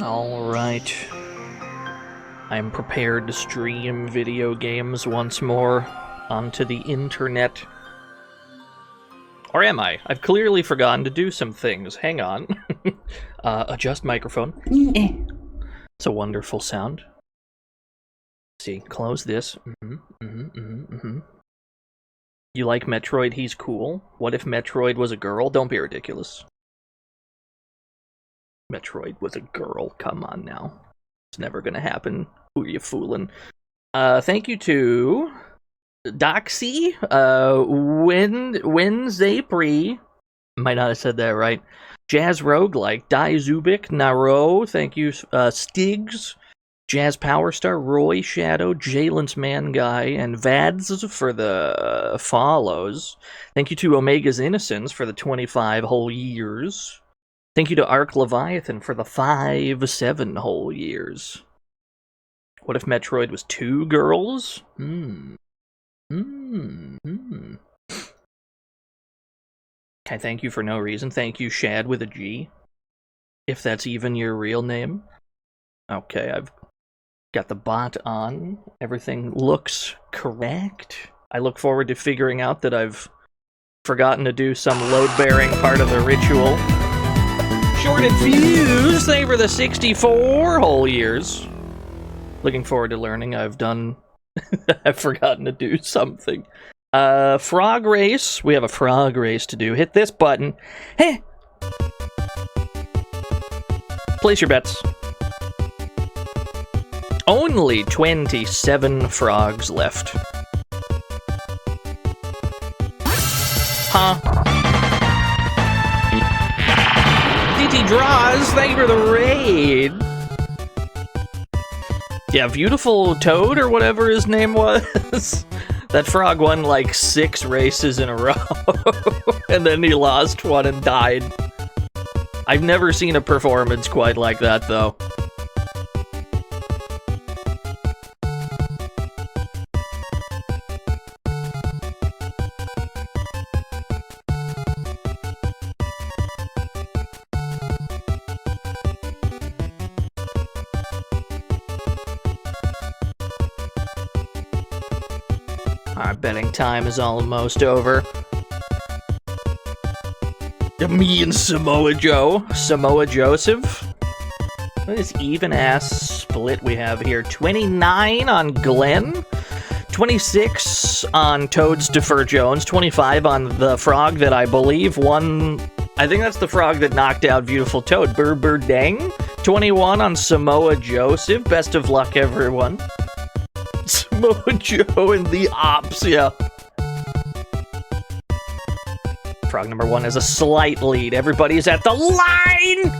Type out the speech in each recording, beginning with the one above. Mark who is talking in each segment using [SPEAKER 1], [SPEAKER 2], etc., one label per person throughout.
[SPEAKER 1] Alright. I'm prepared to stream video games once more onto the internet. Or am I? I've clearly forgotten to do some things. Hang on. Adjust microphone. It's a wonderful sound. See, close this. You like Metroid? He's cool. What if Metroid was a girl? Don't be ridiculous. Metroid was a girl. Come on now. It's never gonna happen. Who are you fooling? Thank you to Doxy, Zapri. Might not have said that right. Jazz Roguelike, Dai Zubik, Naro, thank you, Stigs, Jazz Power Star, Roy Shadow, Jalen's Man Guy, and Vads for the follows. Thank you to Omega's Innocence for the 25 whole years. Thank you to Arc Leviathan for the 7 whole years. What if Metroid was 2 girls? Okay, thank you for no reason. Thank you, Shad with a G. If that's even your real name. Okay, I've got the bot on. Everything looks correct. I look forward to figuring out that I've forgotten to do some load-bearing part of the ritual. Shorted Fuse, thank you for the 64 whole years. Looking forward to learning. I've forgotten to do something. Frog race. We have a frog race to do. Hit this button. Hey! Place your bets. Only 27 frogs left. Huh? DT Draws, thank you for the raid. Yeah, Beautiful Toad, or whatever his name was. That frog won like 6 races in a row. And then he lost one and died. I've never seen a performance quite like that, though. Our betting time is almost over. Me and Samoa Joseph. What is even-ass split we have here? 29 on Glenn, 26 on Toads Defer Jones, 25 on the frog that I believe won. I think that's the frog that knocked out Beautiful Toad, Burr Dang. 21 on Samoa Joseph. Best of luck, everyone. Samoa Joe and the Ops, yeah. Frog number 1 has a slight lead. Everybody's at the line!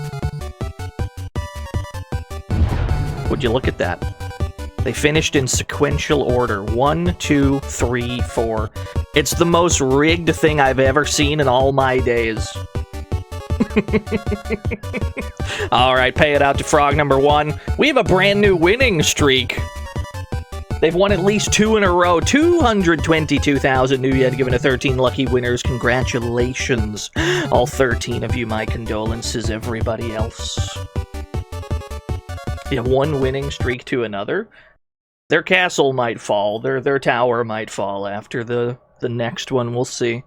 [SPEAKER 1] Would you look at that? They finished in sequential order. 1, 2, 3, 4. It's the most rigged thing I've ever seen in all my days. Alright, pay it out to frog number 1. We have a brand new winning streak. They've won at least 2 in a row. 222,000 new yen given to 13 lucky winners. Congratulations. All 13 of you, my condolences, everybody else. Yeah, one winning streak to another. Their castle might fall. Their tower might fall after the next one. We'll see.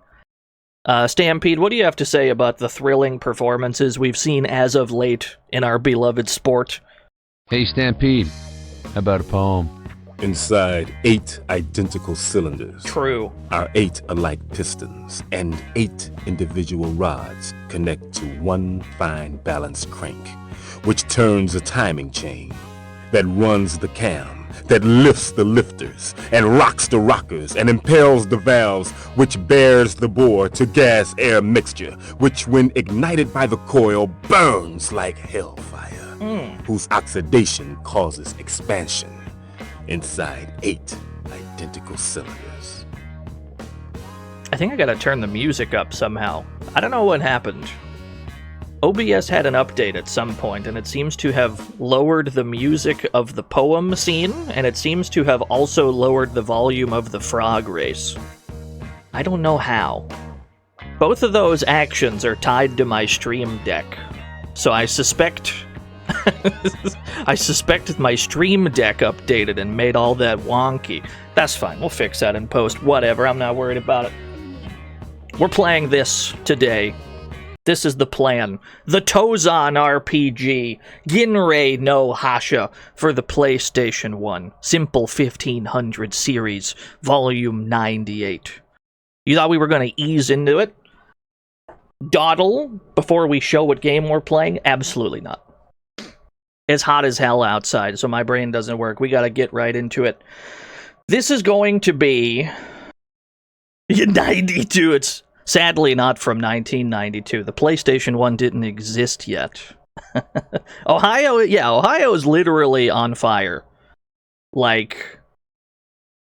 [SPEAKER 1] Stampede, what do you have to say about the thrilling performances we've seen as of late in our beloved sport?
[SPEAKER 2] Hey, Stampede. How about a poem?
[SPEAKER 3] Inside 8 identical cylinders
[SPEAKER 1] True.
[SPEAKER 3] are 8 alike pistons, and 8 individual rods connect to one fine balanced crank, which turns a timing chain that runs the cam, that lifts the lifters, and rocks the rockers, and impels the valves, which bears the bore to gas-air mixture, which when ignited by the coil burns like hellfire, whose oxidation causes expansion. Inside 8 identical cylinders.
[SPEAKER 1] I think I gotta turn the music up somehow. I don't know what happened. OBS had an update at some point, and it seems to have lowered the music of the poem scene, and it seems to have also lowered the volume of the frog race. I don't know how. Both of those actions are tied to my stream deck, so I suspect I suspect my stream deck updated and made all that wonky. That's fine. We'll fix that in post. Whatever. I'm not worried about it. We're playing this today. This is the plan. The Tozan RPG. Ginrei no Hasha for the PlayStation 1. Simple 1500 series. Volume 98. You thought we were going to ease into it? Dawdle before we show what game we're playing? Absolutely not. It's hot as hell outside, so my brain doesn't work. We gotta get right into it. This is going to be 92. It's sadly not from 1992. The PlayStation 1 didn't exist yet. Ohio is literally on fire. Like,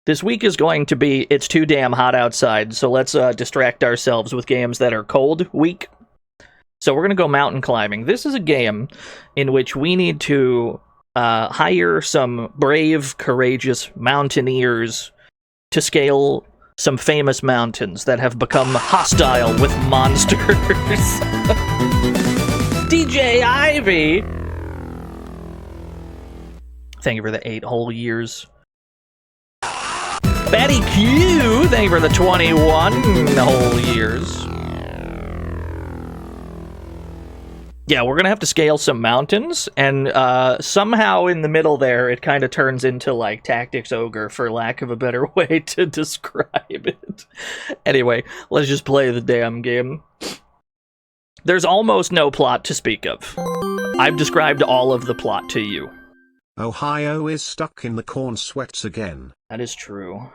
[SPEAKER 1] this week is going to be, it's too damn hot outside, so let's distract ourselves with games that are cold week. So we're going to go mountain climbing. This is a game in which we need to hire some brave, courageous mountaineers to scale some famous mountains that have become hostile with monsters. DJ Ivy! Thank you for the 8 whole years. Betty Q! Thank you for the 21 whole years. Yeah, we're gonna have to scale some mountains, and somehow in the middle there, it kind of turns into, like, Tactics Ogre, for lack of a better way to describe it. Anyway, let's just play the damn game. There's almost no plot to speak of. I've described all of the plot to you.
[SPEAKER 4] Ohio is stuck in the corn sweats again.
[SPEAKER 1] That is true.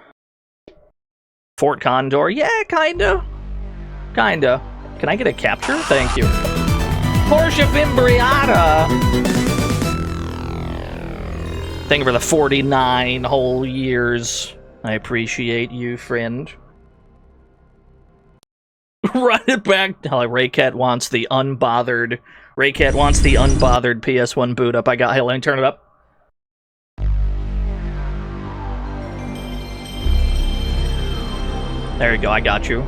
[SPEAKER 1] Fort Condor? Yeah, kinda. Kinda. Can I get a capture? Thank you. Porsche Fimbriata! Thank you for the 49 whole years. I appreciate you, friend. Run it back. Oh, Raycat wants the unbothered. Raycat wants the unbothered PS1 boot up. Hey, let me turn it up. There you go, I got you.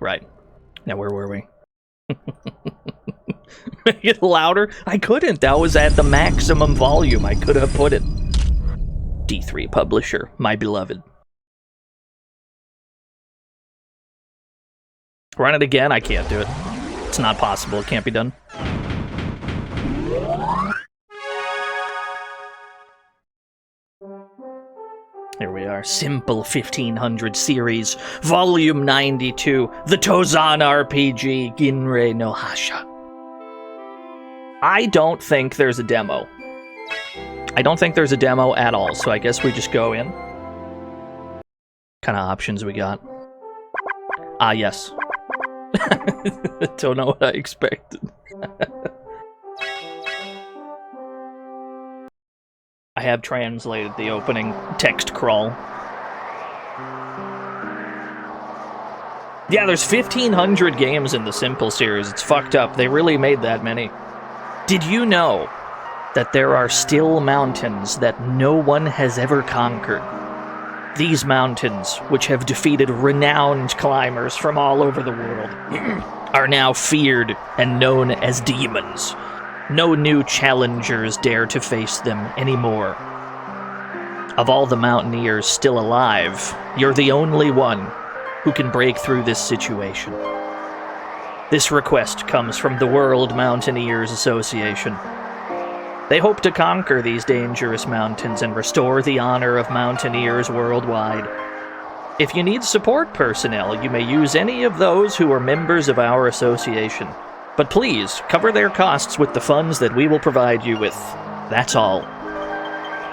[SPEAKER 1] Right. Now, where were we? Make it louder? I couldn't. That was at the maximum volume. I could have put it. D3 Publisher, my beloved. Run it again? I can't do it. It's not possible. It can't be done. Here we are. Simple 1500 series, volume 92, the Tozan RPG, Ginrei no Hasha. I don't think there's a demo. I don't think there's a demo at all, so I guess we just go in. What kind of options we got? Ah, yes. Don't know what I expected. I have translated the opening text crawl. Yeah, there's 1,500 games in the Simple series. It's fucked up. They really made that many. Did you know that there are still mountains that no one has ever conquered? These mountains, which have defeated renowned climbers from all over the world, are now feared and known as demons. No new challengers dare to face them anymore. Of all the mountaineers still alive, you're the only one who can break through this situation. This request comes from the World Mountaineers Association. They hope to conquer these dangerous mountains and restore the honor of mountaineers worldwide. If you need support personnel, you may use any of those who are members of our association. But please, cover their costs with the funds that we will provide you with. That's all.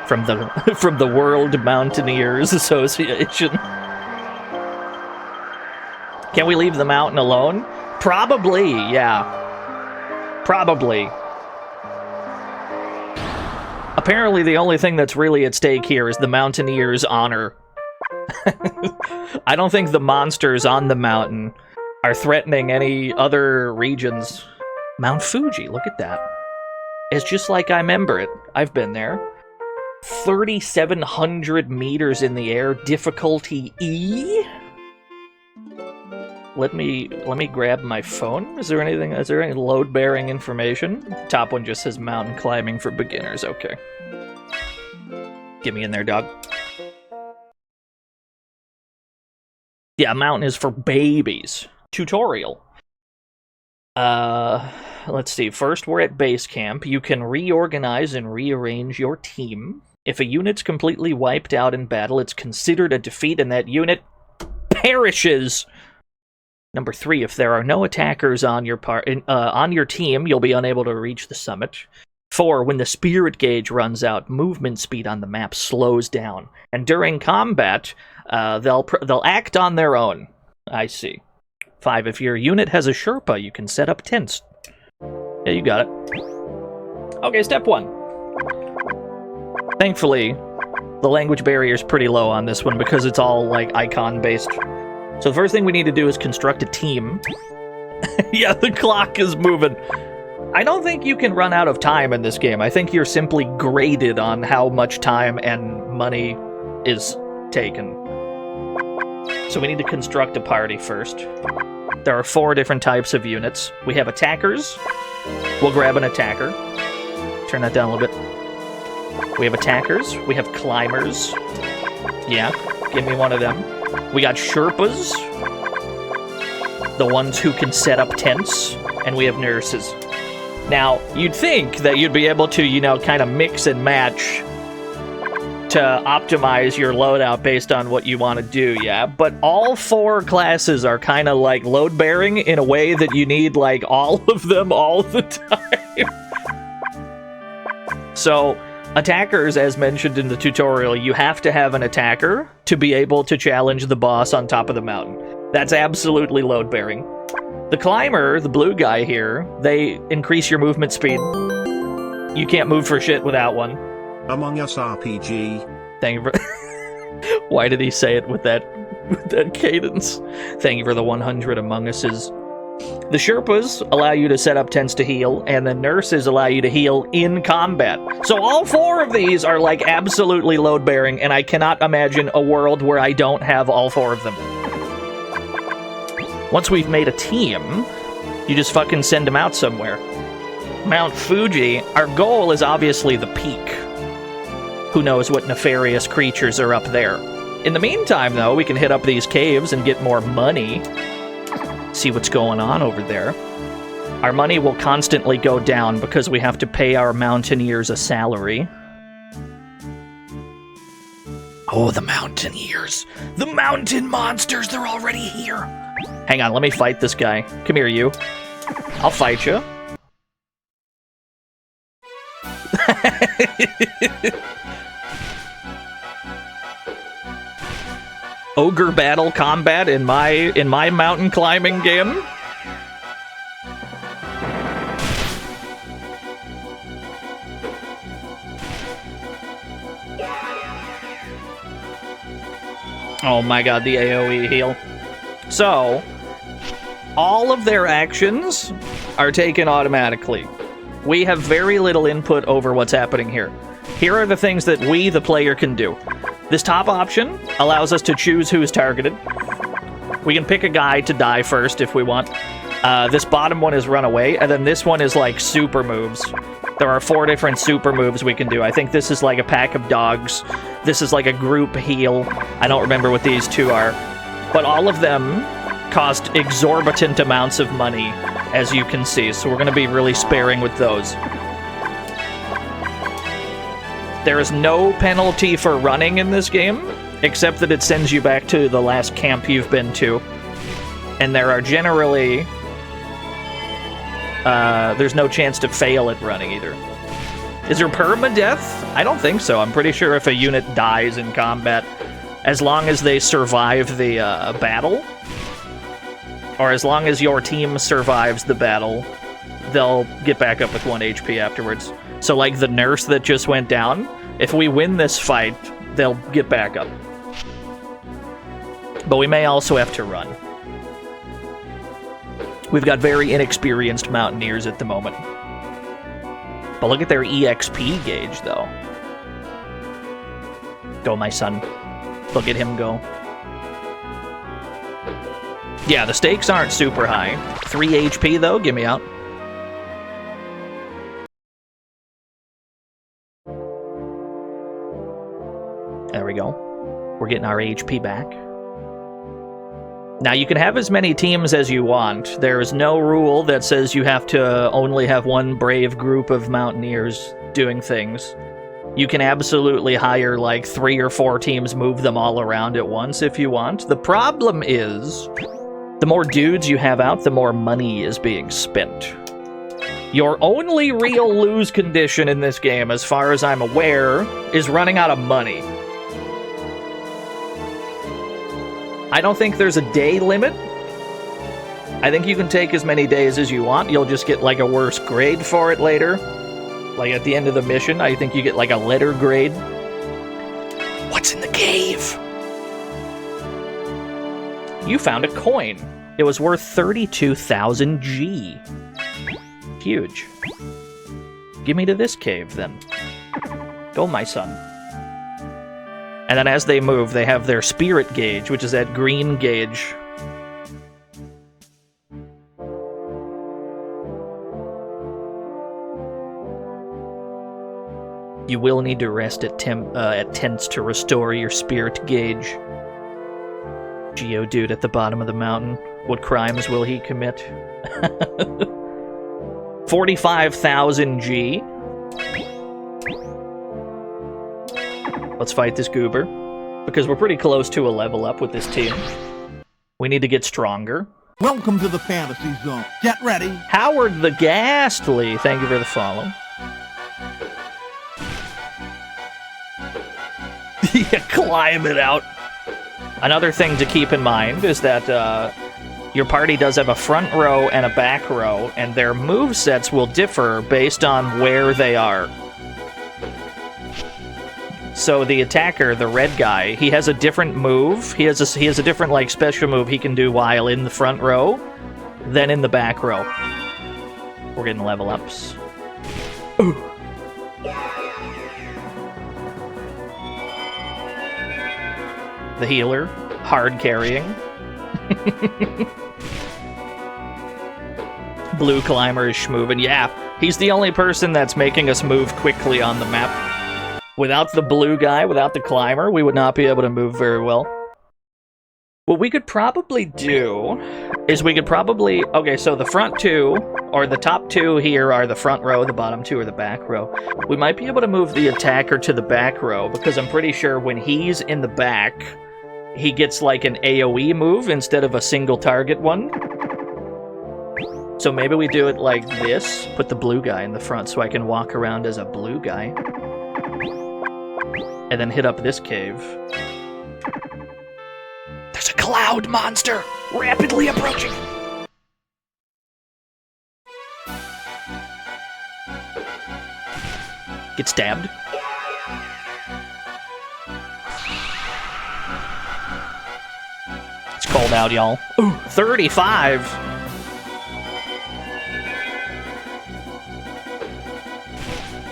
[SPEAKER 1] From the World Mountaineers Association. Can we leave the mountain alone? Probably, yeah. Probably. Apparently the only thing that's really at stake here is the Mountaineers' honor. I don't think the monsters on the mountain are threatening any other regions. Mount Fuji, look at that. It's just like I remember it. I've been there. 3,700 meters in the air, difficulty E? let me grab my phone. Is there any load-bearing information? The top one just says mountain climbing for beginners. Okay. Get me in there, dog. Yeah, mountain is for babies. Tutorial. Let's see. First, we're at base camp. You can reorganize and rearrange your team. If a unit's completely wiped out in battle, it's considered a defeat and that unit perishes. Number 3, if there are no attackers on your team, you'll be unable to reach the summit. 4, when the spirit gauge runs out, movement speed on the map slows down. And during combat, they'll act on their own. I see. 5, if your unit has a Sherpa, you can set up tents. Yeah, you got it. Okay, step 1. Thankfully, the language barrier is pretty low on this one because it's all, like, icon-based. So the first thing we need to do is construct a team. Yeah, the clock is moving. I don't think you can run out of time in this game. I think you're simply graded on how much time and money is taken. So we need to construct a party first. There are 4 different types of units. We have attackers. We'll grab an attacker. Turn that down a little bit. We have attackers. We have climbers. Yeah, give me one of them. We got Sherpas. The ones who can set up tents. And we have nurses. Now, you'd think that you'd be able to, you know, kind of mix and match to optimize your loadout based on what you want to do, yeah? But all 4 classes are kind of like load-bearing in a way that you need, like, all of them all the time. So, attackers, as mentioned in the tutorial, you have to have an attacker to be able to challenge the boss on top of the mountain. That's absolutely load-bearing. The climber, the blue guy here, they increase your movement speed. You can't move for shit without one.
[SPEAKER 4] Among Us RPG.
[SPEAKER 1] Thank you for... Why did he say it with that cadence? Thank you for the 100 Among Us's. The Sherpas allow you to set up tents to heal, and the nurses allow you to heal in combat. So all 4 of these are, like, absolutely load-bearing, and I cannot imagine a world where I don't have all 4 of them. Once we've made a team, you just fucking send them out somewhere. Mount Fuji, our goal is obviously the peak. Who knows what nefarious creatures are up there. In the meantime, though, we can hit up these caves and get more money. See what's going on over there. Our money will constantly go down because we have to pay our mountaineers a salary. Oh, the mountaineers. The mountain monsters, they're already here. Hang on, let me fight this guy. Come here, you. I'll fight you. Ogre battle combat in my mountain climbing game. Oh my god, the AoE heal. So, all of their actions are taken automatically. We have very little input over what's happening here. Here are the things that we, the player, can do. This top option allows us to choose who is targeted. We can pick a guy to die first if we want. This bottom one is run away, and then this one is like super moves. There are 4 different super moves we can do. I think this is like a pack of dogs. This is like a group heal. I don't remember what these 2 are. But all of them cost exorbitant amounts of money, as you can see, so we're going to be really sparing with those. There is no penalty for running in this game, except that it sends you back to the last camp you've been to. And there are generally... there's no chance to fail at running either. Is there permadeath? I don't think so. I'm pretty sure if a unit dies in combat, as long as they survive the battle, or as long as your team survives the battle, they'll get back up with 1 HP afterwards. So like the nurse that just went down, if we win this fight, they'll get back up. But we may also have to run. We've got very inexperienced mountaineers at the moment. But look at their EXP gauge, though. Go, my son. Look at him go. Yeah, the stakes aren't super high. 3 HP, though. Give me out. There we go. We're getting our HP back. Now, you can have as many teams as you want. There is no rule that says you have to only have one brave group of mountaineers doing things. You can absolutely hire like 3 or 4 teams, move them all around at once if you want. The problem is, the more dudes you have out, the more money is being spent. Your only real lose condition in this game, as far as I'm aware, is running out of money. I don't think there's a day limit. I think you can take as many days as you want. You'll just get like a worse grade for it later. Like at the end of the mission, I think you get like a letter grade. What's in the cave? You found a coin. It was worth 32,000 G. Huge. Give me to this cave then. Go, my son. And then as they move, they have their spirit gauge, which is that green gauge. You will need to rest at tents to restore your spirit gauge. Geodude at the bottom of the mountain. What crimes will he commit? 45,000 G. Let's fight this goober, because we're pretty close to a level up with this team. We need to get stronger.
[SPEAKER 5] Welcome to the fantasy zone. Get ready.
[SPEAKER 1] Howard the Ghastly, thank you for the follow. Yeah, climb it out. Another thing to keep in mind is that your party does have a front row and a back row, and their movesets will differ based on where they are. So the attacker, the red guy, he has a different move. He has a different like special move he can do while in the front row than in the back row. We're getting level ups. Ooh. The healer, hard carrying. Blue climber is schmoovin'. Yeah, he's the only person that's making us move quickly on the map. Without the blue guy, without the climber, we would not be able to move very well. What we could probably do is okay, so the front two, or the top two here are the front row, the bottom two are the back row. We might be able to move the attacker to the back row, because I'm pretty sure when he's in the back, he gets like an AoE move instead of a single target one. So maybe we do it like this, put the blue guy in the front so I can walk around as a blue guy. And then hit up this cave. There's a cloud monster rapidly approaching. Get stabbed. It's cold out, y'all. Ooh, 35.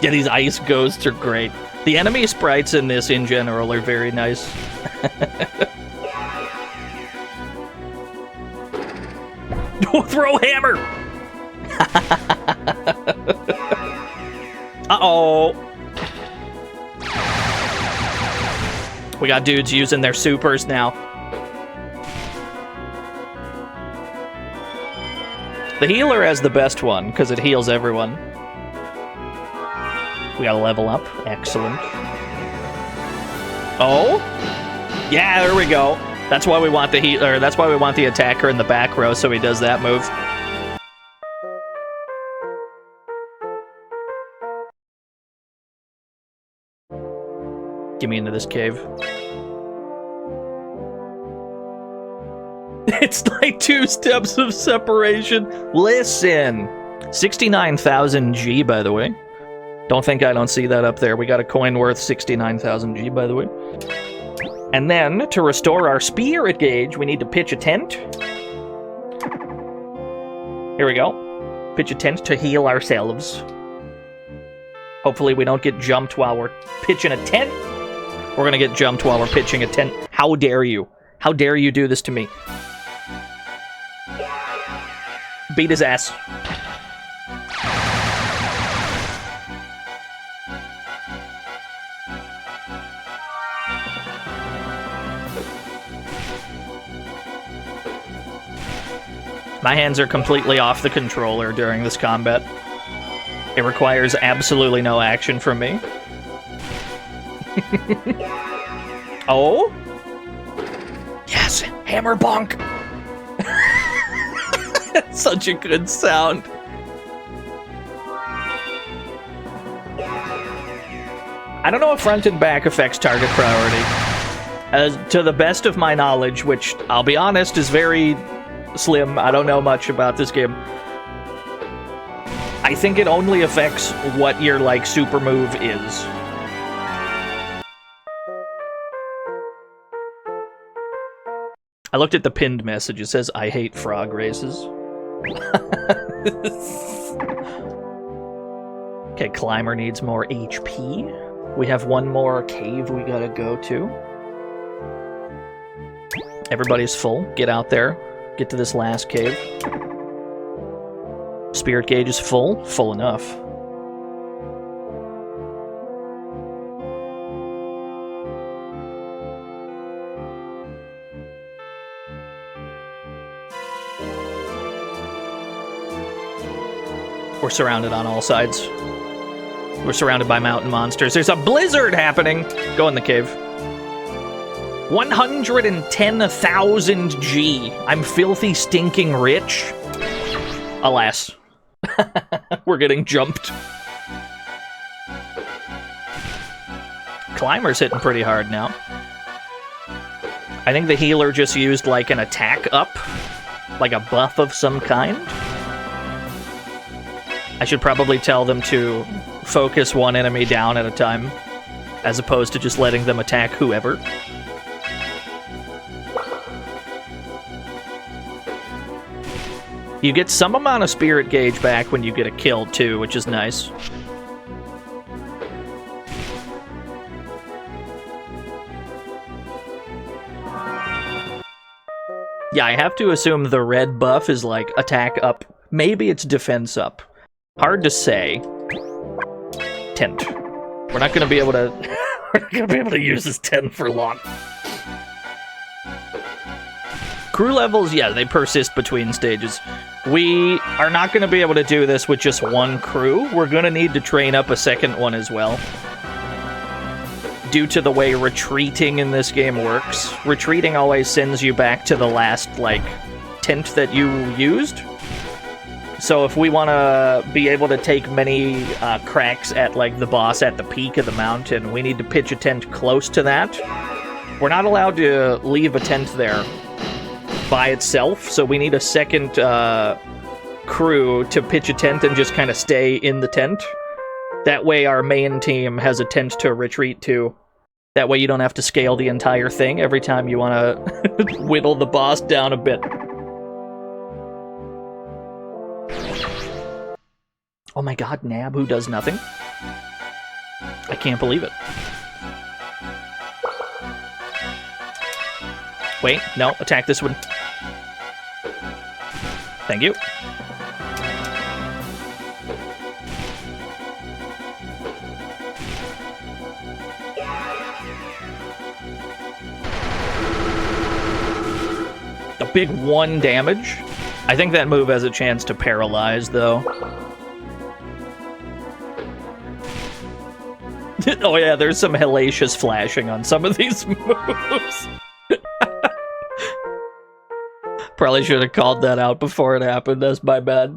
[SPEAKER 1] Yeah, these ice ghosts are great. The enemy sprites in this, in general, are very nice. Throw hammer! Uh-oh. We got dudes using their supers now. The healer has the best one, because it heals everyone. We gotta level up. Excellent. Oh? Yeah, there we go. That's why we want the healer. That's why we want the attacker in the back row, so he does that move. Get me into this cave. It's like 2 steps of separation. Listen. 69,000 G, by the way. Don't think I don't see that up there. We got a coin worth 69,000 G, by the way. And then, to restore our spirit gauge, we need to pitch a tent. Here we go. Pitch a tent to heal ourselves. Hopefully we don't get jumped while we're pitching a tent. We're gonna get jumped while we're pitching a tent. How dare you? How dare you do this to me? Beat his ass. My hands are completely off the controller during this combat. It requires absolutely no action from me. Oh? Yes, hammer bonk! Such a good sound. I don't know if front and back affects target priority. To the best of my knowledge, which, I'll be honest, is very slim. I don't know much about this game. I think it only affects what your, like, super move is. I looked at the pinned message. It says, I hate frog races. Okay, climber needs more HP. We have one more cave we gotta go to. Everybody's full. Get out there. Get to this last cave. Spirit gauge is full. Full enough. We're surrounded on all sides. We're surrounded by mountain monsters. There's a blizzard happening! Go in the cave. 110,000 G. I'm filthy, stinking rich. Alas. We're getting jumped. Climber's hitting pretty hard now. I think the healer just used, like, an attack up. Like a buff of some kind. I should probably tell them to focus one enemy down at a time, as opposed to just letting them attack whoever. You get some amount of spirit gauge back when you get a kill, too, which is nice. Yeah, I have to assume the red buff is, like, attack up. Maybe it's defense up. Hard to say. Tent. We're not gonna be able to... we're not gonna be able to use this tent for long. Crew levels, yeah, they persist between stages. We are not going to be able to do this with just one crew. We're going to need to train up a second one as well. Due to the way retreating in this game works. Retreating always sends you back to the last, like, tent that you used. So if we want to be able to take many cracks at, like, the boss at the peak of the mountain, we need to pitch a tent close to that. We're not allowed to leave a tent there by itself, so we need a second crew to pitch a tent and just kind of stay in the tent. That way our main team has a tent to retreat to. That way you don't have to scale the entire thing every time you want to whittle the boss down a bit. Oh my god, Nab, who does nothing? I can't believe it. Wait, no, attack this one. Thank you. A big 1 damage. I think that move has a chance to paralyze, though. Oh yeah, there's some hellacious flashing on some of these moves. Probably should have called that out before it happened. That's my bad.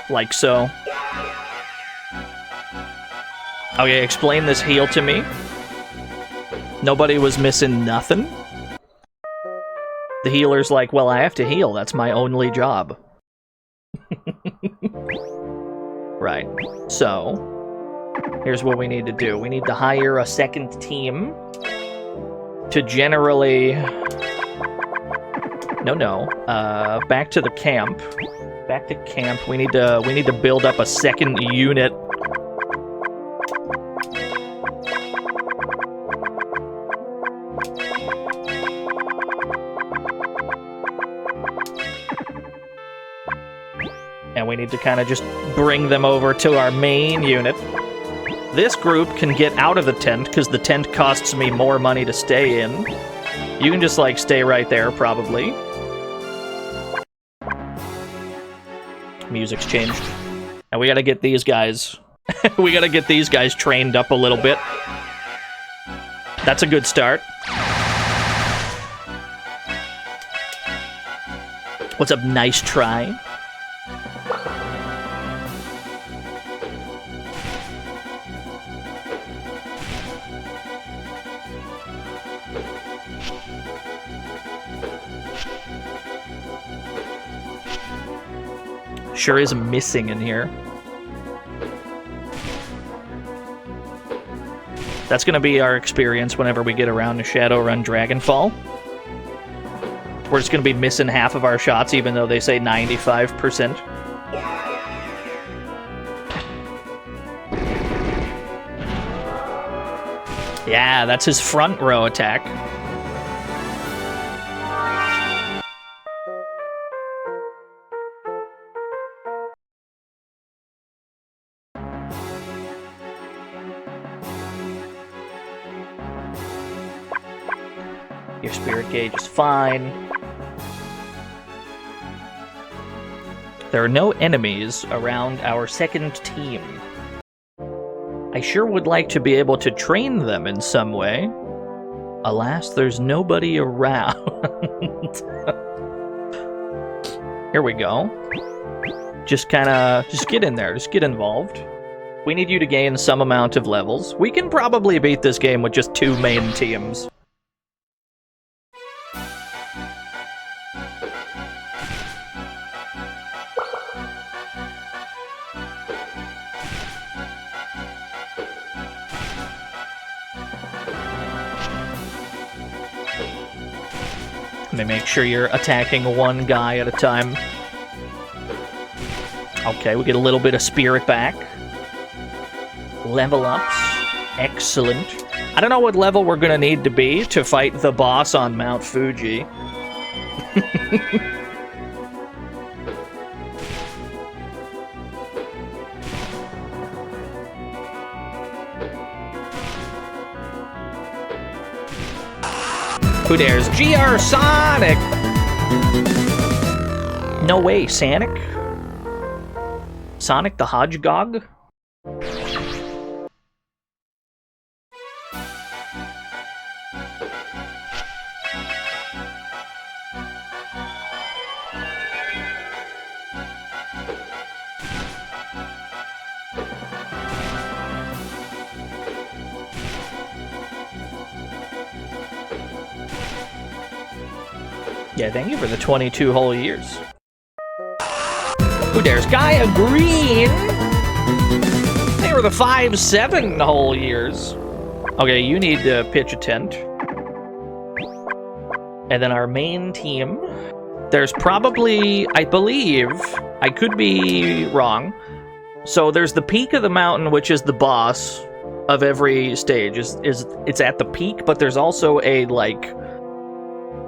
[SPEAKER 1] Like so. Okay, explain this heal to me. Nobody was missing nothing? The healer's like, well, I have to heal. That's my only job. Right. So, here's what we need to do. We need to hire a second team to generally... back to the camp. Back to camp. We need to build up a second unit. And we need to kind of just bring them over to our main unit. This group can get out of the tent, because the tent costs me more money to stay in. You can just, like, stay right there, probably. Music's changed. And we gotta get these guys... we gotta get these guys trained up a little bit. That's a good start. What's up, nice try? Sure is missing in here. That's gonna be our experience whenever we get around to Shadowrun Dragonfall. We're just gonna be missing half of our shots, even though they say 95%. Yeah, that's his front row attack. Your spirit gauge is fine. There are no enemies around our second team. I sure would like to be able to train them in some way. Alas, there's nobody around. Here we go. Just get in there, just get involved. We need you to gain some amount of levels. We can probably beat this game with just 2 main teams. Let me make sure you're attacking one guy at a time. Okay, we get a little bit of spirit back. Level ups. Excellent. I don't know what level we're gonna need to be to fight the boss on Mount Fuji. Who dares? GR Sonic! No way, Sonic? Sonic the Hodgegog? Yeah, thank you for the 22 whole years. Who dares? Gaia Green! They were the 5-7 whole years. Okay, you need to pitch a tent. And then our main team. There's probably, I believe, I could be wrong. So there's the peak of the mountain, which is the boss of every stage. It's at the peak, but there's also a, like...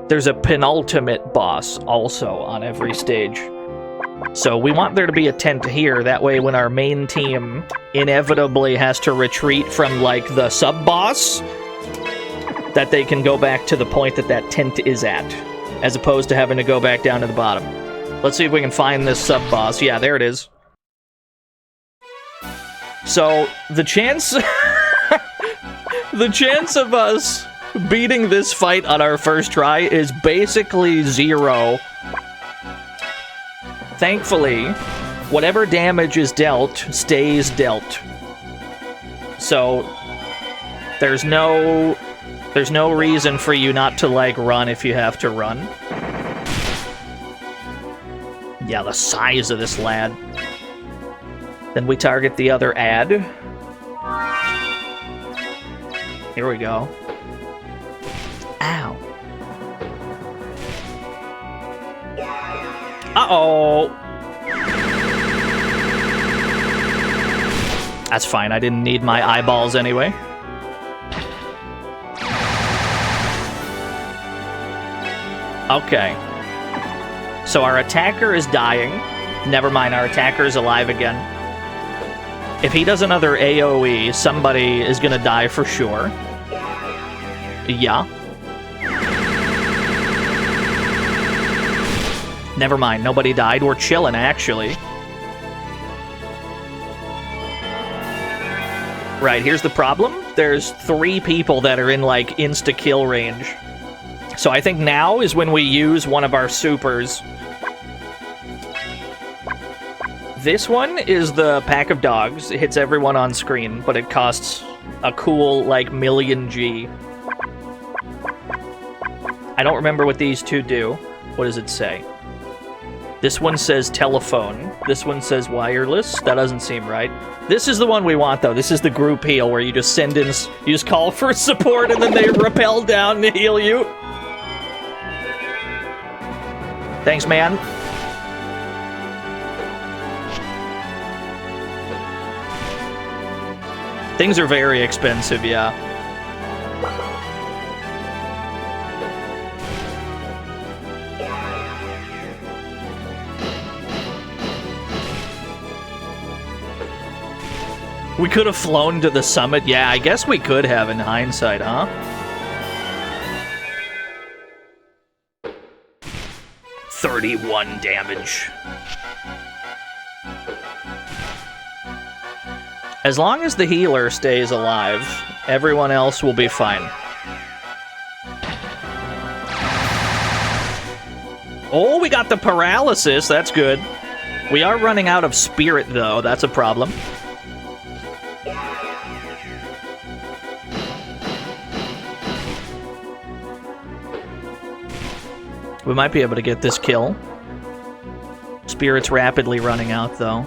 [SPEAKER 1] There's a penultimate boss also on every stage. So we want there to be a tent here, that way when our main team inevitably has to retreat from, like, the sub-boss, that they can go back to the point that that tent is at, as opposed to having to go back down to the bottom. Let's see if we can find this sub-boss. Yeah, there it is. So, the chance... the chance of us beating this fight on our first try is basically 0. Thankfully, whatever damage is dealt stays dealt. So there's no reason for you not to, like, run if you have to run. Yeah, the size of this lad. Then we target the other ad. Here we go. Ow. Uh-oh. That's fine, I didn't need my eyeballs anyway. Okay. So our attacker is dying. Never mind, our attacker is alive again. If he does another AoE, somebody is gonna die for sure. Yeah. Never mind, nobody died. We're chilling, actually. Right, here's the problem. There's 3 people that are in, like, insta-kill range. So I think now is when we use one of our supers. This one is the pack of dogs. It hits everyone on screen, but it costs a cool, like, million G. I don't remember what these two do. What does it say? This one says telephone. This one says wireless. That doesn't seem right. This is the one we want, though. This is the group heal, where you just send in... You just call for support, and then they rappel down to heal you. Thanks, man. Things are very expensive, yeah. We could have flown to the summit. Yeah, I guess we could have in hindsight, huh? $31 damage. As long as the healer stays alive, everyone else will be fine. Oh, we got the paralysis. That's good. We are running out of spirit, though. That's a problem. We might be able to get this kill. Spirit's rapidly running out, though.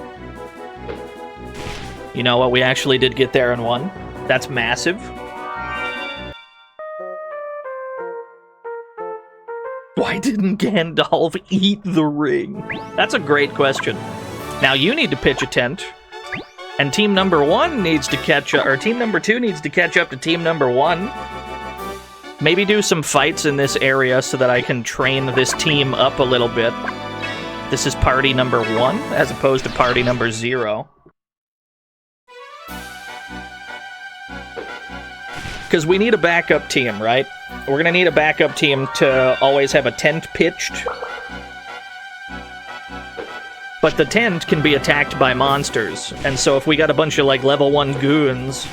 [SPEAKER 1] You know what? We actually did get there in one. That's massive. Why didn't Gandalf eat the ring? That's a great question. Now you need to pitch a tent, and team number 1 needs to catch up, or team number 2 needs to catch up to team number 1. Maybe do some fights in this area so that I can train this team up a little bit. This is party number 1 as opposed to party number 0. Because we need a backup team, right? We're going to need a backup team to always have a tent pitched. But the tent can be attacked by monsters. And so if we got a bunch of, like, level 1 goons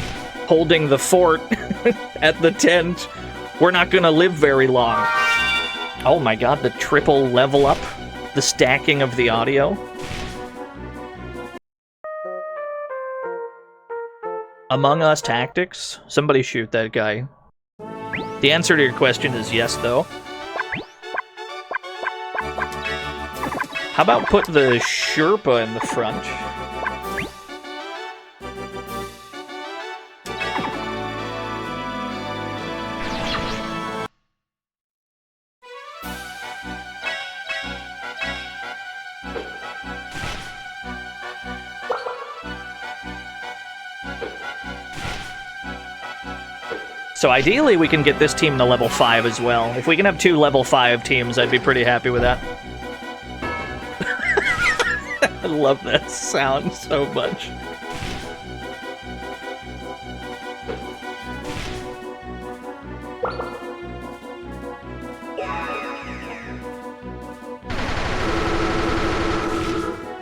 [SPEAKER 1] holding the fort at the tent, we're not going to live very long. Oh my god, the triple level up. The stacking of the audio. Among Us tactics? Somebody shoot that guy. The answer to your question is yes, though. How about put the Sherpa in the front? So ideally, we can get this team to level 5 as well. If we can have 2 level 5 teams, I'd be pretty happy with that. I love that sound so much.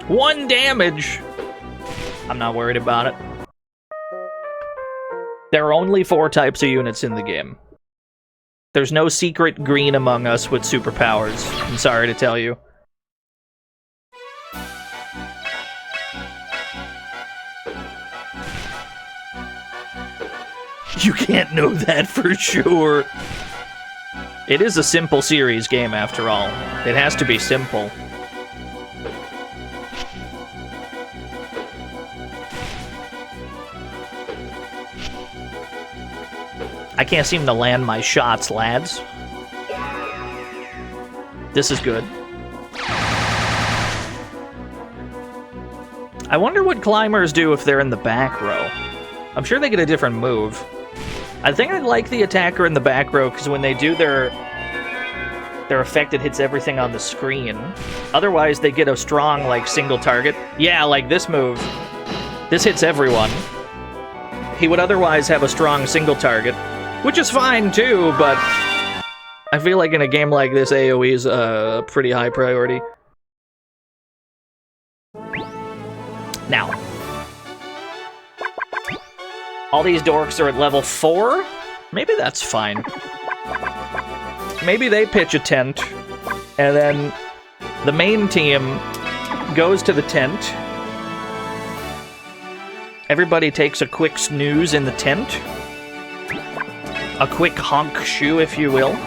[SPEAKER 1] One damage! I'm not worried about it. There are only 4 types of units in the game. There's no secret green among us with superpowers. I'm sorry to tell you. You can't know that for sure. It is a simple series game after all. It has to be simple. I can't seem to land my shots, lads. This is good. I wonder what climbers do if they're in the back row. I'm sure they get a different move. I think I like the attacker in the back row because when they do their effect, it hits everything on the screen. Otherwise, they get a strong, like, single target. Yeah, like this move. This hits everyone. He would otherwise have a strong single target, which is fine too, but I feel like in a game like this, AoE is a pretty high priority. Now, all these dorks are at level 4? Maybe that's fine. Maybe they pitch a tent, and then the main team goes to the tent. Everybody takes a quick snooze in the tent. A quick honk shoe, if you will.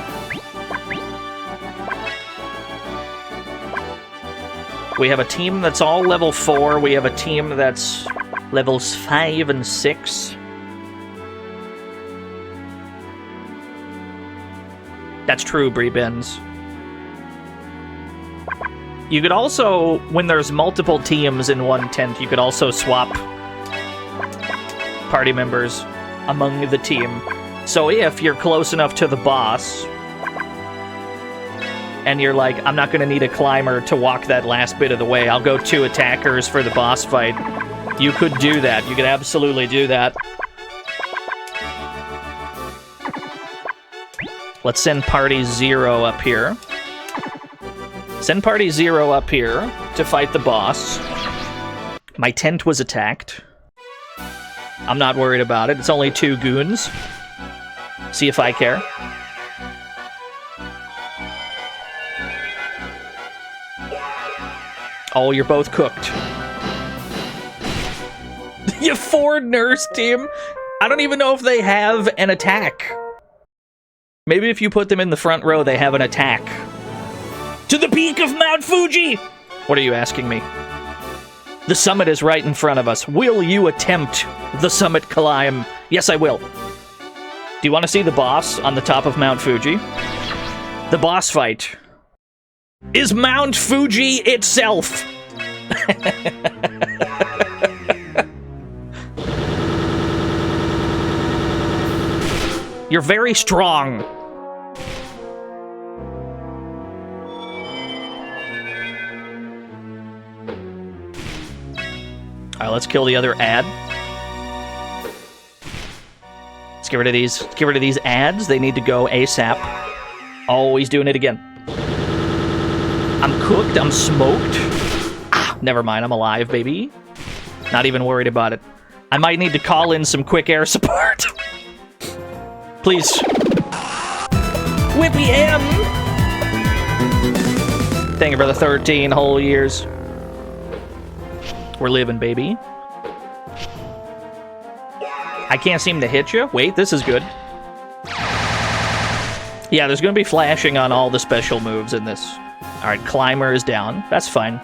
[SPEAKER 1] We have a team that's all level 4. We have a team that's levels 5 and 6. That's true, Bree Benz. You could also, when there's multiple teams in one tent, you could also swap party members among the team. So if you're close enough to the boss, and you're like, I'm not going to need a climber to walk that last bit of the way, I'll go 2 attackers for the boss fight. You could do that. You could absolutely do that. Let's send Party 0 up here. Send Party 0 up here to fight the boss. My tent was attacked. I'm not worried about it. It's only 2 goons. See if I care. Oh, you're both cooked. You 4 nurse team. I don't even know if they have an attack. Maybe if you put them in the front row, they have an attack. To the peak of Mount Fuji! What are you asking me? The summit is right in front of us. Will you attempt the summit climb? Yes, I will. Do you want to see the boss on the top of Mount Fuji? The boss fight is Mount Fuji itself. You're very strong. Alright, let's kill the other ad. Let's get rid of these. Get rid of these ads. They need to go ASAP. Oh, he's doing it again. I'm cooked. I'm smoked. Ah, never mind. I'm alive, baby. Not even worried about it. I might need to call in some quick air support. Please. Whippy M! Thank you for the 13 whole years. We're living, baby. I can't seem to hit you. Wait, this is good. Yeah, there's going to be flashing on all the special moves in this. Alright, climber is down. That's fine.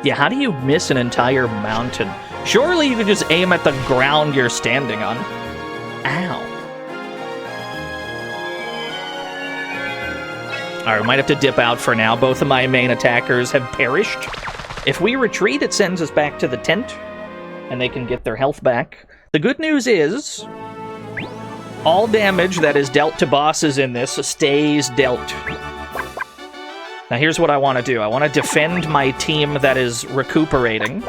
[SPEAKER 1] Yeah, how do you miss an entire mountain? Surely you could just aim at the ground you're standing on. Ow. Alright, we might have to dip out for now. Both of my main attackers have perished. If we retreat, it sends us back to the tent, and they can get their health back. The good news is, all damage that is dealt to bosses in this stays dealt. Now here's what I want to do. I want to defend my team that is recuperating.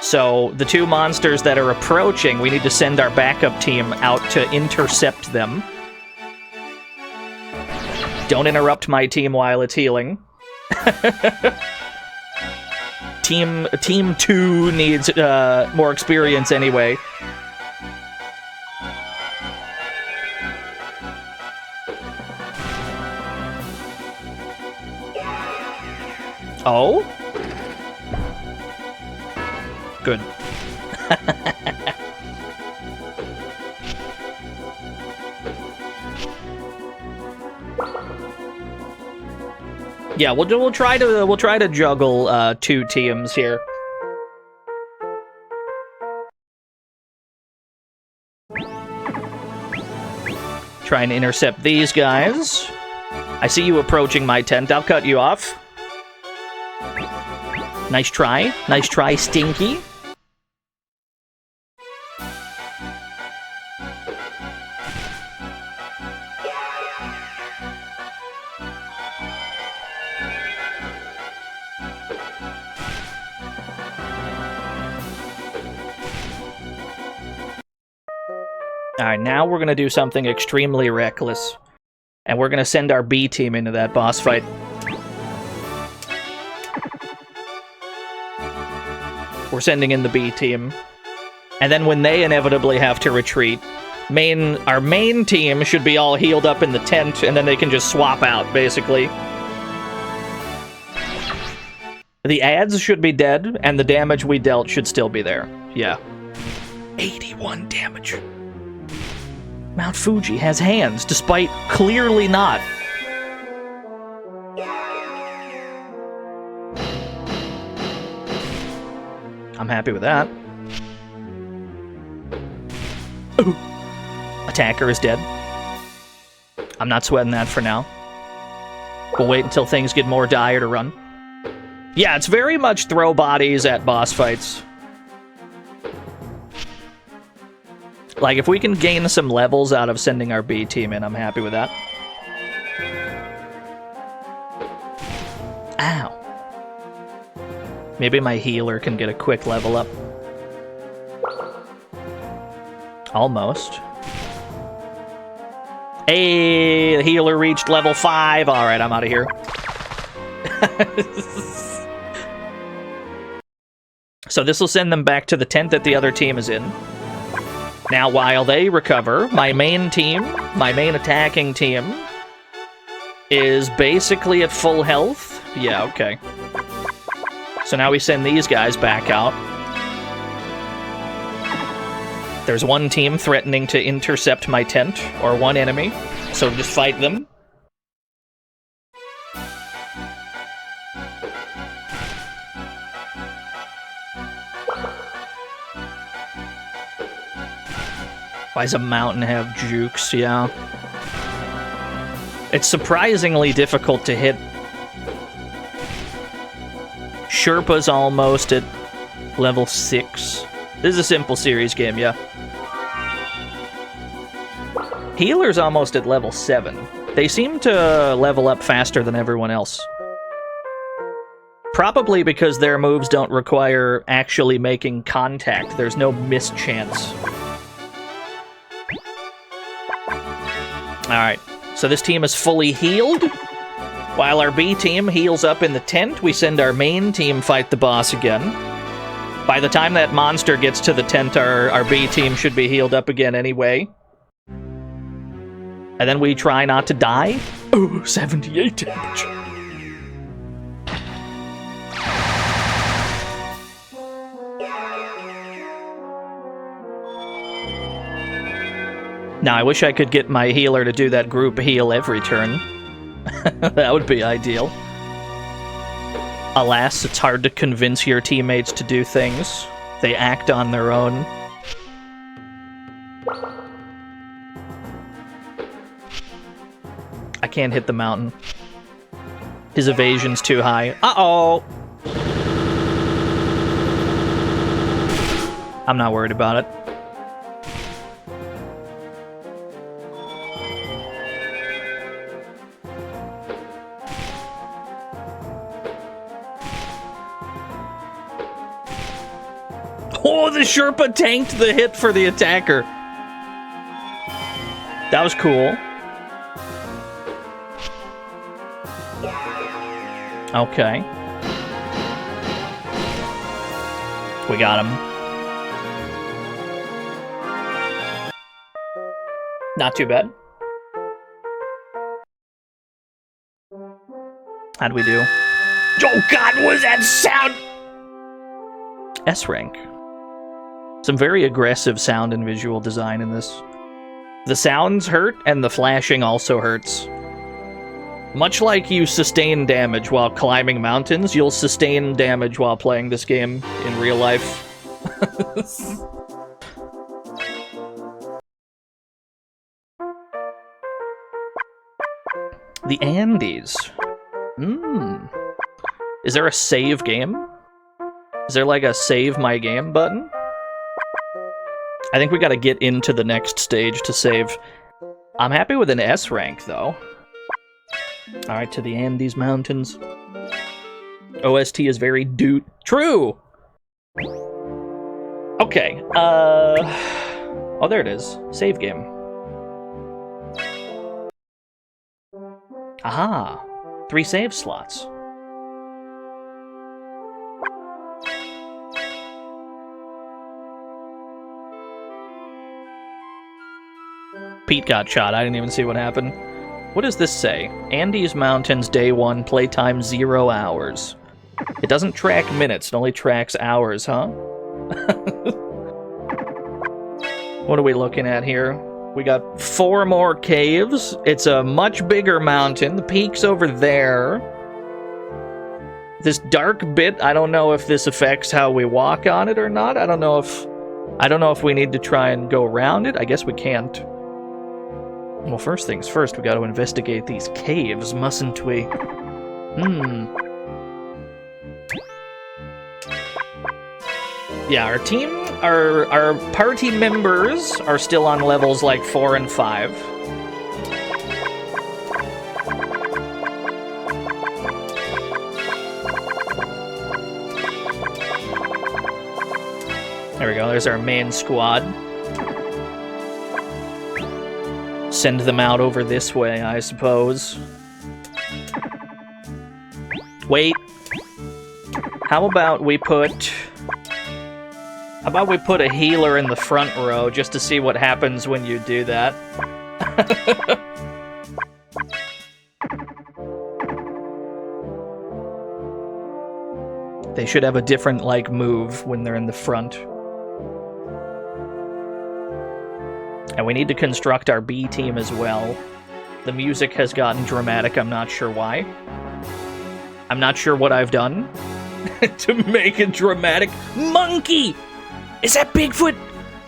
[SPEAKER 1] So the 2 monsters that are approaching, we need to send our backup team out to intercept them. Don't interrupt my team while it's healing. Team 2 needs more experience anyway. Oh? Good. Yeah, we'll try to juggle 2 teams here. Try and intercept these guys. I see you approaching my tent. I'll cut you off. Nice try. Nice try, Stinky. Alright, now we're gonna do something extremely reckless. And we're gonna send our B team into that boss fight. We're sending in the B team. And then when they inevitably have to retreat, our main team should be all healed up in the tent, and then they can just swap out, basically. The ads should be dead, and the damage we dealt should still be there. Yeah. 81 damage. Mount Fuji has hands, despite clearly not. I'm happy with that. Ooh. Attacker is dead. I'm not sweating that for now. We'll wait until things get more dire to run. Yeah, it's very much throw bodies at boss fights. Like, if we can gain some levels out of sending our B team in, I'm happy with that. Ow. Maybe my healer can get a quick level up. Almost. Hey, the healer reached level 5. Alright, I'm out of here. So this will send them back to the tent that the other team is in. Now, while they recover, my main team, my main attacking team, is basically at full health. Yeah, okay. So now we send these guys back out. There's one team threatening to intercept my tent, or one enemy, so just fight them. Why does a mountain have jukes? Yeah. It's surprisingly difficult to hit. Sherpa's almost at level 6. This is a simple series game, yeah. Healer's almost at level 7. They seem to level up faster than everyone else. Probably because their moves don't require actually making contact. There's no mischance. Alright, so this team is fully healed. While our B team heals up in the tent, we send our main team fight the boss again. By the time that monster gets to the tent, our B team should be healed up again anyway. And then we try not to die. Ooh, 78 damage. Now, I wish I could get my healer to do that group heal every turn. That would be ideal. Alas, it's hard to convince your teammates to do things. They act on their own. I can't hit the mountain. His evasion's too high. Uh-oh! I'm not worried about it. Oh, the Sherpa tanked the hit for the attacker. That was cool. Okay. We got him. Not too bad. How'd we do? Oh god, what was that sound? S rank. Some very aggressive sound and visual design in this. The sounds hurt, and the flashing also hurts. Much like you sustain damage while climbing mountains, you'll sustain damage while playing this game in real life. The Andes. Is there a save game? Is there like a save my game button? I think we gotta get into the next stage to save. I'm happy with an S rank, though. Alright, to the Andes Mountains. OST is very true! Okay, oh, there it is. Save game. Aha! 3 save slots. Pete got shot. I didn't even see what happened. What does this say? Andes Mountains, day 1, playtime 0 hours. It doesn't track minutes, it only tracks hours, huh? What are we looking at here? We got 4 more caves. It's a much bigger mountain. The peak's over there. This dark bit, I don't know if this affects how we walk on it or not. I don't know if we need to try and go around it. I guess we can't. Well, first things first, we got to investigate these caves, mustn't we? Yeah, our team, our party members are still on levels like 4 and 5. There we go, there's our main squad. Send them out over this way, I suppose. Wait. How about we put a healer in the front row just to see what happens when you do that? They should have a different, like, move when they're in the front. And we need to construct our B team as well. The music has gotten dramatic, I'm not sure why. I'm not sure what I've done to make it dramatic. Monkey! Is that Bigfoot?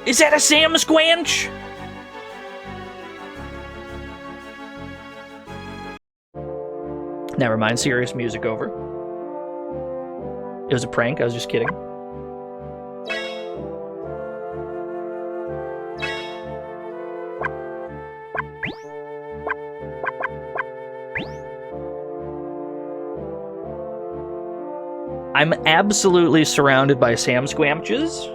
[SPEAKER 1] Is that a Sam Squanch? Never mind, serious music over. It was a prank, I was just kidding. I'm absolutely surrounded by Sam Squamches.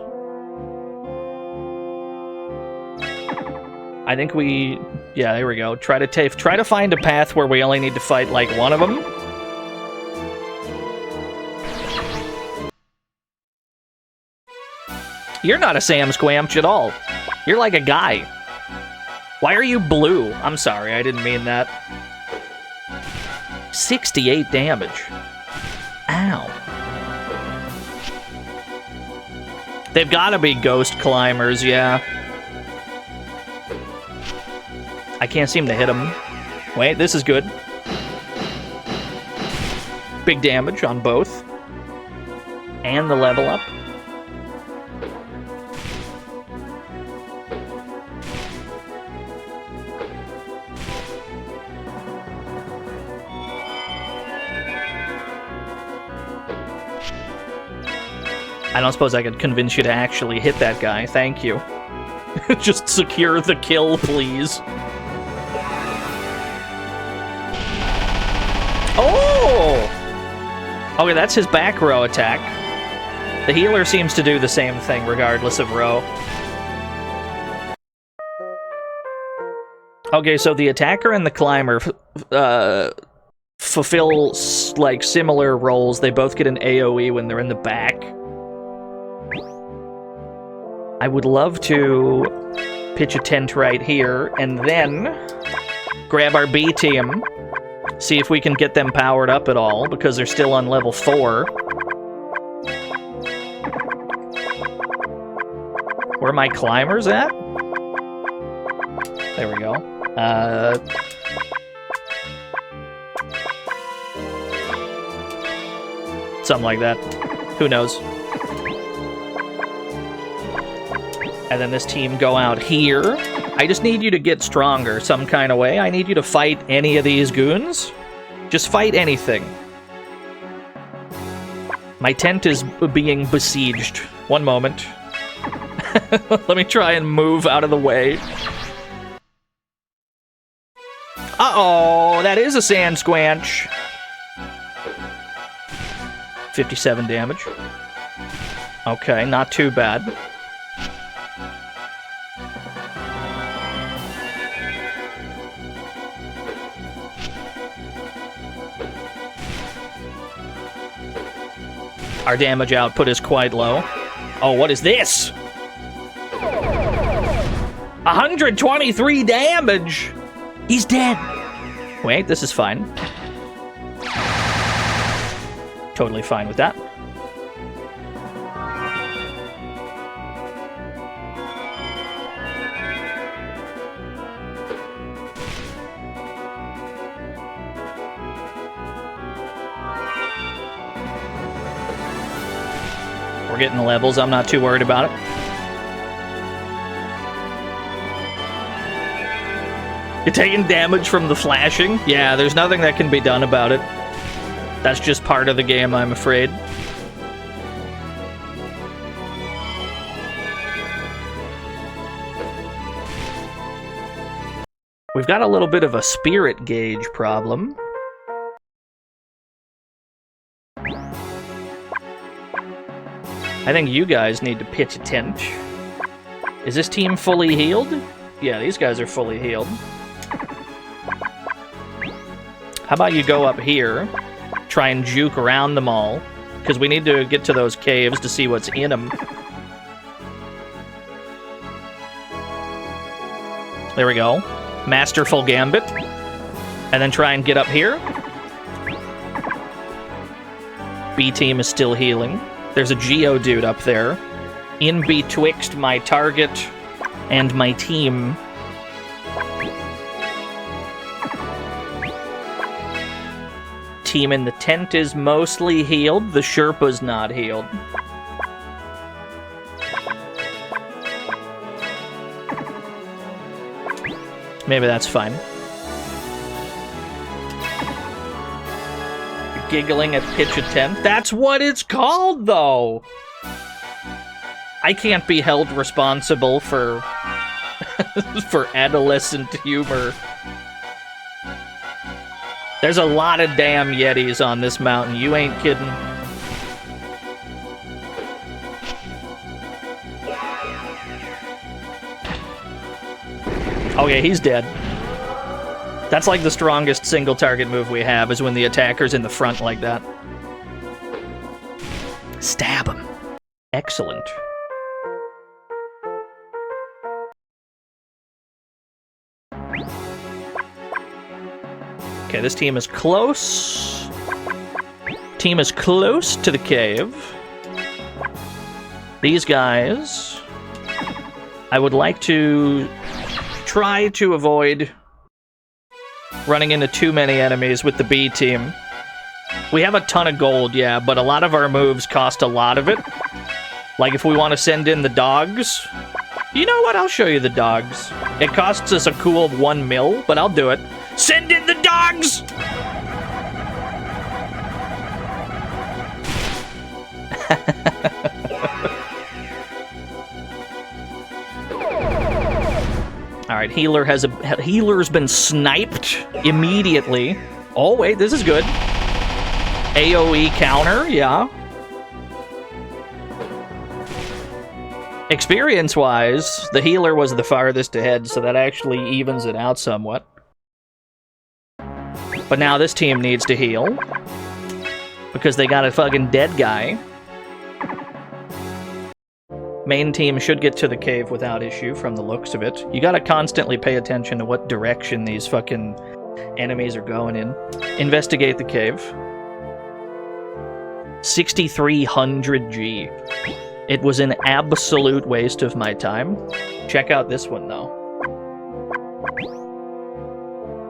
[SPEAKER 1] I think we... Yeah, there we go. Try to find a path where we only need to fight, like, one of them. You're not a Sam Squamch at all. You're like a guy. Why are you blue? I'm sorry, I didn't mean that. 68 damage. Ow. They've gotta be ghost climbers, yeah. I can't seem to hit them. Wait, this is good. Big damage on both. And the level up. I don't suppose I could convince you to actually hit that guy. Thank you. Just secure the kill, please. Oh! Okay, that's his back row attack. The healer seems to do the same thing regardless of row. Okay, so the attacker and the climber fulfill, like, similar roles. They both get an AoE when they're in the back. I would love to pitch a tent right here, and then grab our B team, see if we can get them powered up at all, because they're still on level 4. Where are my climbers at? There we go. Something like that. Who knows? And then this team go out here. I just need you to get stronger some kind of way. I need you to fight any of these goons. Just fight anything. My tent is being besieged. One moment. Let me try and move out of the way. Uh-oh, that is a sand squanch. 57 damage. Okay, not too bad. Our damage output is quite low. Oh, what is this? 123 damage! He's dead! Wait, this is fine. Totally fine with that. We're getting the levels, I'm not too worried about it. You're taking damage from the flashing? Yeah, there's nothing that can be done about it. That's just part of the game, I'm afraid. We've got a little bit of a spirit gauge problem. I think you guys need to pitch a tent. Is this team fully healed? Yeah, these guys are fully healed. How about you go up here, try and juke around them all, because we need to get to those caves to see what's in them. There we go. Masterful Gambit. And then try and get up here. B team is still healing. There's a Geodude up there. In betwixt my target and my team. Team in the tent is mostly healed. The Sherpa's not healed. Maybe that's fine. You're giggling at pitch a tent. That's what it's called, though! I can't be held responsible for... for adolescent humor. There's a lot of damn Yetis on this mountain. You ain't kidding. Okay, he's dead. That's like the strongest single target move we have, is when the attacker's in the front like that. Stab him. Excellent. Okay, this team is close. Team is close to the cave. These guys... I would like to try to avoid running into too many enemies with the B team. We have a ton of gold, yeah, but a lot of our moves cost a lot of it. Like if we want to send in the dogs... You know what? I'll show you the dogs. It costs us a cool 1 mil, but I'll do it. Send in the dogs! Alright, healer's been sniped immediately. Oh, wait, this is good. AoE counter, yeah. Experience-wise, the healer was the farthest ahead, so that actually evens it out somewhat. But now this team needs to heal. Because they got a fucking dead guy. Main team should get to the cave without issue from the looks of it. You gotta constantly pay attention to what direction these fucking enemies are going in. Investigate the cave. 6,300 G. It was an absolute waste of my time. Check out this one, though.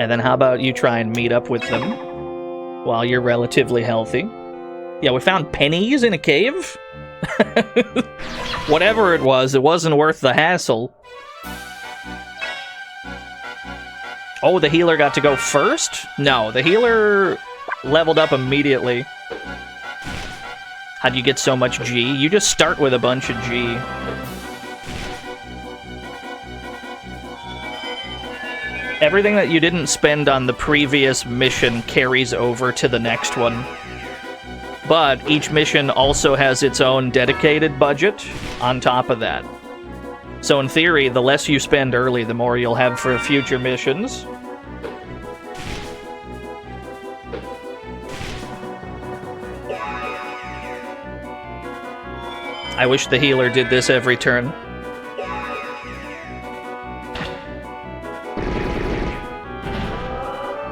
[SPEAKER 1] And then how about you try and meet up with them while you're relatively healthy? Yeah, we found pennies in a cave? Whatever it wasn't worth the hassle. Oh, the healer got to go first? No, the healer leveled up immediately. How'd you get so much G? You just start with a bunch of G. Everything that you didn't spend on the previous mission carries over to the next one. But each mission also has its own dedicated budget on top of that. So in theory, the less you spend early, the more you'll have for future missions. I wish the healer did this every turn.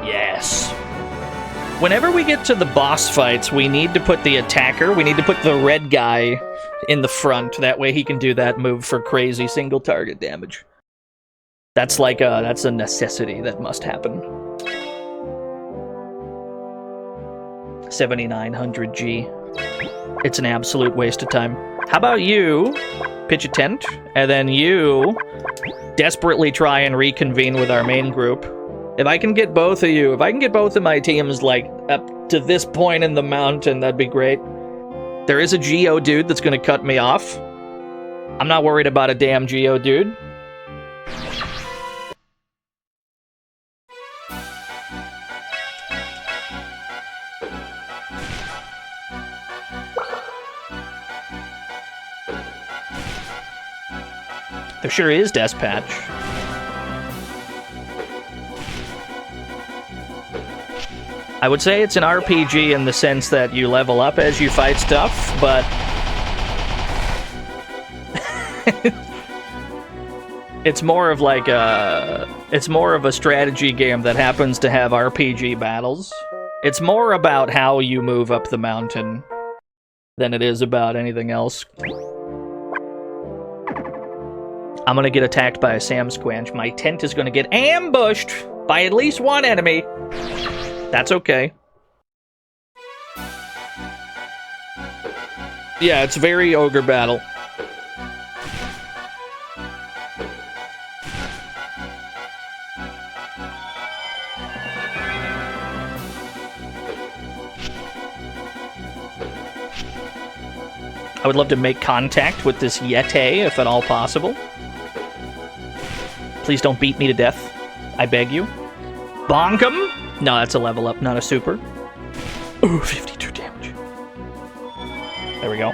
[SPEAKER 1] Yes. Whenever we get to the boss fights, we need to put the attacker, we need to put the red guy in the front. That way he can do that move for crazy single target damage. That's like that's a necessity that must happen. 7,900 G. It's an absolute waste of time. How about you pitch a tent, and then you desperately try and reconvene with our main group. If I can get both of you, if I can get both of my teams, like, up to this point in the mountain, that'd be great. There is a Geodude that's gonna cut me off. I'm not worried about a damn Geodude. There sure is Despatch. I would say it's an RPG in the sense that you level up as you fight stuff, but it's more of like it's more of a strategy game that happens to have RPG battles. It's more about how you move up the mountain than it is about anything else. I'm gonna get attacked by a Samsquanch. My tent is gonna get ambushed by at least one enemy. That's okay. Yeah, it's very ogre battle. I would love to make contact with this Yeti, if at all possible. Please don't beat me to death. I beg you. Bonk him! No, that's a level up, not a super. Ooh, 52 damage. There we go.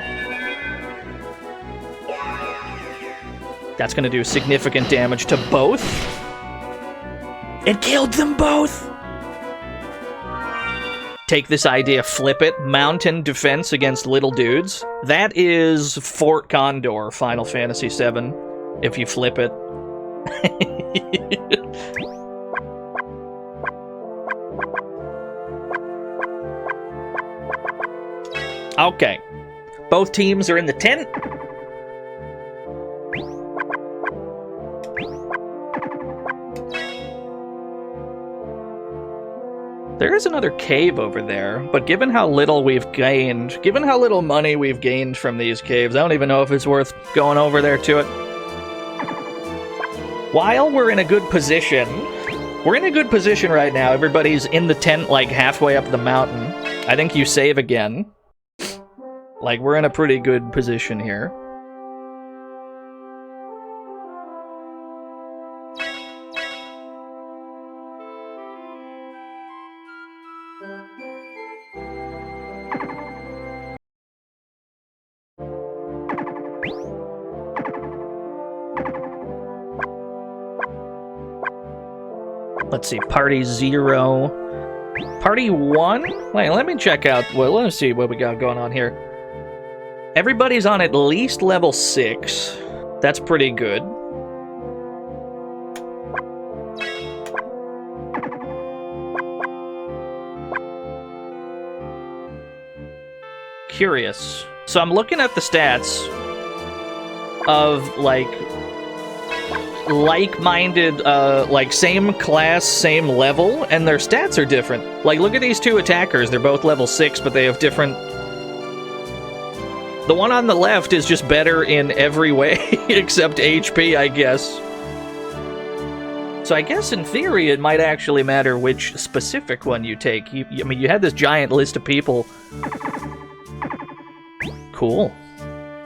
[SPEAKER 1] That's gonna do significant damage to both. It killed them both! Take this idea, flip it. Mountain defense against little dudes. That is Fort Condor, Final Fantasy VII, if you flip it. Okay. Both teams are in the tent. There is another cave over there, but given how little we've gained, given how little money we've gained from these caves, I don't even know if it's worth going over there to it. While we're in a good position right now. Everybody's in the tent, like, halfway up the mountain. I think you save again. Like, we're in a pretty good position here. Let's see, Party 0. Party 1? Wait, let me check out, well, let's see what we got going on here. Everybody's on at least level 6. That's pretty good. Curious. So I'm looking at the stats of, like-minded, like, same class, same level, and their stats are different. Like, look at these two attackers. They're both level 6, but they have different... The one on the left is just better in every way, except HP, I guess. So I guess, in theory, it might actually matter which specific one you take. I mean, you had this giant list of people. Cool.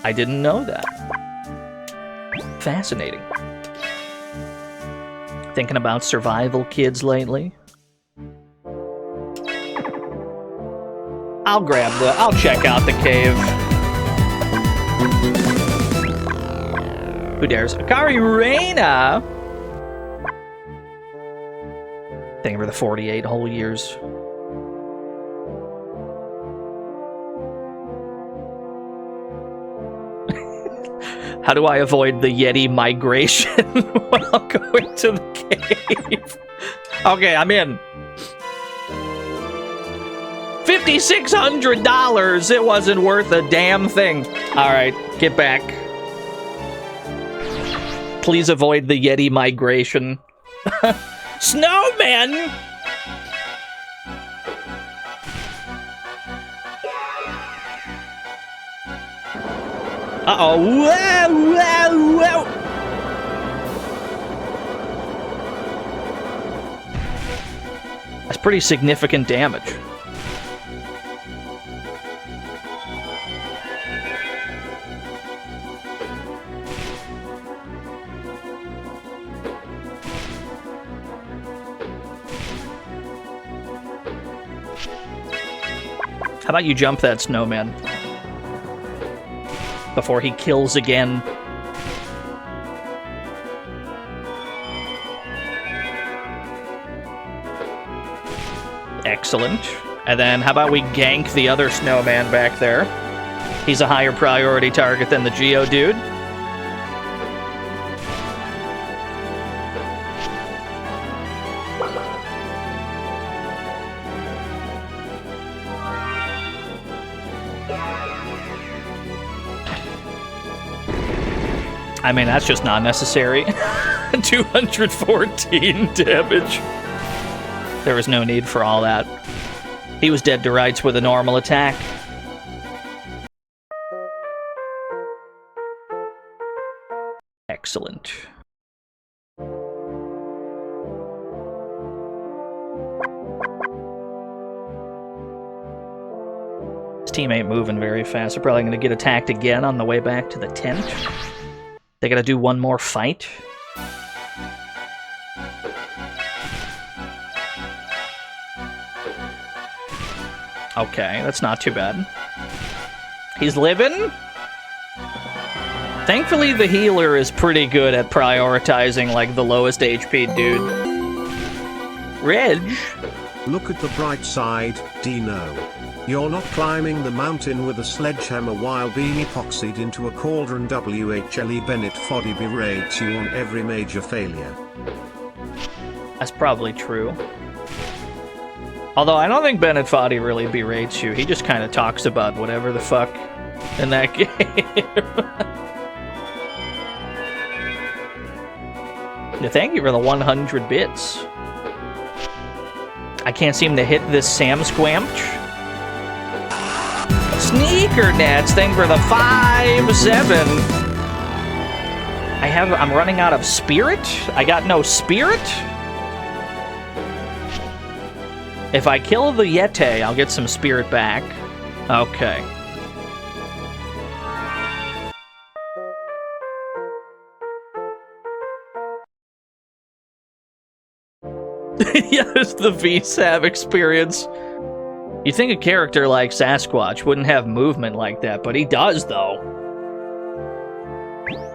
[SPEAKER 1] I didn't know that. Fascinating. Thinking about survival kids lately? I'll check out the cave. Who dares? Akari Reina! Thank you for the 48 whole years. How do I avoid the Yeti migration when I'm going to the cave? Okay, I'm in. $5,600! It wasn't worth a damn thing. Alright, get back. Please avoid the Yeti migration. Snowman! Uh-oh. Whoa, whoa, whoa. That's pretty significant damage. How about you jump that snowman before he kills again? Excellent. And then how about we gank the other snowman back there? He's a higher priority target than the Geo dude. I mean, that's just not necessary. 214 damage. There was no need for all that. He was dead to rights with a normal attack. Excellent. This team ain't moving very fast. They're probably going to get attacked again on the way back to the tent. They gotta do one more fight. Okay, that's not too bad. He's living? Thankfully, the healer is pretty good at prioritizing, like, the lowest HP dude. Reg?
[SPEAKER 4] Look at the bright side, Dino. You're not climbing the mountain with a sledgehammer while being epoxied into a cauldron. WHLE Bennett Foddy berates you on every major failure.
[SPEAKER 1] That's probably true. Although I don't think Bennett Foddy really berates you. He just kind of talks about whatever the fuck in that game. Yeah, thank you for the 100 bits. I can't seem to hit this Sam Squamch. Sneaker Nets, thank you for the 5-7. I'm running out of spirit? I got no spirit? If I kill the Yeti, I'll get some spirit back. Okay. Yes, the VSAV experience. You think a character like Sasquatch wouldn't have movement like that, but he does, though.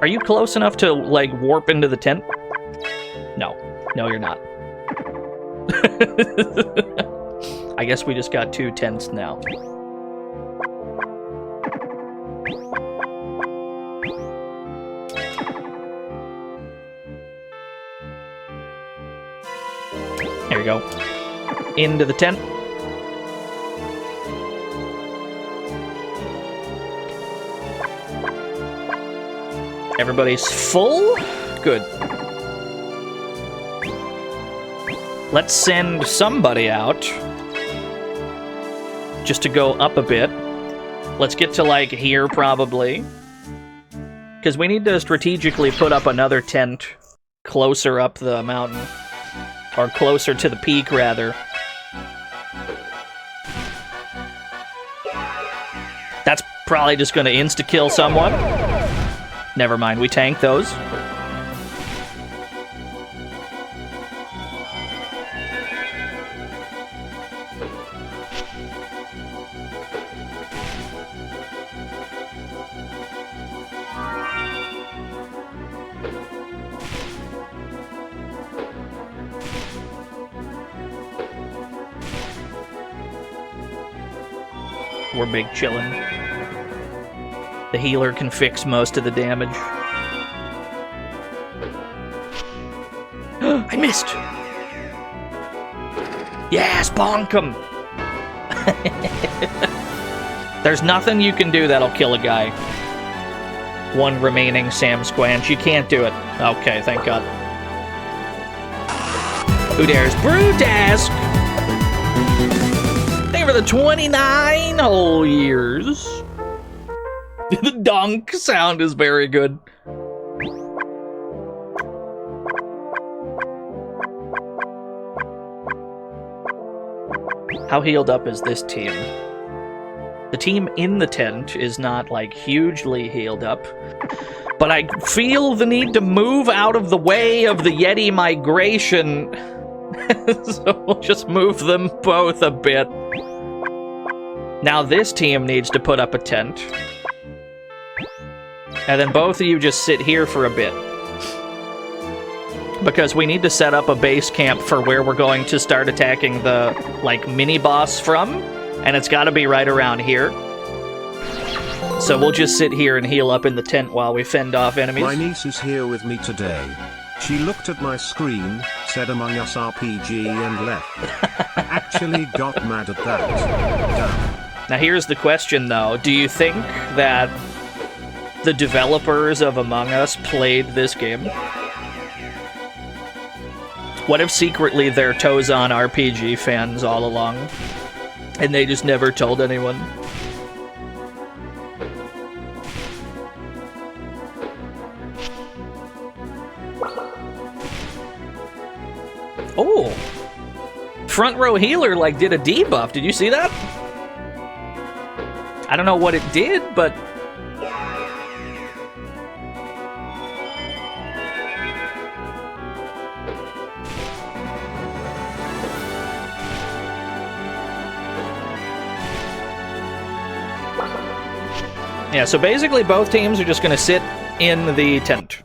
[SPEAKER 1] Are you close enough to, like, warp into the tent? No. No, you're not. I guess we just got 2 tents now. There we go. Into the tent. Everybody's full? Good. Let's send somebody out. Just to go up a bit. Let's get to, like, here, probably. Because we need to strategically put up another tent closer up the mountain. Or closer to the peak, rather. That's Probably just gonna insta-kill someone. Never mind, we tank those. We're big chillin'. The healer can fix most of the damage. I missed! Yes, bonk him! There's nothing you can do that'll kill a guy. One remaining Sam Squanch. You can't do it. Okay, thank God. Who dares? Brutask! Thank you for the 29 whole years. The donk sound is very good. How healed up is this team? The team in the tent is not, like, hugely healed up. But I feel the need to move out of the way of the Yeti migration. So we'll just move them both a bit. Now this team needs to put up a tent. And then both of you just sit here for a bit. Because we need to set up a base camp for where we're going to start attacking the, like, mini-boss from. And it's gotta be right around here. So we'll just sit here and heal up in the tent while we fend off enemies.
[SPEAKER 4] My niece is here with me today. She looked at my screen, said Among Us RPG and left. Actually got mad at that. Damn.
[SPEAKER 1] Now here's the question, though. Do you think that the developers of Among Us played this game? What if secretly they're Tozan RPG fans all along, and they just never told anyone? Oh! Front row healer, like, did a debuff. Did you see that? I don't know what it did, but... yeah, so basically both teams are just gonna sit in the tent.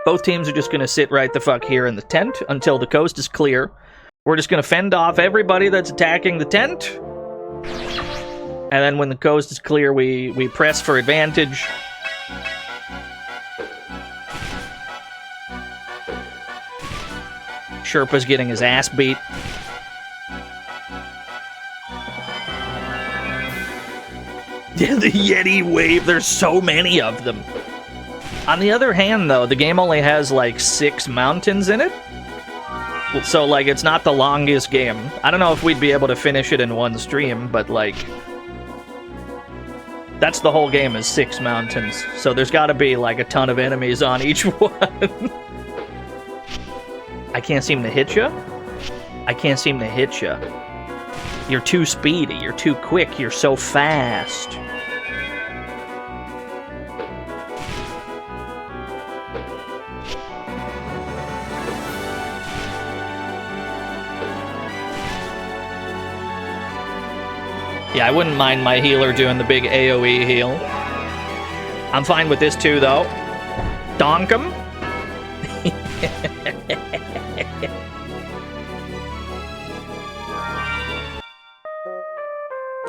[SPEAKER 1] Both teams are just gonna sit right the fuck here in the tent until the coast is clear. We're just gonna fend off everybody that's attacking the tent. And then when the coast is clear, we press for advantage. Sherpa's getting his ass beat. The Yeti wave, there's so many of them. On the other hand, though, the game only has, like, 6 mountains in it. So, like, it's not the longest game. I don't know if we'd be able to finish it in one stream, but, like... that's the whole game is 6 mountains. So there's gotta be, like, a ton of enemies on each one. I can't seem to hit you. I can't seem to hit you. You're too speedy. You're too quick. You're so fast. Yeah, I wouldn't mind my healer doing the big AoE heal. I'm fine with this too, though. Donk 'em.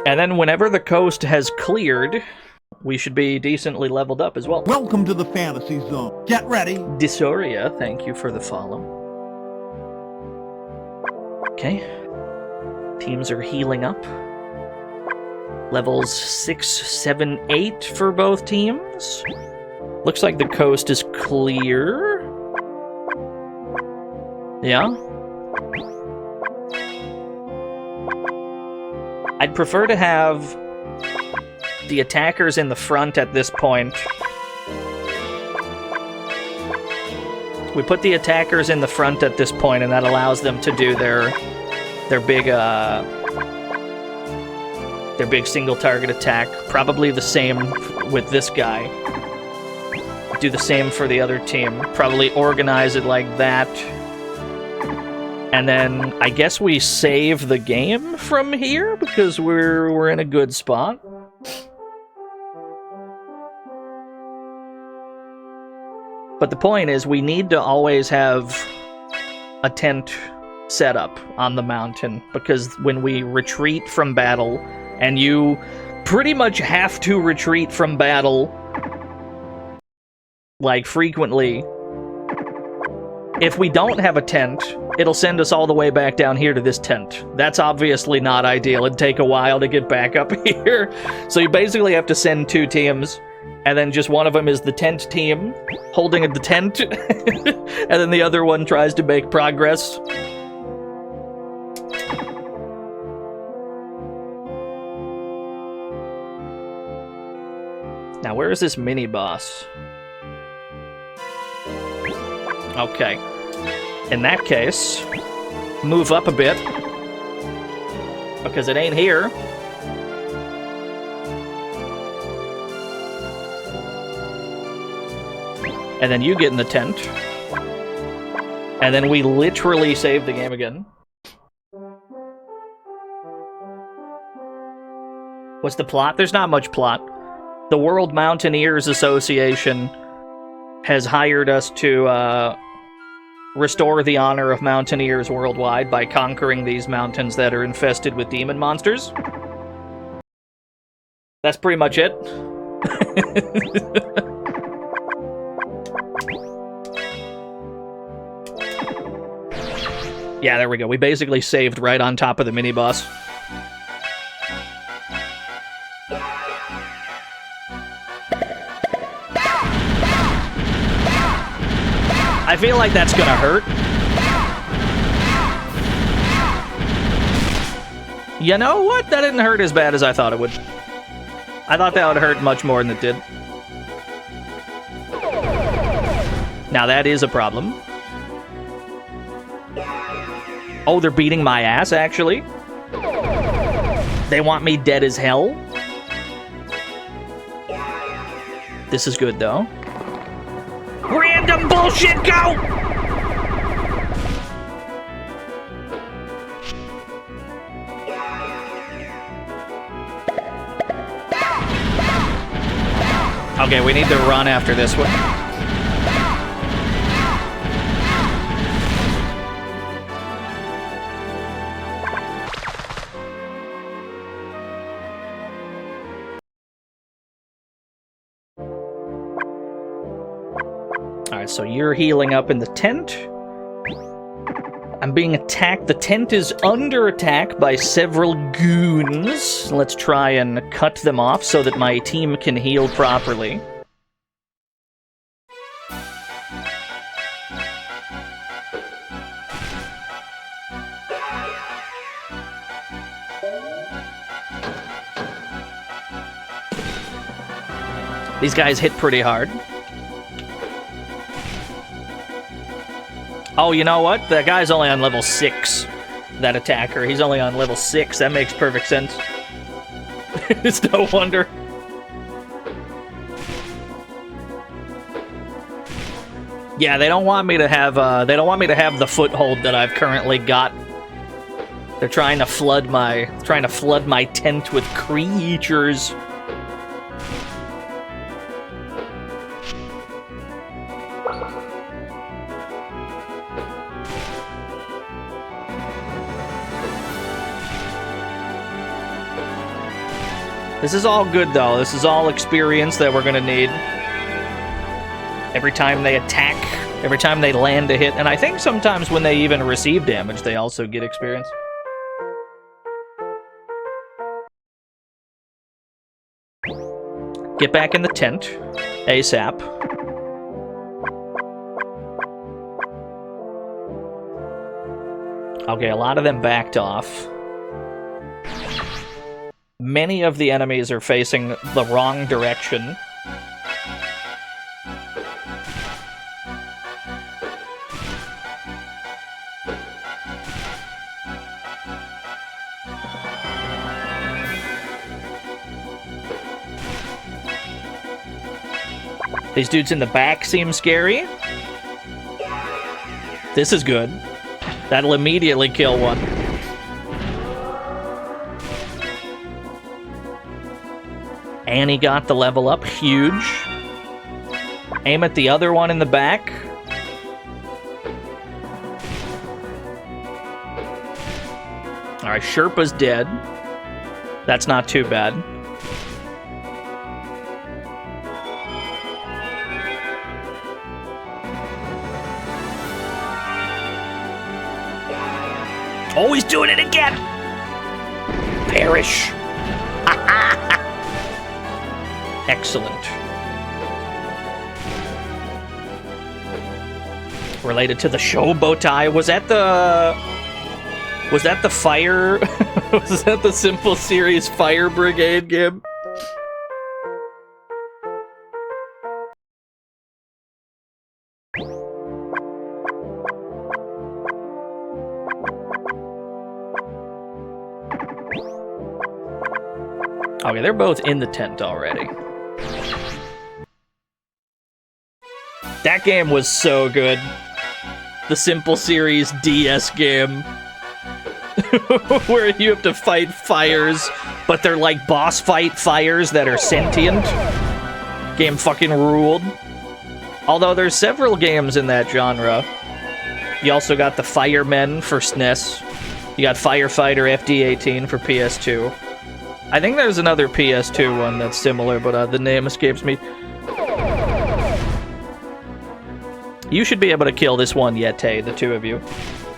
[SPEAKER 1] And then whenever the coast has cleared, we should be decently leveled up as well.
[SPEAKER 5] Welcome to the fantasy zone. Get ready.
[SPEAKER 1] Disoria, thank you for the follow. Okay. Teams are healing up. Levels 6, 7, 8 for both teams. Looks like the coast is clear. Yeah. I'd prefer to have the attackers in the front at this point. We put the attackers in the front at this point, and that allows them to do their big Their big single target attack. Probably the same with this guy. Do the same for the other team. Probably organize it like that. And then I guess we save the game from here because we're in a good spot. But the point is, we need to always have a tent set up on the mountain, because when we retreat from battle, and you pretty much have to retreat from battle, like, frequently, if we don't have a tent, it'll send us all the way back down here to this tent. That's obviously not ideal. It'd take a while to get back up here. So you basically have to send 2 teams, and then just one of them is the tent team, holding the tent, and then the other one tries to make progress. Now, where is this mini-boss? Okay. In that case, move up a bit, because it ain't here. And then you get in the tent. And then we literally save the game again. What's the plot? There's not much plot. The World Mountaineers Association has hired us to restore the honor of mountaineers worldwide by conquering these mountains that are infested with demon monsters. That's pretty much it. Yeah, there we go. We basically saved right on top of the mini-boss. I feel like that's gonna hurt. You know what? That didn't hurt as bad as I thought it would. I thought that would hurt much more than it did. Now that is a problem. Oh, they're beating my ass, actually? They want me dead as hell? This is good, though. Random bullshit, go! Okay, we need to run after this one. Alright, so you're healing up in the tent. I'm being attacked. The tent is under attack by several goons. Let's try and cut them off so that my team can heal properly. These guys hit pretty hard. Oh, you know what? That guy's only on level 6. That attacker. He's only on level 6. That makes perfect sense. It's no wonder. Yeah, they don't want me to have the foothold that I've currently got. They're trying to flood my tent with creatures. This is all good, though. This is all experience that we're gonna need. Every time they attack, every time they land a hit, and I think sometimes when they even receive damage, they also get experience. Get back in the tent, ASAP. Okay, a lot of them backed off. Many of the enemies are facing the wrong direction. These dudes in the back seem scary. This is good. That'll immediately kill one. Annie got the level up. Huge. Aim at the other one in the back. Alright, Sherpa's dead. That's not too bad. Oh, he's doing it again! Perish! Excellent. Related to the show bow tie. Was that the fire? Was that the Simple Series Fire Brigade game? Okay, they're both in the tent already. That game was so good. The Simple Series DS game. Where you have to fight fires, but they're like boss fight fires that are sentient. Game fucking ruled. Although there's several games in that genre. You also got the Firemen for SNES. You got Firefighter FD18 for PS2. I think there's another PS2 one that's similar, but the name escapes me. You should be able to kill this one Yeti, the two of you.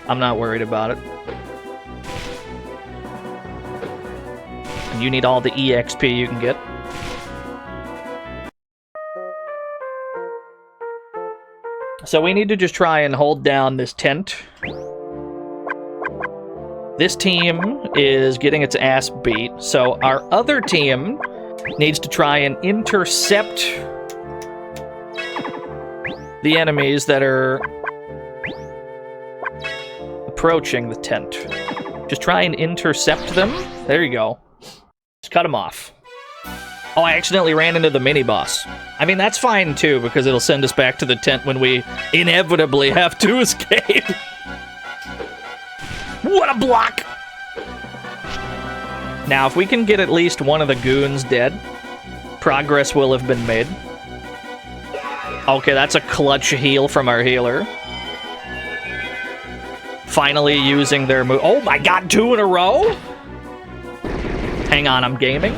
[SPEAKER 1] I'm not worried about it. And you need all the EXP you can get. So we need to just try and hold down this tent. This team is getting its ass beat, so our other team needs to try and intercept the enemies that are approaching the tent. Just try and intercept them. There you go. Just cut them off. Oh, I accidentally ran into the mini-boss. I mean, that's fine, too, because it'll send us back to the tent when we inevitably have to escape. What a block! Now, if we can get at least one of the goons dead, progress will have been made. Okay, that's a clutch heal from our healer. Finally using their move. Oh my god, 2 in a row? Hang on, I'm gaming.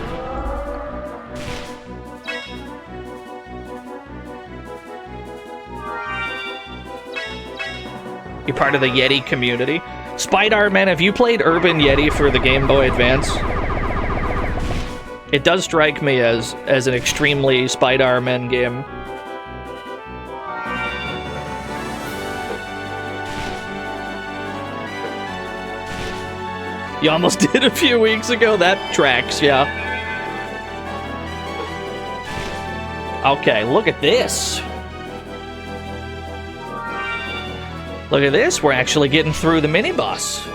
[SPEAKER 1] You're part of the Yeti community. Spider-Man, have you played Urban Yeti for the Game Boy Advance? It does strike me as an extremely Spider-Man game. You almost did a few weeks ago? That tracks, yeah. Okay, look at this. Look at this, we're actually getting through the mini-boss.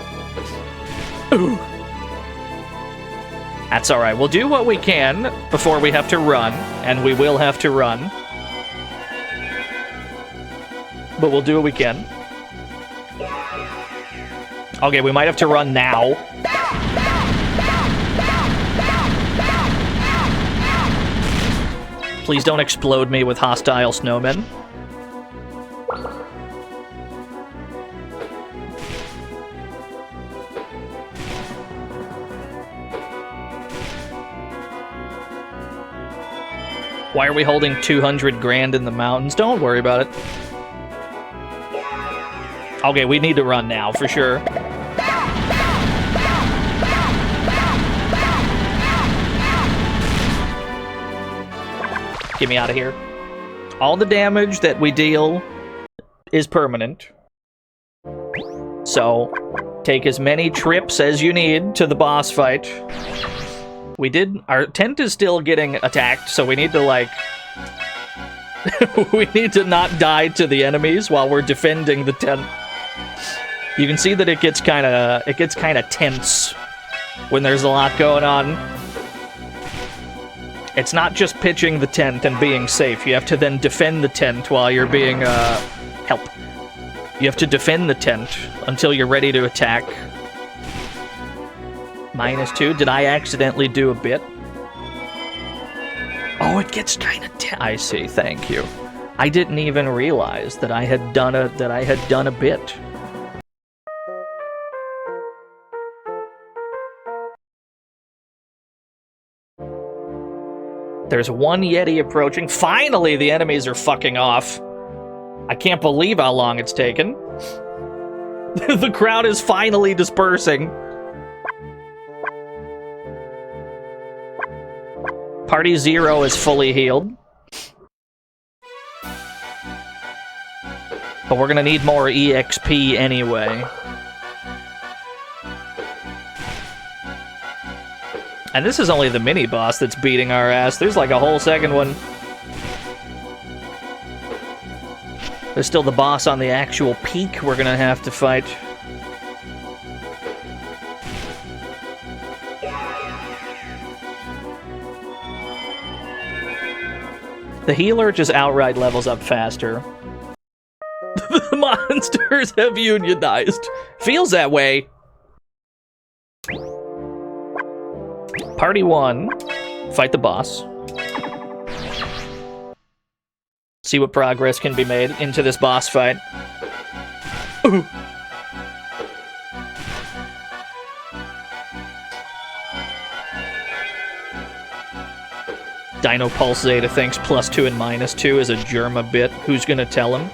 [SPEAKER 1] Ooh. That's alright, we'll do what we can before we have to run, and we will have to run. But we'll do what we can. Okay, we might have to run now. Please don't explode me with hostile snowmen. Why are we holding 200 grand in the mountains? Don't worry about it. Okay, we need to run now, for sure. Get me out of here. All the damage that we deal is permanent. So, take as many trips as you need to the boss fight. Our tent is still getting attacked, so we need to, like... we need to not die to the enemies while we're defending the tent. You can see that it gets kind of tense when there's a lot going on. It's not just pitching the tent and being safe. You have to then defend the tent while you're being, help. You have to defend the tent until you're ready to attack. -2. Did I accidentally do a bit? Oh, it gets kind of... I see, thank you. I didn't even realize that I had done a bit. There's one Yeti approaching. Finally, the enemies are fucking off. I can't believe how long it's taken. The crowd is finally dispersing. Party 0 is fully healed. But we're gonna need more EXP anyway. And this is only the mini-boss that's beating our ass. There's like a whole second one. There's still the boss on the actual peak we're gonna have to fight. The healer just outright levels up faster. The monsters have unionized. Feels that way. Party 1. Fight the boss. See what progress can be made into this boss fight. Ooh. Dino Pulse Zeta thinks +2 and -2 is a Germa bit. Who's gonna tell him?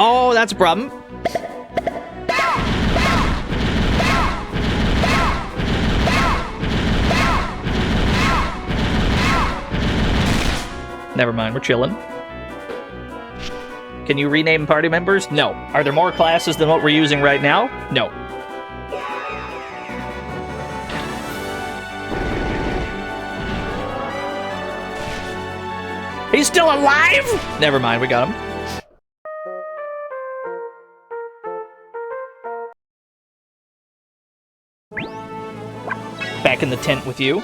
[SPEAKER 1] Oh, that's a problem. Never mind, we're chilling. Can you rename party members? No. Are there more classes than what we're using right now? No. He's still alive? Never mind, we got him. Back in the tent with you.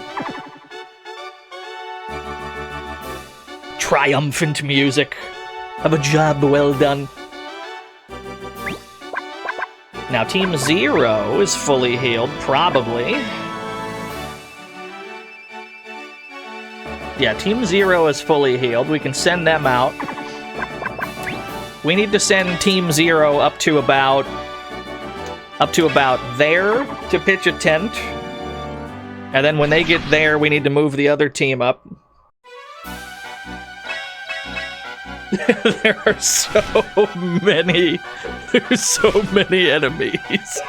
[SPEAKER 1] Triumphant music of a job well done. Now Team 0 is fully healed, probably. Yeah, Team 0 is fully healed. We can send them out. We need to send Team 0 up to about there to pitch a tent. And then when they get there, we need to move the other team up. There's so many enemies.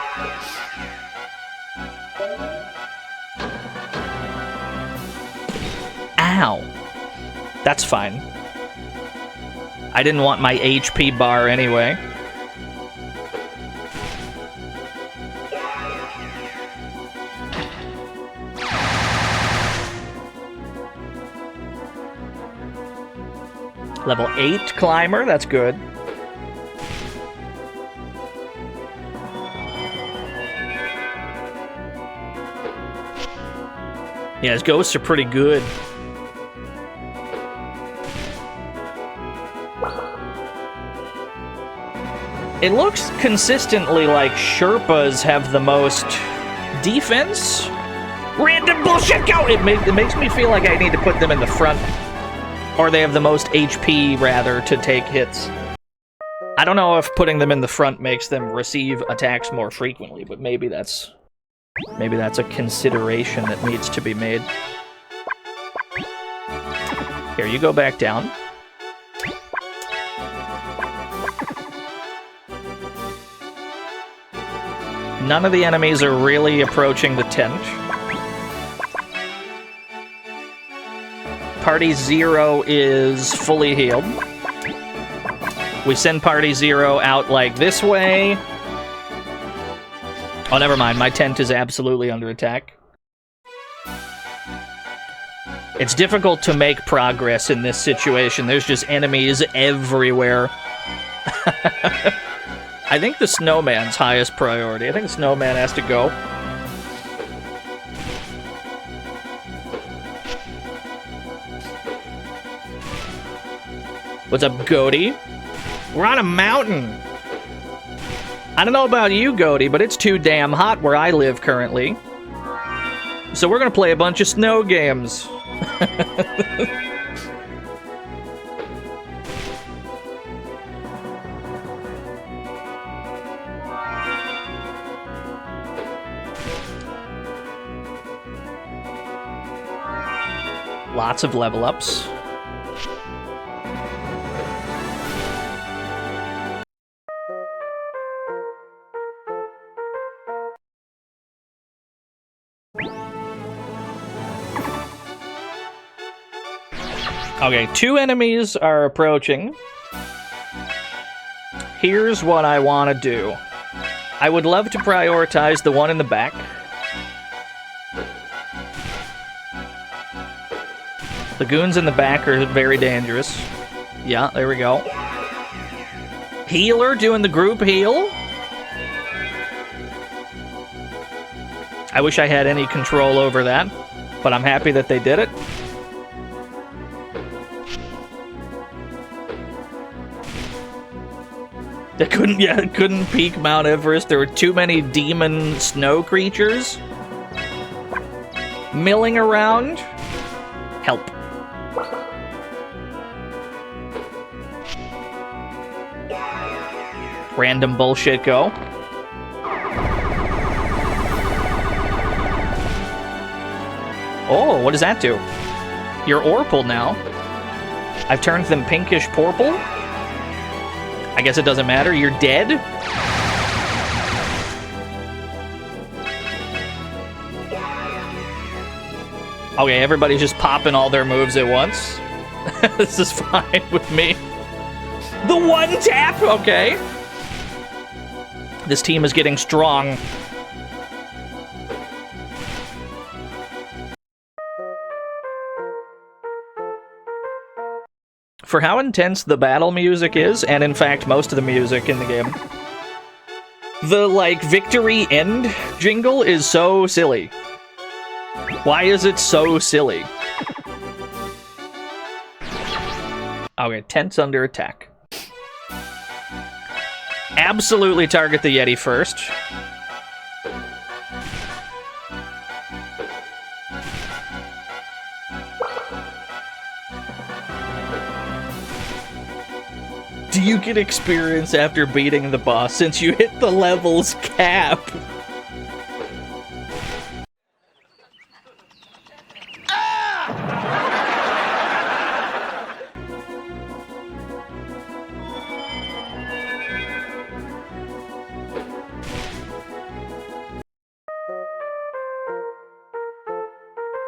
[SPEAKER 1] Ow. That's fine. I didn't want my HP bar anyway. Level 8 climber, that's good. Yeah, his ghosts are pretty good. It looks consistently like Sherpas have the most defense. Random bullshit, go! It makes me feel like I need to put them in the front. Or they have the most HP, rather, to take hits. I don't know if putting them in the front makes them receive attacks more frequently, but maybe that's a consideration that needs to be made. Here, you go back down. None of the enemies are really approaching the tent. Party 0 is fully healed. We send Party 0 out like this way. Oh, never mind. My tent is absolutely under attack. It's difficult to make progress in this situation. There's just enemies everywhere. I think the snowman's highest priority. I think the snowman has to go. What's up, Goaty? We're on a mountain. I don't know about you, Goaty, but it's too damn hot where I live currently. So we're gonna play a bunch of snow games. Lots of level ups. Okay, 2 enemies are approaching. Here's what I want to do. I would love to prioritize the one in the back. The goons in the back are very dangerous. Yeah, there we go. Healer doing the group heal. I wish I had any control over that, but I'm happy that they did it. They couldn't peak Mount Everest. There were too many demon snow creatures milling around. Help. Random bullshit go. Oh, what does that do? You're Orpal now. I've turned them pinkish purple. I guess it doesn't matter. You're dead? Okay, everybody's just popping all their moves at once. This is fine with me. The one tap! Okay. This team is getting strong. For how intense the battle music is, and in fact most of the music in the game, the, like, victory end jingle is so silly. Why is it so silly? Okay, tent's under attack. Absolutely target the Yeti first. Do you get experience after beating the boss since you hit the level's cap?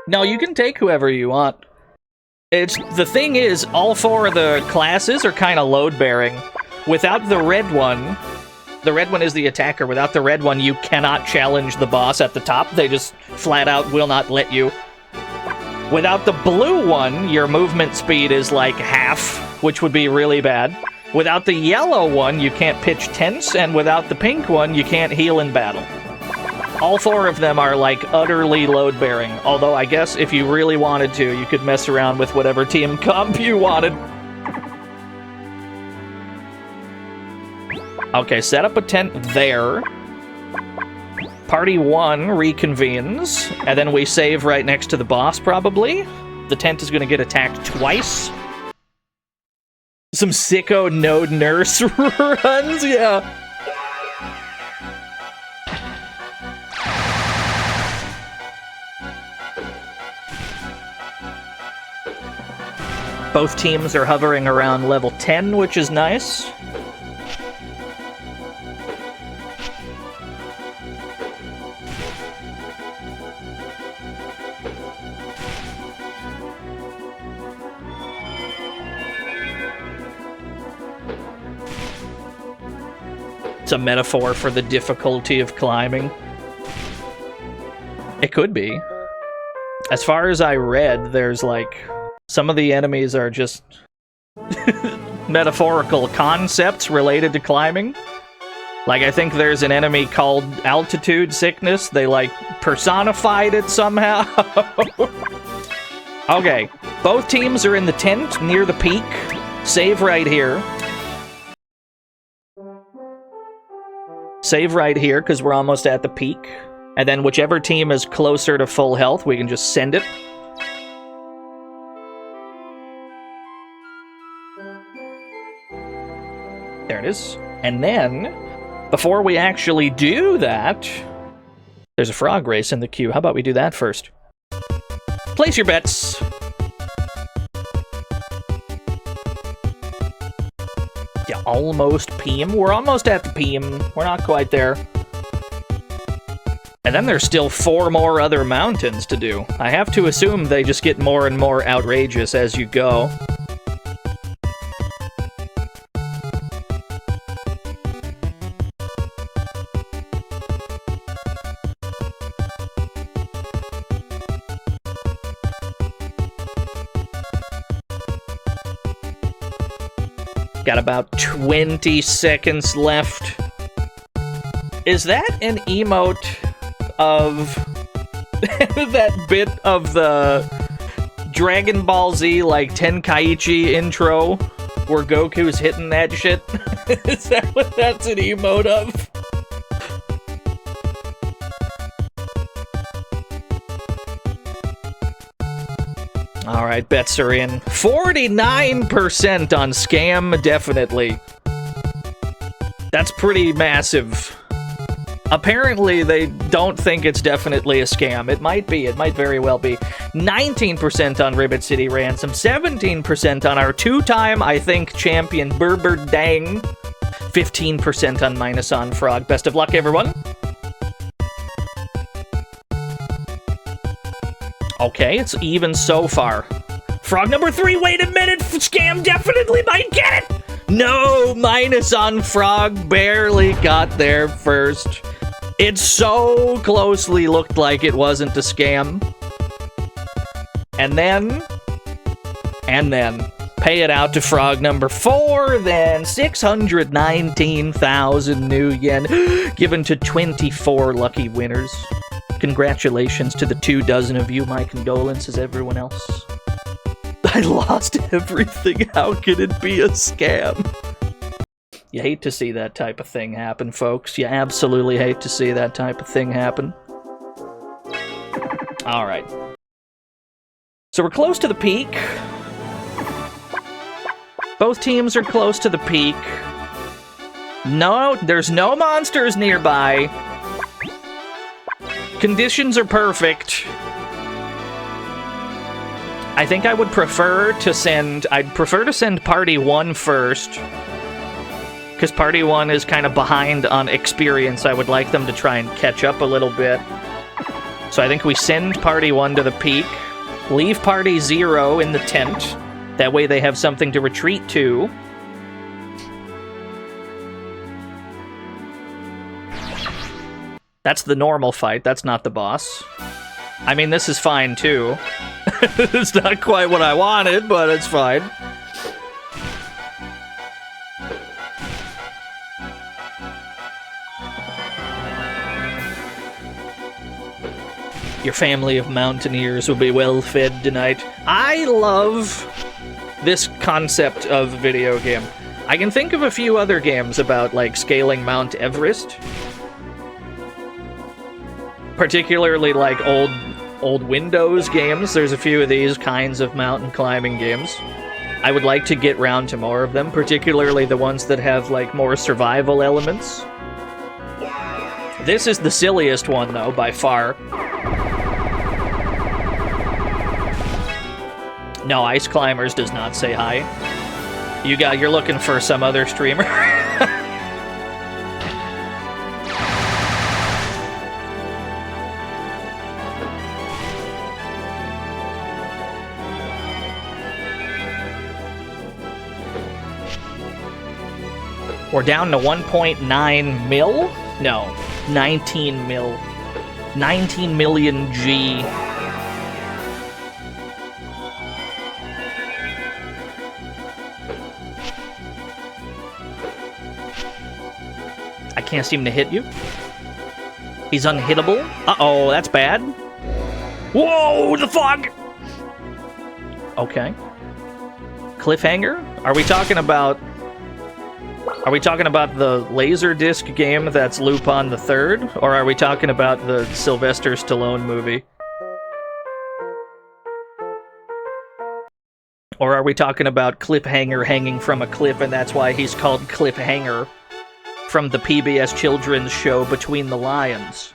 [SPEAKER 1] No, you can take whoever you want. The thing is, all 4 of the classes are kind of load-bearing. Without the red one is the attacker. Without the red one, you cannot challenge the boss at the top. They just flat out will not let you. Without the blue one, your movement speed is like half, which would be really bad. Without the yellow one, you can't pitch tents, and without the pink one, you can't heal in battle. All 4 of them are, like, utterly load-bearing. Although, I guess, if you really wanted to, you could mess around with whatever team comp you wanted. Okay, set up a tent there. Party 1 reconvenes, and then we save right next to the boss, probably. The tent is gonna get attacked twice. Some sicko node nurse runs, yeah. Both teams are hovering around level 10, which is nice. It's a metaphor for the difficulty of climbing. It could be. As far as I read, there's like... Some of the enemies are just... metaphorical concepts related to climbing. Like, I think there's an enemy called altitude sickness. They, like, personified it somehow. Okay. Both teams are in the tent near the peak. Save right here. Save right here, because we're almost at the peak. And then whichever team is closer to full health, we can just send it. There it is. And then, before we actually do that, there's a frog race in the queue. How about we do that first? Place your bets. Yeah, almost PM. We're almost at the PM. We're not quite there. And then there's still 4 more other mountains to do. I have to assume they just get more and more outrageous as you go. Got about 20 seconds left. Is that an emote of that bit of the Dragon Ball Z, like, Tenkaichi intro where Goku's hitting that shit? Is that what that's an emote of? Alright, bets are in. 49% on scam, definitely. That's pretty massive. Apparently, they don't think it's definitely a scam. It might be. It might very well be. 19% on Ribbit City Ransom. 17% on our two-time, I think, champion Berber Dang. 15% on Minus on Frog. Best of luck, everyone. Okay, it's even so far. Frog number 3, wait a minute! Scam definitely might get it! No, Minus on Frog barely got there first. It so closely looked like it wasn't a scam. And then, pay it out to Frog number 4, then 619,000 new yen, given to 24 lucky winners. Congratulations to the 24 of you. My condolences, everyone else. I lost everything. How could it be a scam? You hate to see that type of thing happen, folks. You absolutely hate to see that type of thing happen. Alright. So we're close to the peak. Both teams are close to the peak. No, there's no monsters nearby. Conditions are perfect. I think I would prefer to send... I'd prefer to send Party 1 first. Because Party 1 is kind of behind on experience. I would like them to try and catch up a little bit. So I think we send Party 1 to the peak. Leave Party 0 in the tent. That way they have something to retreat to. That's the normal fight, that's not the boss. I mean, this is fine, too. It's not quite what I wanted, but it's fine. Your family of mountaineers will be well fed tonight. I love this concept of video game. I can think of a few other games about, like, scaling Mount Everest. Particularly, like, old Windows games. There's a few of these kinds of mountain climbing games. I would like to get round to more of them, particularly the ones that have, like, more survival elements. This is the silliest one, though, by far. No, Ice Climbers does not say hi. You're looking for some other streamer. We're down to 1.9 mil? No, 19 mil. 19 million G. can't seem to hit you. He's unhittable. Uh-oh, that's bad. Whoa, the fuck? Okay. Cliffhanger? Are we talking about the Laserdisc game that's Lupin the Third? Or are we talking about the Sylvester Stallone movie? Or are we talking about Cliffhanger hanging from a cliff and that's why he's called Cliffhanger from the PBS children's show Between the Lions?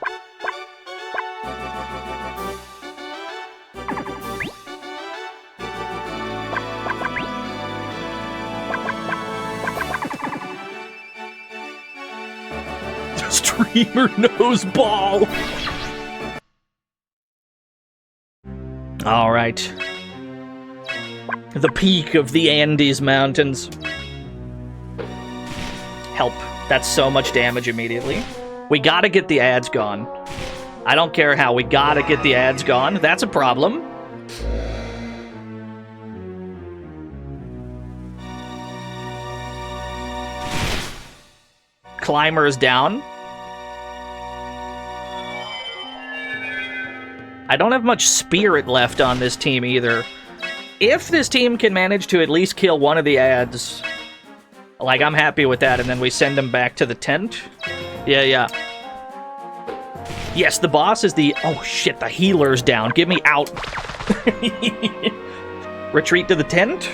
[SPEAKER 1] Streamer nose ball. All right. The peak of the Andes Mountains. Help. That's so much damage immediately. We gotta get the ads gone. I don't care how, we gotta get the ads gone. That's a problem. Climber is down. I don't have much spirit left on this team either. If this team can manage to at least kill one of the ads, like, I'm happy with that, and then we send them back to the tent. Yeah. Yes, the boss is the... Oh, shit, the healer's down. Get me out. Retreat to the tent.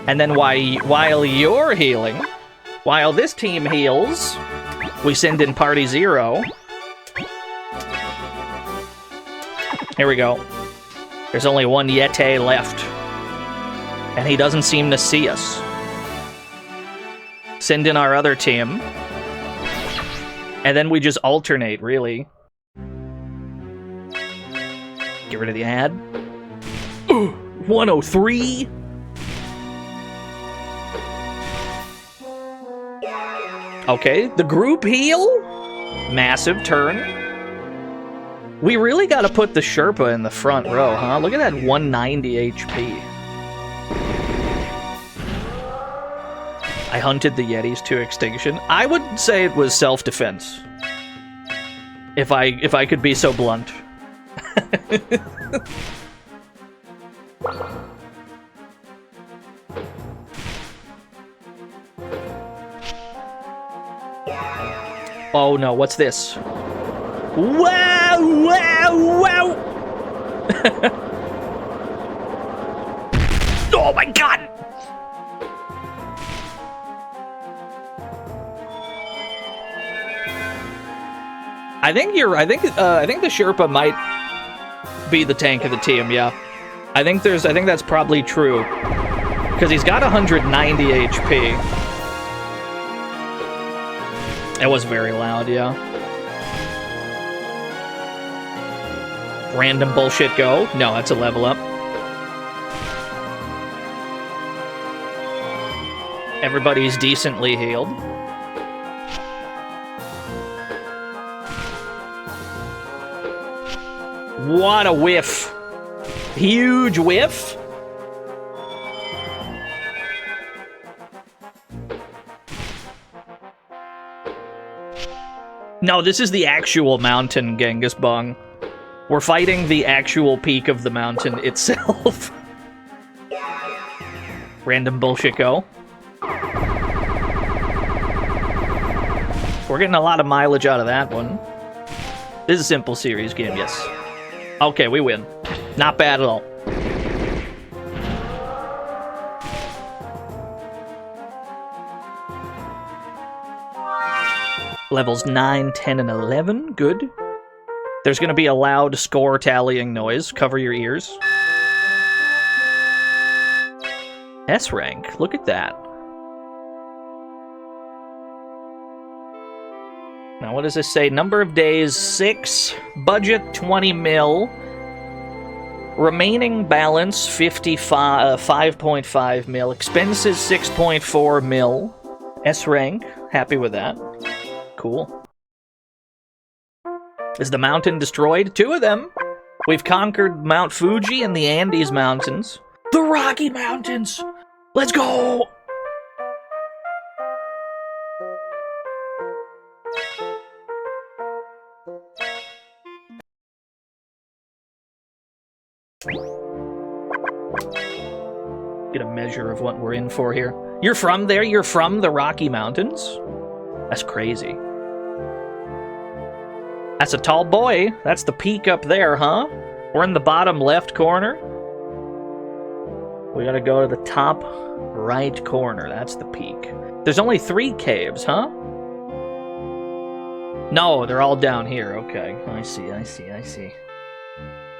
[SPEAKER 1] And then while you're healing, while this team heals, we send in Party Zero. Here we go. There's only one Yeti left. And he doesn't seem to see us. Send in our other team. And then we just alternate, really. Get rid of the ad. 103. Okay, the group heal. Massive turn. We really gotta put the Sherpa in the front row, huh? Look at that 190 HP. I hunted the Yetis to extinction. I would say it was self-defense. If I could be so blunt. Oh no, what's this? Wow, wow, wow! Oh my god! I think the Sherpa might be the tank of the team, yeah. I think that's probably true. Because he's got 190 HP. It was very loud, yeah. Random bullshit go? No, that's a level up. Everybody's decently healed. What a whiff. Huge whiff. No, this is the actual mountain, Genghis Bong. We're fighting the actual peak of the mountain itself. Random bullshit go. We're getting a lot of mileage out of that one. This is a simple series game, yes. Okay, we win. Not bad at all. Levels 9, 10, and 11. Good. There's going to be a loud score tallying noise. Cover your ears. S rank. Look at that. Now, what does this say? Number of days, 6. Budget, 20 mil. Remaining balance, 5.5 mil. Expenses, 6.4 mil. S rank. Happy with that. Cool. Is the mountain destroyed? 2 of them. We've conquered Mount Fuji and the Andes Mountains. The Rocky Mountains! Let's go! Get a measure of what we're in for here. You're from there? You're from the Rocky Mountains? That's crazy. That's a tall boy. That's the peak up there, huh? We're in the bottom left corner. We gotta go to the top right corner. That's the peak. There's only 3 caves, huh? No, they're all down here. Okay, I see.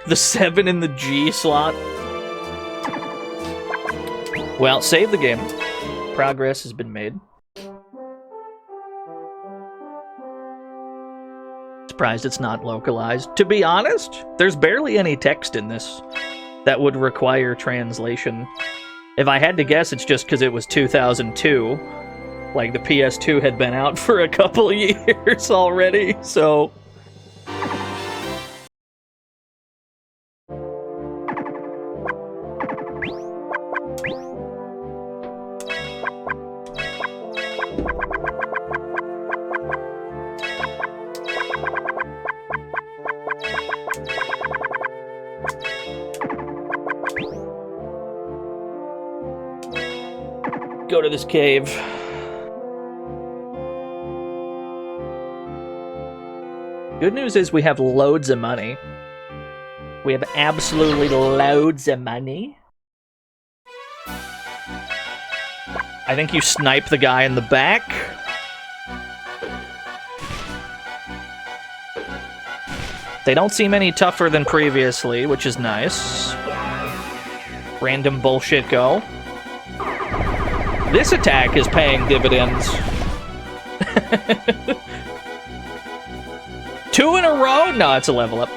[SPEAKER 1] The 7 in the G slot. Well, save the game. Progress has been made. Surprised it's not localized. To be honest, there's barely any text in this that would require translation. If I had to guess, it's just because it was 2002. Like, the PS2 had been out for a couple years already, so... Go to this cave. Good news is we have loads of money. We have absolutely loads of money. I think you snipe the guy in the back. They don't seem any tougher than previously, which is nice. Random bullshit go. This attack is paying dividends. 2 in a row? No, it's a level up.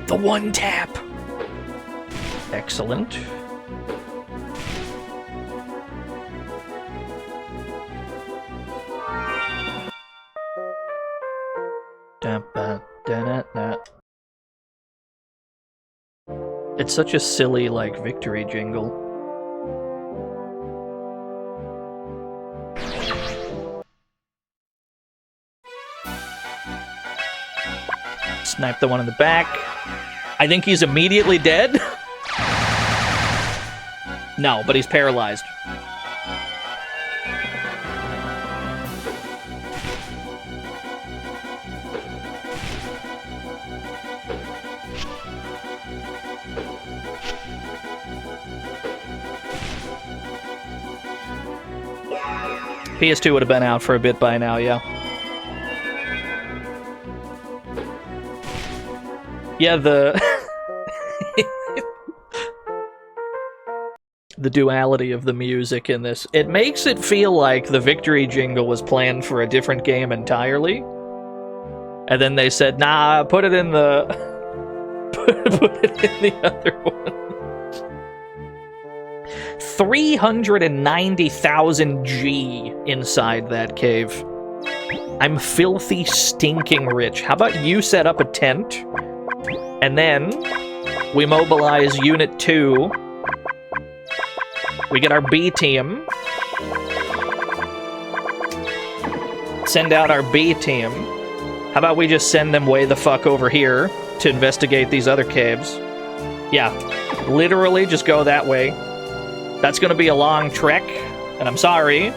[SPEAKER 1] The 1 tap. Excellent. It's such a silly, like, victory jingle. Snipe the one in the back. I think he's immediately dead. No, but he's paralyzed. PS2 would have been out for a bit by now, yeah. Yeah, the duality of the music in this. It makes it feel like the victory jingle was planned for a different game entirely. And then they said, nah, put it in the... put it in the other one. 390,000 G inside that cave. I'm filthy, stinking rich. How about you set up a tent? And then we mobilize Unit 2. We get our B team. Send out our B team. How about we just send them way the fuck over here to investigate these other caves? Yeah, literally just go that way. That's gonna be a long trek, and I'm sorry.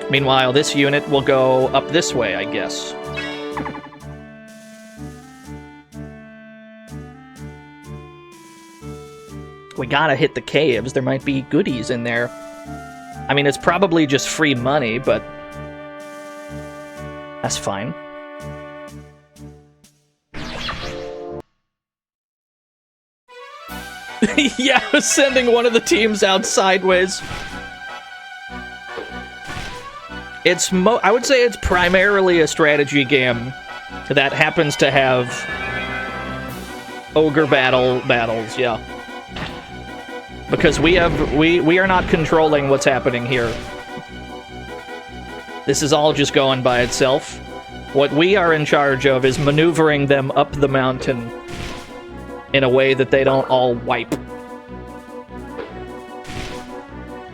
[SPEAKER 1] Meanwhile, this unit will go up this way, I guess. We gotta hit the caves. There might be goodies in there. I mean, it's probably just free money, but that's fine. Yeah, I was sending one of the teams out sideways. It's I would say it's primarily a strategy game that happens to have ogre battles, yeah. Because we are not controlling what's happening here. This is all just going by itself. What we are in charge of is maneuvering them up the mountain in a way that they don't all wipe.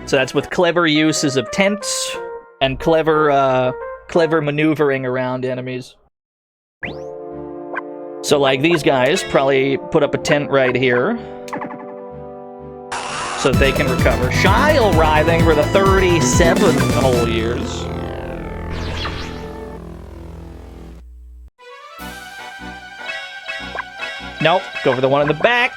[SPEAKER 1] So that's with clever uses of tents and clever maneuvering around enemies. So like these guys probably put up a tent right here so that they can recover. Shile writhing for the 37 whole years. Nope, go for the one in the back.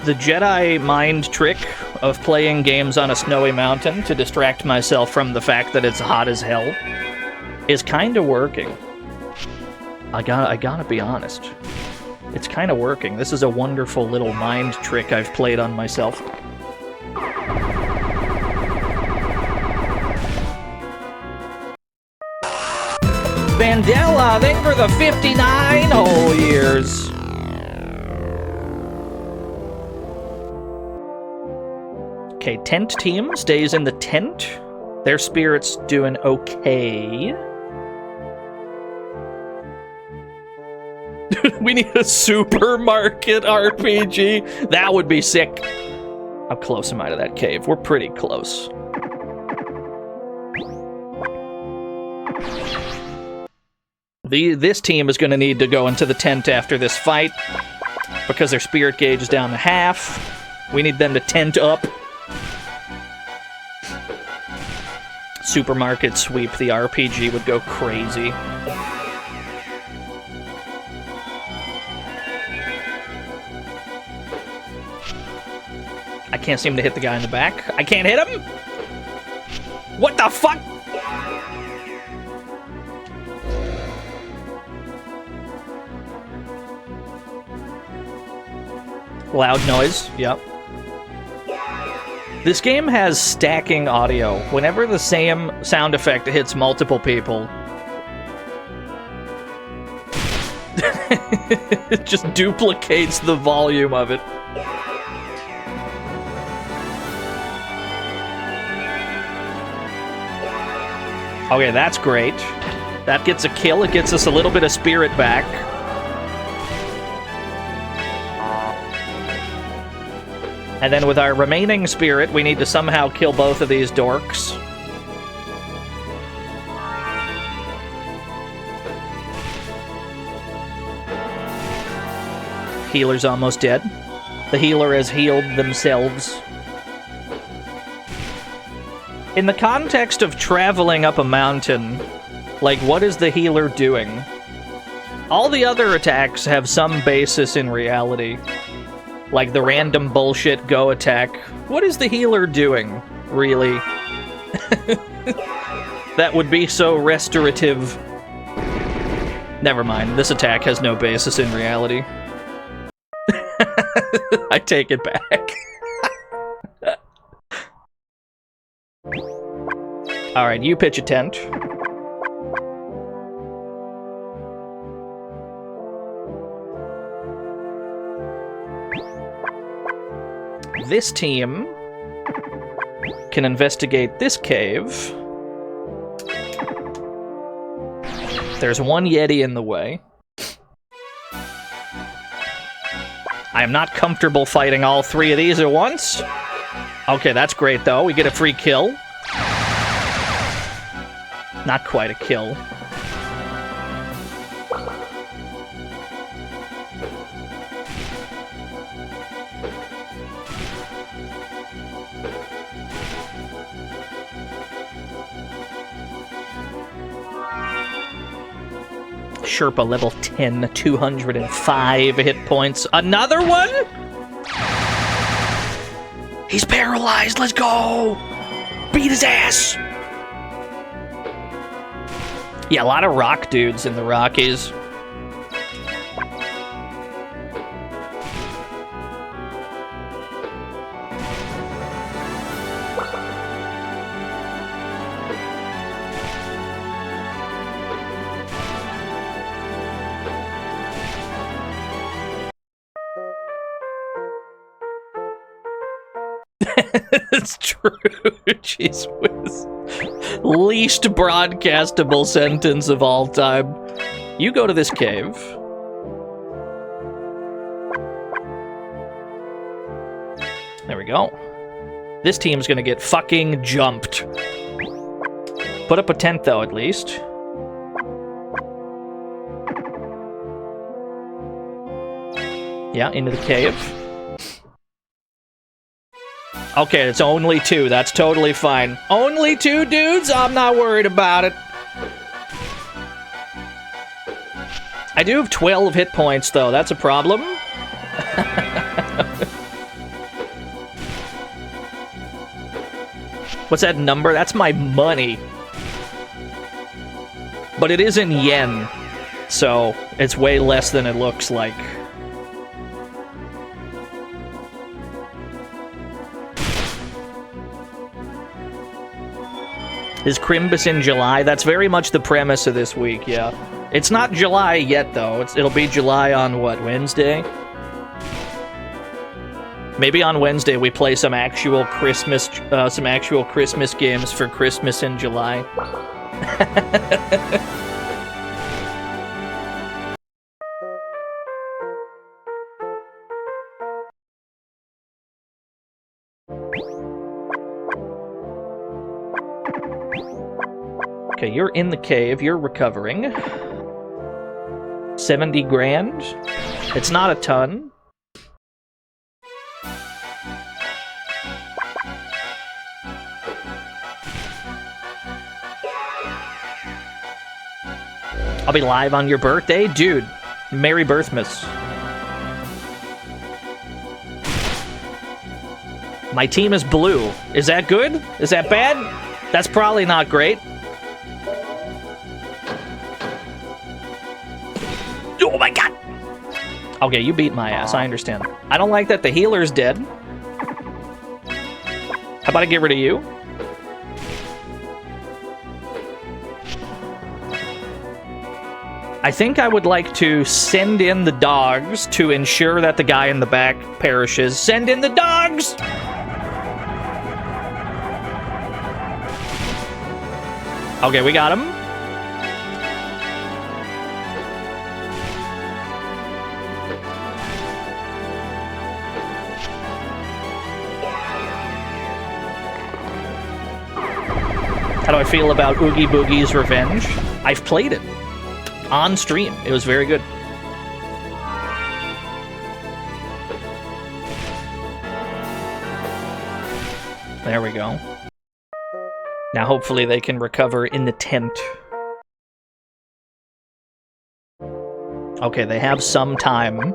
[SPEAKER 1] The Jedi mind trick of playing games on a snowy mountain to distract myself from the fact that it's hot as hell is kind of working. I gotta be honest. It's kind of working. This is a wonderful little mind trick I've played on myself. Vandella, thank for the 59 whole years. Okay, tent team stays in the tent. Their spirit's doing okay. We need a supermarket RPG. That would be sick. How close am I to that cave? We're pretty close. This team is going to need to go into the tent after this fight because their spirit gauge is down to half. We need them to tent up. Supermarket sweep, the RPG would go crazy. I can't seem to hit the guy in the back. I can't hit him? What the fuck? Loud noise, yep. This game has stacking audio. Whenever the same sound effect hits multiple people, it just duplicates the volume of it. Okay, that's great. That gets a kill. It gets us a little bit of spirit back. And then with our remaining spirit, we need to somehow kill both of these dorks. Healer's almost dead. The healer has healed themselves. In the context of traveling up a mountain, like, what is the healer doing? All the other attacks have some basis in reality. Like the random bullshit go attack. What is the healer doing, really? That would be so restorative. Never mind, this attack has no basis in reality. I take it back. Alright, you pitch a tent. This team can investigate this cave. There's one Yeti in the way. I am not comfortable fighting all three of these at once. Okay, that's great, though. We get a free kill. Not quite a kill. Sherpa level 10, 205 hit points. Another one? He's paralyzed, let's go! Beat his ass! Yeah, a lot of rock dudes in the Rockies. It's true. Jeez whiz. Least broadcastable sentence of all time. You go to this cave. There we go. This team's gonna get fucking jumped. Put up a tent, though, at least. Yeah, into the cave. Okay, it's only 2. That's totally fine. Only 2 dudes? I'm not worried about it. I do have 12 hit points, though. That's a problem. What's that number? That's my money. But it is in yen, so it's way less than it looks like. Is Crimbus in July? That's very much the premise of this week, yeah. It's not July yet, though. It'll be July on, what, Wednesday? Maybe on Wednesday we play some actual Christmas games for Christmas in July. Okay, you're in the cave, you're recovering. 70 grand? It's not a ton. I'll be live on your birthday? Dude, Merry Birthmas. My team is blue. Is that good? Is that bad? That's probably not great. Oh my god! Okay, you beat my ass, I understand. I don't like that the healer's dead. How about I get rid of you? I think I would like to send in the dogs to ensure that the guy in the back perishes. Send in the dogs! Okay, we got him. How do I feel about Oogie Boogie's Revenge? I've played it on stream. It was very good. There we go. Now hopefully they can recover in the tent. Okay, they have some time.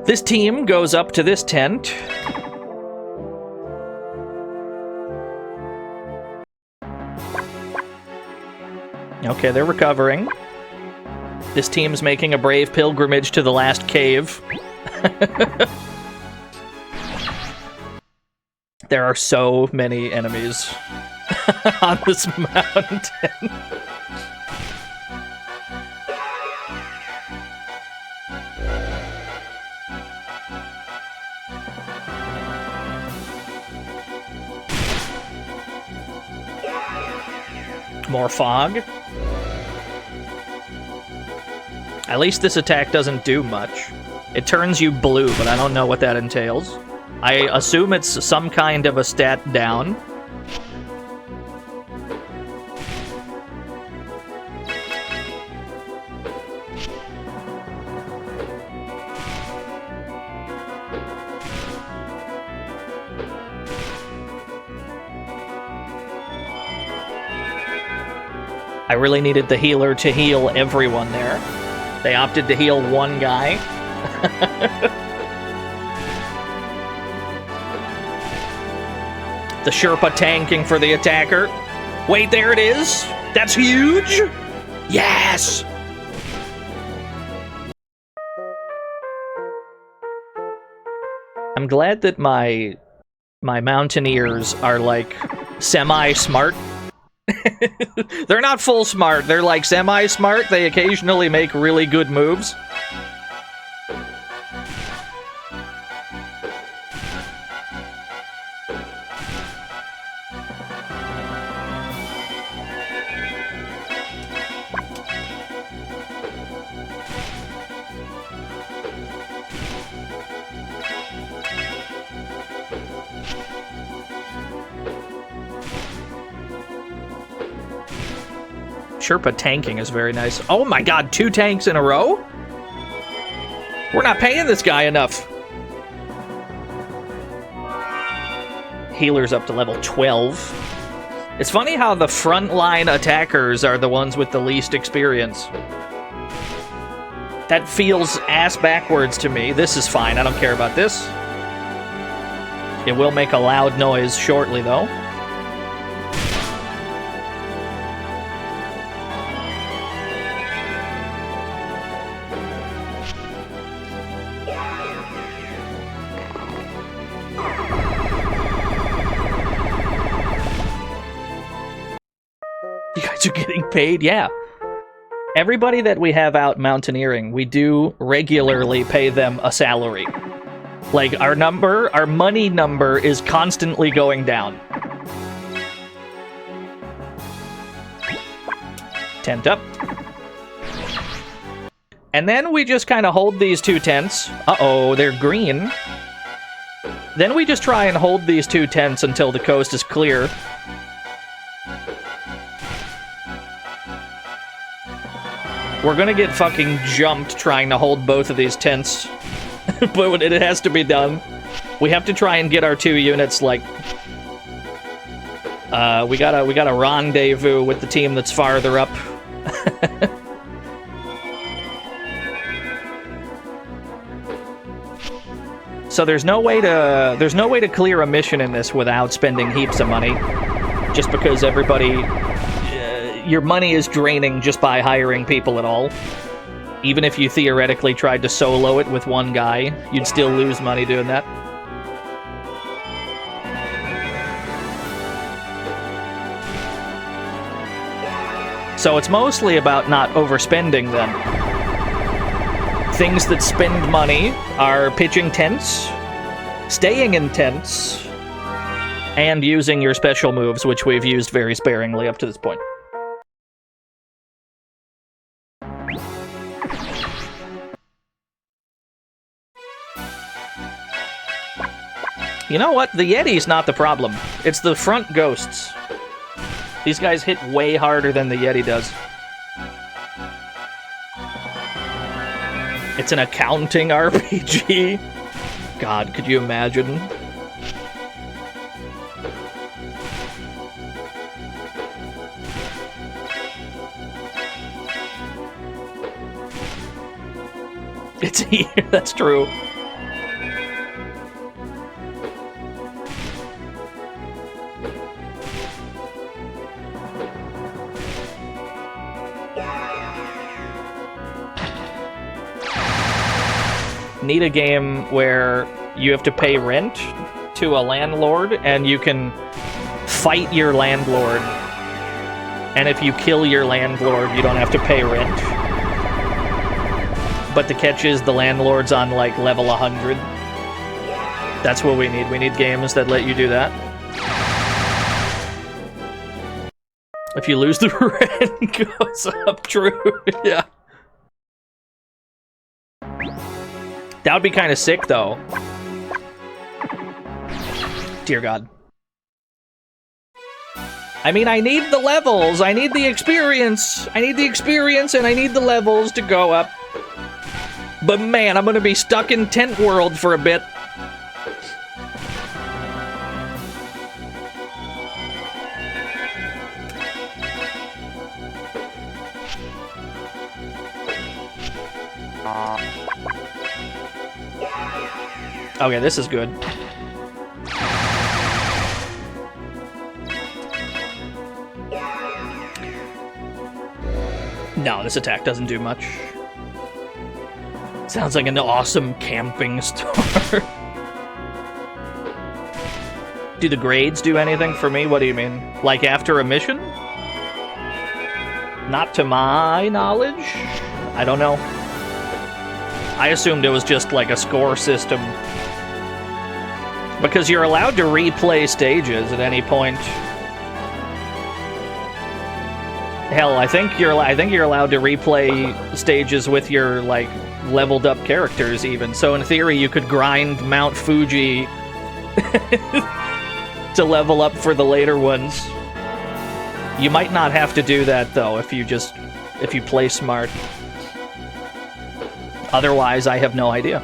[SPEAKER 1] This team goes up to this tent. Okay, they're recovering. This team's making a brave pilgrimage to the last cave. There are so many enemies on this mountain. More fog. At least this attack doesn't do much. It turns you blue, but I don't know what that entails. I assume it's some kind of a stat down. I really needed the healer to heal everyone there. They opted to heal one guy. The Sherpa tanking for the attacker. Wait, there it is. That's huge. Yes. I'm glad that my mountaineers are like semi-smart. They're not full smart. They're like semi-smart. They occasionally make really good moves. Sherpa tanking is very nice. Oh my god, 2 tanks in a row? We're not paying this guy enough. Healer's up to level 12. It's funny how the frontline attackers are the ones with the least experience. That feels ass backwards to me. This is fine, I don't care about this. It will make a loud noise shortly, though. You guys are getting paid? Yeah. Everybody that we have out mountaineering, we do regularly pay them a salary. Like, our money number is constantly going down. Tent up. And then we just kind of hold these 2 tents. Uh-oh, they're green. Then we just try and hold these 2 tents until the coast is clear. We're gonna get fucking jumped trying to hold both of these tents. But it has to be done. We have to try and get our 2 units, like... we gotta rendezvous with the team that's farther up. So there's no way to clear a mission in this without spending heaps of money. Just because everybody... your money is draining just by hiring people at all. Even if you theoretically tried to solo it with 1 guy, you'd still lose money doing that. So it's mostly about not overspending then. Things that spend money are pitching tents, staying in tents, and using your special moves, which we've used very sparingly up to this point. You know what? The Yeti's not the problem. It's the front ghosts. These guys hit way harder than the Yeti does. It's an accounting RPG. God, could you imagine? It's here, that's true. Need a game where you have to pay rent to a landlord and you can fight your landlord. And if you kill your landlord, you don't have to pay rent. But the catch is the landlord's on like level 100. That's what we need. We need games that let you do that. If you lose, the rent goes up. True. Yeah. That would be kind of sick, though. Dear God. I mean, I need the levels. I need the experience. I need the experience, and I need the levels to go up. But man, I'm gonna be stuck in Tent World for a bit. Okay, this is good. No, this attack doesn't do much. Sounds like an awesome camping store. Do the grades do anything for me? What do you mean? Like after a mission? Not to my knowledge. I don't know. I assumed it was just like a score system. Because you're allowed to replay stages at any point Hell, I think you're allowed to replay stages with your like leveled up characters even. So in theory, you could grind Mount Fuji to level up for the later ones. You might not have to do that though if you play smart. Otherwise, I have no idea.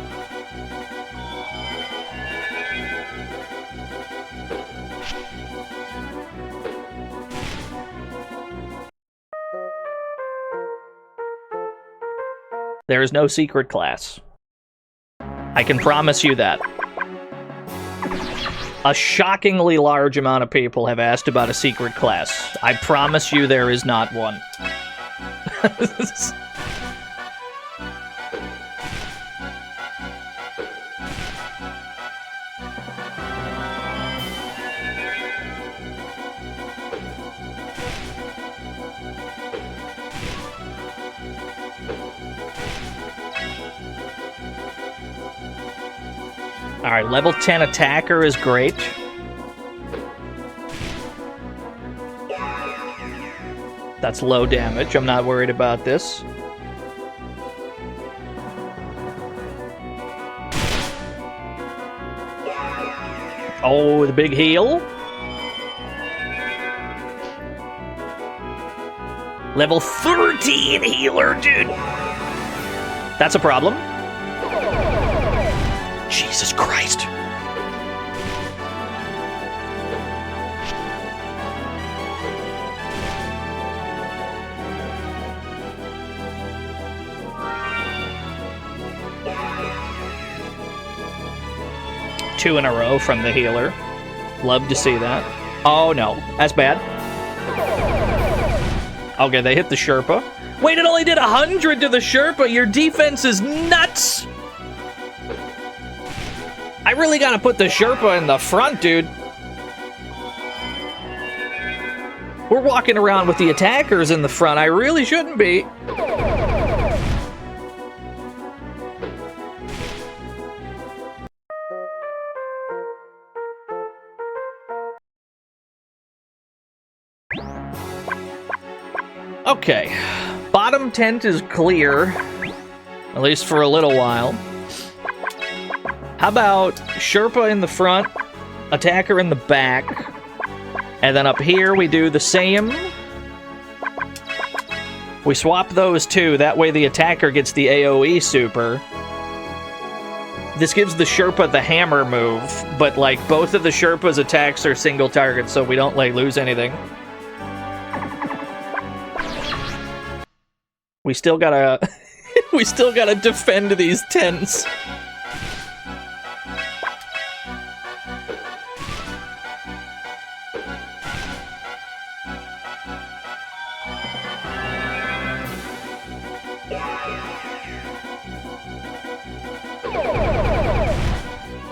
[SPEAKER 1] There is no secret class. I can promise you that. A shockingly large amount of people have asked about a secret class. I promise you there is not one. Alright, level 10 attacker is great. That's low damage. I'm not worried about this. Oh, the big heal. Level 13 healer, dude. That's a problem. Jesus Christ. Two in a row from the healer. Love to see that. Oh no, that's bad. Okay, they hit the Sherpa. Wait, it only did 100 to the Sherpa. Your defense is nuts. I really gotta put the Sherpa in the front, dude. We're walking around with the attackers in the front. I really shouldn't be. Okay. Bottom tent is clear. At least for a little while. How about Sherpa in the front, attacker in the back, and then up here we do the same. We swap those two, that way the attacker gets the AoE super. This gives the Sherpa the hammer move, but like both of the Sherpa's attacks are single targets, so we don't like lose anything. We still gotta we still gotta defend these tents.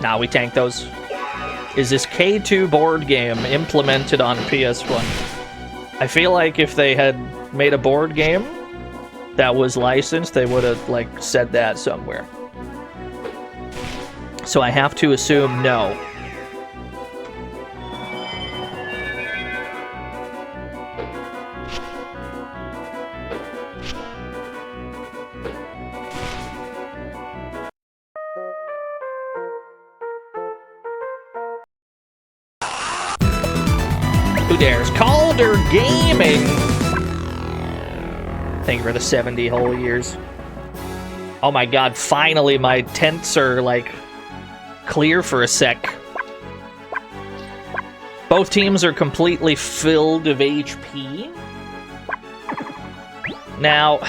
[SPEAKER 1] Nah, we tank those. Is this K2 board game implemented on PS1? I feel like if they had made a board game that was licensed, they would have, like, said that somewhere. So I have to assume no. Who dares? Calder Gaming! Thank you for the 70 whole years. Oh my god, finally my tents are, like, clear for a sec. Both teams are completely filled of HP. Now...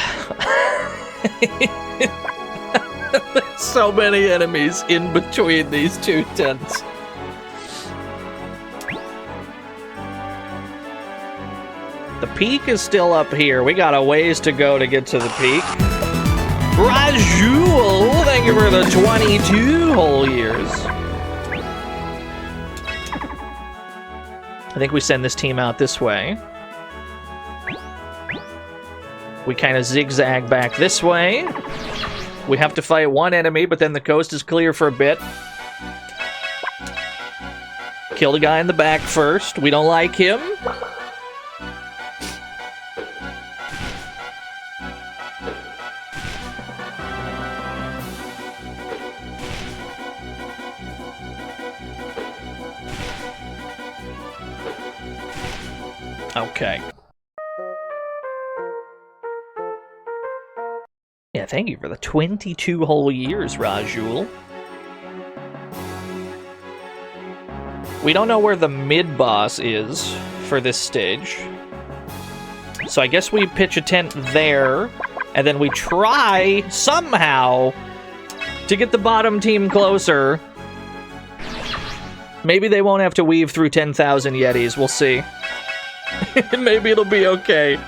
[SPEAKER 1] There's so many enemies in between these two tents. The peak is still up here. We got a ways to go to get to the peak. Rajul, thank you for the 22 whole years. I think we send this team out this way. We kind of zigzag back this way. We have to fight one enemy, but then the coast is clear for a bit. Kill the guy in the back first. We don't like him. Okay. Yeah, thank you for the 22 whole years, Rajul. We don't know where the mid-boss is for this stage. So I guess we pitch a tent there, and then we try, somehow, to get the bottom team closer. Maybe they won't have to weave through 10,000 Yetis, we'll see. Maybe it'll be okay.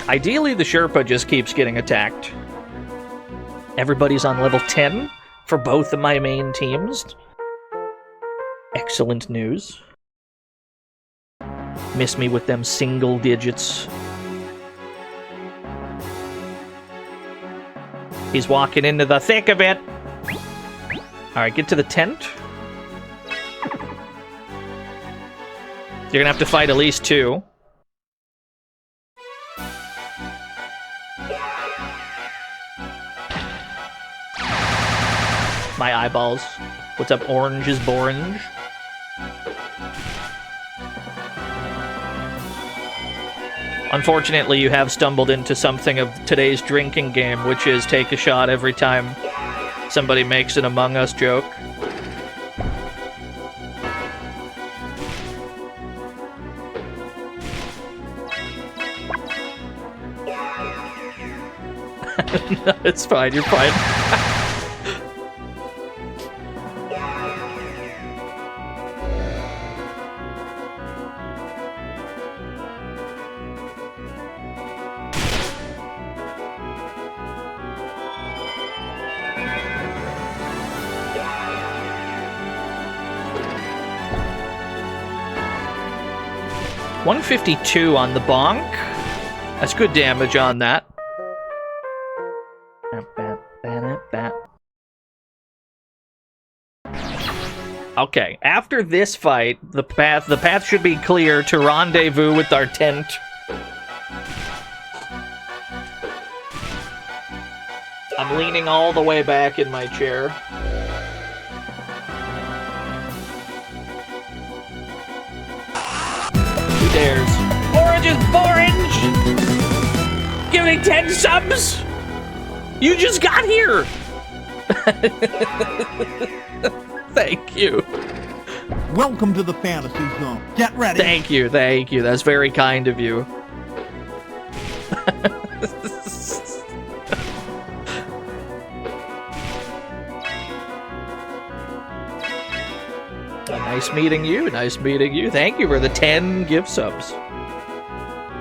[SPEAKER 1] Ideally, the Sherpa just keeps getting attacked. Everybody's on level 10 for both of my main teams. Excellent news. Miss me with them single digits. He's walking into the thick of it. Alright, get to the tent. You're gonna have to fight at least 2. My eyeballs. What's up, Orange is Borange? Unfortunately, you have stumbled into something of today's drinking game, which is take a shot every time somebody makes an Among Us joke. No, it's fine, you're fine. $152 on the bonk. That's good damage on that. Okay, after this fight, the path should be clear to rendezvous with our tent. I'm leaning all the way back in my chair. Who dares? Orange is Borange! Give me 10 subs! You just got here! Thank you.
[SPEAKER 5] Welcome to the fantasy zone. Get ready.
[SPEAKER 1] Thank you, thank you. That's very kind of you. Nice meeting you, nice meeting you. Thank you for the 10 gift subs.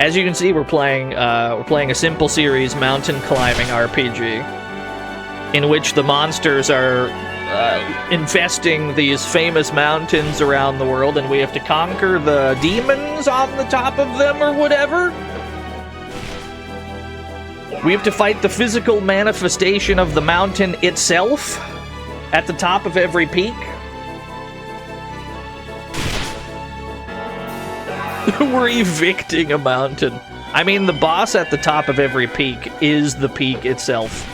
[SPEAKER 1] As you can see, we're playing a simple series mountain climbing RPG, in which the monsters are infesting these famous mountains around the world, and we have to conquer the demons on the top of them or whatever. We have to fight the physical manifestation of the mountain itself at the top of every peak. We're evicting a mountain. I mean, the boss at the top of every peak is the peak itself.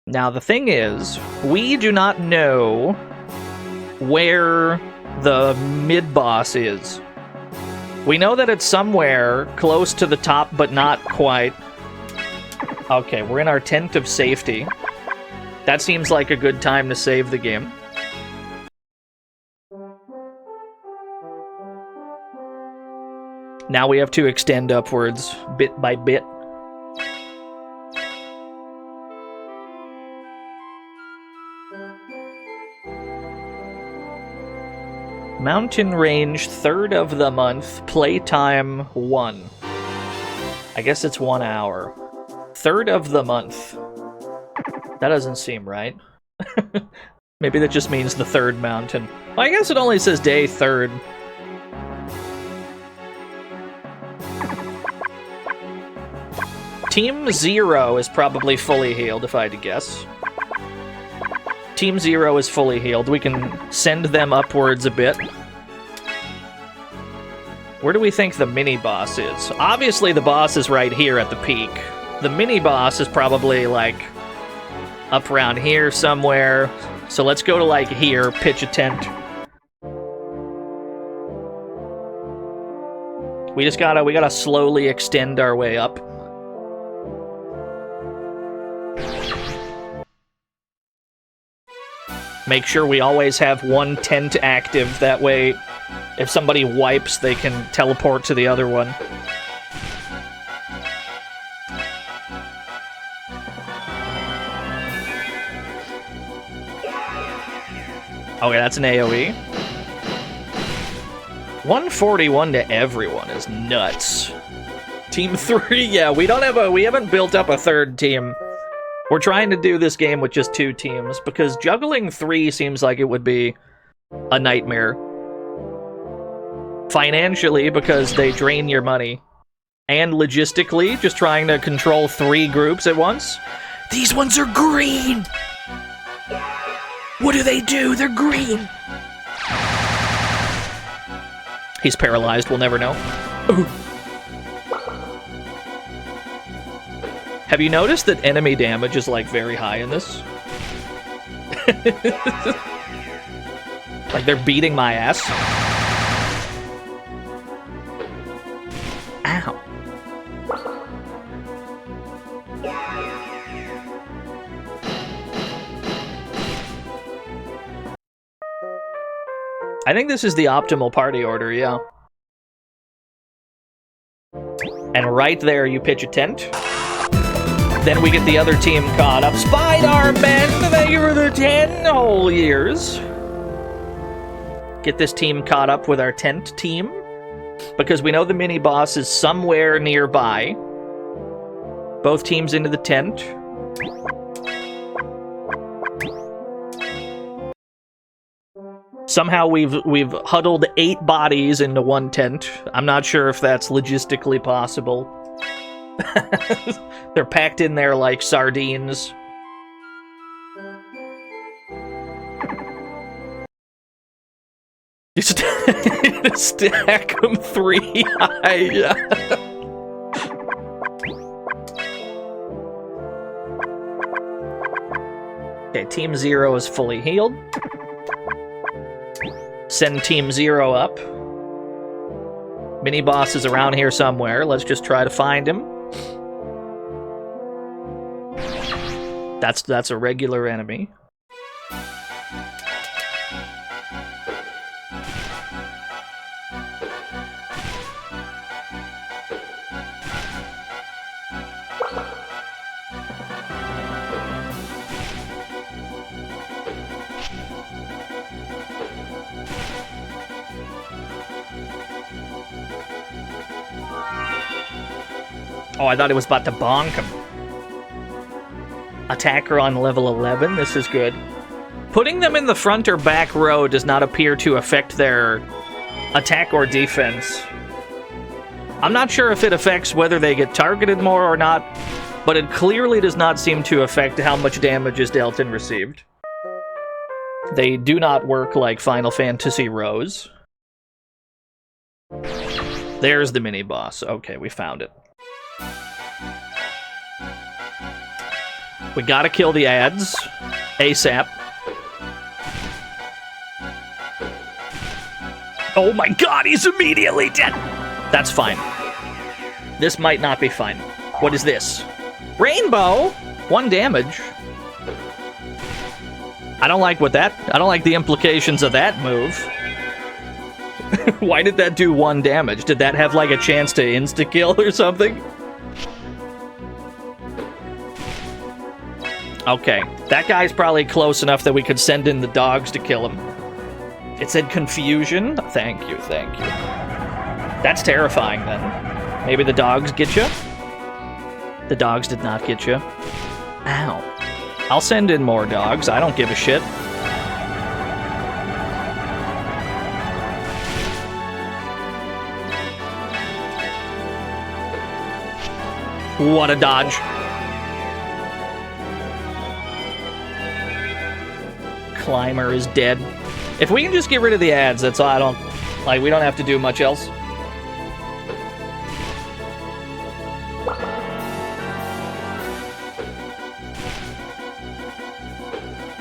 [SPEAKER 1] Now, the thing is, we do not know where the mid-boss is. We know that it's somewhere close to the top, but not quite. Okay, we're in our tent of safety. That seems like a good time to save the game. Now we have to extend upwards, bit by bit. Mountain range, 3rd of the month, playtime 1. I guess it's 1 hour. 3rd of the month. That doesn't seem right. Maybe that just means the 3rd mountain. Well, I guess it only says day 3rd. Team 0 is probably fully healed, if I had to guess. Team 0 is fully healed. We can send them upwards a bit. Where do we think the mini-boss is? Obviously, the boss is right here at the peak. The mini-boss is probably, like, up around here somewhere. So let's go to, like, here, pitch a tent. We gotta slowly extend our way up. Make sure we always have one tent active, that way if somebody wipes, they can teleport to the other one. Okay, that's an AoE. 141 to everyone is nuts. Team 3, yeah, we haven't built up a third team. We're trying to do this game with just 2 teams, because juggling 3 seems like it would be a nightmare. Financially, because they drain your money. And logistically, just trying to control 3 groups at once. These ones are green! What do? They're green! He's paralyzed, we'll never know. Ooh. Have you noticed that enemy damage is, like, very high in this? Like, they're beating my ass. Ow. I think this is the optimal party order, yeah. And right there, you pitch a tent. Then we get the other team caught up. Spider-Man, thank you for the 10 whole years. Get this team caught up with our tent team. Because we know the mini-boss is somewhere nearby. Both teams into the tent. Somehow we've huddled 8 bodies into one tent. I'm not sure if that's logistically possible. They're packed in there like sardines. You stack them 3 high. Okay, Team 0 is fully healed. Send Team 0 up. Mini-boss is around here somewhere. Let's just try to find him. That's a regular enemy. Oh, I thought it was about to bonk him. Attacker on level 11, this is good. Putting them in the front or back row does not appear to affect their attack or defense. I'm not sure if it affects whether they get targeted more or not, but it clearly does not seem to affect how much damage is dealt and received. They do not work like Final Fantasy rows. There's the mini-boss. Okay, we found it. We gotta kill the ads ASAP. Oh my god, he's immediately dead! That's fine. This might not be fine. What is this? Rainbow? 1 damage. I don't like the implications of that move. Why did that do 1 damage? Did that have like a chance to insta-kill or something? Okay, that guy's probably close enough that we could send in the dogs to kill him. It said confusion? Thank you, thank you. That's terrifying, then. Maybe the dogs get you? The dogs did not get you. Ow. I'll send in more dogs, I don't give a shit. What a dodge. Climber is dead. If we can just get rid of the ads, that's all. I don't... Like, we don't have to do much else.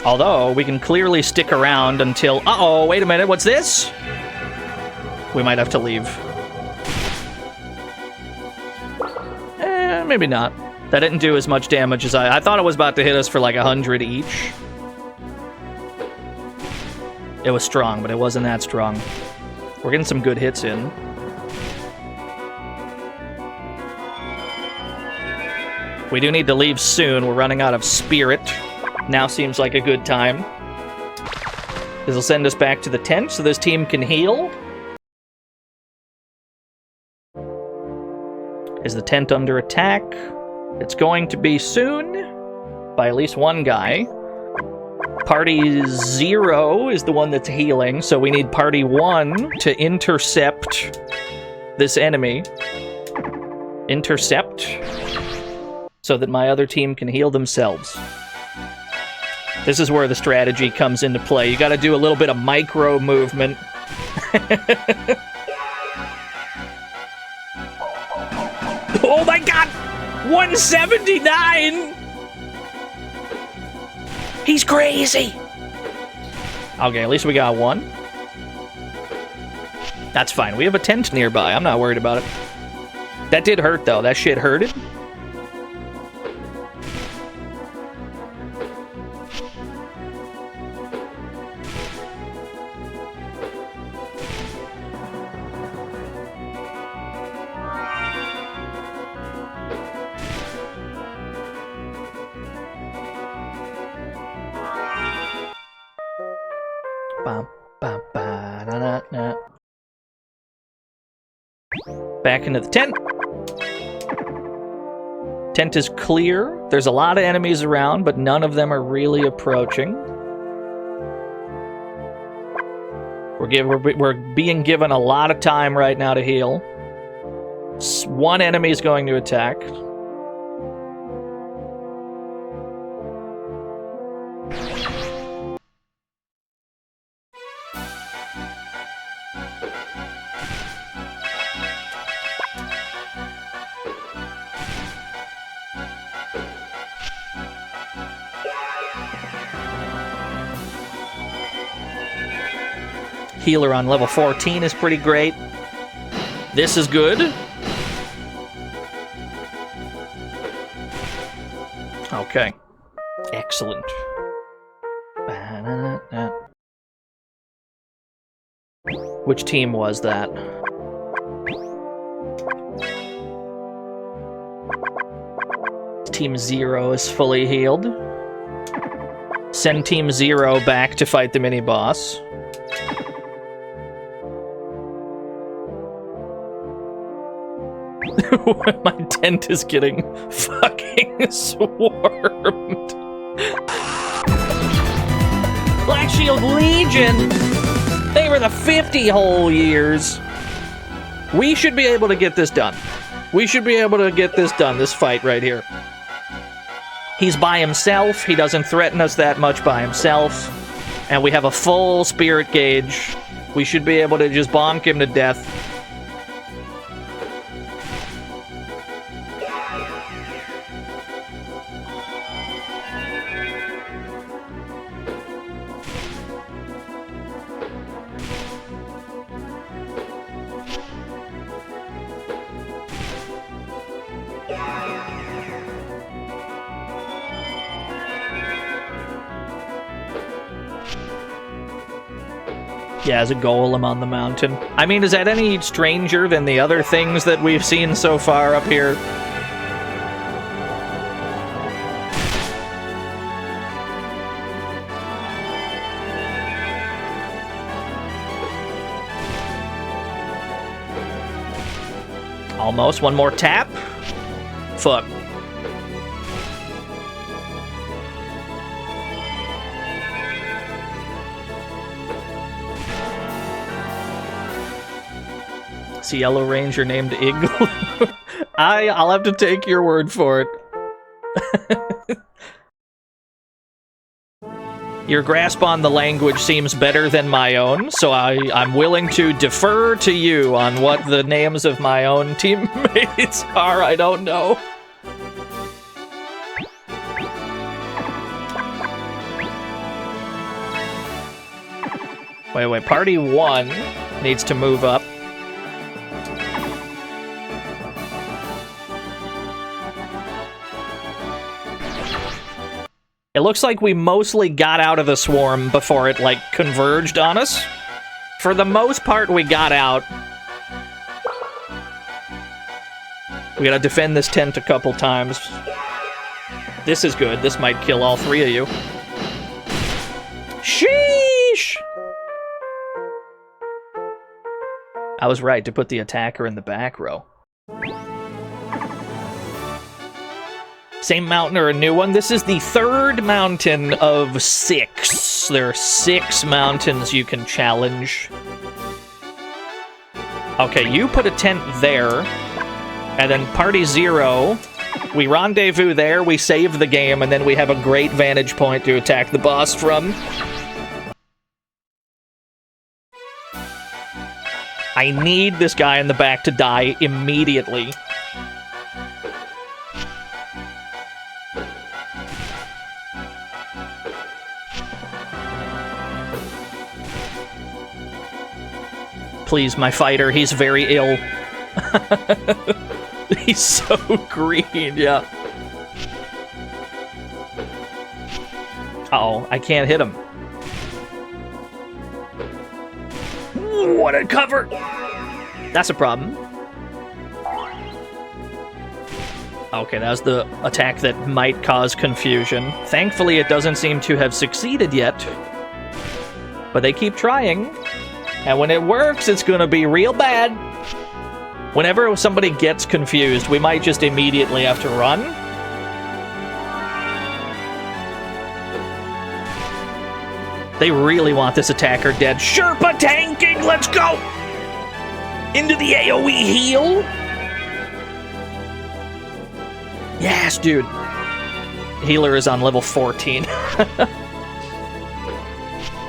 [SPEAKER 1] Although, we can clearly stick around until... Uh-oh, wait a minute, what's this? We might have to leave. Maybe not. That didn't do as much damage as I thought it was about to hit us for like 100 each. It was strong, but it wasn't that strong. We're getting some good hits in. We do need to leave soon. We're running out of spirit. Now seems like a good time. This will send us back to the tent so this team can heal. Is the tent under attack? It's going to be soon by at least one guy. Party 0 is the one that's healing, so we need Party 1 to intercept this enemy. Intercept, so that my other team can heal themselves. This is where the strategy comes into play. You gotta do a little bit of micro movement. Oh my god! 179! He's crazy! Okay, at least we got one. That's fine. We have a tent nearby. I'm not worried about it. That did hurt, though. That shit hurted. Back into the tent. Tent is clear. There's a lot of enemies around, but none of them are really approaching. We're being given a lot of time right now to heal. One enemy is going to attack. Healer on level 14 is pretty great. This is good. Okay. Excellent. Which team was that? Team 0 is fully healed. Send Team 0 back to fight the mini-boss. My tent is getting fucking swarmed. Black Shield Legion! They were the 50 whole years. We should be able to get this done. We should be able to get this done, this fight right here. He's by himself. He doesn't threaten us that much by himself. And we have a full spirit gauge. We should be able to just bonk him to death. Yeah, as a golem on the mountain. I mean, is that any stranger than the other things that we've seen so far up here? Almost. One more tap. Fuck. It's a Yellow Ranger named Igloo. I'll have to take your word for it. Your grasp on the language seems better than my own, so I'm willing to defer to you on what the names of my own teammates are. I don't know. Wait, party 1 needs to move up. It looks like we mostly got out of the swarm before it, like, converged on us. For the most part, we got out. We gotta defend this tent a couple times. This is good. This might kill all 3 of you. Sheesh! I was right to put the attacker in the back row. Same mountain or a new one? This is the 3rd mountain of 6. There are 6 mountains you can challenge. Okay, you put a tent there, and then party 0, we rendezvous there, we save the game, and then we have a great vantage point to attack the boss from. I need this guy in the back to die immediately. Please, my fighter, he's very ill. He's so green, yeah. Uh-oh, I can't hit him. What a cover! That's a problem. Okay, that was the attack that might cause confusion. Thankfully, it doesn't seem to have succeeded yet. But they keep trying. And when it works, it's gonna be real bad. Whenever somebody gets confused, we might just immediately have to run. They really want this attacker dead. Sherpa tanking, let's go! Into the AoE heal. Yes, dude. Healer is on level 14.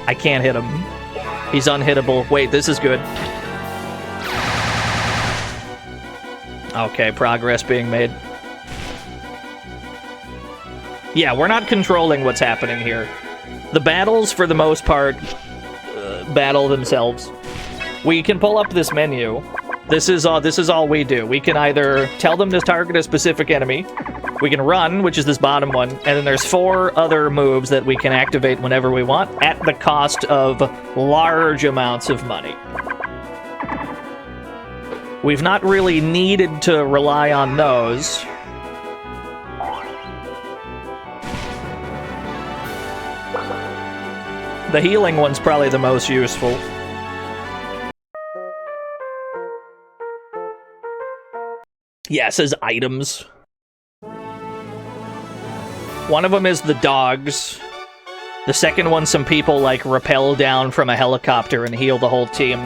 [SPEAKER 1] I can't hit him. He's unhittable. Wait, this is good. Okay, progress being made. Yeah, we're not controlling what's happening here. The battles, for the most part, battle themselves. We can pull up this menu. This is all we do. We can either tell them to target a specific enemy, we can run, which is this bottom one, and then there's 4 other moves that we can activate whenever we want, at the cost of large amounts of money. We've not really needed to rely on those. The healing one's probably the most useful. Yeah, it says items. One of them is the dogs. The second one, some people, like, rappel down from a helicopter and heal the whole team.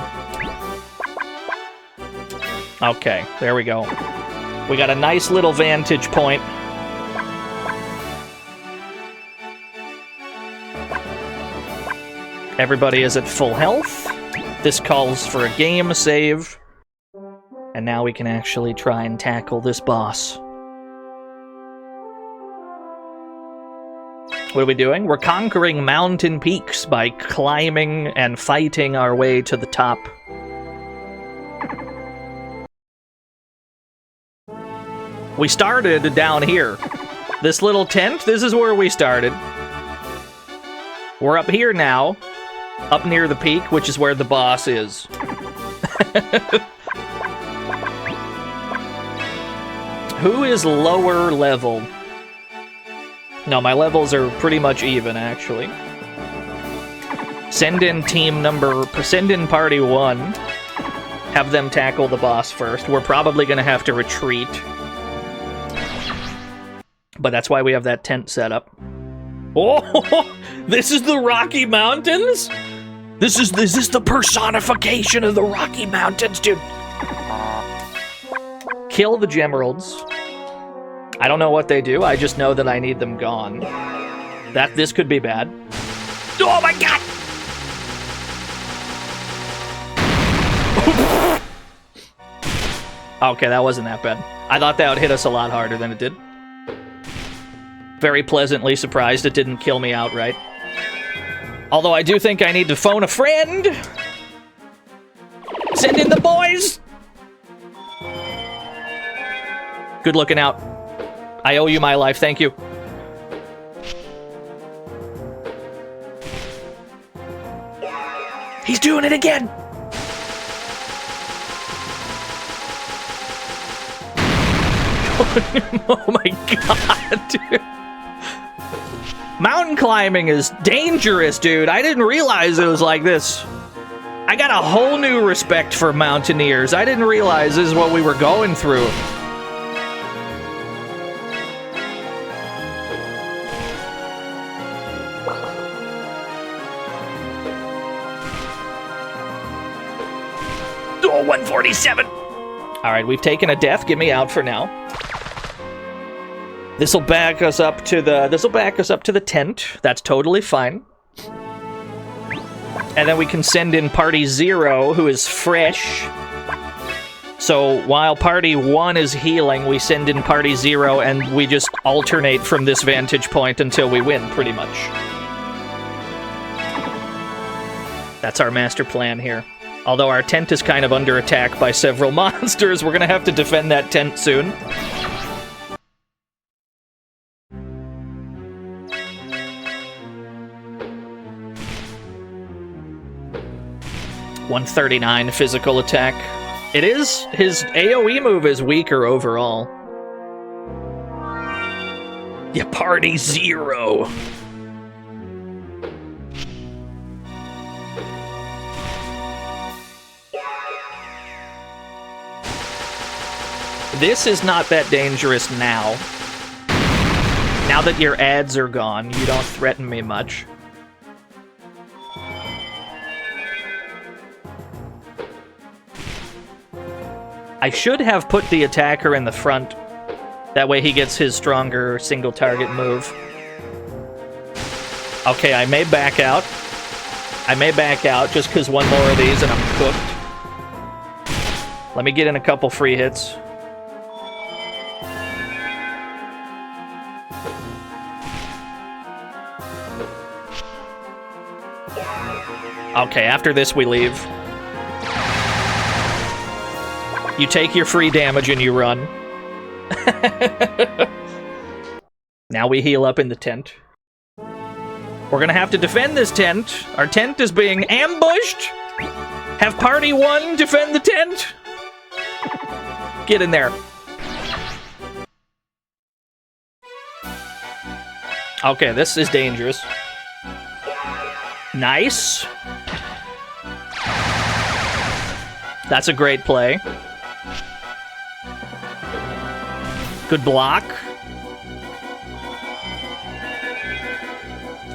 [SPEAKER 1] Okay, there we go. We got a nice little vantage point. Everybody is at full health. This calls for a game save. And now we can actually try and tackle this boss. What are we doing? We're conquering mountain peaks by climbing and fighting our way to the top. We started down here. This little tent, this is where we started. We're up here now, up near the peak, which is where the boss is. Who is lower level? No, my levels are pretty much even, actually. Send in party 1. Have them tackle the boss first. We're probably gonna have to retreat. But that's why we have that tent set up. Oh, this is the Rocky Mountains? Is this the personification of the Rocky Mountains, dude? kill the Gemeralds. I don't know what they do, I just know that I need them gone. This could be bad. Oh my god! Okay, that wasn't that bad. I thought that would hit us a lot harder than it did. Very pleasantly surprised it didn't kill me outright. Although I do think I need to phone a friend. Send in the boys! Good looking out. I owe you my life, thank you. He's doing it again! Oh my god, dude. Mountain climbing is dangerous, dude. I didn't realize it was like this. I got a whole new respect for mountaineers. I didn't realize this is what we were going through. Oh, 147. All right, we've taken a death. Get me out for now. This will back us up to the tent. That's totally fine. And then we can send in Party 0, who is fresh. So while Party 1 is healing, we send in Party 0, and we just alternate from this vantage point until we win, pretty much. That's our master plan here. Although our tent is kind of under attack by several monsters, we're gonna have to defend that tent soon. .139 physical attack. It is, his AoE move is weaker overall. Yeah, Party 0. This is not that dangerous now. Now that your ads are gone, you don't threaten me much. I should have put the attacker in the front. That way he gets his stronger single target move. Okay, I may back out. I may back out just because one more of these and I'm cooked. Let me get in a couple free hits. Okay, after this we leave. You take your free damage and you run. Now we heal up in the tent. We're gonna have to defend this tent. Our tent is being ambushed. Have Party 1 defend the tent. Get in there. Okay, this is dangerous. Nice. That's a great play. Good block.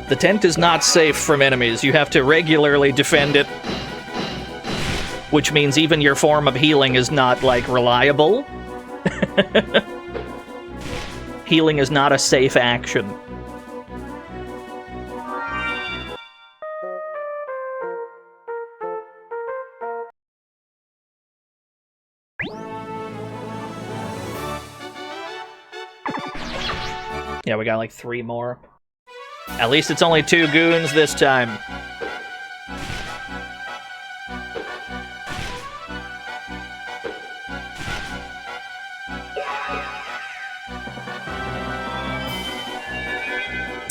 [SPEAKER 1] The tent is not safe from enemies. You have to regularly defend it. Which means even your form of healing is not, like, reliable. Healing is not a safe action. Yeah, we got like 3 more. At least it's only 2 goons this time.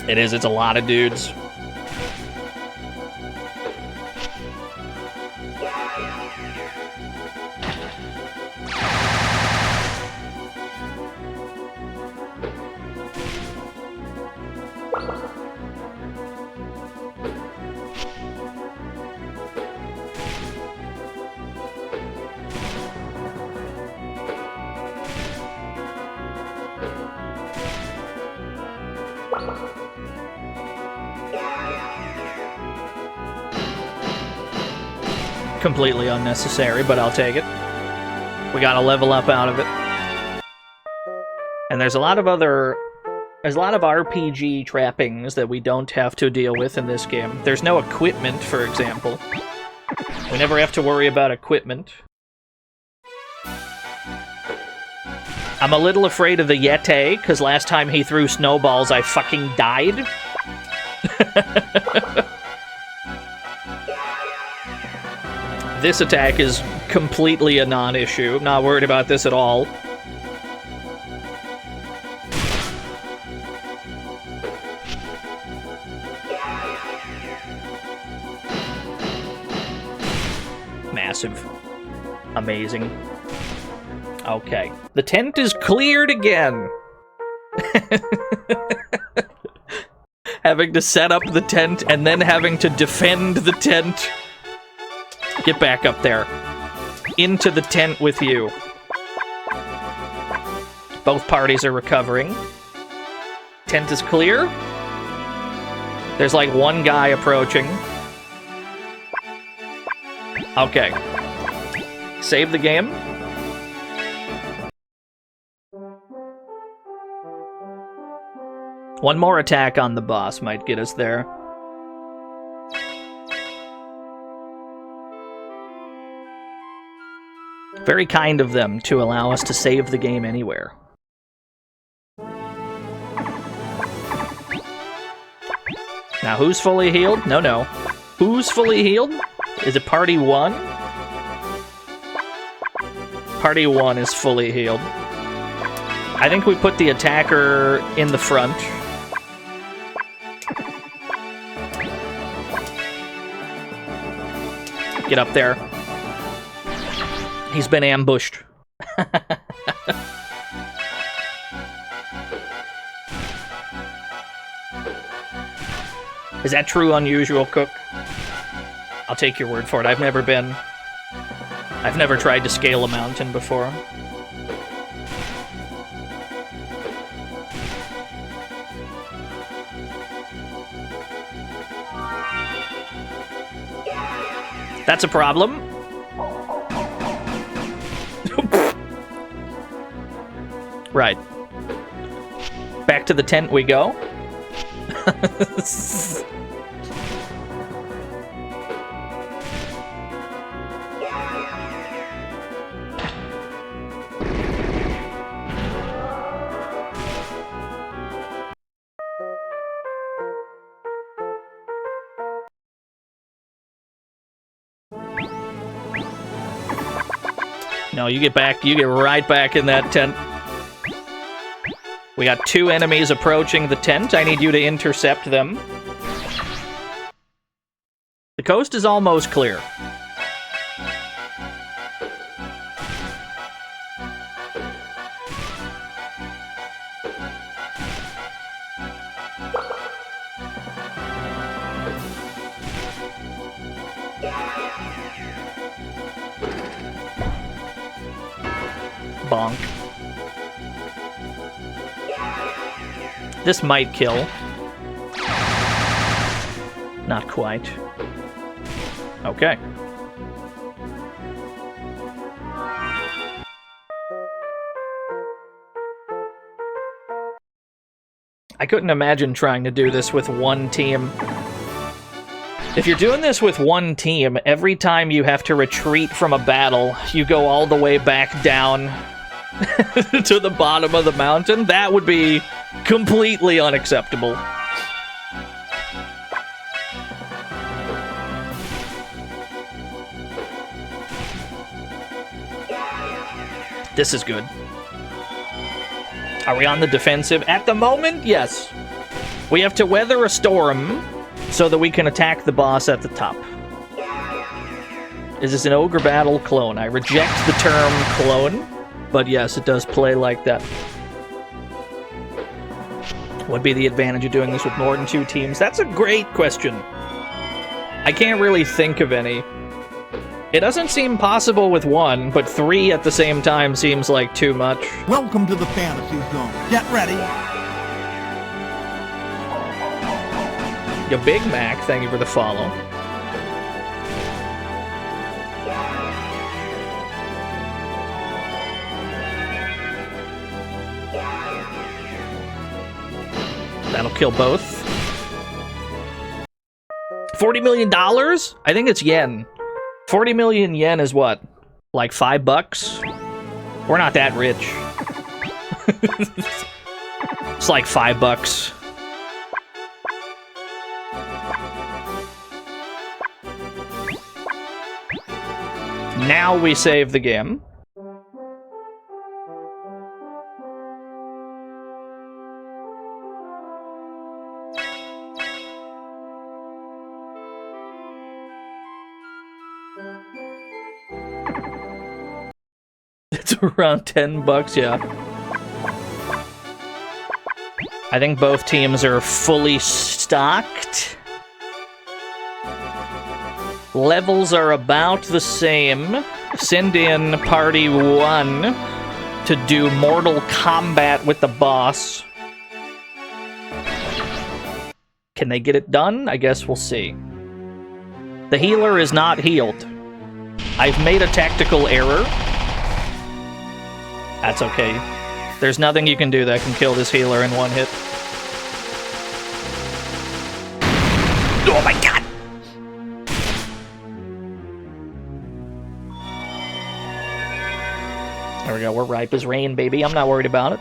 [SPEAKER 1] It is, it's a lot of dudes. Completely unnecessary, but I'll take it. We gotta level up out of it. And there's a lot of RPG trappings that we don't have to deal with in this game. There's no equipment, for example. We never have to worry about equipment. I'm a little afraid of the Yeti, because last time he threw snowballs, I fucking died. This attack is completely a non-issue. I'm not worried about this at all. Massive. Amazing. Okay. The tent is cleared again. Having to set up the tent and then having to defend the tent. Get back up there. Into the tent with you. Both parties are recovering. Tent is clear. There's like one guy approaching. Okay. Save the game. One more attack on the boss might get us there. Very kind of them to allow us to save the game anywhere. Now, who's fully healed? No. Who's fully healed? Is it Party 1? Party 1 is fully healed. I think we put the attacker in the front. Get up there. He's been ambushed. Is that true, Unusual Cook? I'll take your word for it. I've never tried to scale a mountain before. That's a problem. Right. Back to the tent we go. No, you get back. You get right back in that tent. We got 2 enemies approaching the tent. I need you to intercept them. The coast is almost clear. Bonk. This might kill. Not quite. Okay. I couldn't imagine trying to do this with one team. If you're doing this with one team, every time you have to retreat from a battle, you go all the way back down to the bottom of the mountain. That would be completely unacceptable. This is good. Are we on the defensive? At the moment, yes. We have to weather a storm so that we can attack the boss at the top. Is this an ogre battle clone? I reject the term clone, but yes, it does play like that. What'd be the advantage of doing this with more than 2 teams? That's a great question. I can't really think of any. It doesn't seem possible with 1, but 3 at the same time seems like too much.
[SPEAKER 5] Welcome to the Fantasy Zone. Get ready.
[SPEAKER 1] Yo, Big Mac, thank you for the follow. That'll kill both. $40 million? I think it's yen. 40 million yen is what? Like $5? We're not that rich. It's like $5. Now we save the game. It's around $10, yeah. I think both teams are fully stocked. Levels are about the same. Send in Party 1 to do Mortal Kombat with the boss. Can they get it done? I guess we'll see. The healer is not healed. I've made a tactical error. That's okay. There's nothing you can do that can kill this healer in one hit. Oh my god! There we go, we're ripe as rain, baby. I'm not worried about it.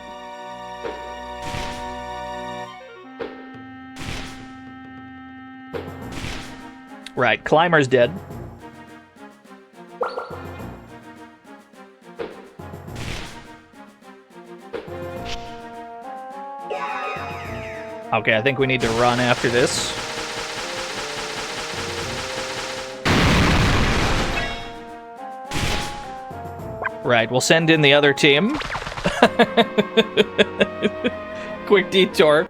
[SPEAKER 1] Right, Climber's dead. Okay, I think we need to run after this. Right, we'll send in the other team. Quick detour.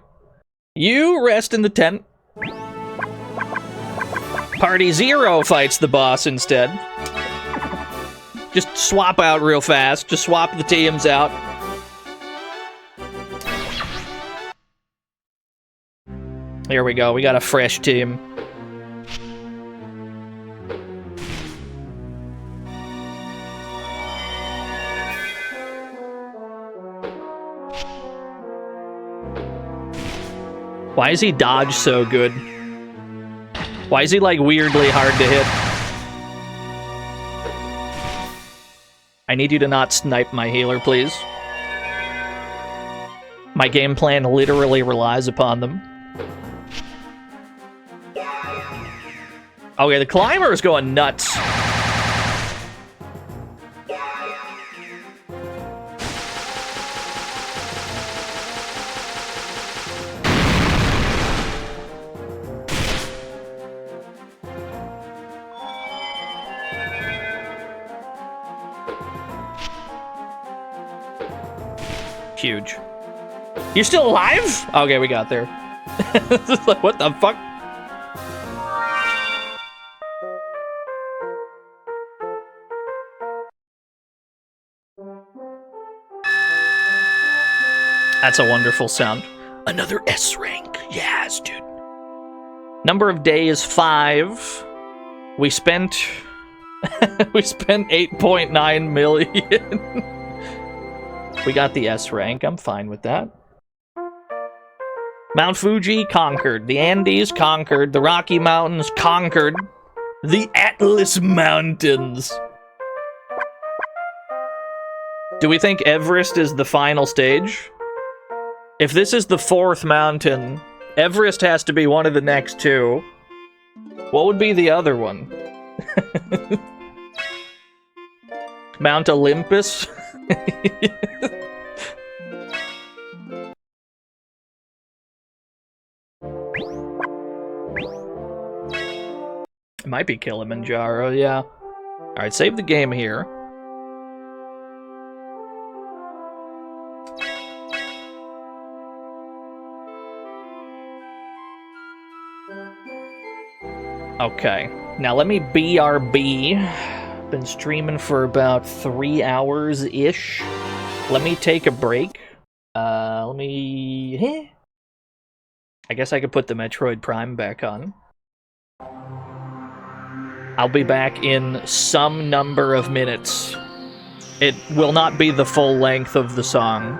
[SPEAKER 1] You rest in the tent. Party 0 fights the boss instead. Just swap out real fast. Just swap the teams out. Here we go, we got a fresh team. Why is he dodge so good? Why is he like weirdly hard to hit? I need you to not snipe my healer, please. My game plan literally relies upon them. Okay, the climber is going nuts. Huge. You're still alive? Okay, we got there. Like, what the fuck? That's a wonderful sound. Another S rank. Yes, dude. Number of days 5. We spent we spent 8.9 million. We got the S rank. I'm fine with that. Mount Fuji conquered. The Andes conquered. The Rocky Mountains conquered. The Atlas Mountains. Do we think Everest is the final stage? If this is the 4th mountain, Everest has to be one of the next 2. What would be the other one? Mount Olympus? It might be Kilimanjaro, yeah. Alright, save the game here. Okay, now let me BRB. Been streaming for about 3 hours-ish. Let me take a break. I guess I could put the Metroid Prime back on. I'll be back in some number of minutes. It will not be the full length of the song.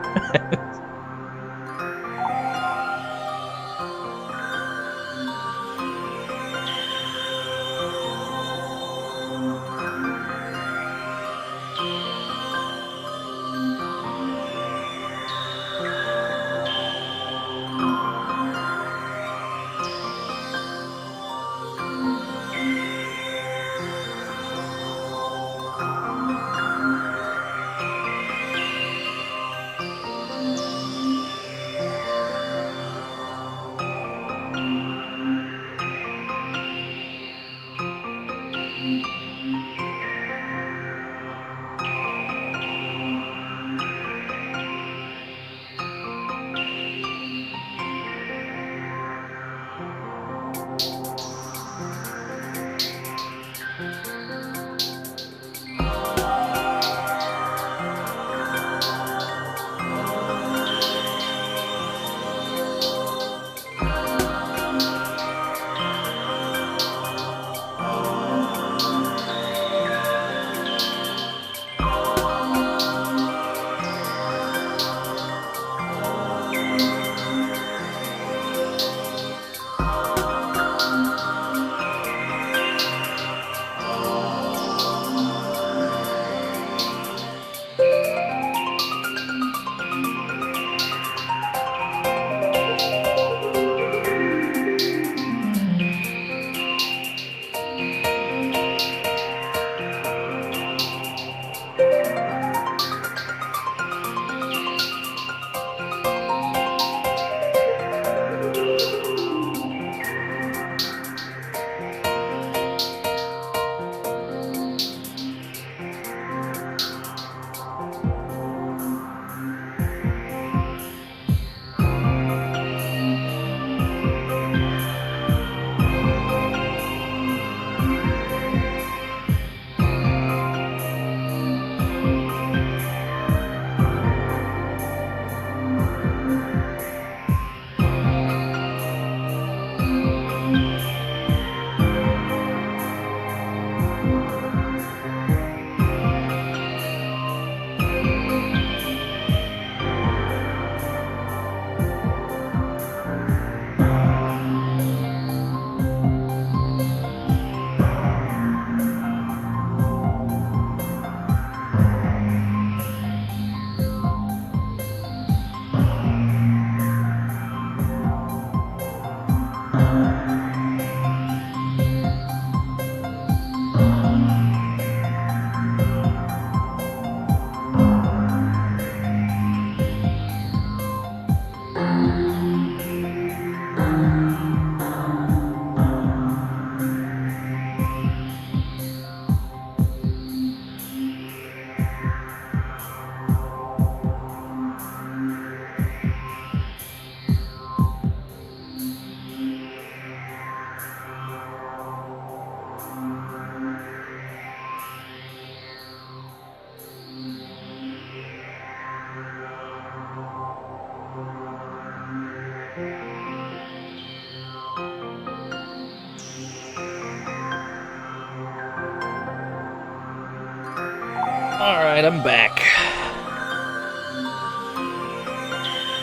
[SPEAKER 1] Alright, I'm back.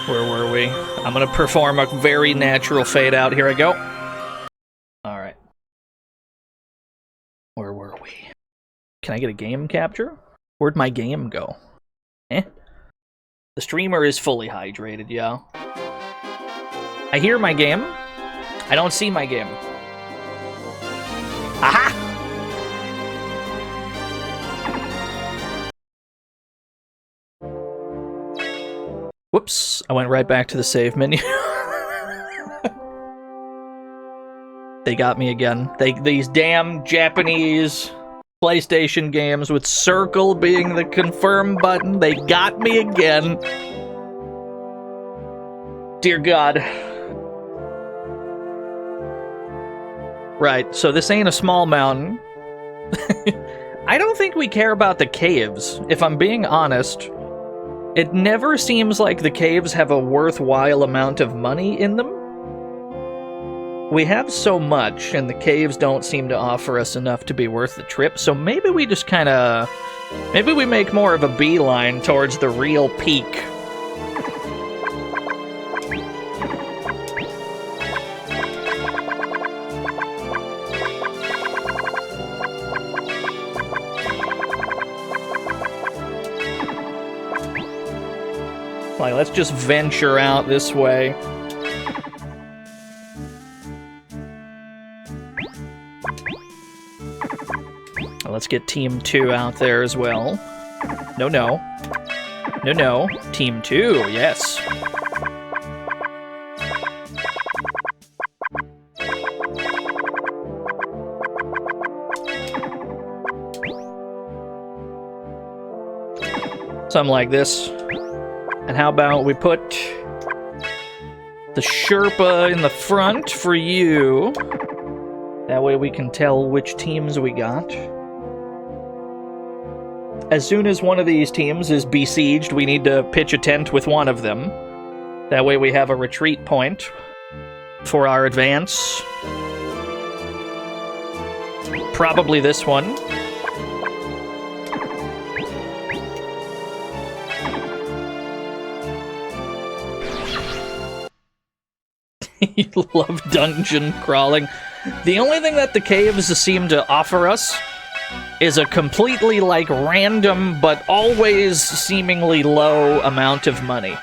[SPEAKER 1] Where were we? I'm gonna perform a very natural fade out. Here I go. Alright. Where were we? Can I get a game capture? Where'd my game go? Eh? The streamer is fully hydrated, yeah. I hear my game. I don't see my game. Aha! Whoops, I went right back to the save menu. They got me again. These damn Japanese PlayStation games with circle being the confirm button, they got me again. Dear God. Right, so this ain't a small mountain. I don't think we care about the caves, if I'm being honest. It never seems like the caves have a worthwhile amount of money in them. We have so much, and the caves don't seem to offer us enough to be worth the trip, so maybe we just kinda... maybe we make more of a beeline towards the real peak. Like, let's just venture out this way. Let's get Team 2 out there as well. No, no. No, no. Team 2, yes. Something like this. And how about we put the Sherpa in the front for you? That way we can tell which teams we got. As soon as one of these teams is besieged, we need to pitch a tent with one of them. That way we have a retreat point for our advance. Probably this one. You love dungeon crawling. The only thing that the caves seem to offer us is a completely, like, random, but always seemingly low amount of money.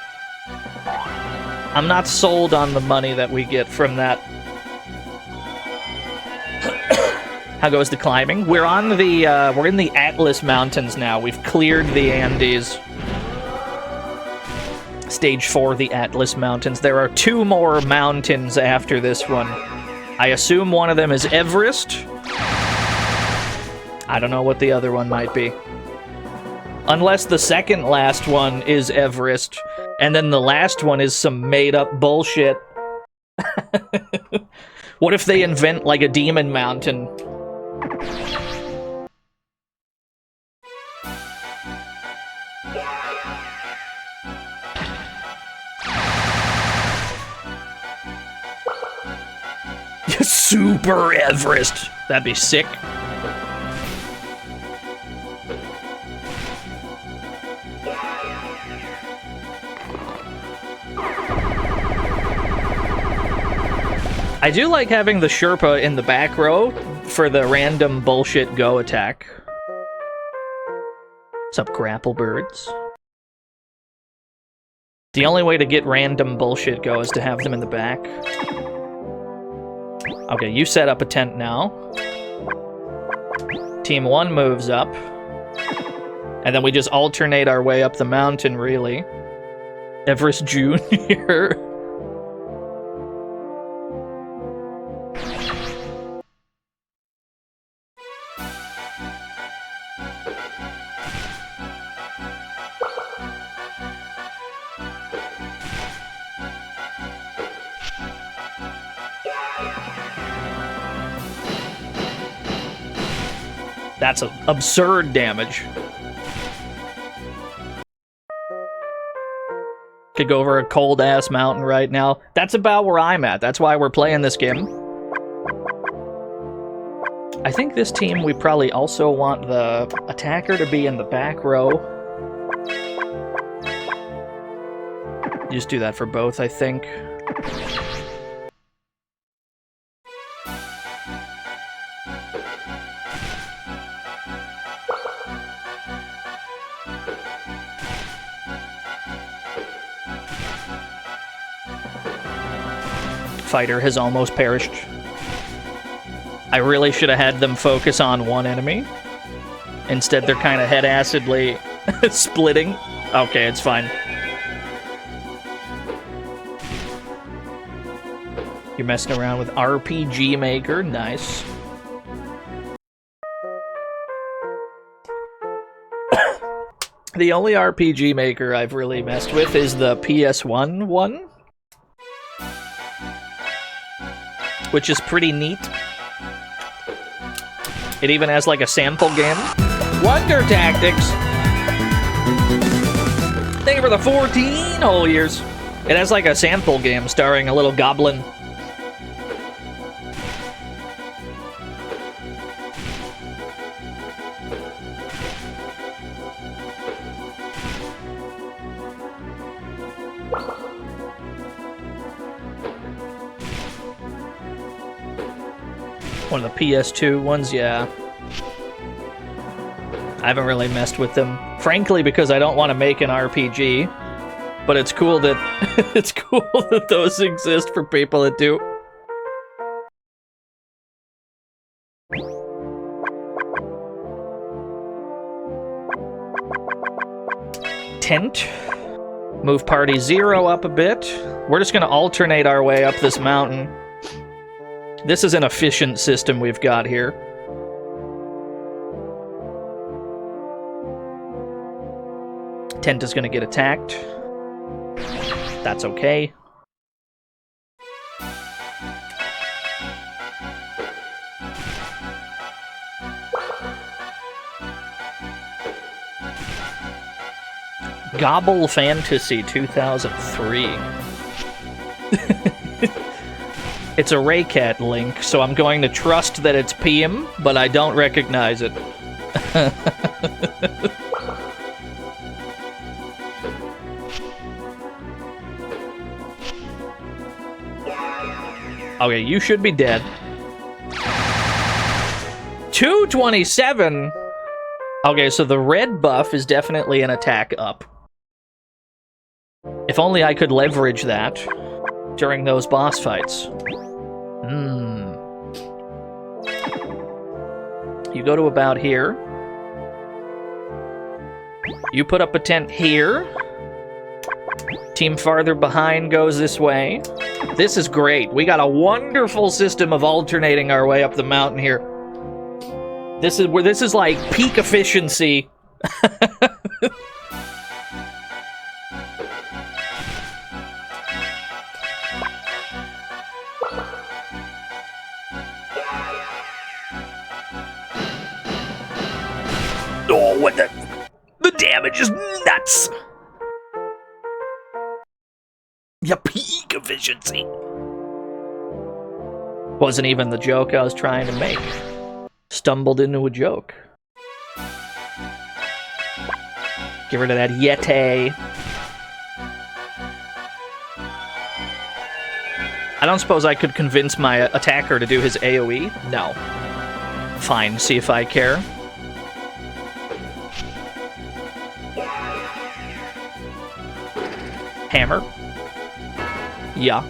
[SPEAKER 1] I'm not sold on the money that we get from that. How goes the climbing? We're on the, we're in the Atlas Mountains now. We've cleared the Andes. Stage 4, the Atlas Mountains. There are 2 more mountains after this one. I assume one of them is Everest. I don't know what the other one might be. Unless the second last one is Everest, and then the last one is some made-up bullshit. What if they invent, like, a demon mountain? Super Everest! That'd be sick. I do like having the Sherpa in the back row for the random bullshit go attack. What's up, grapple birds? The only way to get random bullshit go is to have them in the back. Okay, you set up a tent now. Team 1 moves up. And then we just alternate our way up the mountain, really. Everest Jr. That's absurd damage. Could go over a cold-ass mountain right now. That's about where I'm at. That's why we're playing this game. I think this team, we probably also want the attacker to be in the back row. Just do that for both, I think. Fighter has almost perished. I really should have had them focus on one enemy. Instead, they're kind of head-assedly splitting. Okay, it's fine. You're messing around with RPG Maker. Nice. The only RPG Maker I've really messed with is the PS1 one, which is pretty neat. It even has like a sample game. Wonder Tactics! Thank you for the 14 whole years. It has like a sample game starring a little goblin. One of the PS2 ones, yeah. I haven't really messed with them, frankly, because I don't want to make an RPG. But it's cool that it's cool that those exist for people that do. Tent. Move party 0 up a bit. We're just gonna alternate our way up this mountain. This is an efficient system we've got here. Tent is going to get attacked. That's okay. Gobble Fantasy 2003. It's a Raycat link, so I'm going to trust that it's PM, but I don't recognize it. Okay, you should be dead. 227? Okay, so the red buff is definitely an attack up. If only I could leverage that during those boss fights. You go to about here. You put up a tent here. Team farther behind goes this way. This is great. We got a wonderful system of alternating our way up the mountain here. This is like peak efficiency. Oh, what the damage is nuts. Yeah, peak efficiency. Wasn't even the joke I was trying to make. Stumbled into a joke. Get rid of that Yeti. I don't suppose I could convince my attacker to do his AoE? No. Fine, see if I care. Hammer. Yeah.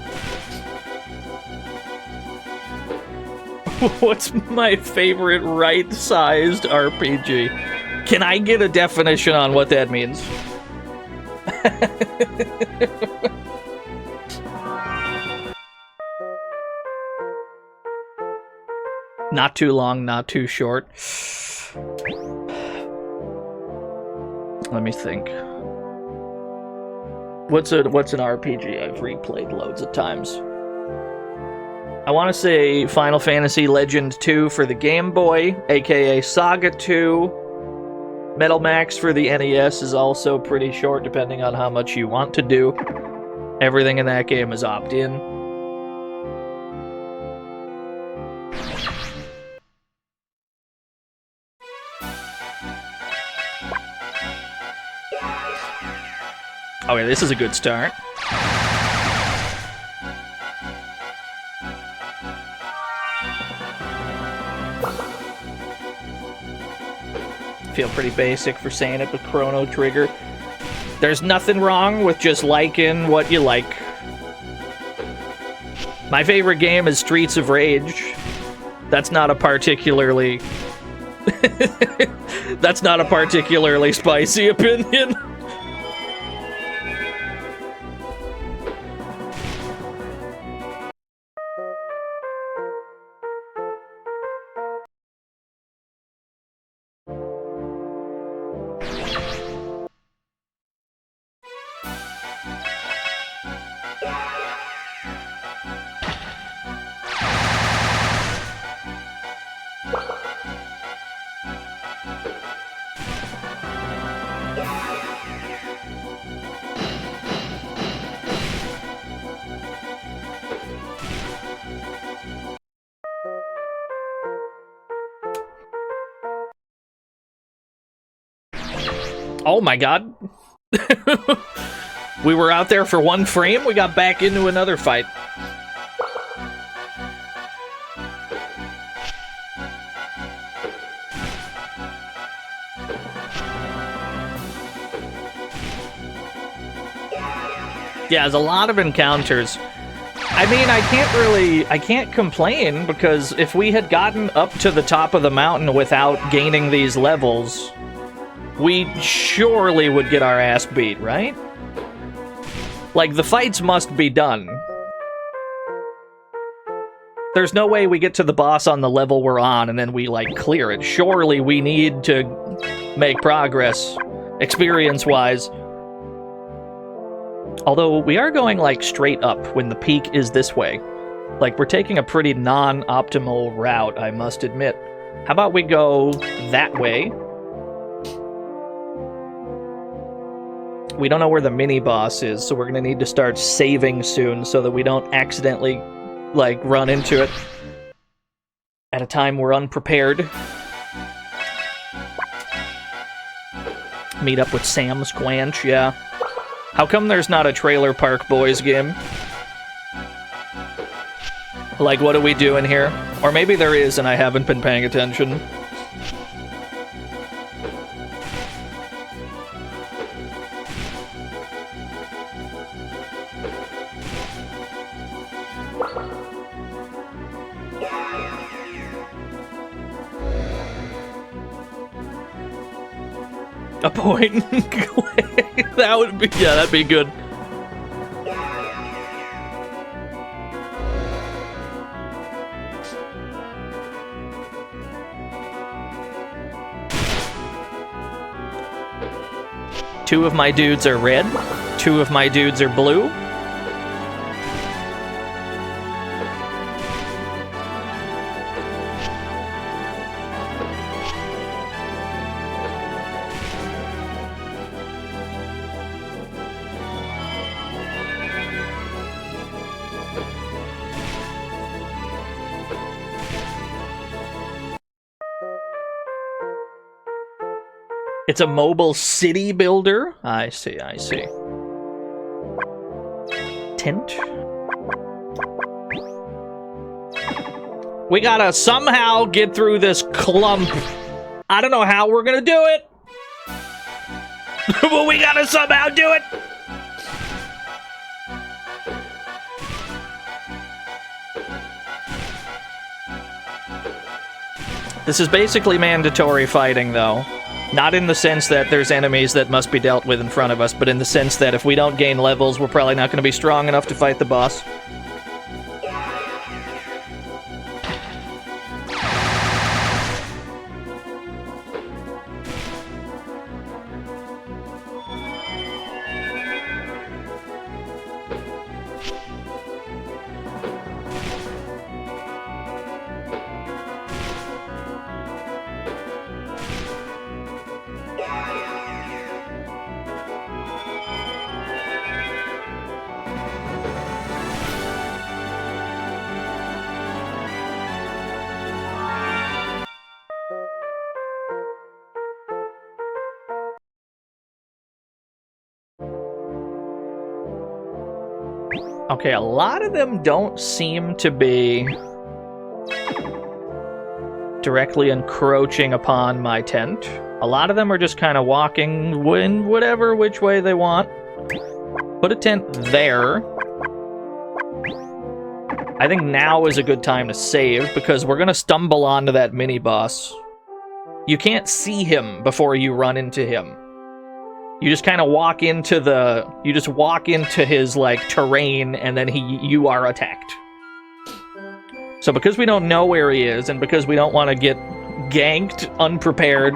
[SPEAKER 1] What's my favorite right-sized RPG? Can I get a definition on what that means? Not too long, not too short. Let me think. What's an RPG I've replayed loads of times? I want to say Final Fantasy Legend 2 for the Game Boy, aka Saga 2. Metal Max for the NES is also pretty short, depending on how much you want to do. Everything in that game is opt-in. Okay, this is a good start. Feel pretty basic for saying it, but Chrono Trigger. There's nothing wrong with just liking what you like. My favorite game is Streets of Rage. That's not a particularly... That's not a particularly spicy opinion. Oh my god. We were out there for one frame, we got back into another fight. Yeah, there's a lot of encounters. I mean, I can't complain, because if we had gotten up to the top of the mountain without gaining these levels, we surely would get our ass beat, right? Like, the fights must be done. There's no way we get to the boss on the level we're on and then we, like, clear it. Surely we need to make progress, experience-wise. Although, we are going, like, straight up when the peak is this way. Like, we're taking a pretty non-optimal route, I must admit. How about we go that way? We don't know where the mini-boss is, so we're gonna need to start saving soon so that we don't accidentally, like, run into it at a time we're unprepared. Meet up with Sam Squanch, yeah. How come there's not a Trailer Park Boys game? Like, what are we doing here? Or maybe there is and I haven't been paying attention. A point and click. That would be, yeah, that'd be good. Two of my dudes are red, two of my dudes are blue. It's a mobile city builder. I see, I see. Tent. We gotta somehow get through this clump. I don't know how we're gonna do it. But we gotta somehow do it. This is basically mandatory fighting, though. Not in the sense that there's enemies that must be dealt with in front of us, but in the sense that if we don't gain levels, we're probably not going to be strong enough to fight the boss. Okay, a lot of them don't seem to be directly encroaching upon my tent. A lot of them are just kind of walking in which way they want. Put a tent there. I think now is a good time to save, because we're gonna stumble onto that mini-boss. You can't see him before you run into him. You just kind of walk into his, like, terrain, and then you are attacked. So because we don't know where he is, and because we don't want to get ganked unprepared,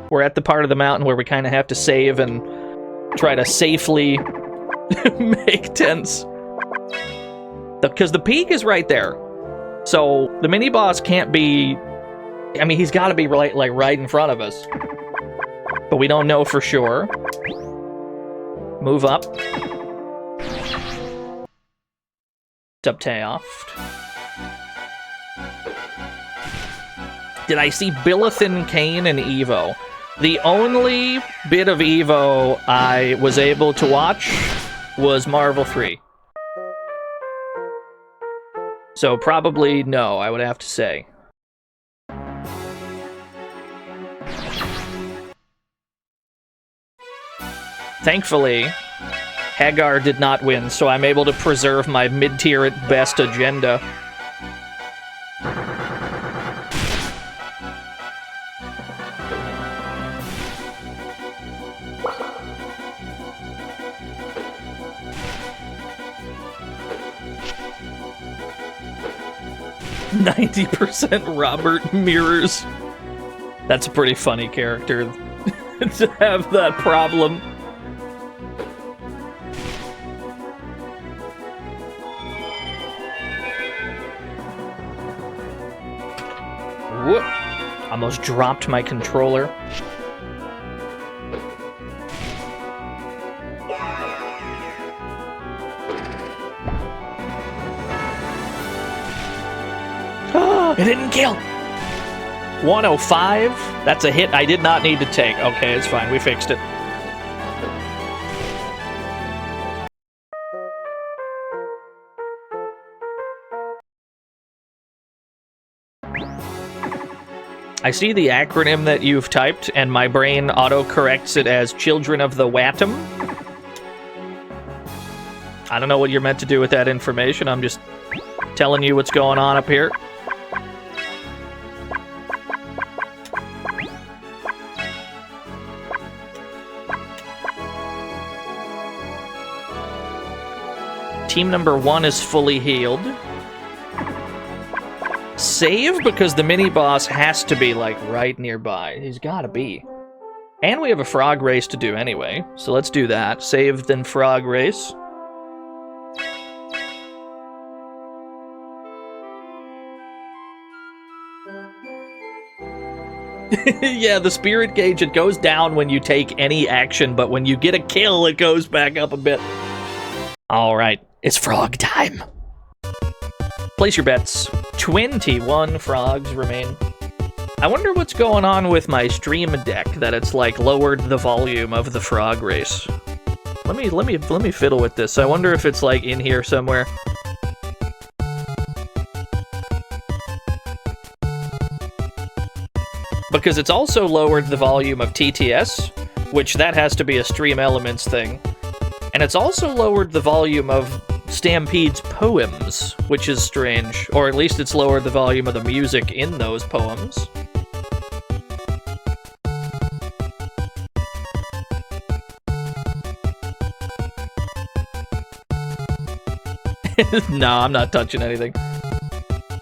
[SPEAKER 1] we're at the part of the mountain where we kind of have to save and try to safely make tents. Because the peak is right there. So the mini-boss can't be... I mean, he's got to be right in front of us. But we don't know for sure. Move up. Subtaoft. Did I see Billithin, Kane, and Evo? The only bit of Evo I was able to watch was Marvel 3. So probably no, I would have to say. Thankfully, Hagar did not win, so I'm able to preserve my mid-tier at best agenda. %, Robert Mirrors. That's a pretty funny character to have that problem. Whoop! Almost dropped my controller. It didn't kill! 105? That's a hit I did not need to take. Okay, it's fine. We fixed it. I see the acronym that you've typed, and my brain auto-corrects it as Children of the Watum. I don't know what you're meant to do with that information. I'm just telling you what's going on up here. Team number 1 is fully healed. Save, because the mini-boss has to be, like, right nearby. He's gotta be. And we have a frog race to do anyway, so let's do that. Save, then frog race. Yeah, the spirit gauge, it goes down when you take any action, but when you get a kill, it goes back up a bit. Alright, it's frog time. Place your bets. 21 frogs remain. I wonder what's going on with my stream deck, that it's like lowered the volume of the frog race. Let me fiddle with this. I wonder if it's like in here somewhere. Because it's also lowered the volume of TTS, which that has to be a Stream Elements thing. And it's also lowered the volume of Stampede's poems, which is strange. Or at least it's lowered the volume of the music in those poems. No, I'm not touching anything.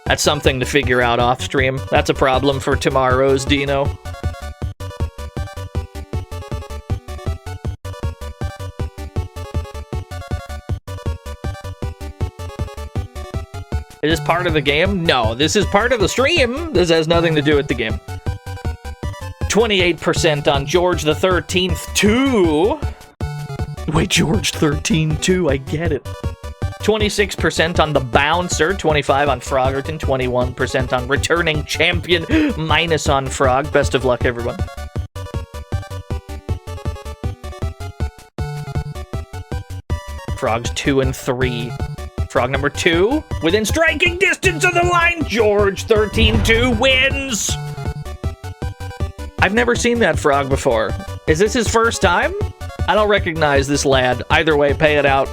[SPEAKER 1] That's something to figure out off stream. That's a problem for tomorrow's Dino. Is this part of the game? No, this is part of the stream. This has nothing to do with the game. 28% on George the 13th 2. Wait, George 13 2, I get it. 26% on the Bouncer, 25 on Froggerton, 21% on Returning Champion, minus on Frog. Best of luck, everyone. Frogs 2 and 3. Frog number 2, within striking distance of the line, George 13-2 wins! I've never seen that frog before. Is this his first time? I don't recognize this lad. Either way, pay it out.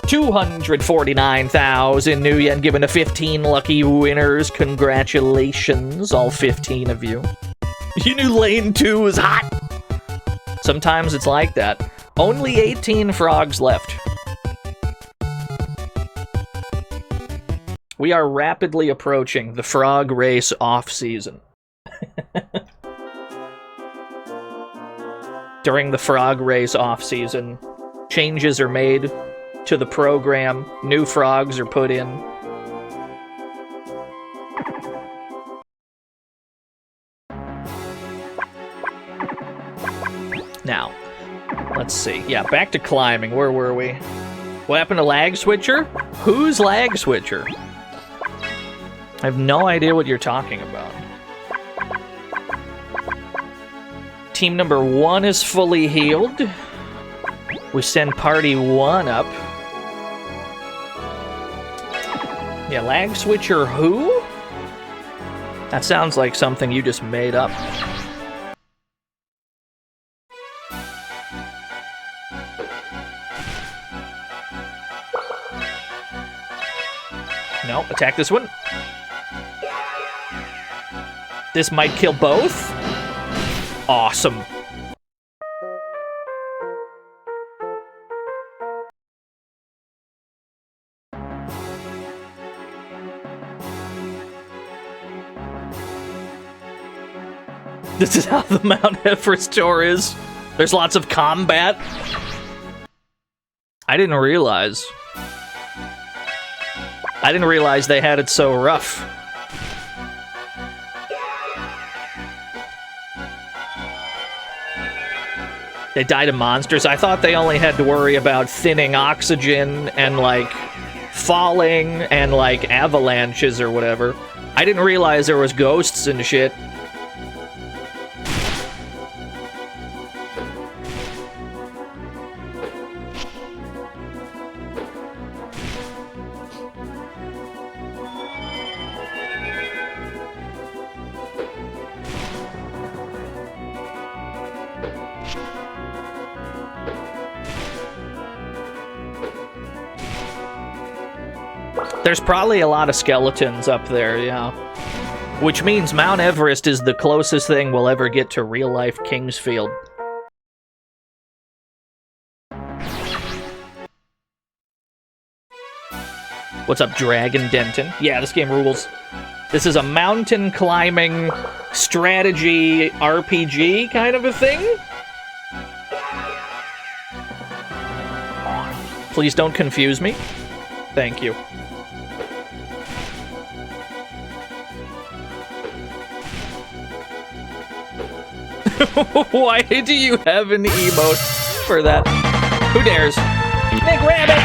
[SPEAKER 1] 249,000 new yen given to 15 lucky winners. Congratulations, all 15 of you. You knew lane 2 was hot. Sometimes it's like that. Only 18 frogs left. We are rapidly approaching the frog race off-season. During the frog race off-season, changes are made to the program. New frogs are put in. Now, let's see. Yeah, back to climbing. Where were we? What happened to Lag Switcher? Who's Lag Switcher? I have no idea what you're talking about. Team number 1 is fully healed. We send party 1 up. Yeah, Lag Switcher who? That sounds like something you just made up. No, attack this one. This might kill both. Awesome. This is how the Mount Everest tour is. There's lots of combat. I didn't realize they had it so rough. They die to monsters. I thought they only had to worry about thinning oxygen and, like, falling and, like, avalanches or whatever. I didn't realize there was ghosts and shit. There's probably a lot of skeletons up there, yeah. Which means Mount Everest is the closest thing we'll ever get to real-life Kingsfield. What's up, Dragon Denton? Yeah, this game rules. This is a mountain climbing strategy RPG kind of a thing? Please don't confuse me. Thank you. Why do you have an emote for that? Who dares? Nick Rabbit!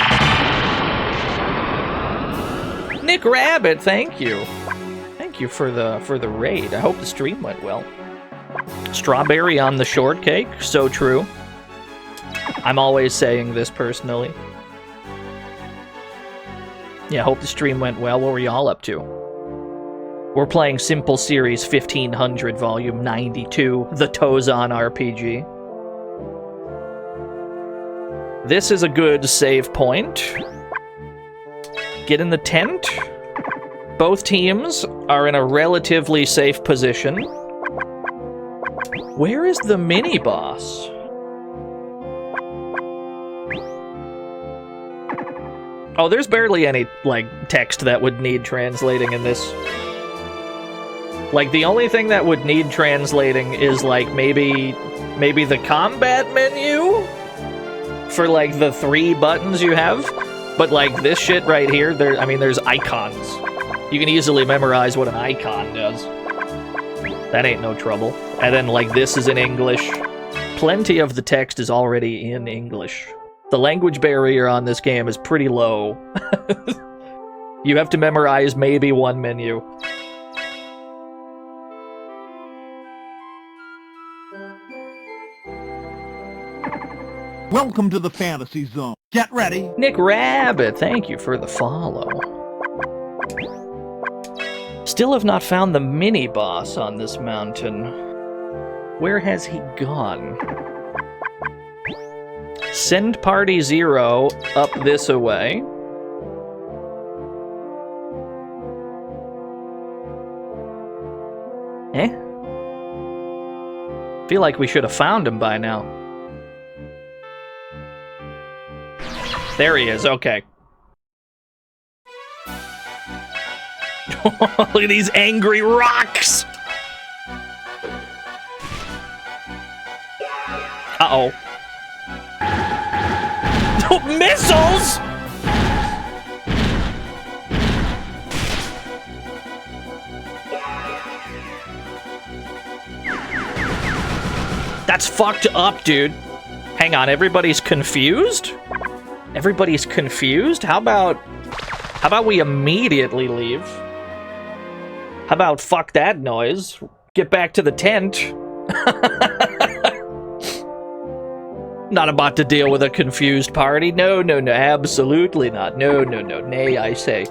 [SPEAKER 1] Nick Rabbit, thank you. Thank you for the raid. I hope the stream went well. Strawberry on the shortcake, so true. I'm always saying this personally. Yeah, hope the stream went well. What were y'all up to? We're playing Simple Series 1500 Volume 92, the Tozan RPG. This is a good save point. Get in the tent. Both teams are in a relatively safe position. Where is the mini-boss? Oh, there's barely any, like, text that would need translating in this. Like, the only thing that would need translating is, like, maybe the combat menu? For, like, the 3 buttons you have? But, like, this shit right here, there's icons. You can easily memorize what an icon does. That ain't no trouble. And then, like, this is in English. Plenty of the text is already in English. The language barrier on this game is pretty low. You have to memorize maybe 1 menu.
[SPEAKER 5] Welcome to the fantasy zone. Get ready.
[SPEAKER 1] Nick Rabbit, thank you for the follow. Still have not found the mini-boss on this mountain. Where has he gone? Send Party 0 up this away. Feel like we should have found him by now. There he is, okay. Look at these angry rocks! Uh-oh. Missiles?! That's fucked up, dude. Hang on, everybody's confused? Everybody's confused? How about we immediately leave? How about fuck that noise? Get back to the tent. Not about to deal with a confused party. No, no, no, absolutely not. No, no, no, nay, I say.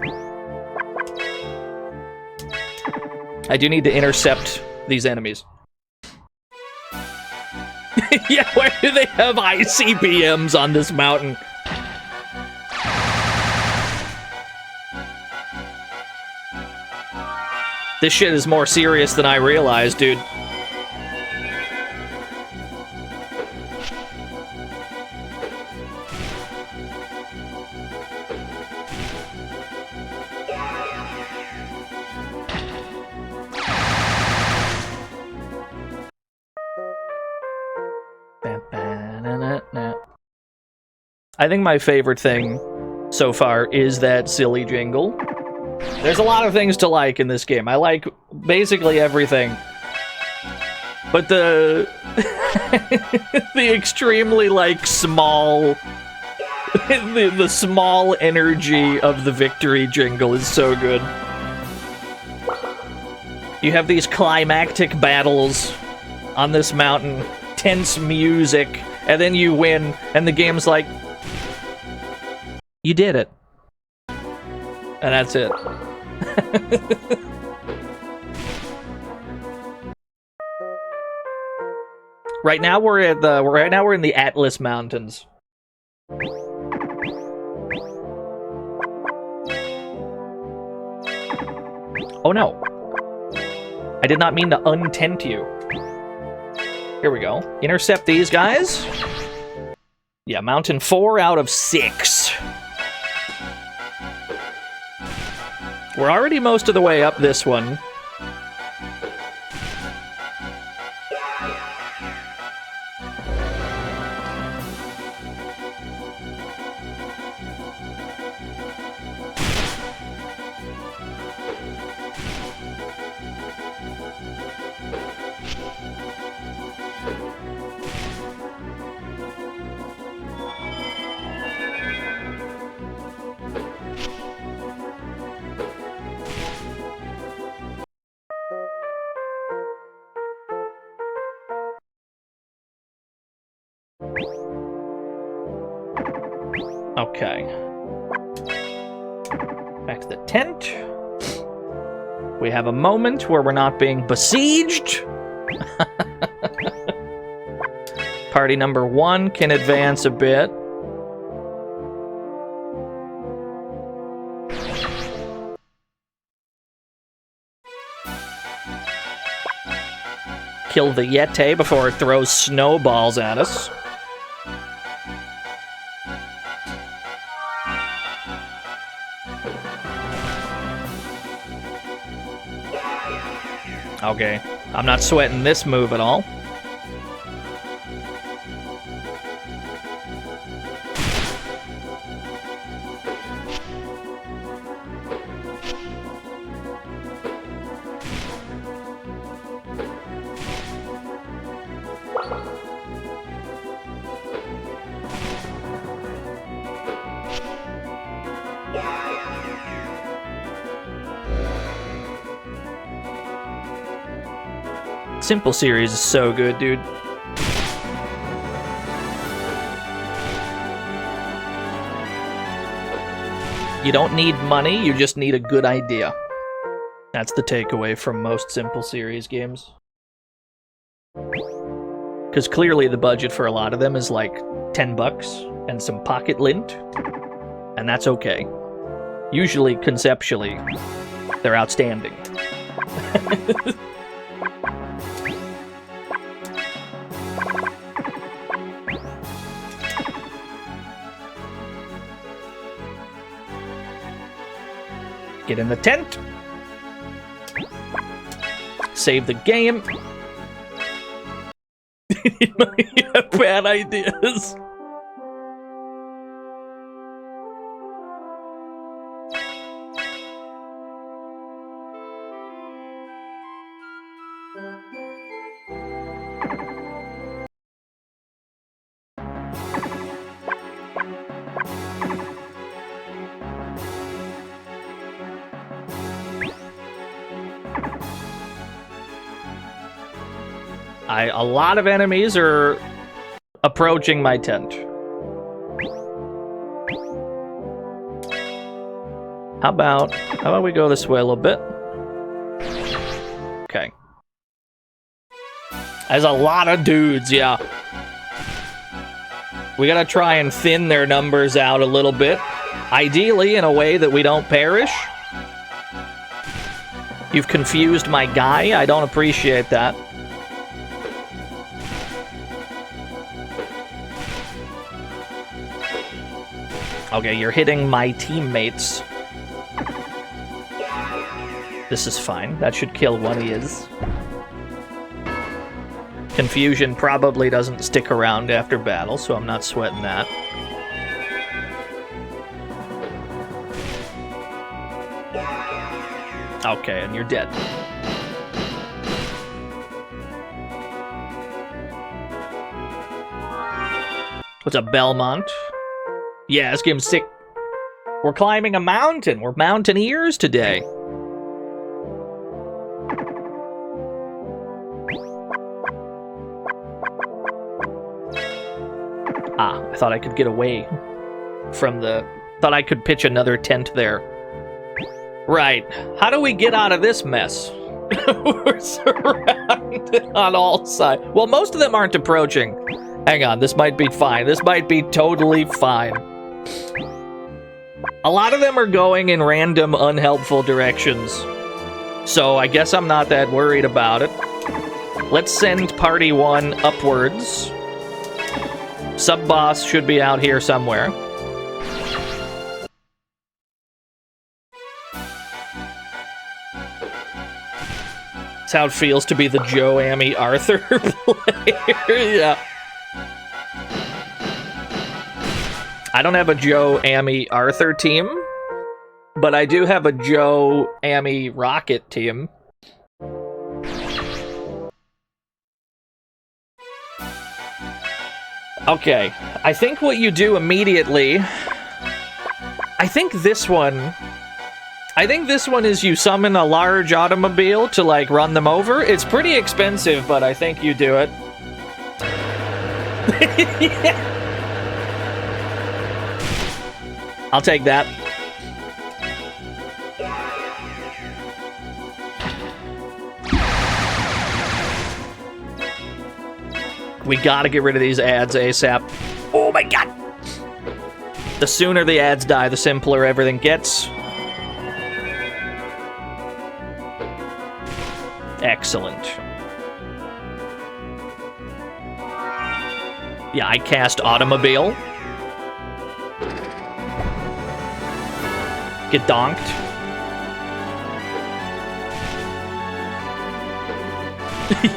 [SPEAKER 1] I do need to intercept these enemies. Yeah, where do they have ICBMs on this mountain? This shit is more serious than I realized, dude. I think my favorite thing so far is that silly jingle. There's a lot of things to like in this game. I like basically everything. But the the extremely like small the small energy of the victory jingle is so good. You have these climactic battles on this mountain, tense music, and then you win, and the game's like, you did it. And that's it. Right now we're in the Atlas Mountains. Oh no. I did not mean to untent you. Here we go. Intercept these guys. Yeah, mountain 4 out of 6. We're already most of the way up this one. Okay. Back to the tent. We have a moment where we're not being besieged. Party number 1 can advance a bit. Kill the Yeti before it throws snowballs at us. Okay, I'm not sweating this move at all. Simple series is so good, dude. You don't need money, you just need a good idea. That's the takeaway from most simple series games. Because clearly the budget for a lot of them is like 10 bucks and some pocket lint, and that's okay. Usually, conceptually, they're outstanding. Get in the tent. Save the game. You have bad ideas. A lot of enemies are approaching my tent. How about we go this way a little bit? Okay. There's a lot of dudes, yeah. We gotta try and thin their numbers out a little bit. Ideally, in a way that we don't perish. You've confused my guy. I don't appreciate that. Okay, you're hitting my teammates. This is fine. That should kill one of his. Confusion probably doesn't stick around after battle, so I'm not sweating that. Okay, and you're dead. What's up, Belmont? Yeah, this game's sick. We're climbing a mountain. We're mountaineers today. Ah, I thought I could get away from the... Thought I could pitch another tent there. Right. How do we get out of this mess? We're surrounded on all sides. Well, most of them aren't approaching. Hang on, this might be fine. This might be totally fine. A lot of them are going in random, unhelpful directions. So I guess I'm not that worried about it. Let's send party 1 upwards. Sub-boss should be out here somewhere. That's how it feels to be the Joe Amy Arthur player. Yeah. I don't have a Joe Amy Arthur team, but I do have a Joe Amy Rocket team. Okay, I think what you do immediately... I think this one is you summon a large automobile to, like, run them over. It's pretty expensive, but I think you do it. Yeah. I'll take that. We gotta get rid of these ads ASAP. Oh my god! The sooner the ads die, the simpler everything gets. Excellent. Yeah, I cast automobile. Get donked.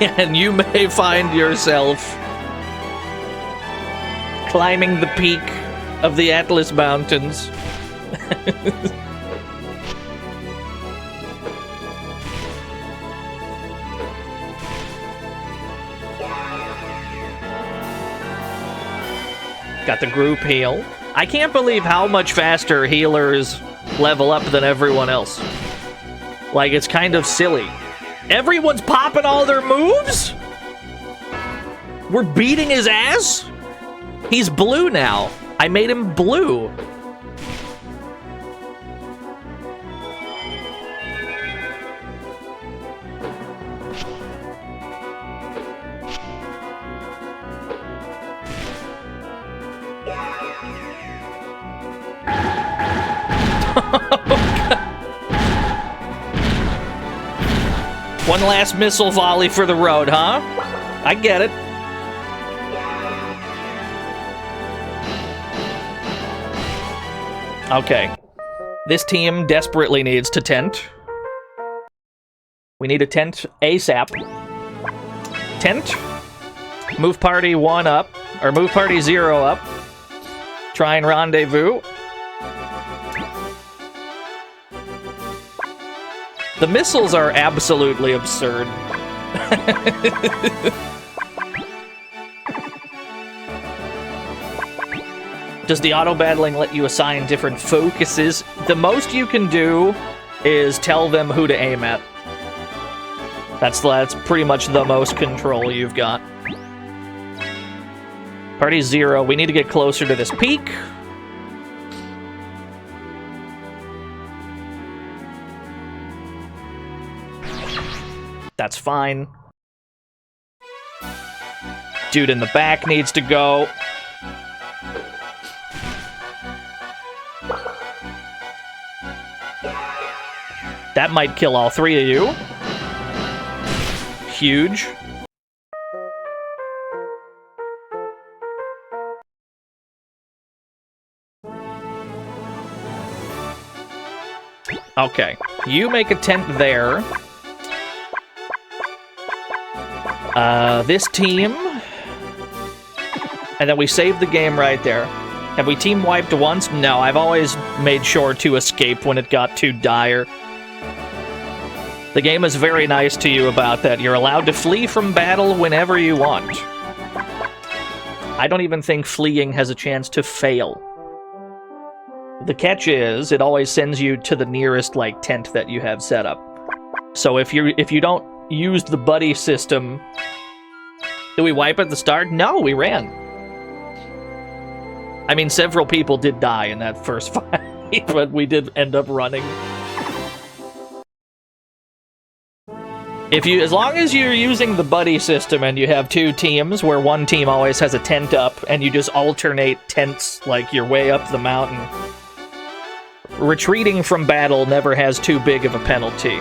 [SPEAKER 1] Yeah, and you may find yourself climbing the peak of the Atlas Mountains. Got the group heal. I can't believe how much faster healers level up than everyone else. Like, it's kind of silly. Everyone's popping all their moves? We're beating his ass? He's blue now. I made him blue. One last missile volley for the road, huh? I get it. Okay. This team desperately needs to tent. We need a tent ASAP. Tent. Move party 1 up. Or move party 0 up. Try and rendezvous. The missiles are absolutely absurd. Does the auto-battling let you assign different focuses? The most you can do is tell them who to aim at. That's pretty much the most control you've got. Party 0, we need to get closer to this peak. That's fine. Dude in the back needs to go. That might kill all 3 of you. Huge. Okay, you make a tent there. This team. And then we save the game right there. Have we team wiped once? No, I've always made sure to escape when it got too dire. The game is very nice to you about that. You're allowed to flee from battle whenever you want. I don't even think fleeing has a chance to fail. The catch is, it always sends you to the nearest, like, tent that you have set up. So if you don't use the buddy system... Did we wipe at the start? No, we ran. I mean, several people did die in that first fight, but we did end up running. As long as you're using the buddy system and you have 2 teams where one team always has a tent up and you just alternate tents like you're way up the mountain, retreating from battle never has too big of a penalty.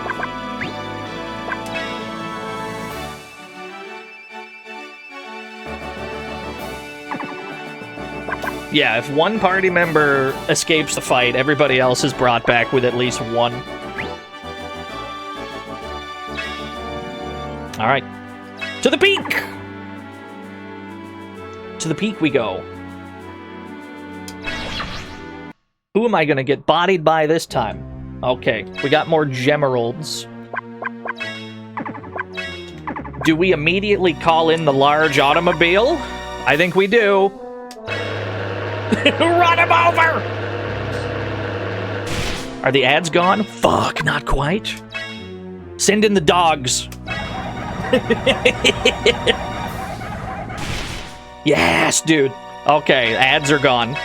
[SPEAKER 1] Yeah, if one party member escapes the fight, everybody else is brought back with at least 1. Alright. To the peak! To the peak we go. Who am I gonna get bodied by this time? Okay, we got more gemeralds. Do we immediately call in the large automobile? I think we do. Run him over! Are the ads gone? Fuck, not quite. Send in the dogs. Yes, dude. Okay, ads are gone.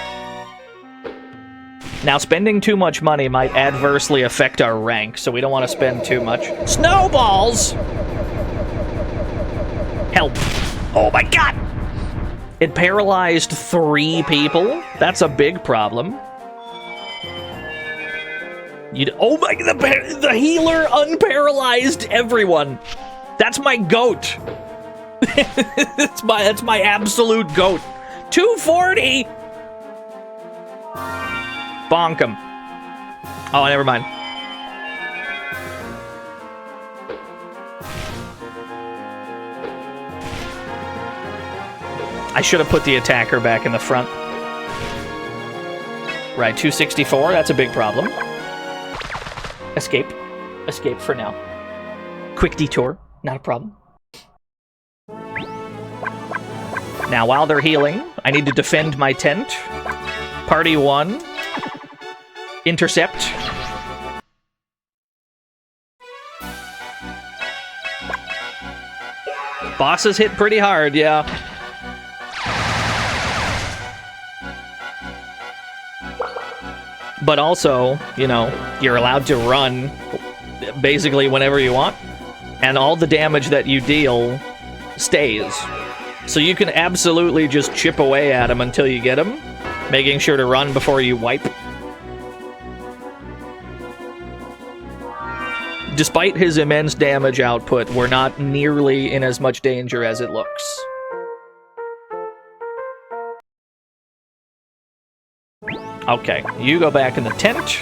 [SPEAKER 1] Now, spending too much money might adversely affect our rank, so we don't want to spend too much. Snowballs! Help. Oh my god! It paralyzed 3 people? That's a big problem. Oh my, the healer unparalyzed everyone. That's my goat. that's my absolute goat. 240! Bonk him. Oh, never mind. I should have put the attacker back in the front. Right, 264, that's a big problem. Escape. Escape for now. Quick detour, not a problem. Now, while they're healing, I need to defend my tent. Party 1. Intercept. Bosses hit pretty hard, yeah. But also, you know, you're allowed to run basically whenever you want, and all the damage that you deal stays. So you can absolutely just chip away at him until you get him, making sure to run before you wipe. Despite his immense damage output, we're not nearly in as much danger as it looks. Okay, you go back in the tent.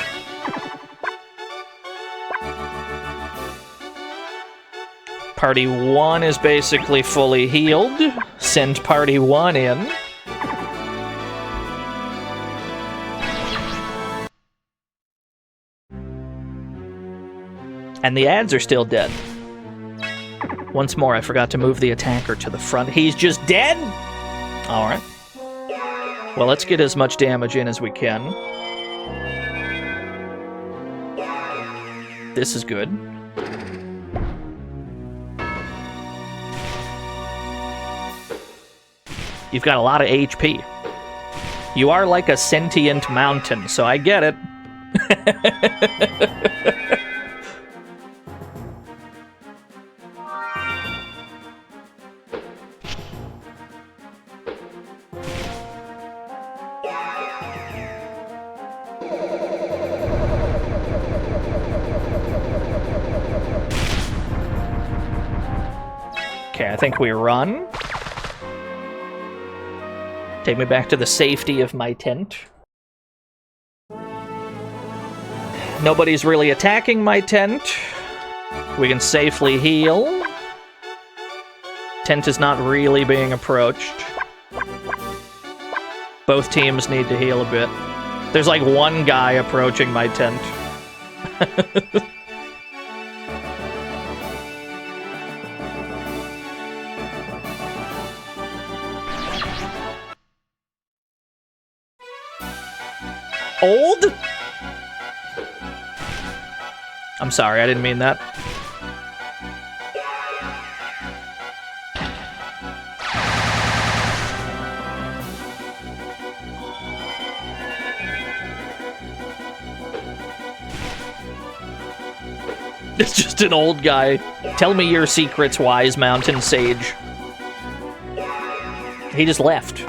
[SPEAKER 1] Party 1 is basically fully healed. Send Party 1 in. And the ads are still dead. Once more, I forgot to move the attacker to the front. He's just dead? Alright. Well, let's get as much damage in as we can. This is good. You've got a lot of HP. You are like a sentient mountain, so I get it. Okay, I think we run. Take me back to the safety of my tent. Nobody's really attacking my tent. We can safely heal. Tent is not really being approached. Both teams need to heal a bit. There's like one guy approaching my tent. Old? I'm sorry, I didn't mean that. It's just an old guy. Tell me your secrets, wise mountain sage. He just left.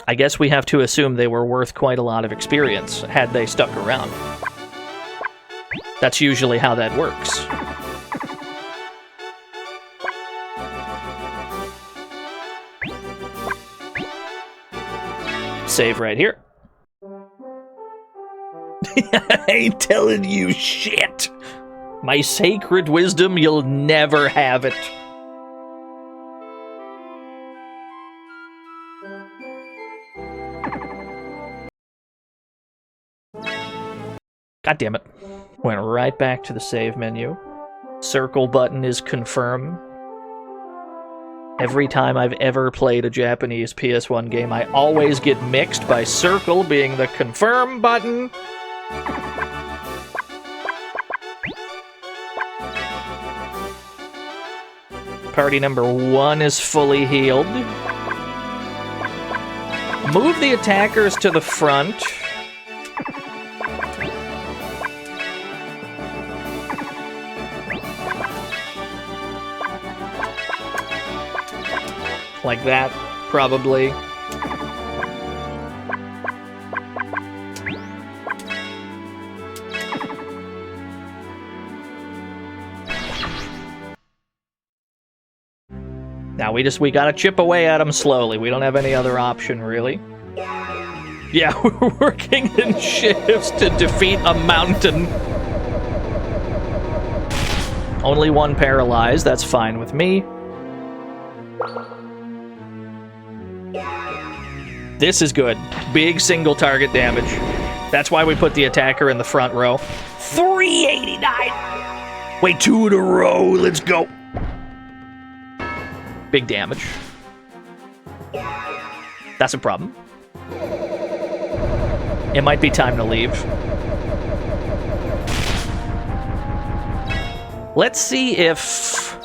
[SPEAKER 1] I guess we have to assume they were worth quite a lot of experience, had they stuck around. That's usually how that works. Save right here. I ain't telling you shit. My sacred wisdom, you'll never have it. God damn it. Went right back to the save menu. Circle button is confirm. Every time I've ever played a Japanese PS1 game, I always get mixed by circle being the confirm button. Party number 1 is fully healed. Move the attackers to the front. Like that, probably. Now we gotta chip away at them slowly. We don't have any other option, really. Yeah, we're working in shifts to defeat a mountain. Only one paralyzed, that's fine with me. This is good. Big single target damage. That's why we put the attacker in the front row. 389! Wait, 2 in a row. Let's go. Big damage. That's a problem. It might be time to leave. Let's see if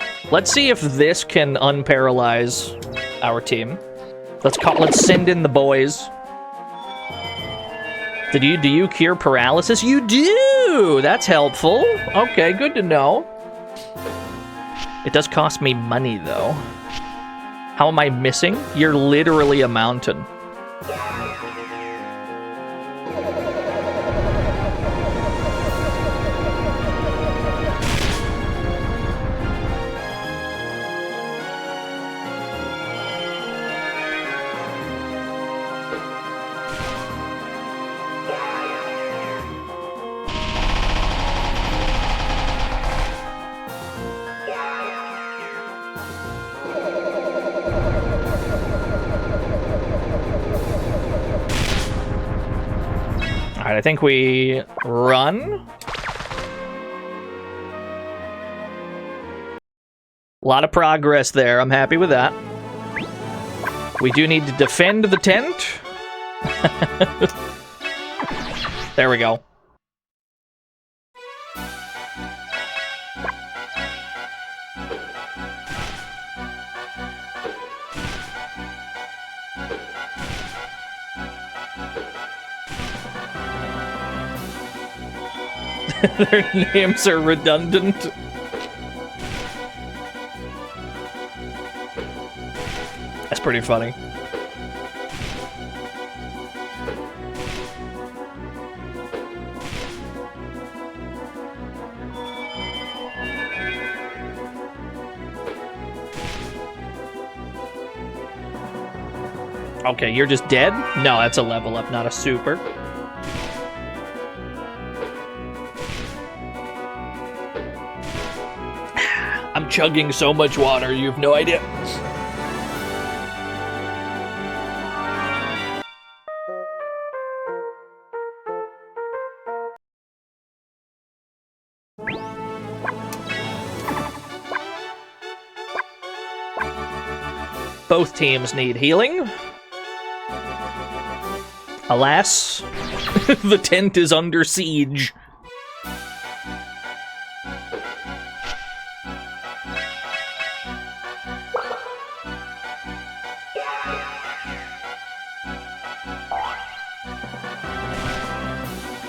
[SPEAKER 1] this can unparalyze our team. Let's send in the boys. Do you cure paralysis? You do! That's helpful. Okay, good to know. It does cost me money, though. How am I missing? You're literally a mountain. Alright, I think we run. A lot of progress there. I'm happy with that. We do need to defend the tent. There we go. Their names are redundant. That's pretty funny. Okay, you're just dead? No, that's a level up, not a super. I'm chugging so much water, you have no idea. Both teams need healing. Alas, the tent is under siege.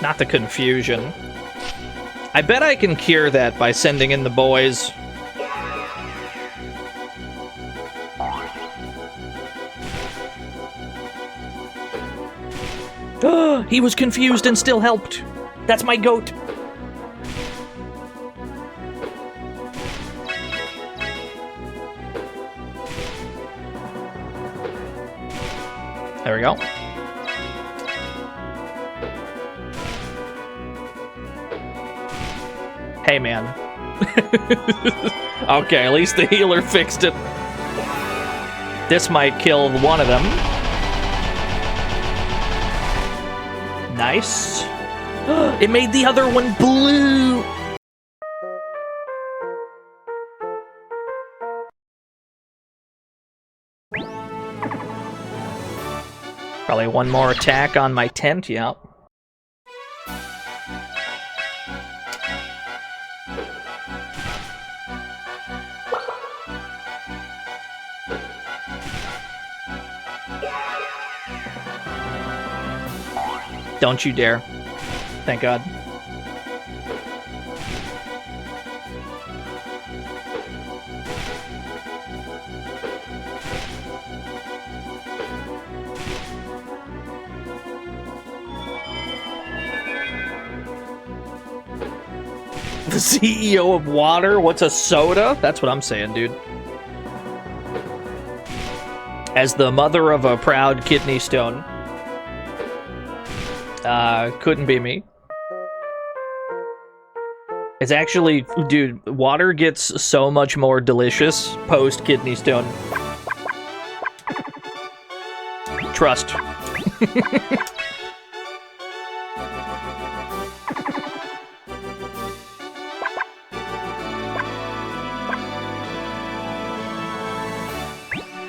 [SPEAKER 1] Not the confusion. I bet I can cure that by sending in the boys. He was confused and still helped. That's my goat. There we go. Hey, man. Okay, at least the healer fixed it. This might kill one of them. Nice. It made the other one blue. Probably one more attack on my tent, yep. Don't you dare. Thank God. The CEO of water? What's a soda? That's what I'm saying, dude. As the mother of a proud kidney stone. Couldn't be me. It's actually, dude, water gets so much more delicious post kidney stone. Trust.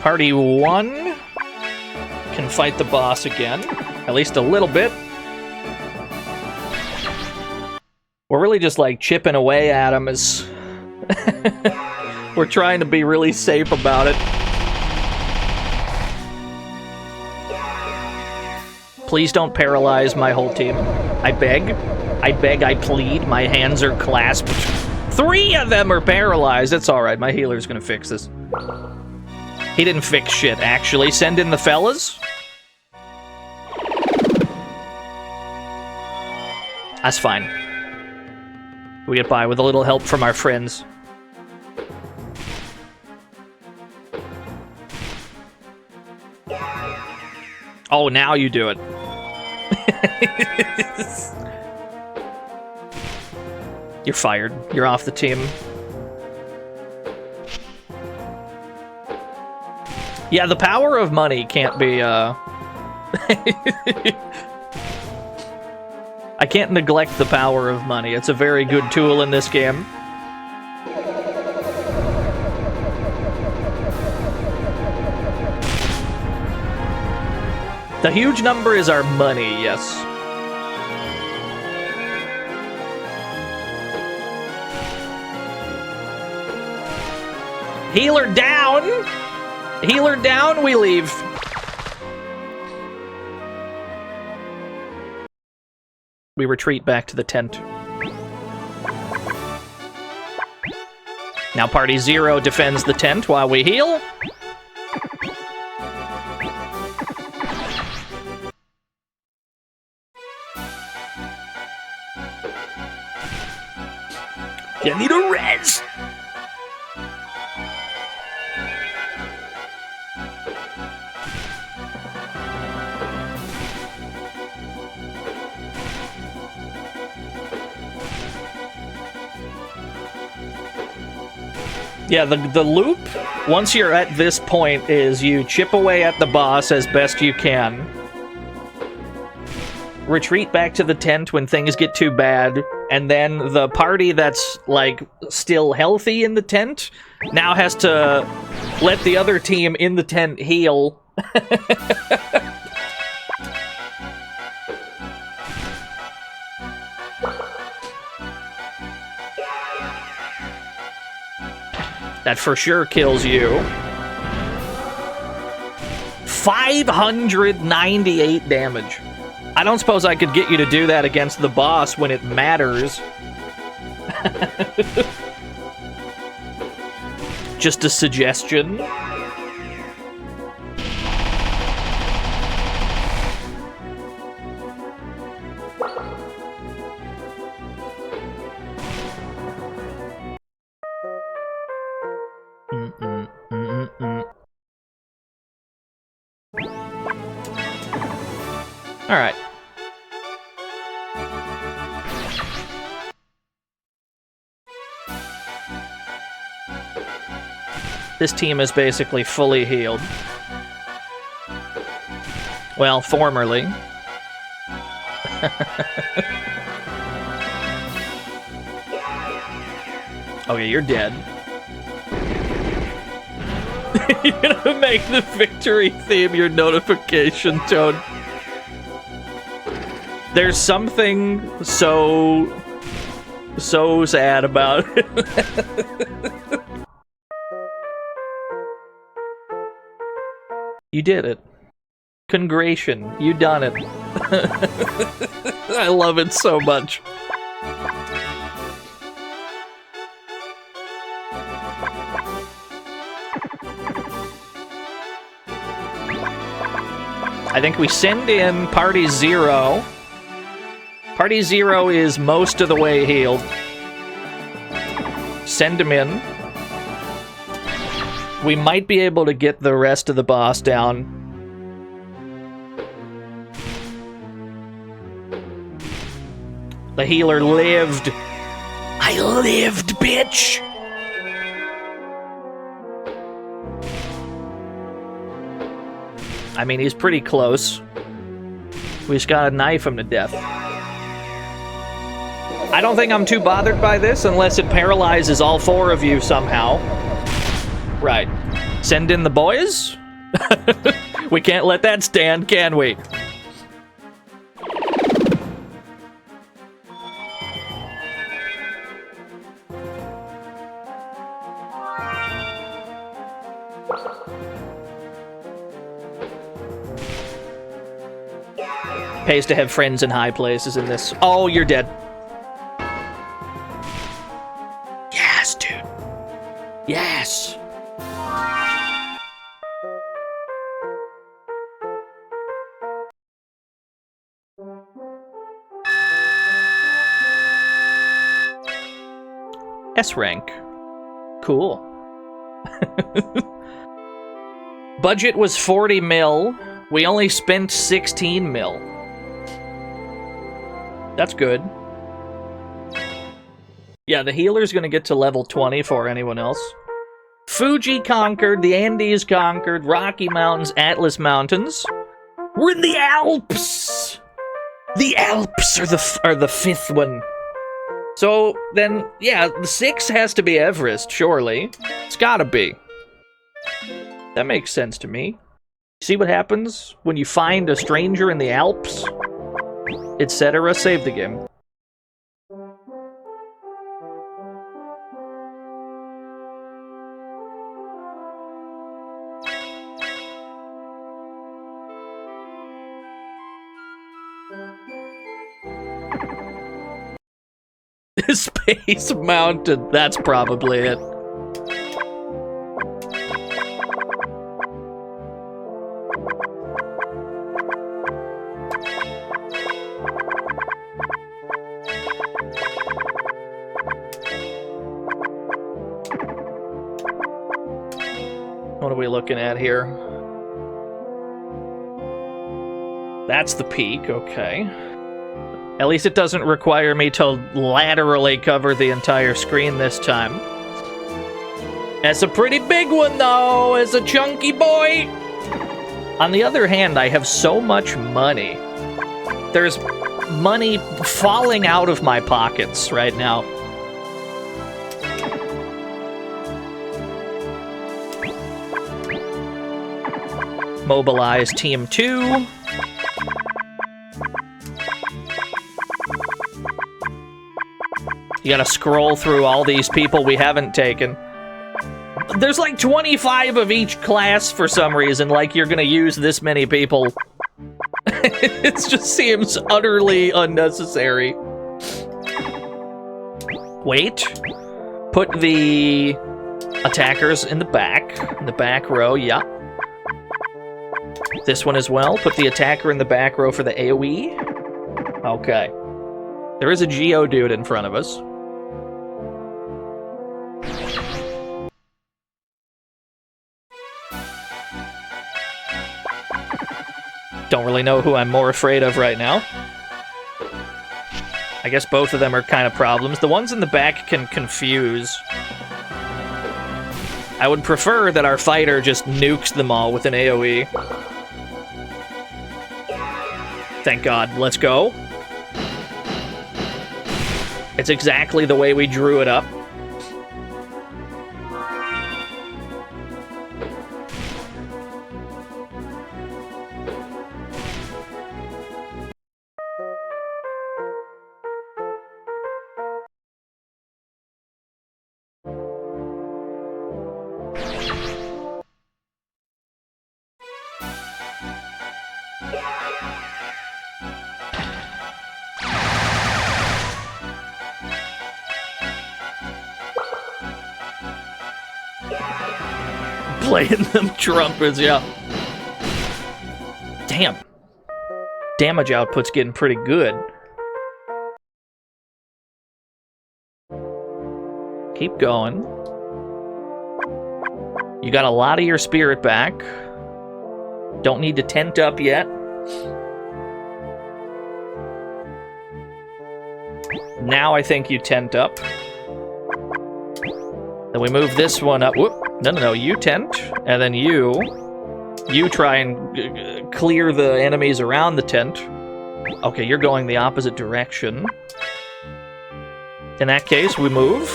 [SPEAKER 1] Party 1 can fight the boss again, at least a little bit. We're really just like chipping away at him as we're trying to be really safe about it. Please don't paralyze my whole team. I beg, I plead. My hands are clasped. 3 of them are paralyzed. It's all right. My healer's gonna fix this. He didn't fix shit, actually. Send in the fellas. That's fine. We get by with a little help from our friends. Oh, now you do it. You're fired. You're off the team. Yeah, the power of money can't be, can't neglect the power of money. It's a very good tool in this game. The huge number is our money, yes. Healer down! Healer down, we leave. We retreat back to the tent. Now Party 0 defends the tent while we heal. You need a res! Yeah, the loop, once you're at this point, is you chip away at the boss as best you can. Retreat back to the tent when things get too bad, and then the party that's, like, still healthy in the tent now has to let the other team in the tent heal. That for sure kills you. 598 damage. I don't suppose I could get you to do that against the boss when it matters. Just a suggestion. All right. This team is basically fully healed. Well, formerly. Okay, you're dead. You're gonna make the victory theme your notification tone. There's something so sad about it. You did it. Congration, you done it. I love it so much. I think we send in Party 0. Party 0 is most of the way healed. Send him in. We might be able to get the rest of the boss down. The healer lived. I lived, bitch! I mean, he's pretty close. We just gotta knife him to death. I don't think I'm too bothered by this unless it paralyzes all four of you somehow. Right. Send in the boys? We can't let that stand, can we? Pays to have friends in high places in this. Oh, you're dead. Yes, dude. Yes. S rank. Cool. Budget was 40 mil. We only spent 16 mil. That's good. Yeah, the healer's gonna get to level 20 for anyone else. Fuji conquered, the Andes conquered, Rocky Mountains, Atlas Mountains. We're in the Alps! The Alps are the fifth one. So then, yeah, the 6 has to be Everest, surely. It's gotta be. That makes sense to me. See what happens when you find a stranger in the Alps, etc. Save the game. Space Mountain, that's probably it. What are we looking at here? That's the peak, okay. At least it doesn't require me to laterally cover the entire screen this time. That's a pretty big one, though. It's a chunky boy. On the other hand, I have so much money. There's money falling out of my pockets right now. Mobilize Team 2. You gotta scroll through all these people we haven't taken. There's like 25 of each class for some reason, like you're gonna use this many people. It just seems utterly unnecessary. Wait. Put the attackers in the back row, yeah. This one as well. Put the attacker in the back row for the AoE. Okay. There is a Geodude in front of us. Don't really know who I'm more afraid of right now. I guess both of them are kind of problems. The ones in the back can confuse. I would prefer that our fighter just nukes them all with an AoE. Thank God. Let's go. It's exactly the way we drew it up. Playing them trumpets, yeah. Damn. Damage output's getting pretty good. Keep going. You got a lot of your spirit back. Don't need to tent up yet. Now I think you tent up. Then we move this one up. Whoop. No, you tent. And then you try and clear the enemies around the tent. Okay, you're going the opposite direction. In that case, we move.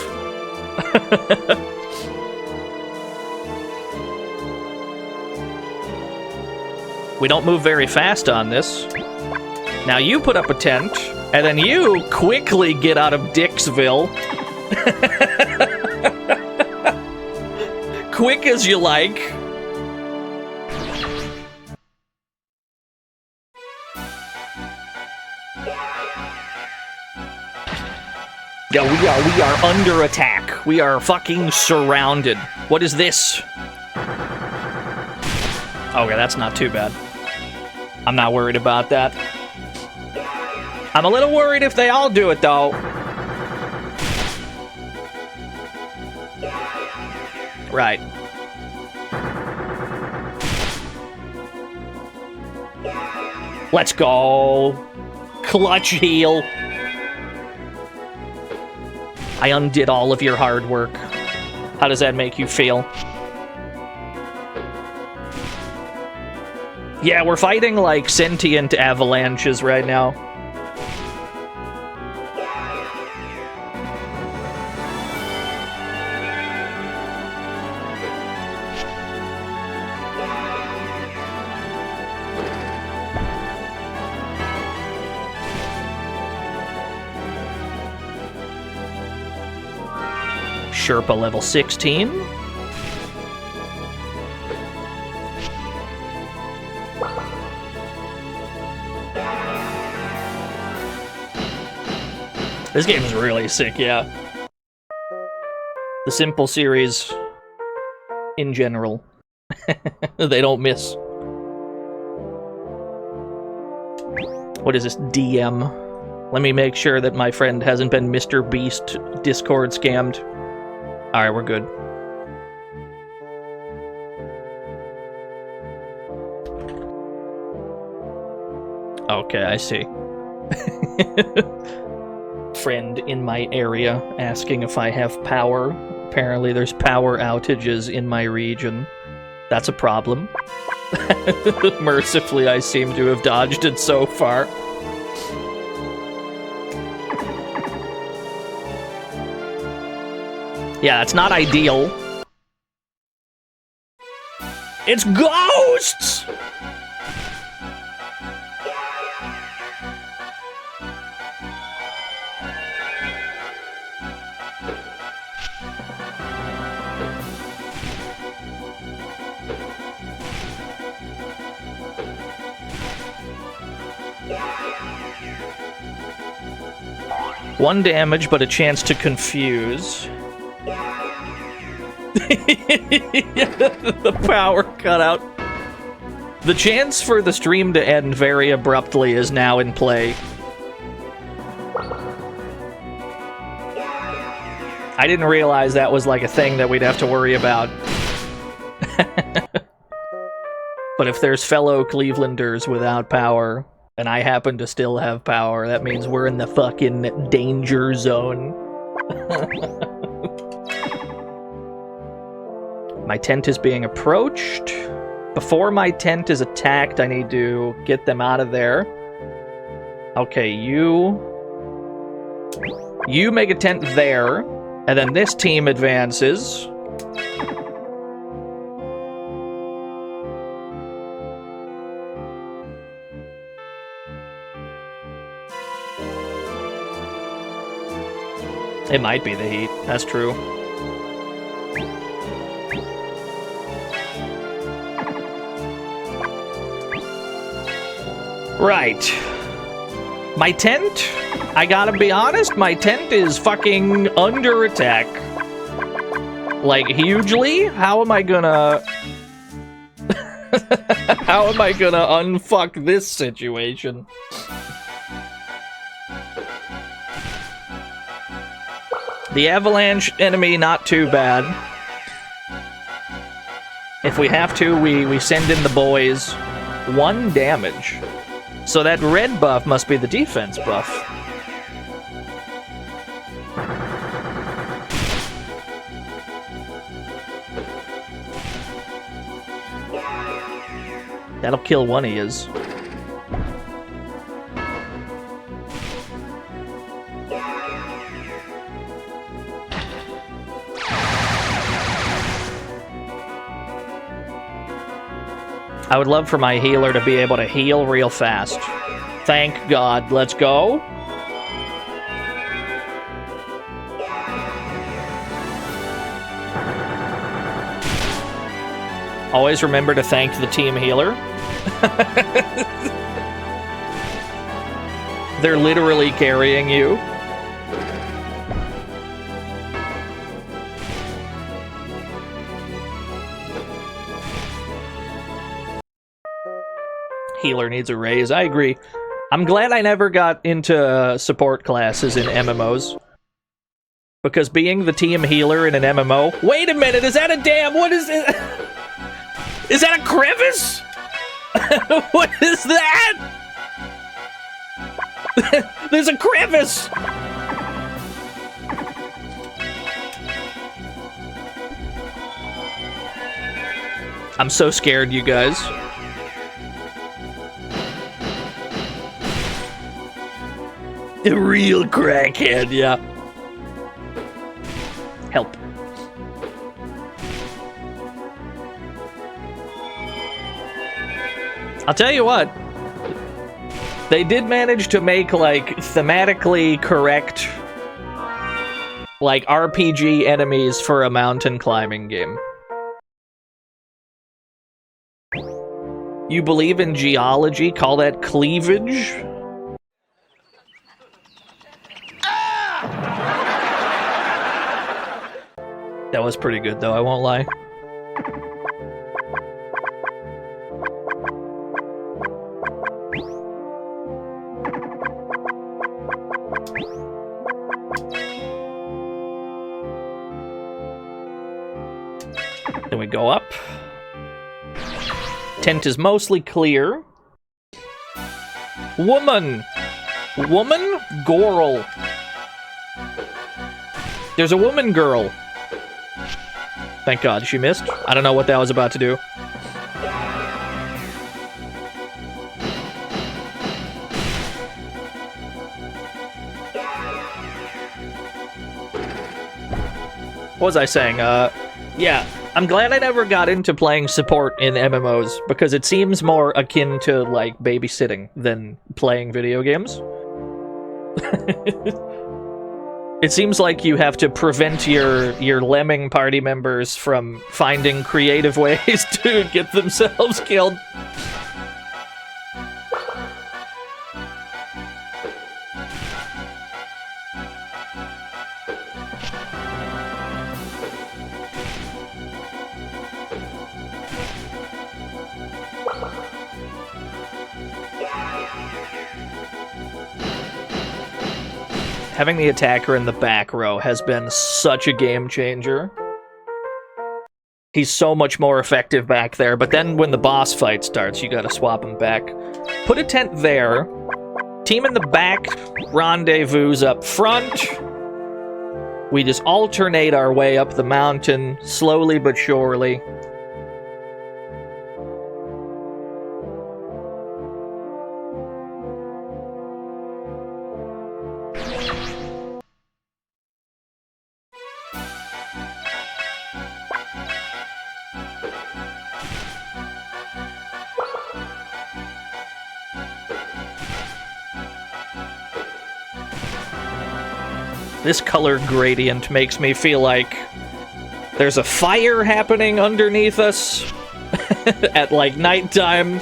[SPEAKER 1] We don't move very fast on this. Now you put up a tent, and then you quickly get out of Dixville. Quick as you like. Yeah, we are under attack. We are fucking surrounded. What is this? Okay, that's not too bad. I'm not worried about that. I'm a little worried if they all do it, though. Right. Let's go. Clutch heal. I undid all of your hard work. How does that make you feel? Yeah, we're fighting like sentient avalanches right now. Sherpa level 16. This game is really sick, yeah. The Simple series, in general, they don't miss. What is this, DM? Let me make sure that my friend hasn't been Mr. Beast Discord scammed. Alright, we're good. Okay, I see. Friend in my area asking if I have power. Apparently there's power outages in my region. That's a problem. Mercifully, I seem to have dodged it so far. Yeah, it's not ideal. It's ghosts! One damage, but a chance to confuse. The power cut out. The chance for the stream to end very abruptly is now in play. I didn't realize that was like a thing that we'd have to worry about. But if there's fellow Clevelanders without power, and I happen to still have power, that means we're in the fucking danger zone. My tent is being approached. Before my tent is attacked, I need to get them out of there. Okay, you make a tent there, and then this team advances. It might be the heat, that's true. Right. My tent, I gotta be honest, my tent is fucking under attack. Like, hugely? How am I gonna... How am I gonna unfuck this situation? The avalanche enemy, not too bad. If we have to, we send in the boys. 1 damage. So that red buff must be the defense buff. That'll kill one of his. I would love for my healer to be able to heal real fast. Thank God. Let's go. Always remember to thank the team healer. They're literally carrying you. Healer needs a raise. I agree. I'm glad I never got into support classes in MMOs. Because being the team healer in an MMO... Wait a minute, is that a damn... What is it? Is that a crevice? What is that? There's a crevice! I'm so scared, you guys. A real crackhead, yeah. Help. I'll tell you what. They did manage to make, like, thematically correct, like RPG enemies for a mountain climbing game. You believe in geology? Call that cleavage? That was pretty good, though, I won't lie. Then we go up. Tent is mostly clear. Woman! Woman? Girl. There's a woman girl. Thank God she missed. I don't know what that was about to do. What was I saying? Yeah, I'm glad I never got into playing support in MMOs, because it seems more akin to, like, babysitting than playing video games. It seems like you have to prevent your lemming party members from finding creative ways to get themselves killed. Having the attacker in the back row has been such a game changer. He's so much more effective back there, but then when the boss fight starts, you gotta swap him back. Put a tent there. Team in the back, rendezvous up front. We just alternate our way up the mountain, slowly but surely. This color gradient makes me feel like there's a fire happening underneath us at, like, nighttime.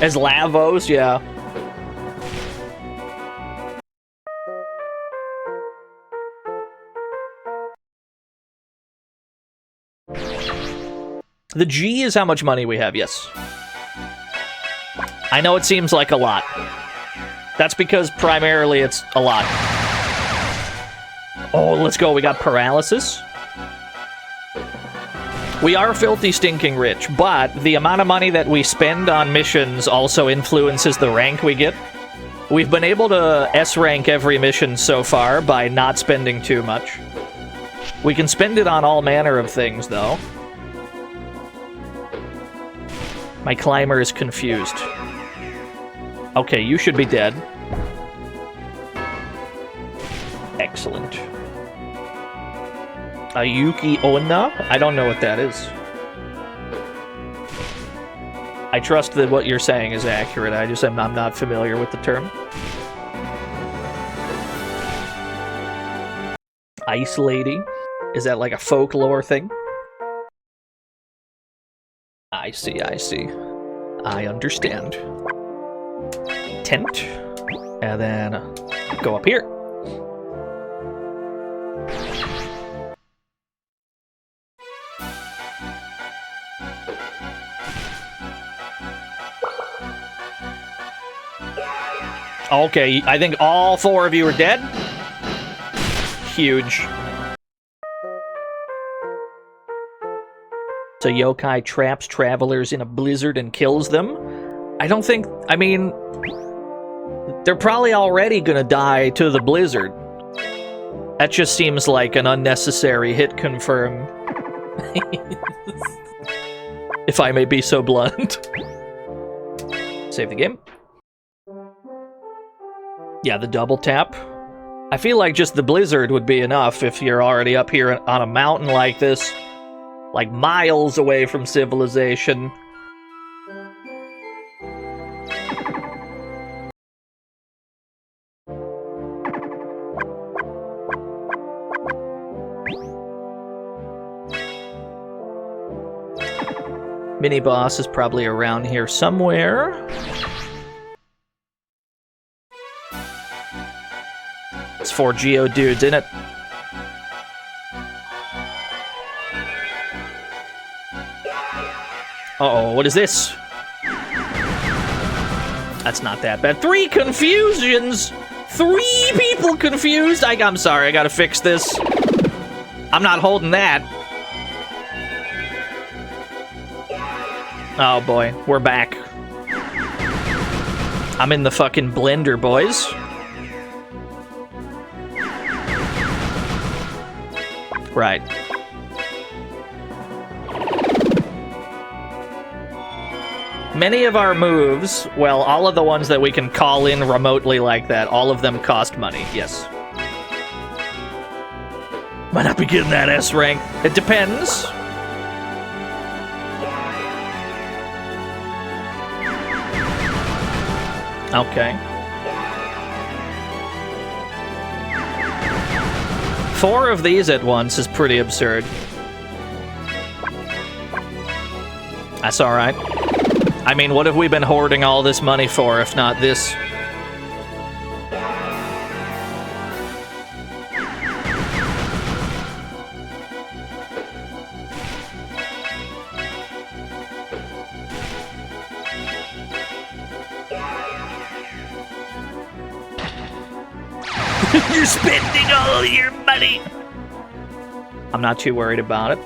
[SPEAKER 1] As Lavos, yeah. The G is how much money we have, yes. I know it seems like a lot. That's because primarily it's a lot. Oh, let's go. We got paralysis. We are filthy stinking rich, but the amount of money that we spend on missions also influences the rank we get. We've been able to S-rank every mission so far by not spending too much. We can spend it on all manner of things, though. My climber is confused. Okay, you should be dead. Excellent. Ayuki Onna? I don't know what that is. I trust that what you're saying is accurate. I'm not familiar with the term. Ice Lady? Is that like a folklore thing? I see, I see. I understand. Tent. And then go up here. Okay, I think all four of you are dead. Huge. So yokai traps travelers in a blizzard and kills them? I don't think... I mean... They're probably already gonna die to the blizzard. That just seems like an unnecessary hit confirm. If I may be so blunt. Save the game. Yeah, the double tap. I feel like just the blizzard would be enough if you're already up here on a mountain like this, like miles away from civilization. Mini-boss is probably around here somewhere. It's 4 Geodudes, isn't it? Uh-oh, what is this? That's not that bad. 3 confusions! 3 people confused! I'm sorry, I gotta fix this. I'm not holding that. Oh boy, we're back. I'm in the fucking blender, boys. Right. Many of our moves, well, all of the ones that we can call in remotely like that, all of them cost money, yes. Might not be getting that S rank. It depends. Okay. 4 of these at once is pretty absurd. That's alright. I mean, what have we been hoarding all this money for, if not this? You're spending all your money! I'm not too worried about it.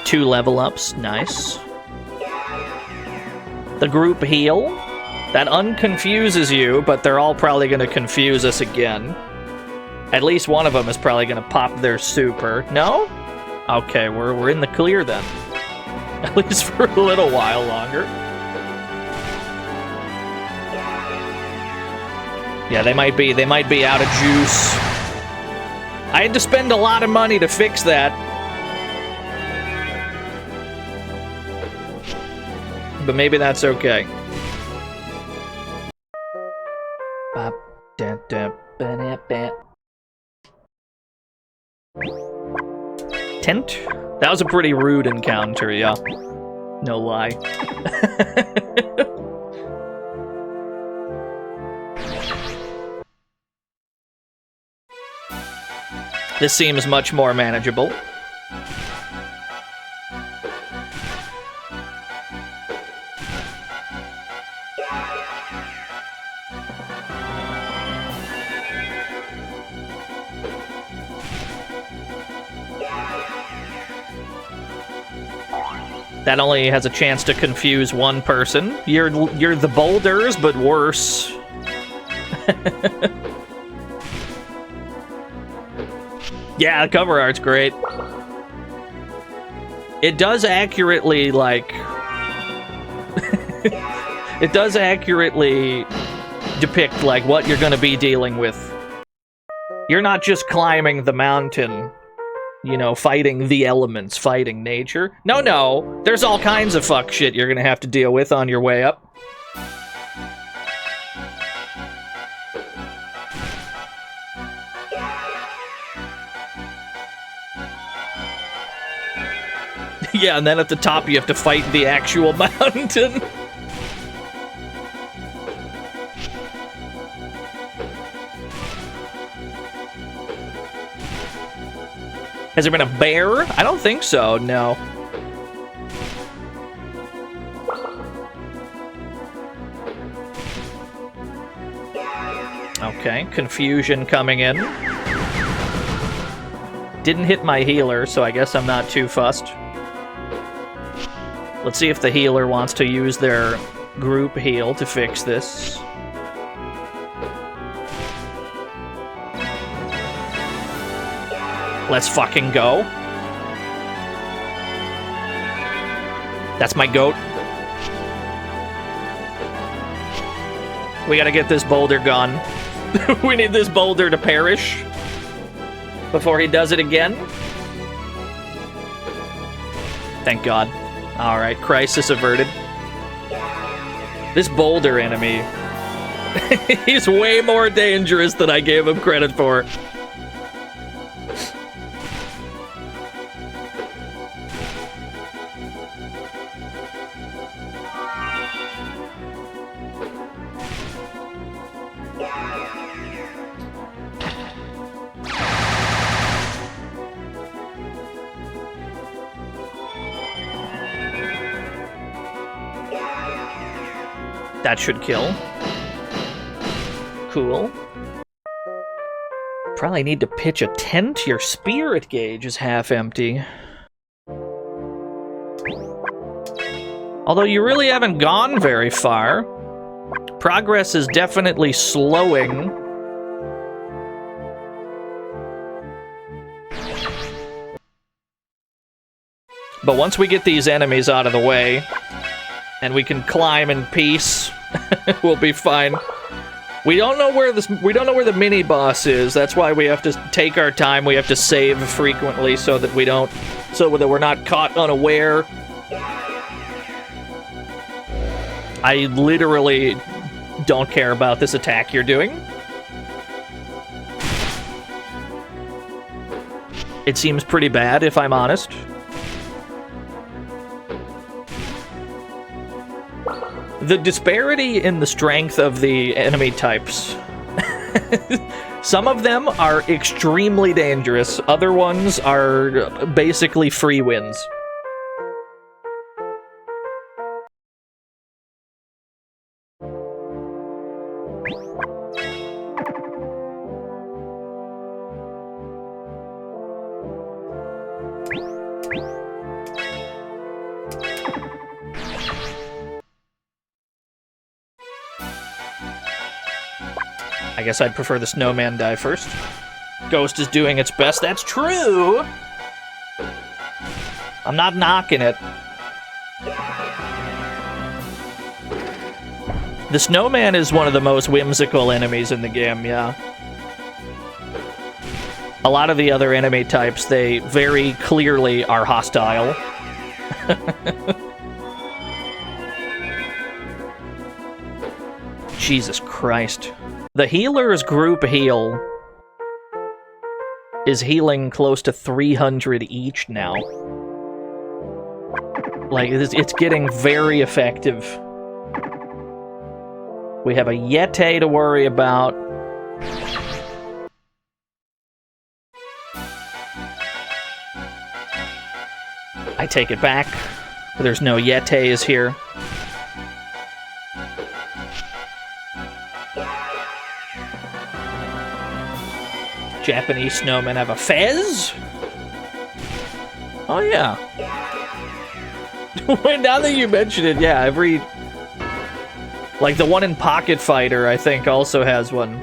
[SPEAKER 1] 2 level ups, nice. The group heal. That unconfuses you, but they're all probably going to confuse us again. At least one of them is probably going to pop their super. No? Okay, we're in the clear then. At least for a little while longer. Yeah, they might be out of juice. I had to spend a lot of money to fix that. But maybe that's okay. Tent? That was a pretty rude encounter, yeah. No lie. This seems much more manageable. That only has a chance to confuse one person. You're the boulders, but worse. Yeah, the cover art's great. It does accurately, like... it does accurately depict, like, what you're gonna be dealing with. You're not just climbing the mountain, you know, fighting the elements, fighting nature. No, there's all kinds of fuck shit you're gonna have to deal with on your way up. Yeah, and then at the top you have to fight the actual mountain. Has there been a bear? I don't think so, no. Okay, confusion coming in. Didn't hit my healer, so I guess I'm not too fussed. Let's see if the healer wants to use their group heal to fix this. Let's fucking go. That's my goat. We gotta get this boulder gone. We need this boulder to perish before he does it again. Thank God. Alright, crisis averted. This boulder enemy, he's way more dangerous than I gave him credit for. That should kill. Cool. Probably need to pitch a tent. Your spirit gauge is half empty. Although you really haven't gone very far. Progress is definitely slowing. But once we get these enemies out of the way, and we can climb in peace, we'll be fine. We don't know where the mini boss is. That's why we have to take our time. We have to save frequently so that we're not caught unaware. I literally don't care about this attack you're doing. It seems pretty bad, if I'm honest. The disparity in the strength of the enemy types. Some of them are extremely dangerous. Other ones are basically free wins. I guess I'd prefer the snowman die first. Ghost is doing its best. That's true! I'm not knocking it. The snowman is one of the most whimsical enemies in the game, yeah. A lot of the other enemy types, they very clearly are hostile. Jesus Christ. The healer's group heal is healing close to 300 each now. Like, it's getting very effective. We have a Yeti to worry about. I take it back. There's no Yetis here. Japanese snowmen have a fez? Oh, yeah. Now that you mention it, yeah, every... Like, the one in Pocket Fighter, I think, also has one.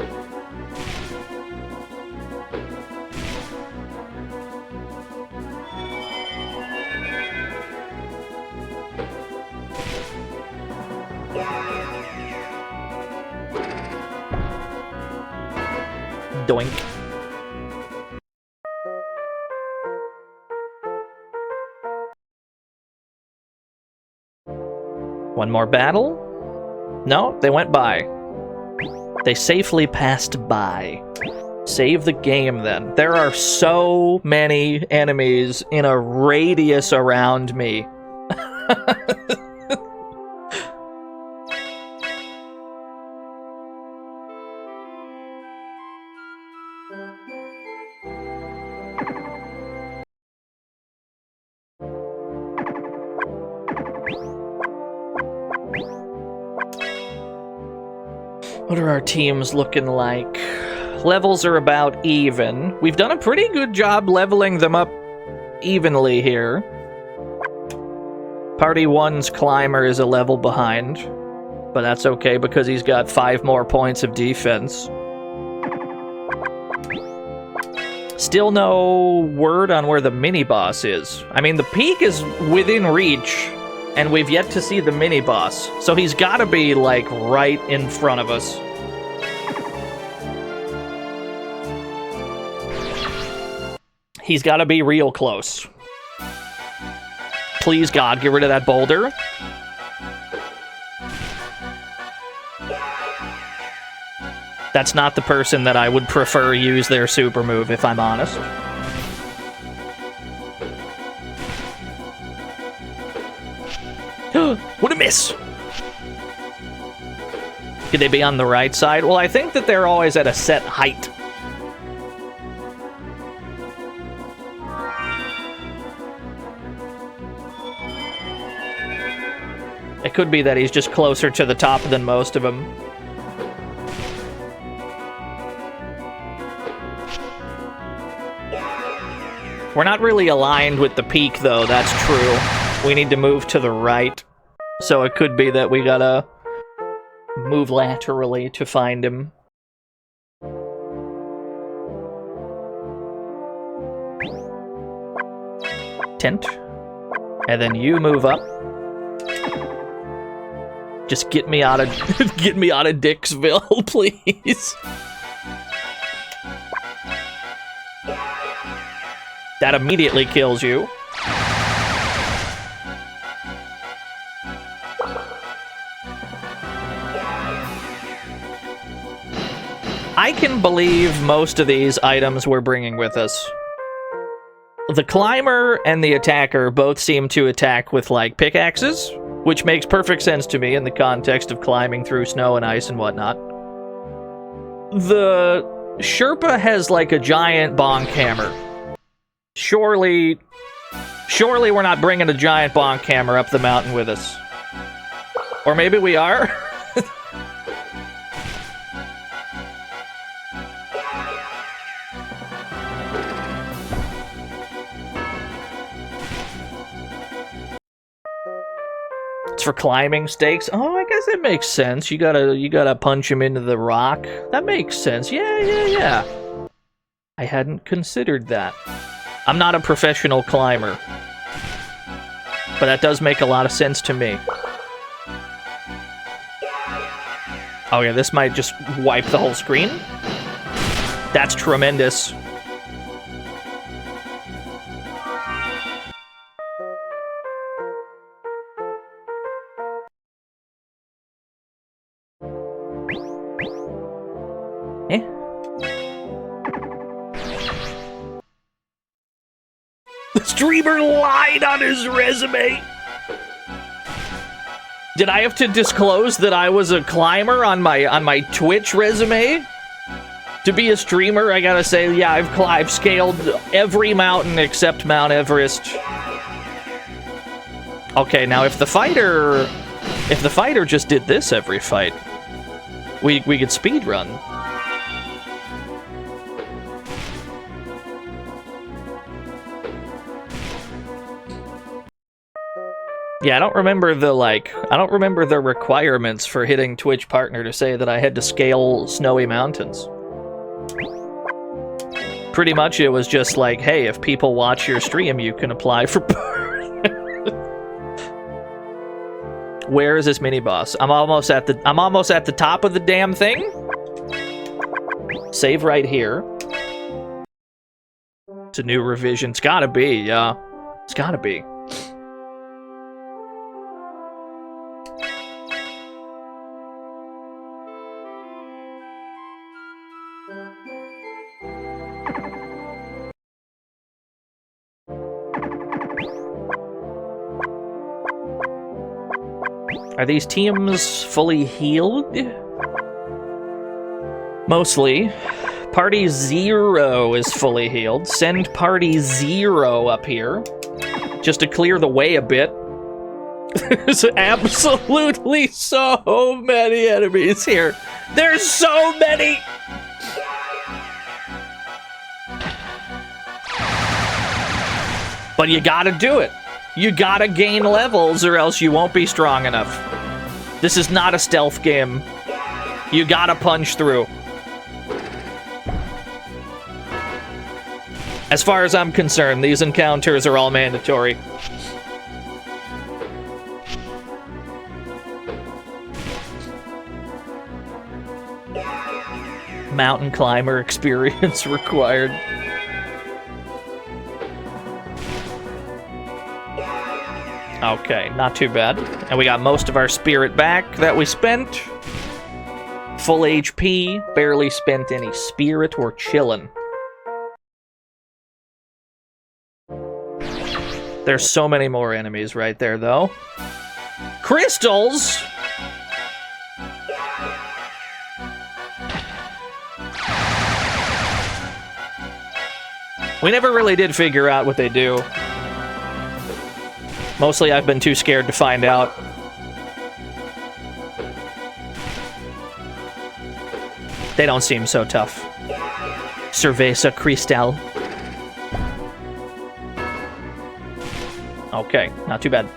[SPEAKER 1] Doink. One more battle? No, they went by. They safely passed by. Save the game, then. There are so many enemies in a radius around me. What are our teams looking like? Levels are about even. We've done a pretty good job leveling them up evenly here. Party 1's climber is a level behind, but that's okay because he's got 5 more points of defense. Still no word on where the mini-boss is. I mean, the peak is within reach, and we've yet to see the mini-boss, so he's gotta be, like, right in front of us. He's got to be real close. Please, God, get rid of that boulder. That's not the person that I would prefer use their super move, if I'm honest. What a miss! Could they be on the right side? Well, I think that they're always at a set height. It could be that he's just closer to the top than most of them. We're not really aligned with the peak, though, that's true. We need to move to the right. So it could be that we gotta move laterally to find him. Tent. And then you move up. Just get me out of get me out of Dixville, please. That immediately kills you. I can believe most of these items we're bringing with us. The climber and the attacker both seem to attack with, like, pickaxes, which makes perfect sense to me in the context of climbing through snow and ice and whatnot. The Sherpa has, like, a giant bonk hammer. Surely we're not bringing a giant bonk hammer up the mountain with us. Or maybe we are? It's for climbing stakes. Oh, I guess that makes sense. You gotta punch him into the rock. That makes sense. Yeah. I hadn't considered that. I'm not a professional climber, but that does make a lot of sense to me. Oh yeah, this might just wipe the whole screen. That's tremendous. The streamer lied on his resume. Did I have to disclose that I was a climber on my Twitch resume? To be a streamer, I gotta say, yeah, I've scaled every mountain except Mount Everest. Okay, now if the fighter just did this every fight, we could speedrun. Yeah, I don't remember the requirements for hitting Twitch Partner to say that I had to scale snowy mountains. Pretty much it was just like, hey, if people watch your stream, you can apply for Where is this mini boss? I'm almost at the top of the damn thing. Save right here. It's a new revision. It's gotta be, yeah. It's gotta be. Are these teams fully healed? Mostly. Party 0 is fully healed. Send Party 0 up here. Just to clear the way a bit. There's absolutely so many enemies here. There's so many! But you gotta do it. You gotta gain levels or else you won't be strong enough. This is not a stealth game. You gotta punch through. As far as I'm concerned, these encounters are all mandatory. Mountain climber experience required. Okay, not too bad. And we got most of our spirit back that we spent. Full HP, barely spent any spirit. We're chillin'. There's so many more enemies right there, though. Crystals! We never really did figure out what they do. Mostly I've been too scared to find out. They don't seem so tough. Cerveza Cristal. Okay, not too bad.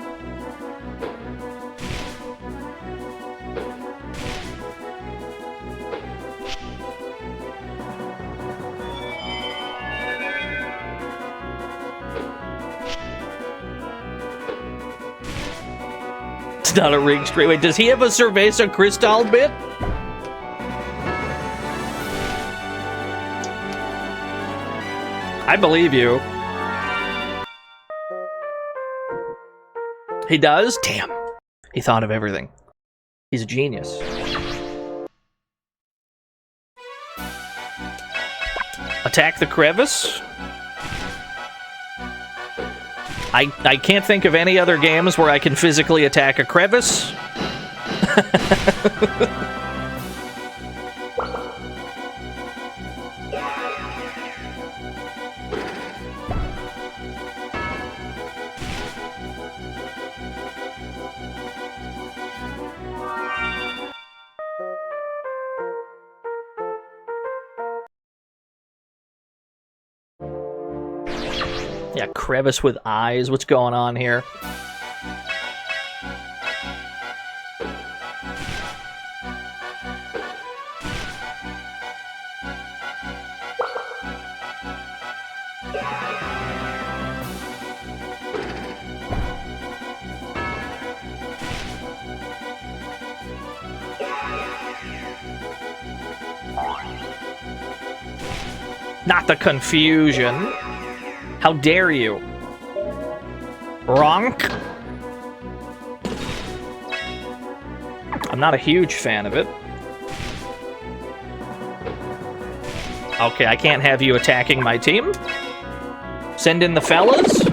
[SPEAKER 1] It's not a ring straight. Wait, does he have a Cerveza Cristal bit? I believe you. He does? Damn. He thought of everything. He's a genius. Attack the crevice? I can't think of any other games where I can physically attack a crevice. Yeah, crevice with eyes. What's going on here? Not the confusion. How dare you? Ronk? I'm not a huge fan of it. Okay, I can't have you attacking my team. Send in the fellas.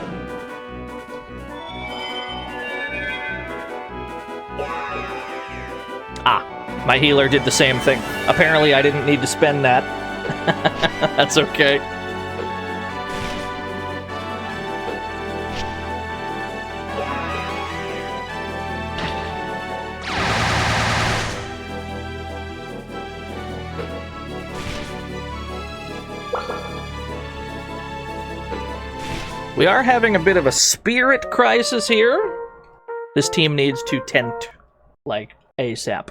[SPEAKER 1] Ah, my healer did the same thing. Apparently I didn't need to spend that. That's okay. We are having a bit of a spirit crisis here. This team needs to tent, like, ASAP.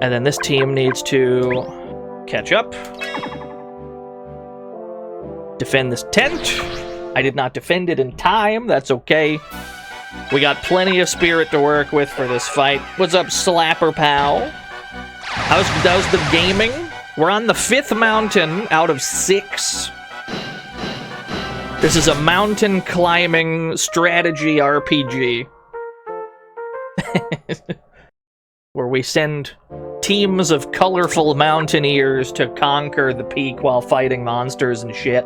[SPEAKER 1] And then this team needs to catch up. Defend this tent. I did not defend it in time. That's okay. We got plenty of spirit to work with for this fight. What's up, Slapper Pal? How's the gaming? We're on the 5th mountain out of 6. This is a mountain climbing strategy RPG. Where we send teams of colorful mountaineers to conquer the peak while fighting monsters and shit.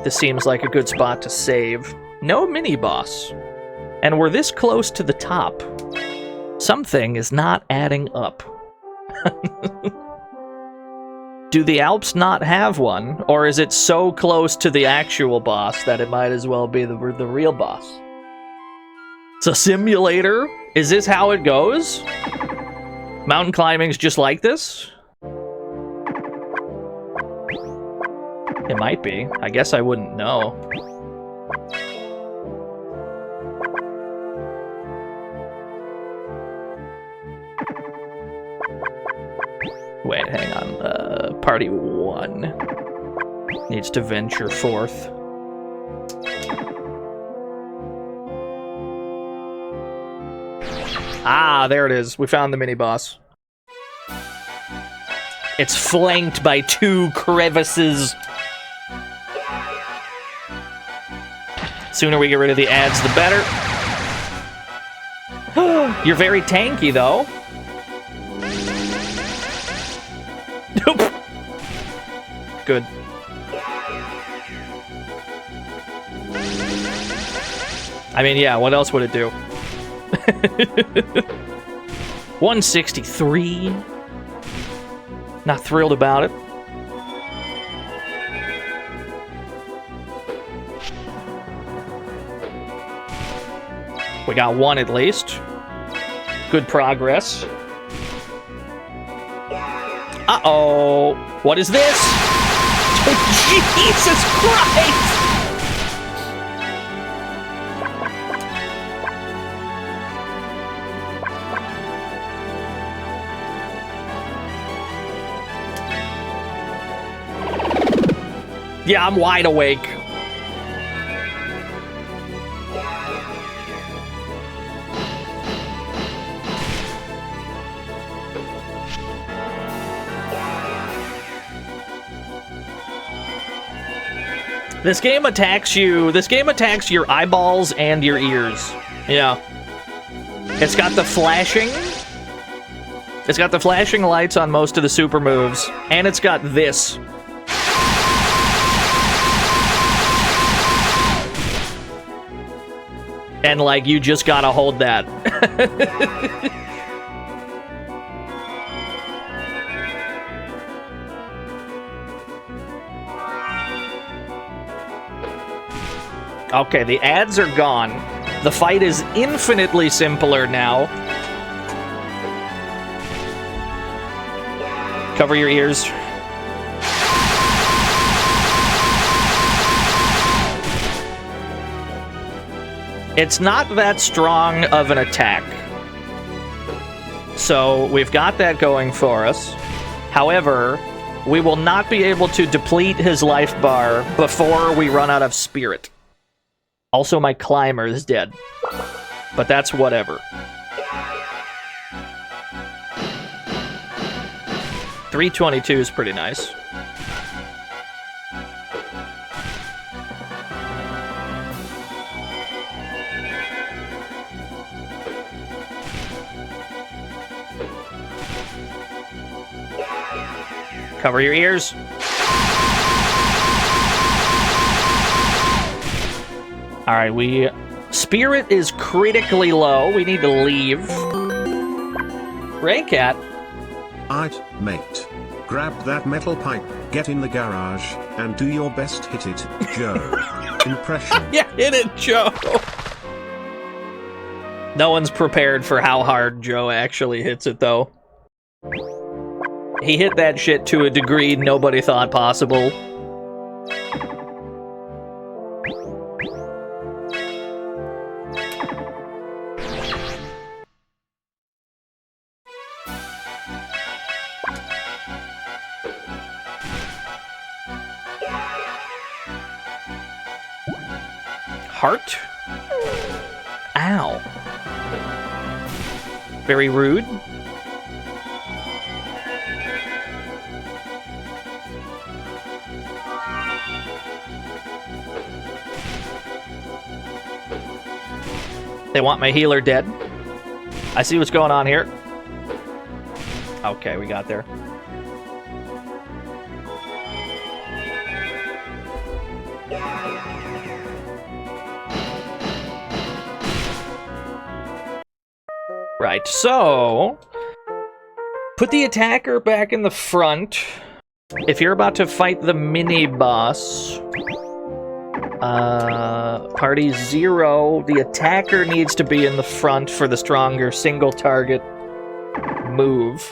[SPEAKER 1] This seems like a good spot to save. No mini-boss. And we're this close to the top. Something is not adding up. Do the Alps not have one? Or is it so close to the actual boss that it might as well be the real boss? It's a simulator? Is this how it goes? Mountain climbing's just like this? It might be. I guess I wouldn't know. Wait, hang on. Party 1 needs to venture forth. Ah, there it is. We found the mini-boss. It's flanked by 2 crevices. Sooner we get rid of the ads, the better. You're very tanky, though. Nope. Good. I mean, yeah, what else would it do? 163. Not thrilled about it. We got one at least. Good progress. Uh-oh. What is this? Jesus Christ! Yeah, I'm wide awake. This game attacks you. This game attacks your eyeballs and your ears. Yeah. It's got the flashing. It's got the flashing lights on most of the super moves. And it's got this. And, like, you just gotta hold that. Okay, the ads are gone. The fight is infinitely simpler now. Cover your ears. It's not that strong of an attack. So we've got that going for us. However, we will not be able to deplete his life bar before we run out of spirit. Also, my climber is dead. But that's whatever. 322 is pretty nice. Cover your ears. Alright, Spirit is critically low. We need to leave. Raycat.
[SPEAKER 4] Aight, mate. Grab that metal pipe, get in the garage, and do your best hit it, Joe. Impression.
[SPEAKER 1] Yeah, hit it, Joe. No one's prepared for how hard Joe actually hits it, though. He hit that shit to a degree nobody thought possible. Heart? Ow. Very rude. They want my healer dead. I see what's going on here. Okay, we got there. Right, so put the attacker back in the front. If you're about to fight the mini-boss, party 0, the attacker needs to be in the front for the stronger single-target move.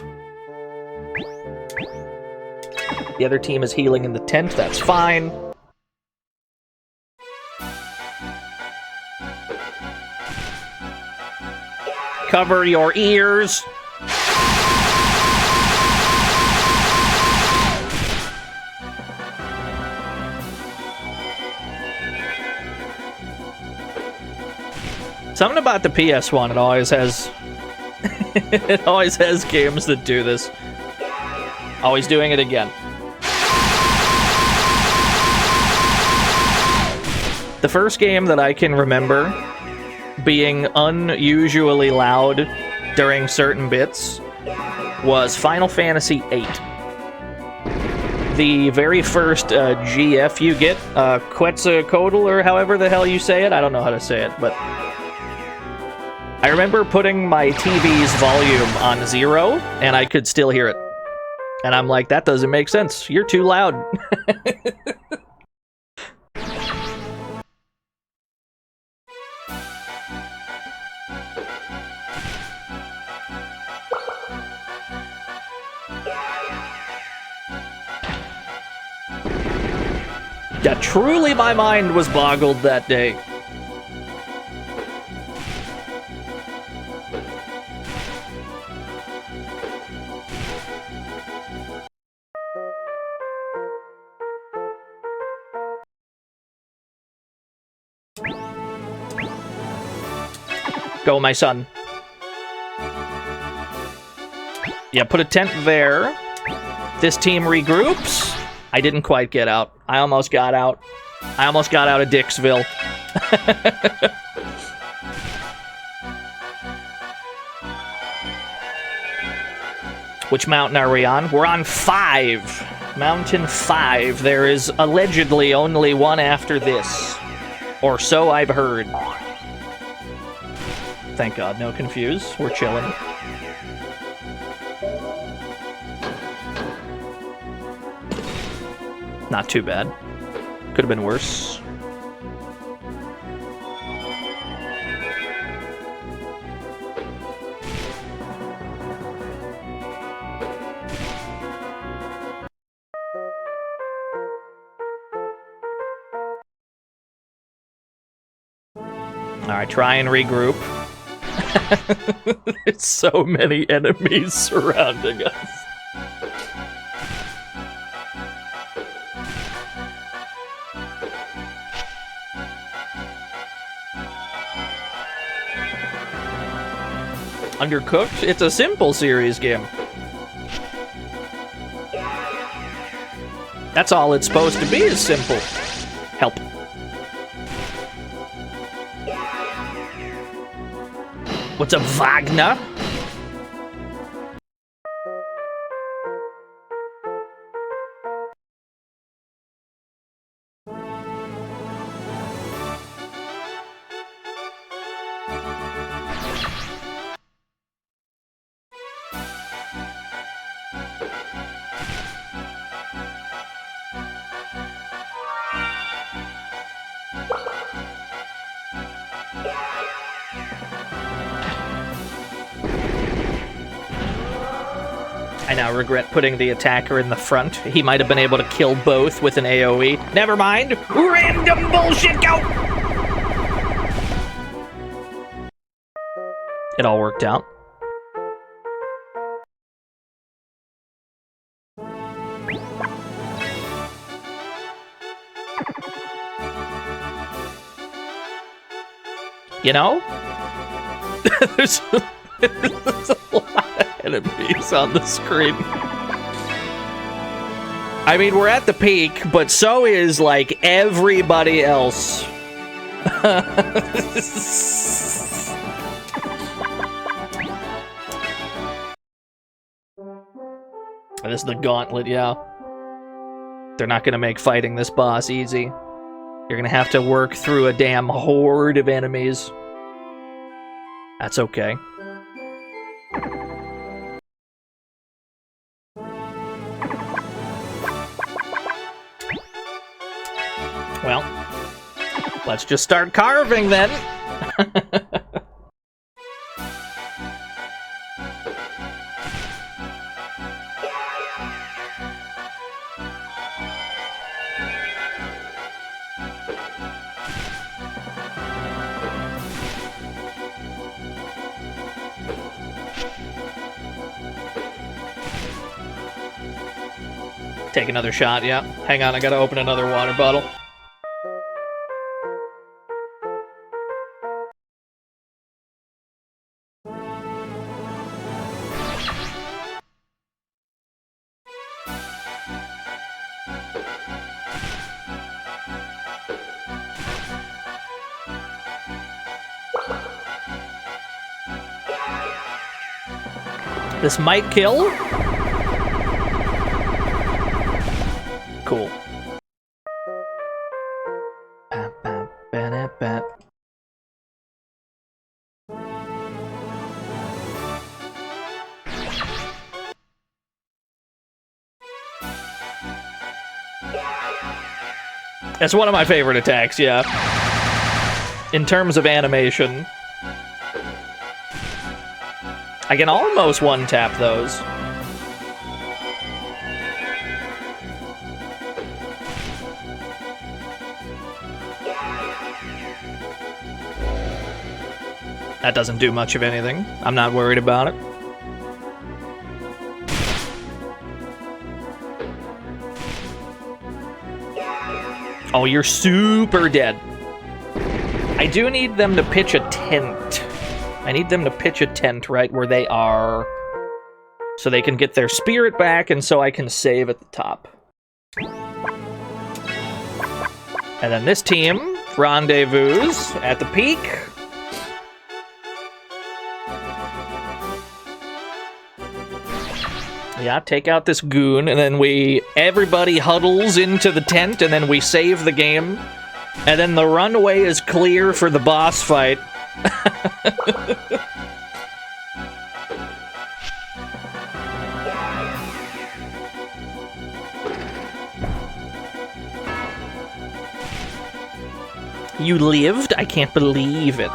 [SPEAKER 1] The other team is healing in the tent, that's fine. Cover your ears. Something about the PS1, it always has it always has games that do this. Always doing it again. The first game that I can remember being unusually loud during certain bits was Final Fantasy VIII. The very first GF you get, Quetzalcoatl, or however the hell you say it, I don't know how to say it, but I remember putting my TV's volume on 0, and I could still hear it. And I'm like, that doesn't make sense. You're too loud. Yeah, truly my mind was boggled that day. Go, my son. Yeah, put a tent there. This team regroups. I didn't quite get out. I almost got out. I almost got out of Dixville. Which mountain are we on? We're on 5. Mountain 5. There is allegedly only one after this. Or so I've heard. Thank God, no confuse. We're chilling. Not too bad. Could have been worse. Alright, try and regroup. There's so many enemies surrounding us. Undercooked? It's a simple series game. That's all it's supposed to be, is simple. Help. What's a Wagner? I now regret putting the attacker in the front. He might have been able to kill both with an AoE. Never mind. Random bullshit, go! It all worked out. You know? there's a lot of enemies on the screen. I mean, we're at the peak, but so is, like, everybody else. This is the gauntlet, yeah. They're not gonna make fighting this boss easy. You're gonna have to work through a damn horde of enemies. That's okay. Well, let's just start carving then. Take another shot, yeah. Hang on, I gotta open another water bottle. This might kill. Cool. That's one of my favorite attacks, yeah. In terms of animation. I can almost one-tap those. That doesn't do much of anything. I'm not worried about it. Oh, you're super dead. I do need them to pitch a tent. I need them to pitch a tent right where they are, so they can get their spirit back and so I can save at the top. And then this team rendezvous at the peak. Yeah, take out this goon, and then everybody huddles into the tent, and then we save the game. And then the runway is clear for the boss fight. You lived? I can't believe it.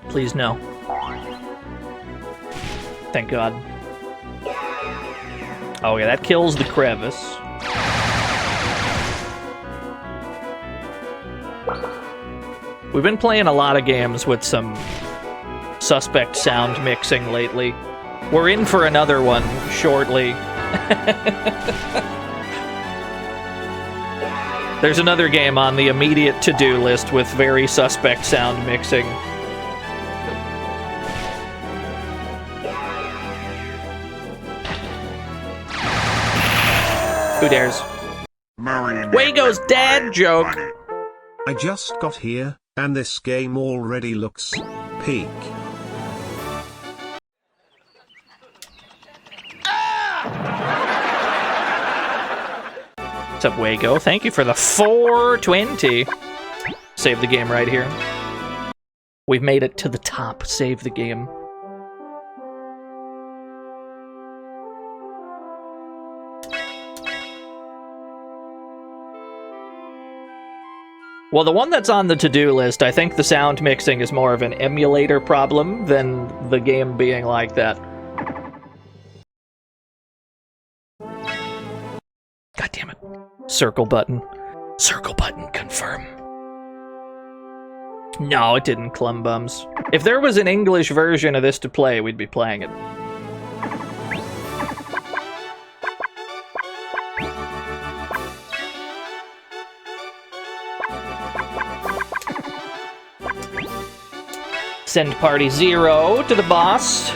[SPEAKER 1] Please, no. Thank God. Oh yeah, that kills the crevice. We've been playing a lot of games with some suspect sound mixing lately. We're in for another one shortly. There's another game on the immediate to-do list with very suspect sound mixing. Who dares? Wago's dad joke!
[SPEAKER 4] I just got here, and this game already looks peak.
[SPEAKER 1] What's up, Wago? Thank you for the 420. Save the game right here. We've made it to the top. Save the game. Well, the one that's on the to-do list, I think the sound mixing is more of an emulator problem than the game being like that. God damn it. Circle button. Circle button, confirm. No, it didn't, Clumbums. If there was an English version of this to play, we'd be playing it. Send party 0 to the boss.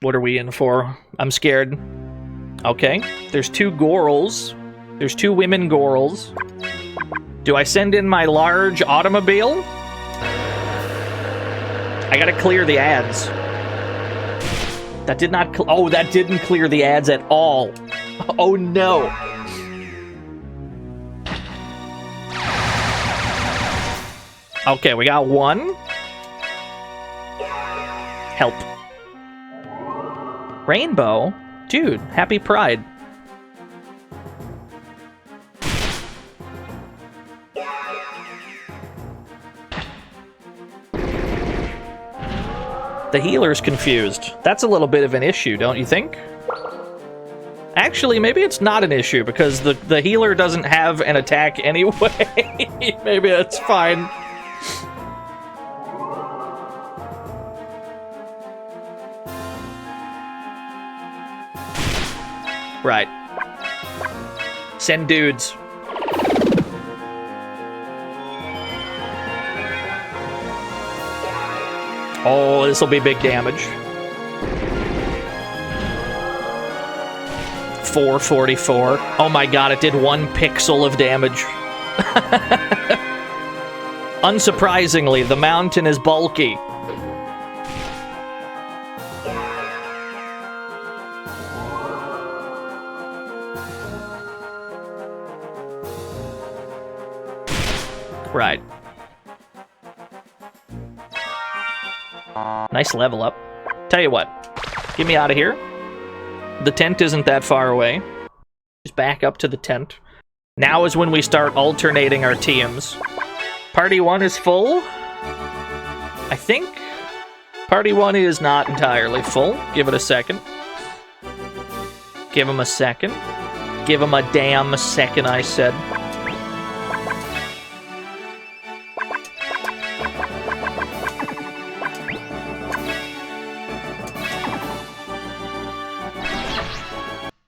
[SPEAKER 1] What are we in for? I'm scared. Okay, there's 2 Gorals. There's 2 women Gorals. Do I send in my large automobile? I gotta clear the ads. That did not oh, that didn't clear the ads at all. Oh no. Okay, we got 1. Help. Rainbow? Dude, happy Pride. The healer's confused. That's a little bit of an issue, don't you think? Actually, maybe it's not an issue, because the healer doesn't have an attack anyway. Maybe that's fine. Right. Send dudes. Oh, this will be big damage. 444. Oh my god, it did 1 pixel of damage. Unsurprisingly, the mountain is bulky. Right. Nice level up. Tell you what, get me out of here. The tent isn't that far away. Just back up to the tent. Now is when we start alternating our teams. Party 1 is full, I think. Party 1 is not entirely full. Give it a second. Give him a second. Give him a damn second, I said.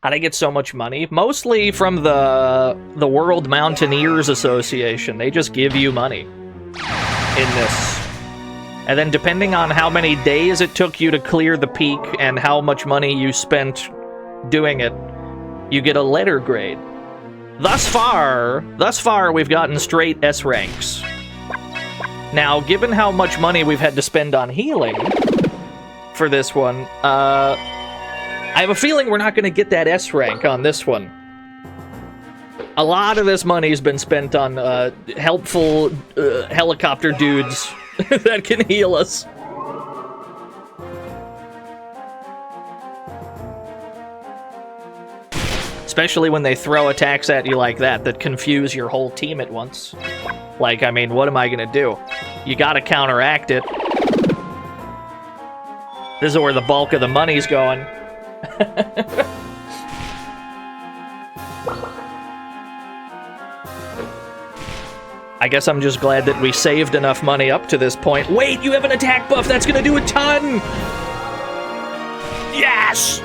[SPEAKER 1] How'd I get so much money? Mostly from the World Mountaineers Association. They just give you money in this. And then depending on how many days it took you to clear the peak and how much money you spent doing it, you get a letter grade. Thus far, we've gotten straight S ranks. Now, given how much money we've had to spend on healing for this one, I have a feeling we're not going to get that S rank on this one. A lot of this money's been spent on helpful helicopter dudes that can heal us. Especially when they throw attacks at you like that confuse your whole team at once. Like, I mean, what am I going to do? You got to counteract it. This is where the bulk of the money's going. I guess I'm just glad that we saved enough money up to this point. Wait, you have an attack buff! That's gonna do a ton! Yes!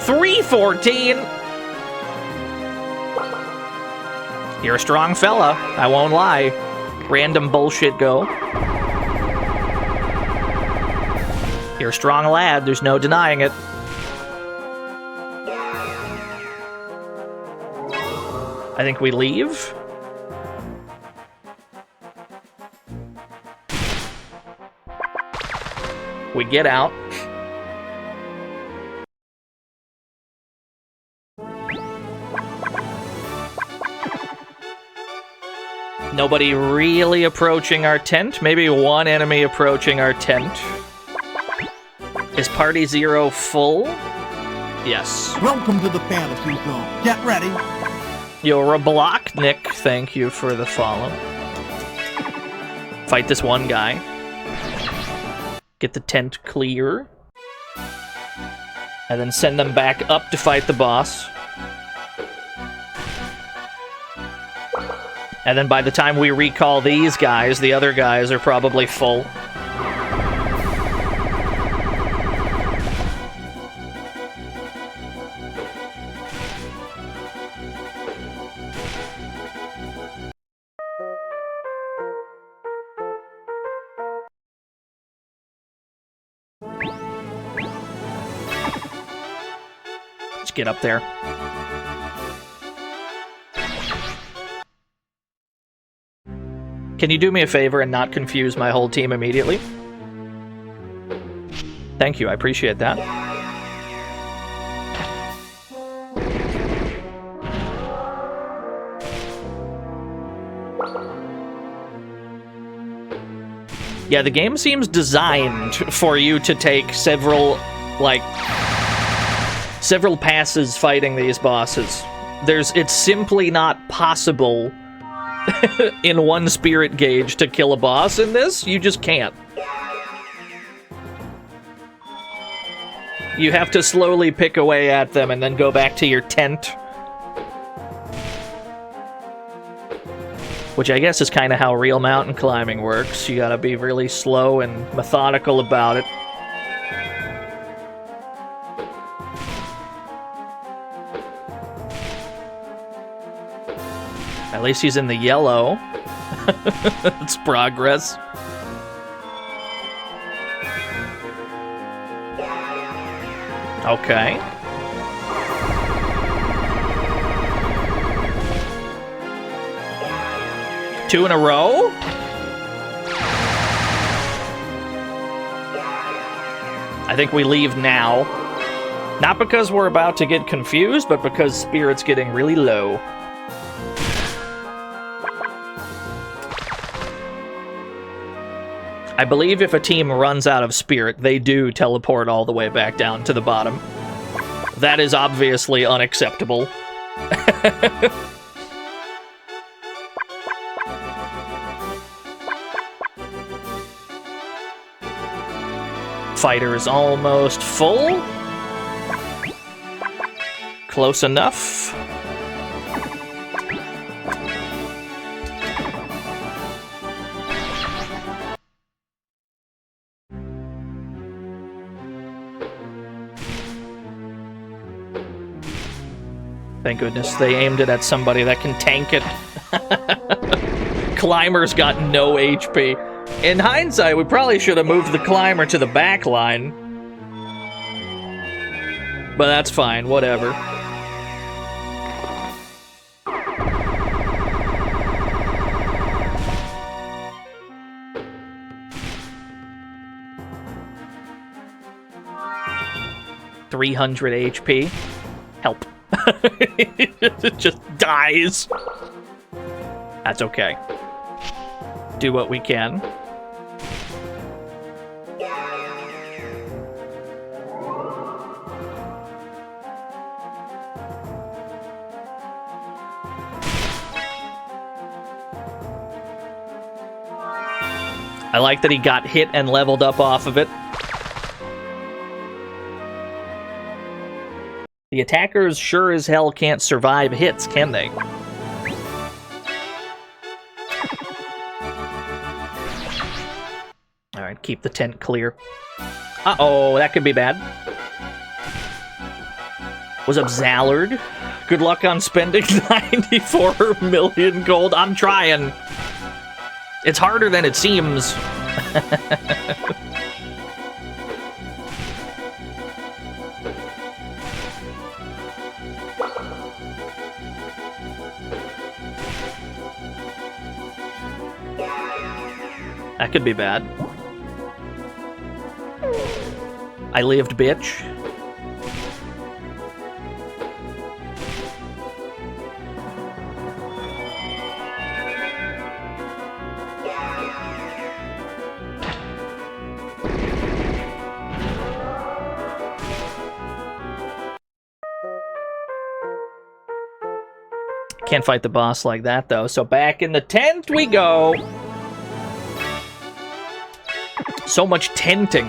[SPEAKER 1] 314! You're a strong fella, I won't lie. Random bullshit go. You're a strong lad, there's no denying it. I think we leave. We get out. Nobody really approaching our tent. Maybe one enemy approaching our tent. Is Party 0 full? Yes.
[SPEAKER 5] Welcome to the fantasy zone. Get ready.
[SPEAKER 1] You're a block, Nick. Thank you for the follow. Fight this one guy. Get the tent clear. And then send them back up to fight the boss. And then by the time we recall these guys, the other guys are probably full. Let's get up there. Can you do me a favor and not confuse my whole team immediately? Thank you, I appreciate that. Yeah, the game seems designed for you to take several passes fighting these bosses. It's simply not possible in one spirit gauge to kill a boss in this. You just can't. You have to slowly pick away at them and then go back to your tent. Which I guess is kind of how real mountain climbing works. You gotta be really slow and methodical about it. At least he's in the yellow. It's progress. Okay. Two in a row? I think we leave now. Not because we're about to get confused, but because Spirit's getting really low. I believe if a team runs out of Spirit, they do teleport all the way back down to the bottom. That is obviously unacceptable. Fighter is almost full. Close enough. Thank goodness they aimed it at somebody that can tank it. Climber's got no HP. In hindsight, we probably should have moved the Climber to the back line. But that's fine, whatever. $300 HP. Help. It just dies. That's okay. Do what we can. I like that he got hit and leveled up off of it. The attackers sure as hell can't survive hits, can they? Alright, keep the tent clear. Uh-oh, that could be bad. What's up, Zallard? Good luck on spending 94 million gold. I'm trying. It's harder than it seems. That could be bad. I lived, bitch. Can't fight the boss like that, though, so back in the tent we go! So much tenting.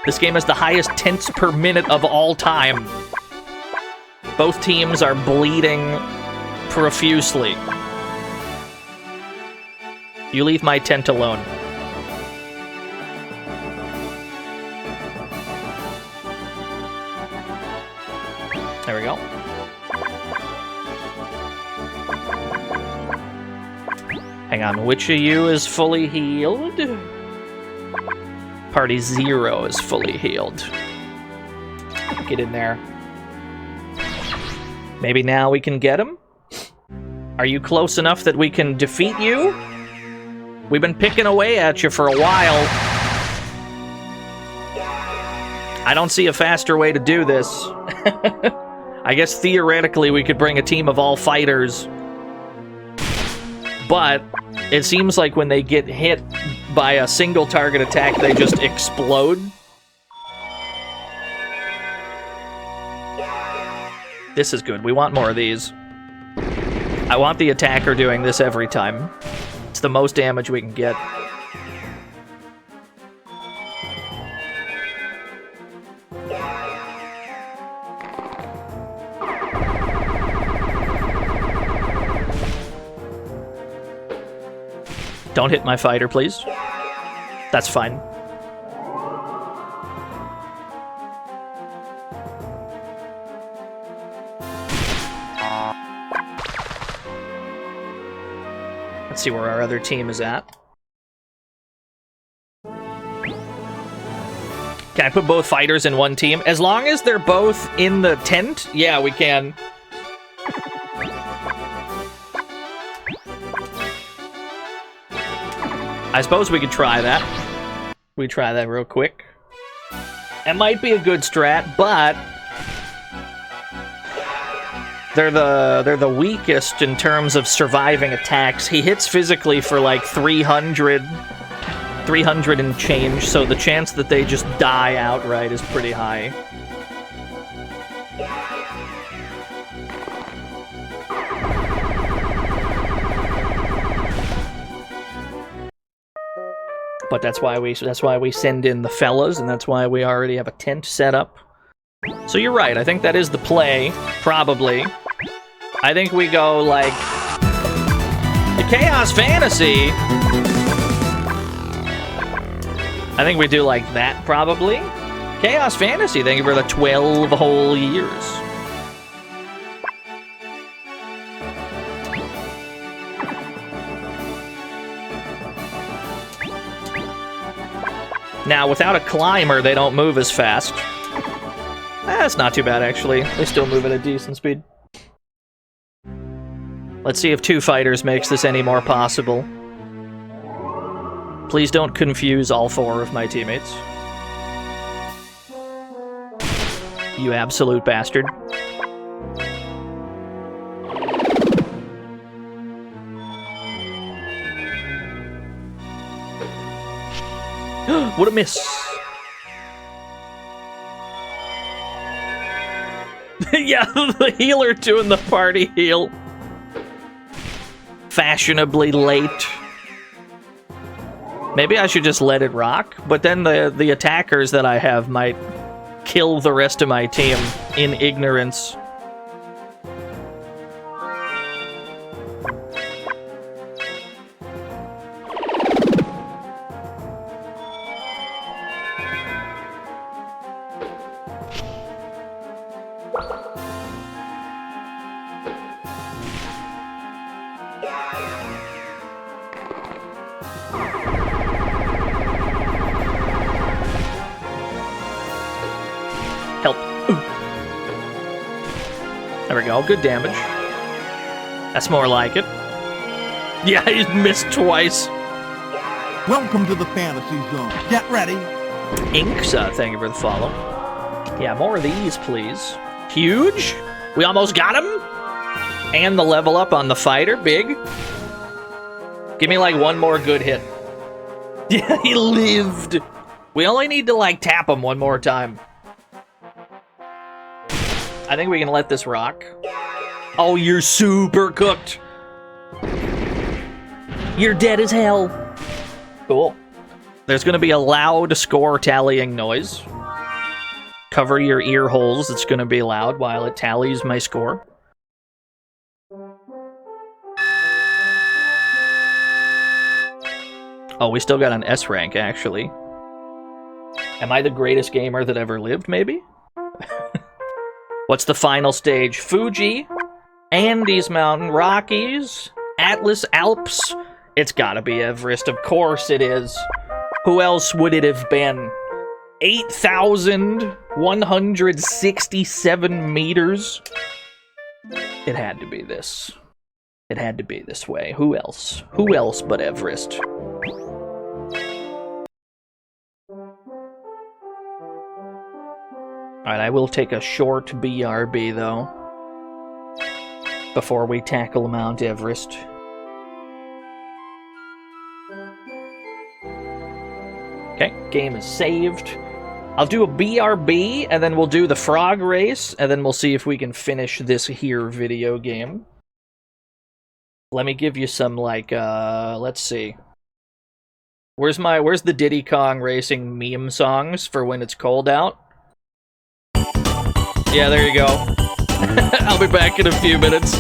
[SPEAKER 1] This game has the highest tents per minute of all time. Both teams are bleeding profusely. You leave my tent alone. There we go. Hang on, which of you is fully healed? Party 0 is fully healed. Get in there. Maybe now we can get him? Are you close enough that we can defeat you? We've been picking away at you for a while. I don't see a faster way to do this. I guess theoretically we could bring a team of all fighters. But it seems like when they get hit by a single target attack, they just explode. This is good. We want more of these. I want the attacker doing this every time. It's the most damage we can get. Don't hit my fighter, please. That's fine. Let's see where our other team is at. Can I put both fighters in one team? As long as they're both in the tent, yeah, we can. I suppose we could try that. We try that real quick. It might be a good strat, but they're the weakest in terms of surviving attacks. He hits physically for like 300 and change, so the chance that they just die outright is pretty high. But that's why we send in the fellas, and that's why we already have a tent set up. So you're right, I think that is the play, probably. I think we go, like, the Chaos Fantasy. I think we do like that, probably. Chaos Fantasy, thank you for the 12 whole years. Now, without a climber, they don't move as fast. That's not too bad, actually. They still move at a decent speed. Let's see if 2 fighters makes this any more possible. Please don't confuse all 4 of my teammates. You absolute bastard. What a miss. Yeah, the healer doing the party heal. Fashionably late. Maybe I should just let it rock, but then the attackers that I have might kill the rest of my team in ignorance. There we go, good damage. That's more like it. Yeah, he missed twice.
[SPEAKER 5] Welcome to the fantasy zone. Get ready.
[SPEAKER 1] Inks, thank you for the follow. Yeah, more of these, please. Huge. We almost got him. And the level up on the fighter, big. Give me like one more good hit. Yeah, he lived. We only need to like tap him one more time. I think we can let this rock. Oh, you're super cooked. You're dead as hell. Cool. There's going to be a loud score tallying noise. Cover your ear holes. It's going to be loud while it tallies my score. Oh, we still got an S rank, actually. Am I the greatest gamer that ever lived, maybe? What's the final stage? Fuji, Andes Mountain, Rockies, Atlas Alps. It's gotta be Everest. Of course it is. Who else would it have been? 8,167 meters. It had to be this. It had to be this way. Who else? Who else but Everest? Alright, I will take a short BRB, though, before we tackle Mount Everest. Okay, game is saved. I'll do a BRB, and then we'll do the frog race, and then we'll see if we can finish this here video game. Let me give you some, like, let's see. Where's the Diddy Kong Racing meme songs for when it's cold out? Yeah, there you go. I'll be back in a few minutes.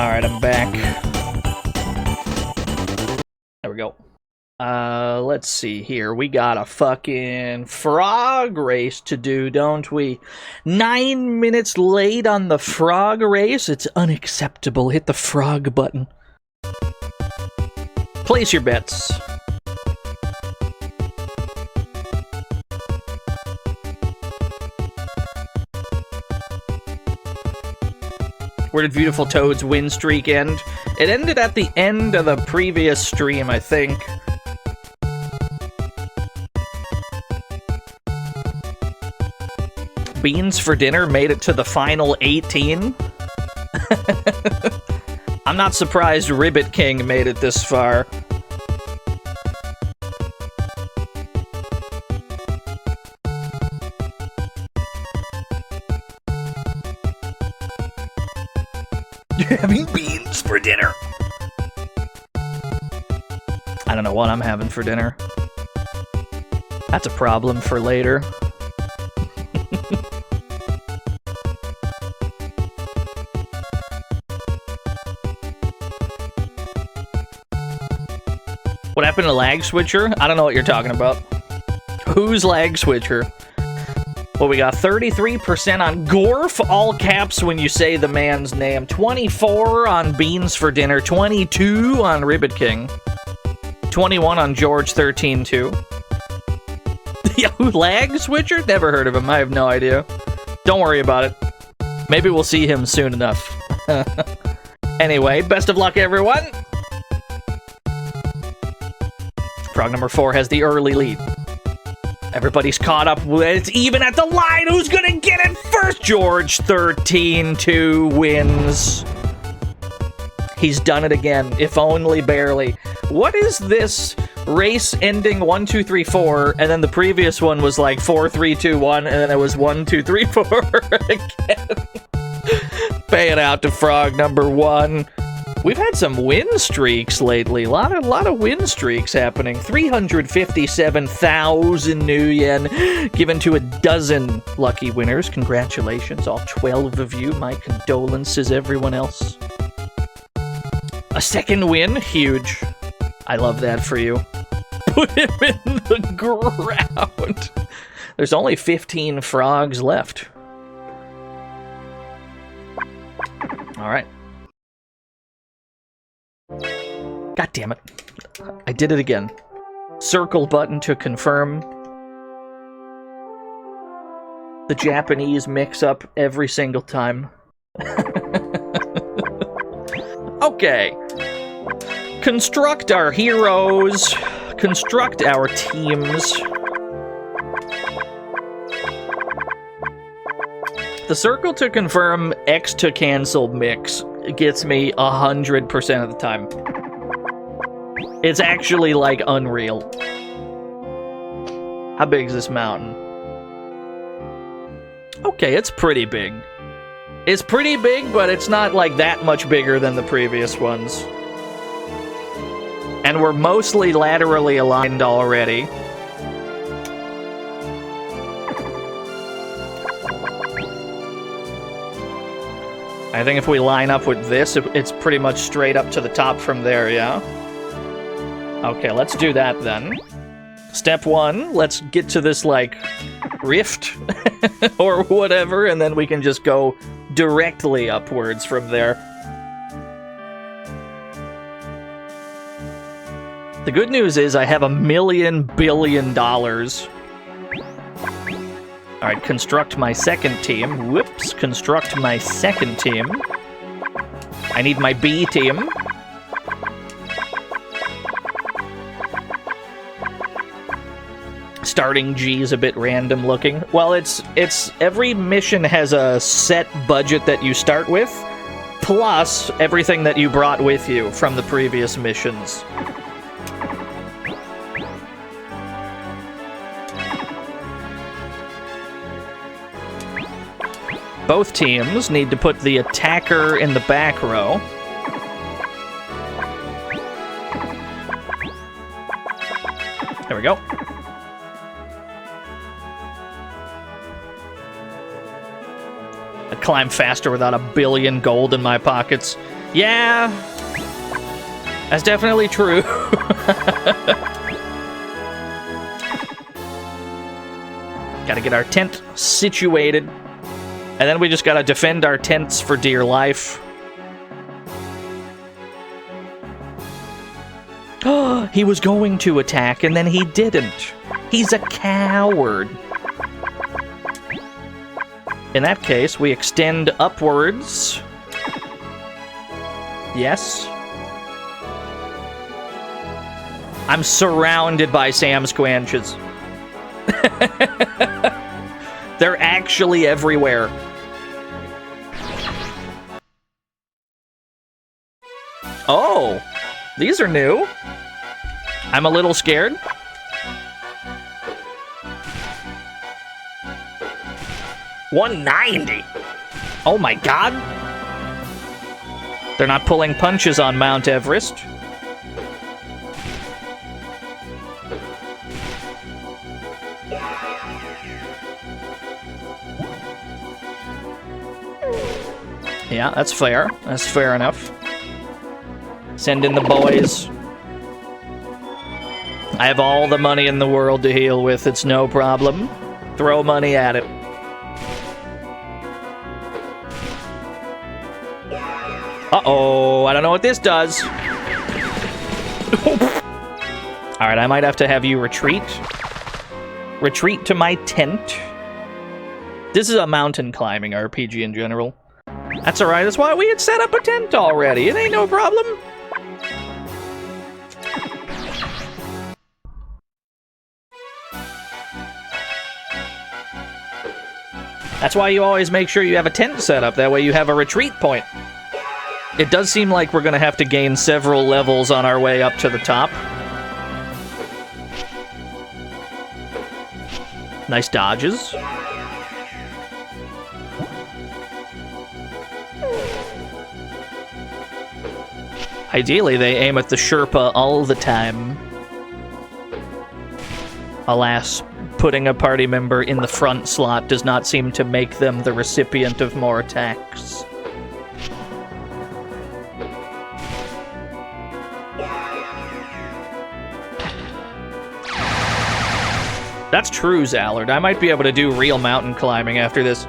[SPEAKER 1] Alright, I'm back. There we go. Let's see here. We got a fucking frog race to do, don't we? 9 minutes late on the frog race? It's unacceptable. Hit the frog button. Place your bets. Where did Beautiful Toad's win streak end? It ended at the end of the previous stream, I think. Beans for Dinner made it to the final 18? I'm not surprised Ribbit King made it this far. You're having beans for dinner? I don't know what I'm having for dinner. That's a problem for later. What happened to Lag Switcher? I don't know what you're talking about. Who's Lag Switcher? Well, we got 33% on Gorf, all caps when you say the man's name. 24 on Beans for Dinner. 22 on Ribbit King. 21 on George 13-2. Yahoo Lag Switcher? Never heard of him. I have no idea. Don't worry about it. Maybe we'll see him soon enough. Anyway, best of luck, everyone. Frog number 4 has the early lead. Everybody's caught up. It's even at the line. Who's gonna get it first? George 13-2 wins. He's done it again, if only barely. What is this race ending 1, 2, 3, 4, and then the previous one was like 4, 3, 2, 1, and then it was 1, 2, 3, 4 again. Pay it out to Frog number 1. We've had some win streaks lately. A lot of win streaks happening. 357,000 new yen given to a dozen lucky winners. Congratulations, all 12 of you. My condolences, everyone else. A second win, huge. I love that for you. Put him in the ground. There's only 15 frogs left. All right. God damn it. I did it again. Circle button to confirm. The Japanese mix up every single time. Okay. Construct our heroes. Construct our teams. The circle to confirm, X to cancel mix gets me 100% of the time. It's actually, like, unreal. How big is this mountain? Okay, it's pretty big. It's pretty big, but it's not, like, that much bigger than the previous ones. And we're mostly laterally aligned already. I think if we line up with this, it's pretty much straight up to the top from there, yeah? Okay, let's do that then. Step 1, let's get to this, like, rift or whatever, and then we can just go directly upwards from there. The good news is I have $1 billion. Alright, construct my second team. Whoops, construct my second team. I need my B team. Starting G is a bit random looking. Well, it's every mission has a set budget that you start with, plus everything that you brought with you from the previous missions. Both teams need to put the attacker in the back row. There we go. I climb faster without $1 billion gold in my pockets. Yeah, that's definitely true. Gotta get our tent situated. And then we just gotta defend our tents for dear life. He was going to attack, and then he didn't. He's a coward. In that case, we extend upwards. Yes. I'm surrounded by Sam Squanches. They're actually everywhere. Oh, these are new. I'm a little scared. $190. Oh my god. They're not pulling punches on Mount Everest. Yeah, that's fair. That's fair enough. Send in the boys. I have all the money in the world to heal with. It's no problem. Throw money at it. Uh-oh, I don't know what this does. Alright, I might have to have you retreat. Retreat to my tent. This is a mountain climbing RPG in general. That's alright, that's why we had set up a tent already. It ain't no problem. That's why you always make sure you have a tent set up. That way you have a retreat point. It does seem like we're going to have to gain several levels on our way up to the top. Nice dodges. Ideally, they aim at the Sherpa all the time. Alas, putting a party member in the front slot does not seem to make them the recipient of more attacks. That's true, Zallard. I might be able to do real mountain climbing after this.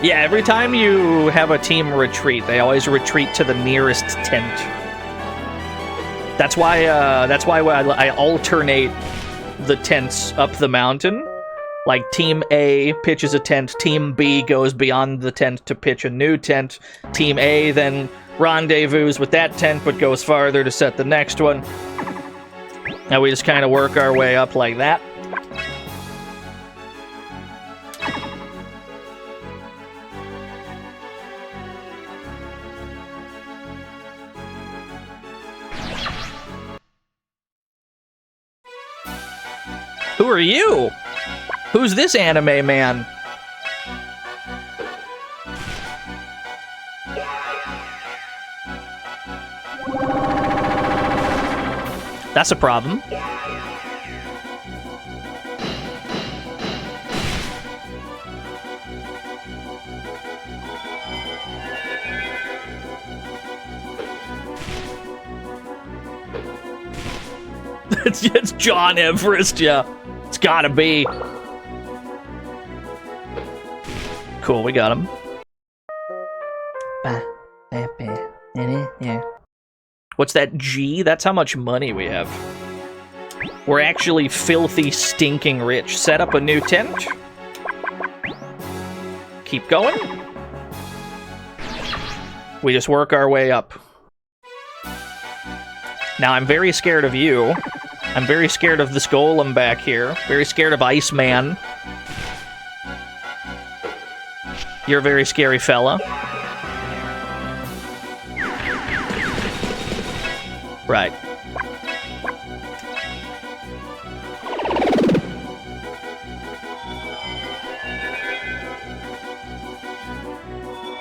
[SPEAKER 1] Yeah, every time you have a team retreat, they always retreat to the nearest tent. That's why I alternate the tents up the mountain. Like, Team A pitches a tent, Team B goes beyond the tent to pitch a new tent, Team A then rendezvous with that tent but goes farther to set the next one. Now we just kind of work our way up like that. Who are you? Who's this anime man? That's a problem. It's John Everest, yeah. It's gotta be. Cool, we got him. What's that G? That's how much money we have. We're actually filthy, stinking rich. Set up a new tent. Keep going. We just work our way up. Now, I'm very scared of you. I'm very scared of this golem back here. Very scared of Iceman. You're a very scary fella. Right.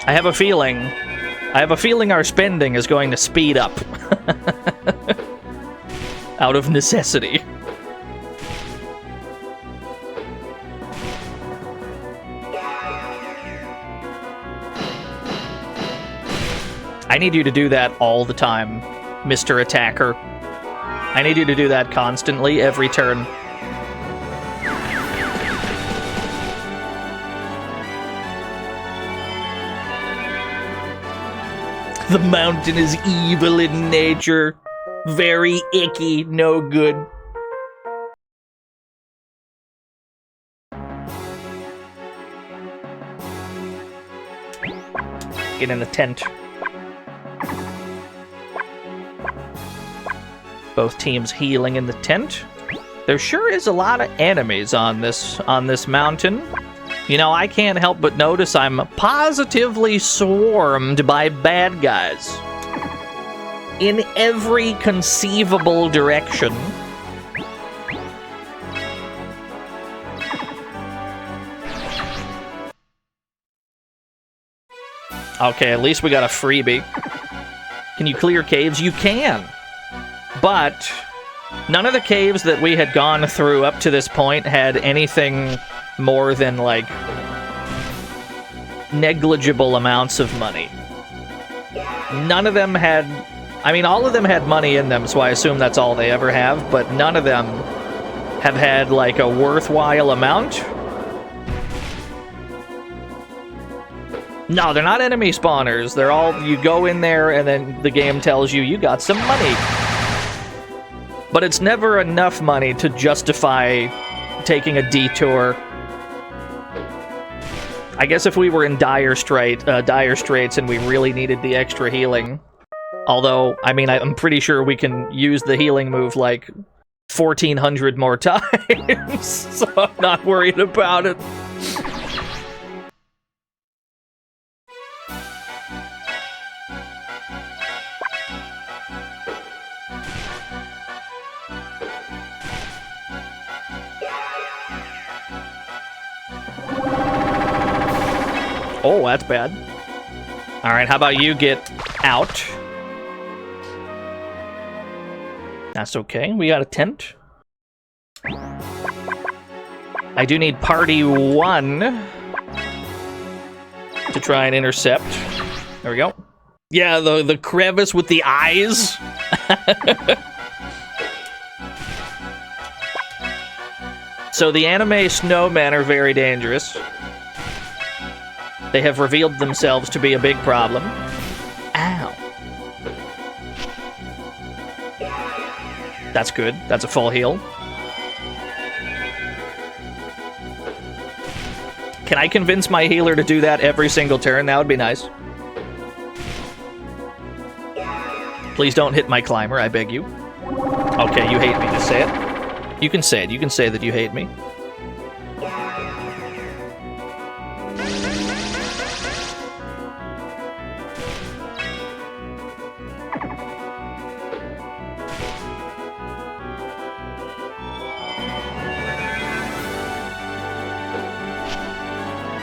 [SPEAKER 1] I have a feeling our spending is going to speed up. Out of necessity. I need you to do that all the time, Mr. Attacker. I need you to do that constantly, every turn. The mountain is evil in nature. Very icky, no good. Get in the tent. Both teams healing in the tent. There sure is a lot of enemies on this mountain. You know, I can't help but notice I'm positively swarmed by bad guys. In every conceivable direction. Okay, at least we got a freebie. Can you clear caves? You can. But none of the caves that we had gone through up to this point had anything more than, like, negligible amounts of money. None of them had... I mean, all of them had money in them, so I assume that's all they ever have, but none of them have had, like, a worthwhile amount. No, they're not enemy spawners. They're all... You go in there, and then the game tells you you got some money. But it's never enough money to justify taking a detour. I guess if we were in dire straits and we really needed the extra healing. Although, I mean, I'm pretty sure we can use the healing move like 1,400 more times, so I'm not worried about it. Oh, that's bad. Alright, how about you get out? That's okay. We got a tent. I do need party 1 to try and intercept. There we go. Yeah, the crevice with the eyes. So the anime snowmen are very dangerous. They have revealed themselves to be a big problem. Ow. That's good. That's a full heal. Can I convince my healer to do that every single turn? That would be nice. Please don't hit my climber, I beg you. Okay, you hate me. Just say it. You can say it. You can say that you hate me.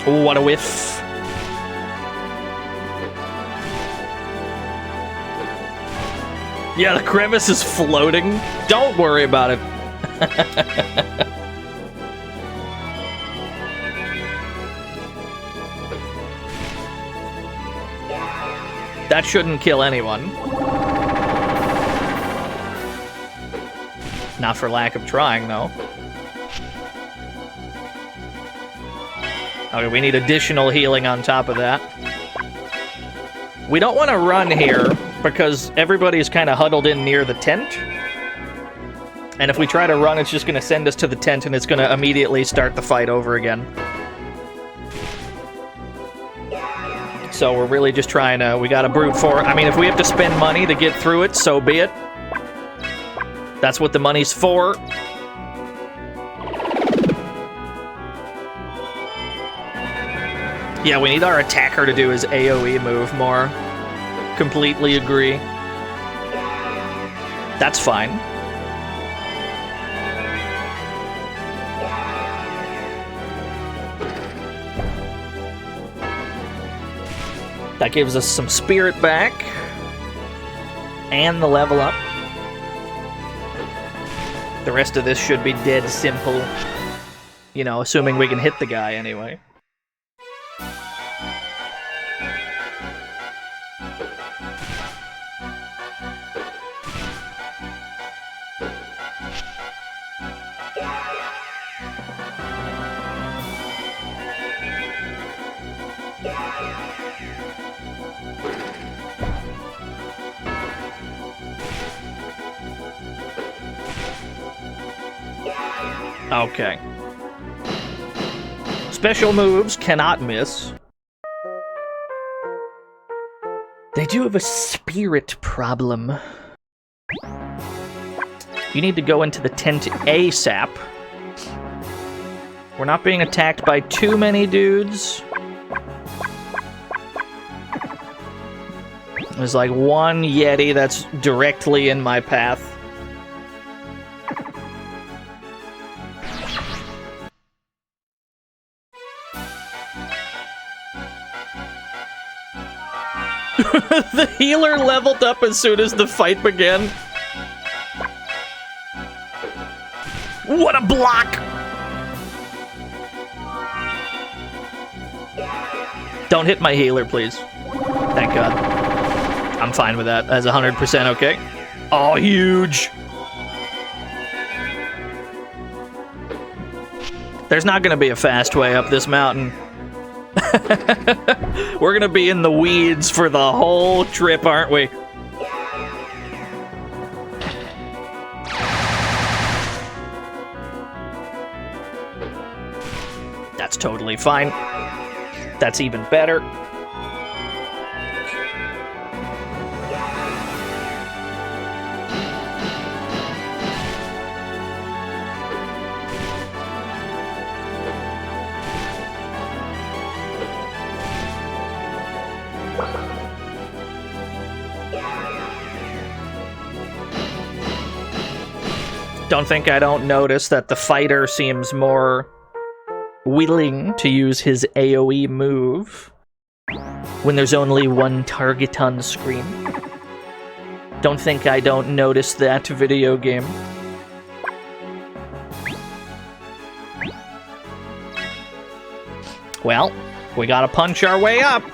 [SPEAKER 1] Oh, what a whiff. Yeah, the crevice is floating. Don't worry about it. That shouldn't kill anyone. Not for lack of trying, though. Okay, we need additional healing on top of that. We don't want to run here because everybody's kind of huddled in near the tent. And if we try to run, it's just going to send us to the tent and it's going to immediately start the fight over again. So we're really just trying to... We got to brute force. I mean, if we have to spend money to get through it, so be it. That's what the money's for. Yeah, we need our attacker to do his AoE move more. Completely agree. That's fine. That gives us some spirit back. And the level up. The rest of this should be dead simple. You know, assuming we can hit the guy anyway. Okay. Special moves cannot miss. They do have a spirit problem. You need to go into the tent ASAP. We're not being attacked by too many dudes. There's like one Yeti that's directly in my path. The healer leveled up as soon as the fight began. What a block! Don't hit my healer, please. Thank God. I'm fine with that. That's 100% okay. Oh, huge! There's not gonna be a fast way up this mountain. We're gonna be in the weeds for the whole trip, aren't we? That's totally fine. That's even better. Don't think I don't notice that the fighter seems more willing to use his AoE move when there's only one target on the screen. Don't think I don't notice that, video game. Well, we gotta punch our way up.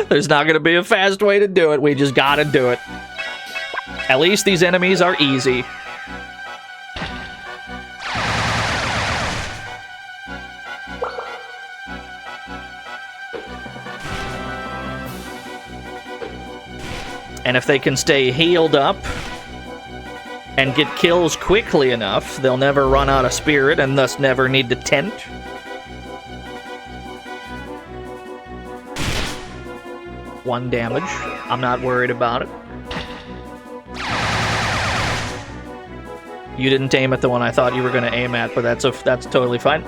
[SPEAKER 1] There's not gonna be a fast way to do it, we just gotta do it. At least these enemies are easy. And if they can stay healed up and get kills quickly enough, they'll never run out of spirit and thus never need the tent. One damage. I'm not worried about it. You didn't aim at the one I thought you were going to aim at, but that's totally fine.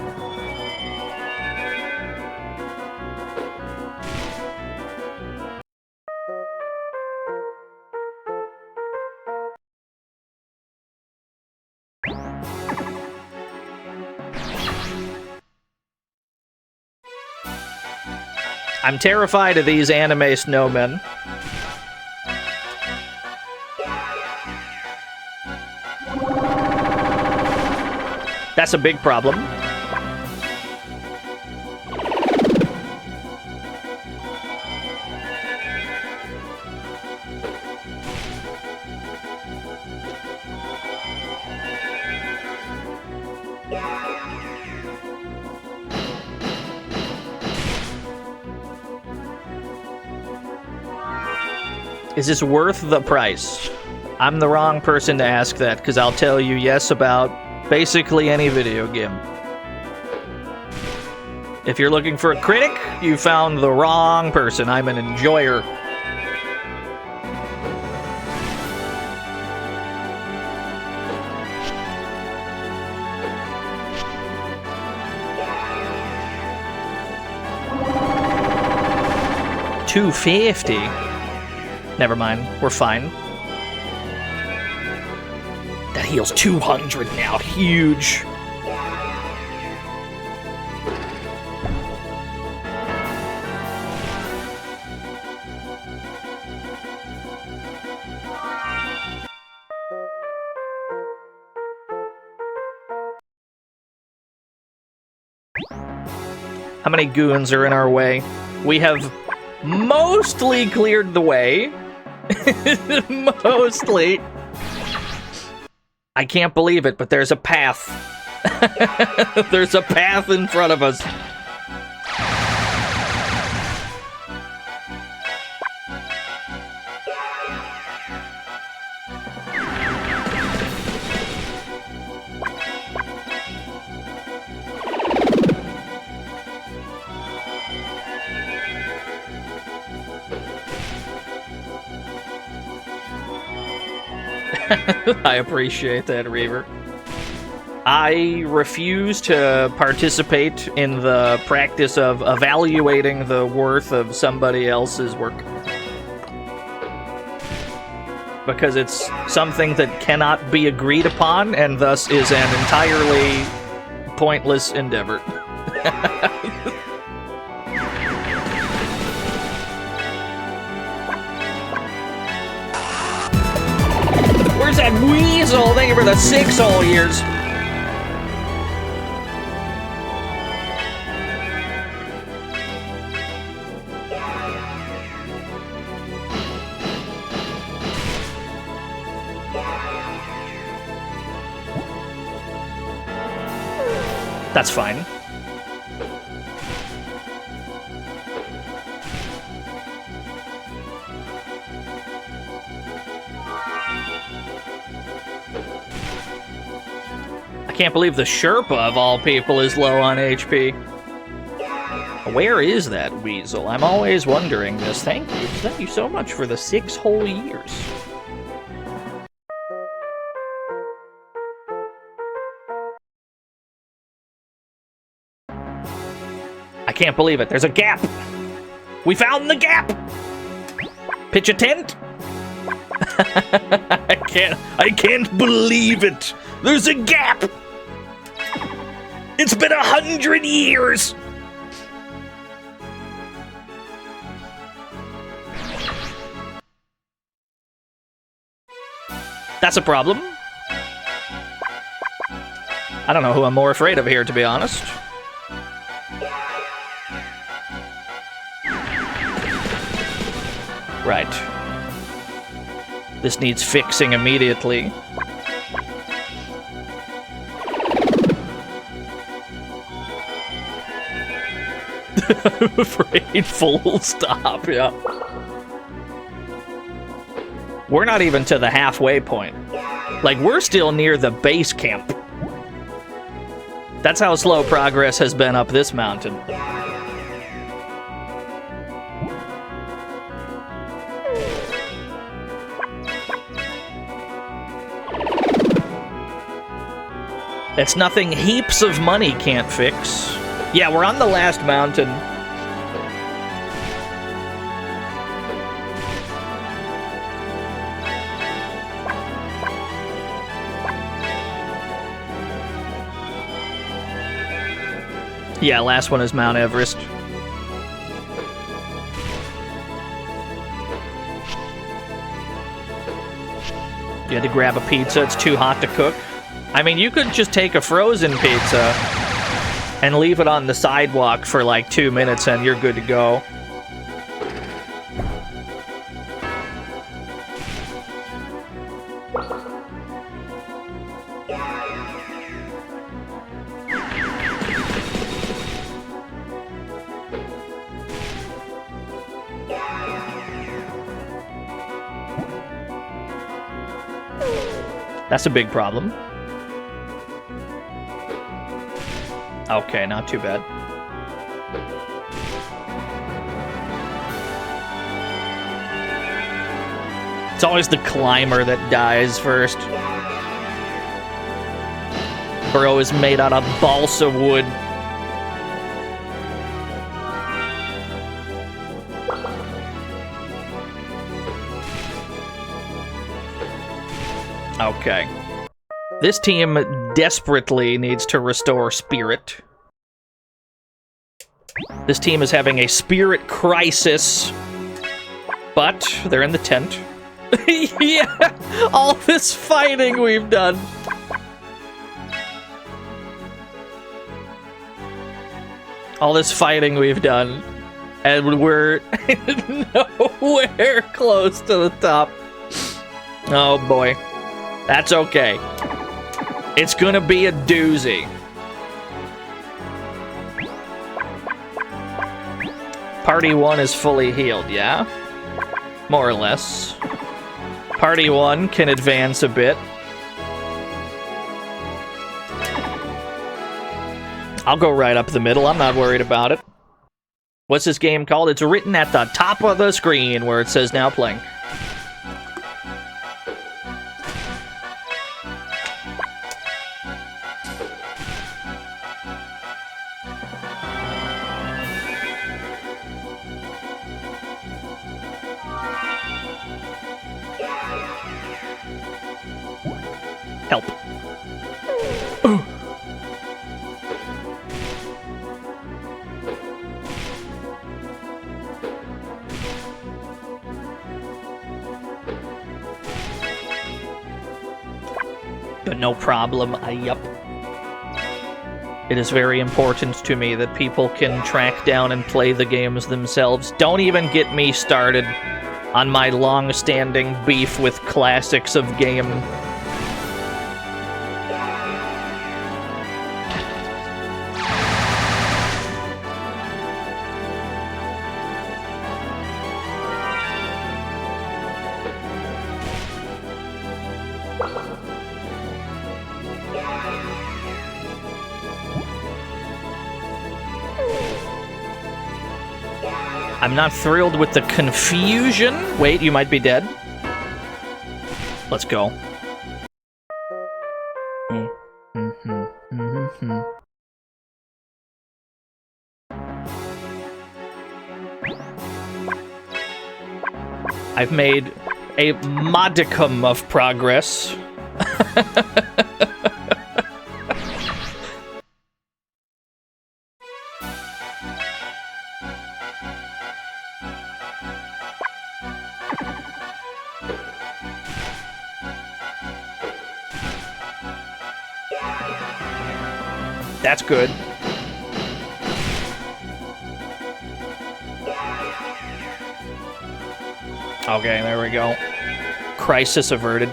[SPEAKER 1] I'm terrified of these anime snowmen. That's a big problem. Is this worth the price? I'm the wrong person to ask that, because I'll tell you yes about basically any video game. If you're looking for a critic, you found the wrong person. I'm an enjoyer. $250. Never mind, we're fine. That heals 200 now, huge. How many goons are in our way? We have mostly cleared the way. Mostly. I can't believe it, but there's a path. There's a path in front of us. I appreciate that, Reaver. I refuse to participate in the practice of evaluating the worth of somebody else's work. Because it's something that cannot be agreed upon, and thus is an entirely pointless endeavor. Where's that weasel? Thank you for the 6 whole years. That's fine. I can't believe the Sherpa of all people is low on HP. Where is that weasel? I'm always wondering this. Thank you. Thank you so much for the 6 whole years. I can't believe it. There's a gap. We found the gap. Pitch a tent. I can't believe it. There's a gap. It's been 100 years. That's a problem. I don't know who I'm more afraid of here, to be honest. Right. This needs fixing immediately. I'm afraid, full stop, yeah. We're not even to the halfway point. Like, we're still near the base camp. That's how slow progress has been up this mountain. It's nothing heaps of money can't fix. Yeah, we're on the last mountain. Yeah, last one is Mount Everest. You had to grab a pizza, it's too hot to cook. I mean, you could just take a frozen pizza and leave it on the sidewalk for like 2 minutes and you're good to go. That's a big problem. Okay, not too bad. It's always the climber that dies first. Burrow is made out of balsa wood. Okay. This team desperately needs to restore spirit. This team is having a spirit crisis. But they're in the tent. Yeah, all this fighting we've done. All this fighting we've done. And we're nowhere close to the top. Oh boy. That's okay. It's gonna be a doozy. Party 1 is fully healed, yeah? More or less. Party 1 can advance a bit. I'll go right up the middle, I'm not worried about it. What's this game called? It's written at the top of the screen where it says now playing. Help. But no problem. Yup. It is very important to me that people can track down and play the games themselves. Don't even get me started on my long-standing beef with classics of game. I'm not thrilled with the confusion. Wait, you might be dead. Let's go. I've made a modicum of progress. That's good. Okay, there we go. Crisis averted.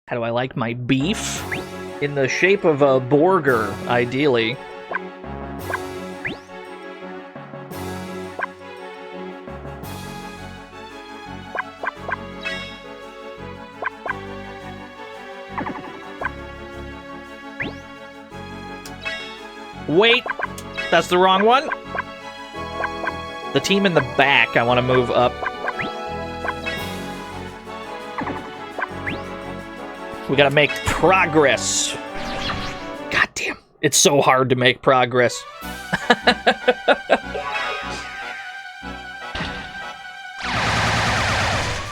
[SPEAKER 1] How do I like my beef? In the shape of a burger, ideally. Wait! That's the wrong one? The team in the back, I want to move up. We gotta make progress. God damn. It's so hard to make progress.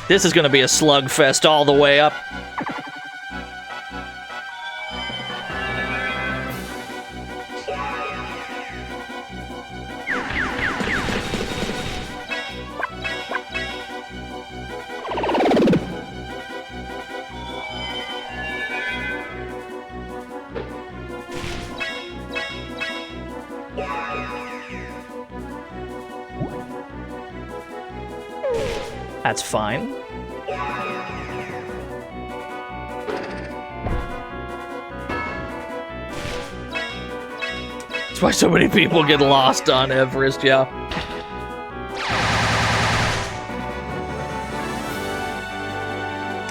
[SPEAKER 1] This is gonna be a slugfest all the way up. That's fine. That's why so many people get lost on Everest, yeah.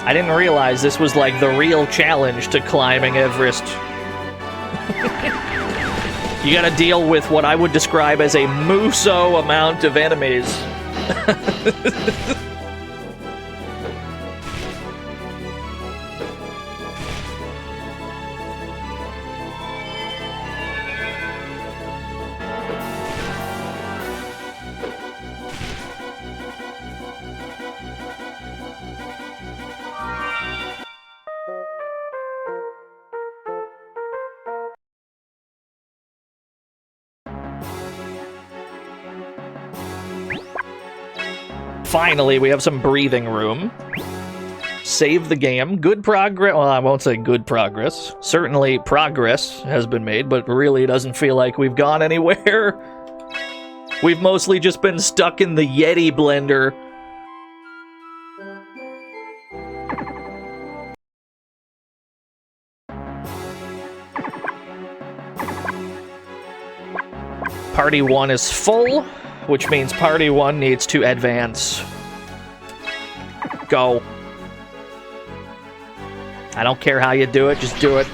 [SPEAKER 1] I didn't realize this was like the real challenge to climbing Everest. You gotta deal with what I would describe as a muso amount of enemies. Finally, we have some breathing room. Save the game. Good progress. Well, I won't say good progress. Certainly progress has been made, but really it doesn't feel like we've gone anywhere. We've mostly just been stuck in the Yeti blender. Party 1 is full, which means Party 1 needs to advance. Go. I don't care how you do it, just do it.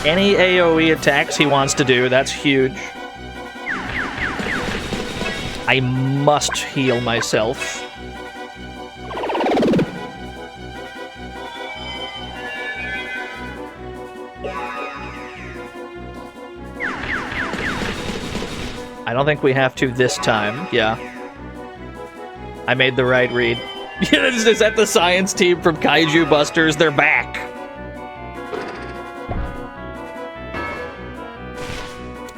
[SPEAKER 1] Any AoE attacks he wants to do, that's huge. I must heal myself. I don't think we have to this time. Yeah. I made the right read. Is that the science team from Kaiju Busters? They're back.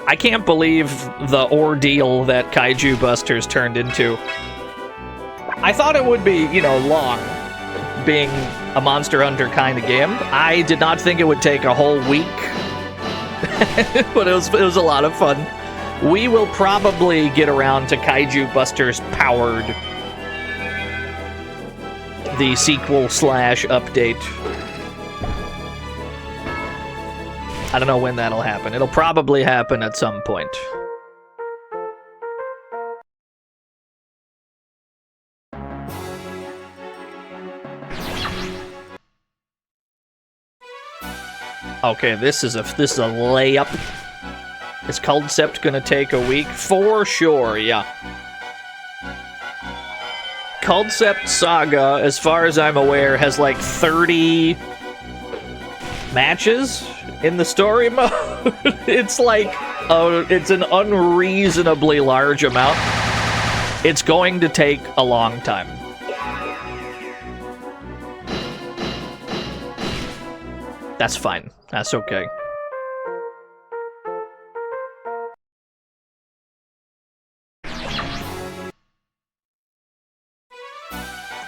[SPEAKER 1] I can't believe the ordeal that Kaiju Busters turned into. I thought it would be, you know, long, being a Monster Hunter kind of game. I did not think it would take a whole week, but it was a lot of fun. We will probably get around to Kaiju Busters Powered, the sequel/update. I don't know when that'll happen. It'll probably happen at some point. Okay, this is a layup. Is Concept gonna take a week? For sure, yeah. Concept Saga, as far as I'm aware, has like 30 matches in the story mode. It's like, it's an unreasonably large amount. It's going to take a long time. That's fine. That's okay.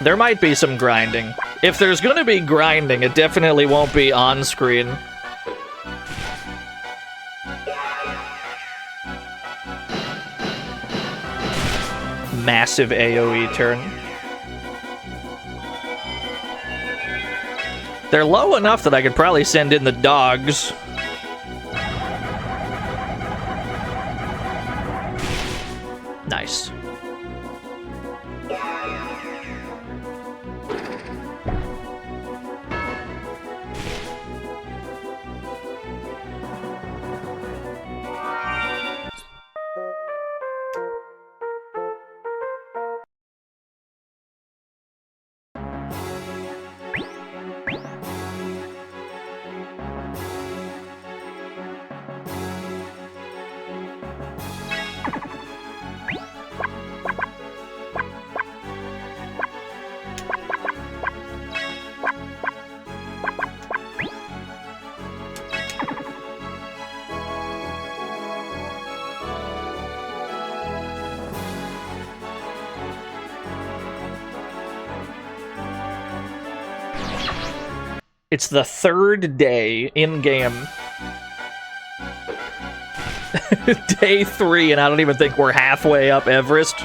[SPEAKER 1] There might be some grinding. If there's gonna be grinding, it definitely won't be on screen. Massive AoE turn. They're low enough that I could probably send in the dogs. Nice. It's the third day in-game. Day 3, and I don't even think we're halfway up Everest.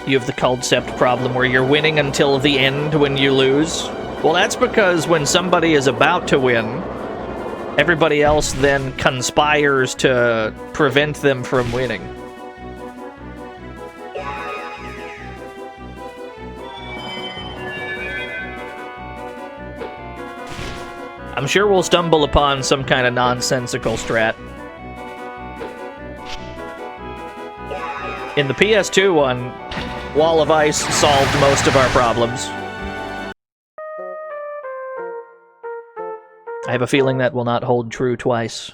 [SPEAKER 1] You have the concept problem where you're winning until the end when you lose. Well, that's because when somebody is about to win, everybody else then conspires to prevent them from winning. I'm sure we'll stumble upon some kind of nonsensical strat. In the PS2 one, Wall of Ice solved most of our problems. I have a feeling that will not hold true twice.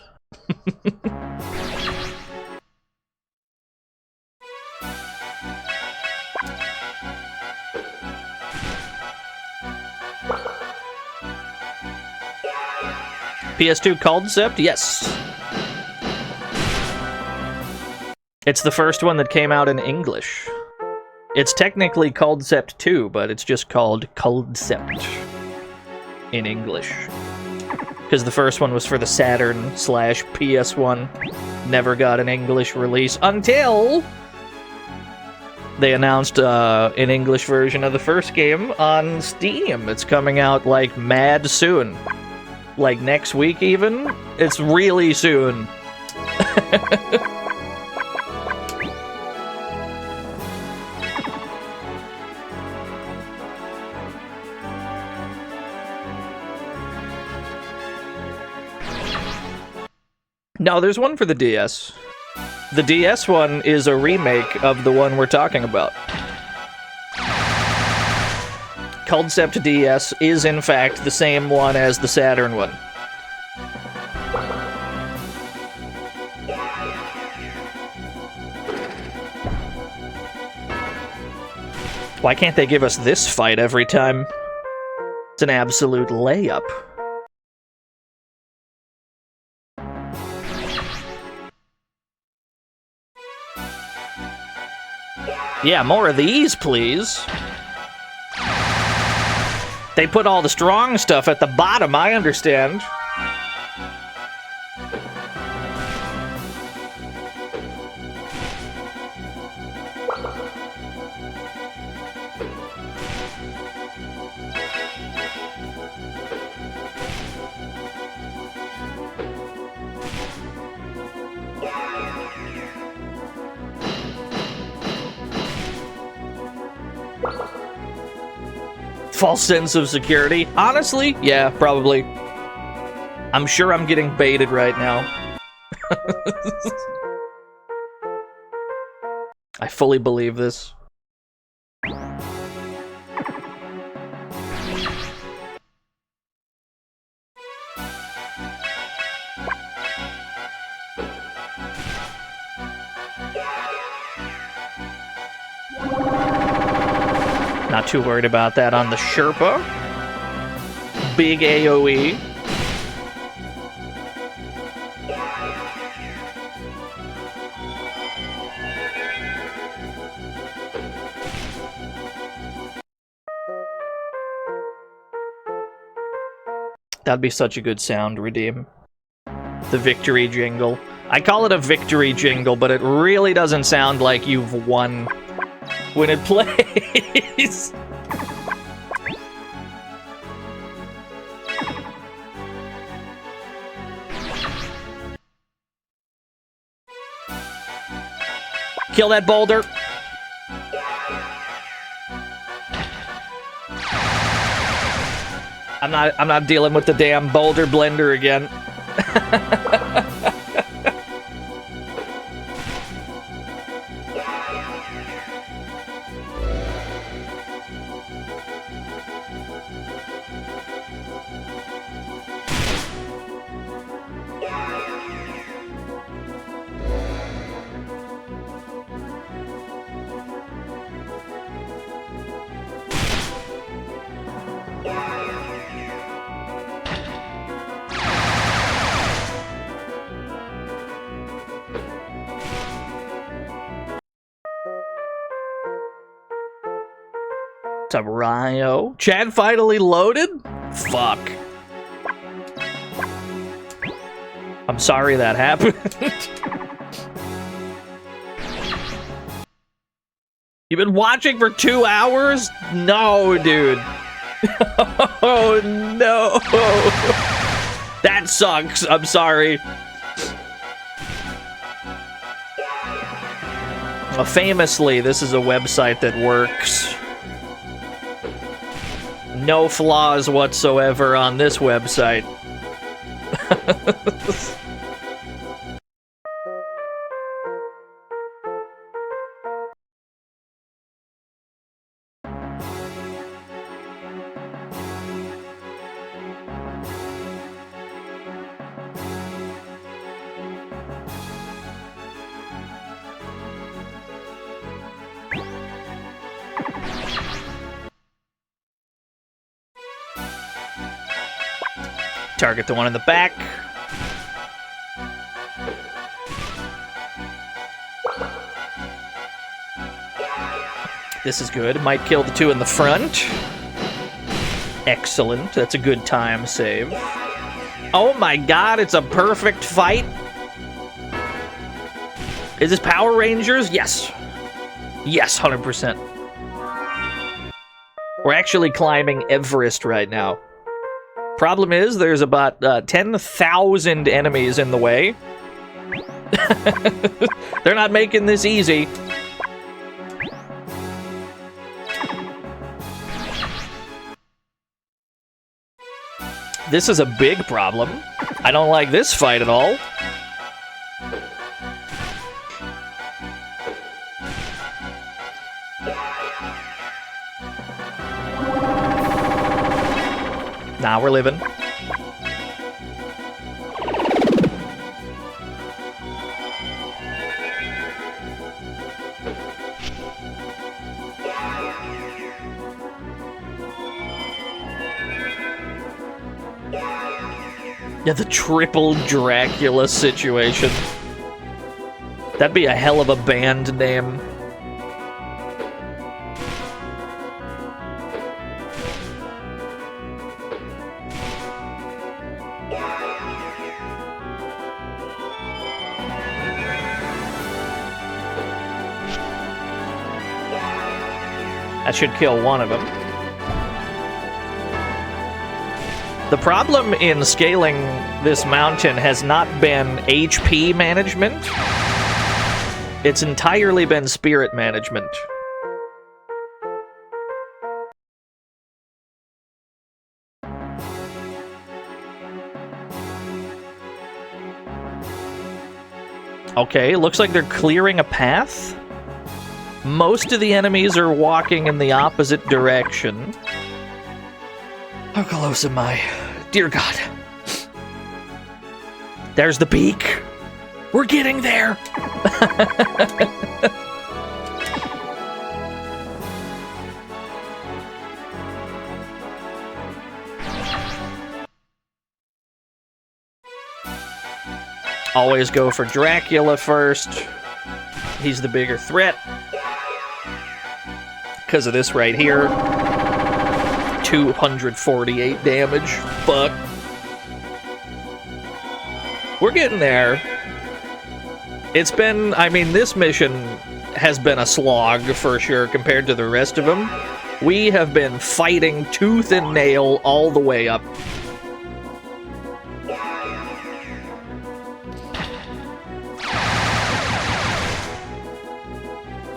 [SPEAKER 1] PS2 concept? Yes. It's the first one that came out in English. It's technically Concept 2, but it's just called Concept in English. Because the first one was for the Saturn/PS1. Never got an English release until they announced an English version of the first game on Steam. It's coming out like mad soon. Like next week even? It's really soon. No, there's one for the DS. The DS one is a remake of the one we're talking about. Concept DS is, in fact, the same one as the Saturn one. Why can't they give us this fight every time? It's an absolute layup. Yeah, more of these, please. They put all the strong stuff at the bottom, I understand. False sense of security? Honestly, yeah, probably. I'm sure I'm getting baited right now. I fully believe this. Not too worried about that on the Sherpa. Big AoE. That'd be such a good sound, Redeem. The victory jingle. I call it a victory jingle, but it really doesn't sound like you've won when it plays. Kill that boulder. I'm not dealing with the damn boulder blender again. What's up, Ryo? Chad finally loaded? Fuck. I'm sorry that happened. You've been watching for 2 hours? No, dude. Oh, no. That sucks. I'm sorry. Well, famously, this is a website that works. No flaws whatsoever on this website. Target the one in the back. This is good. Might kill the two in the front. Excellent. That's a good time save. Oh my god, it's a perfect fight. Is this Power Rangers? Yes. Yes, 100%. We're actually climbing Everest right now. Problem is, there's about 10,000 enemies in the way. They're not making this easy. This is a big problem. I don't like this fight at all. Nah, we're living. Yeah, the triple Dracula situation. That'd be a hell of a band name. That should kill one of them. The problem in scaling this mountain has not been HP management. It's entirely been spirit management. Okay, looks like they're clearing a path. Most of the enemies are walking in the opposite direction. How close am I? Dear God. There's the peak. We're getting there. Always go for Dracula first. He's the bigger threat. Because of this right here. 248 damage. Fuck. We're getting there. It's been, I mean, this mission has been a slog for sure compared to the rest of them. We have been fighting tooth and nail all the way up.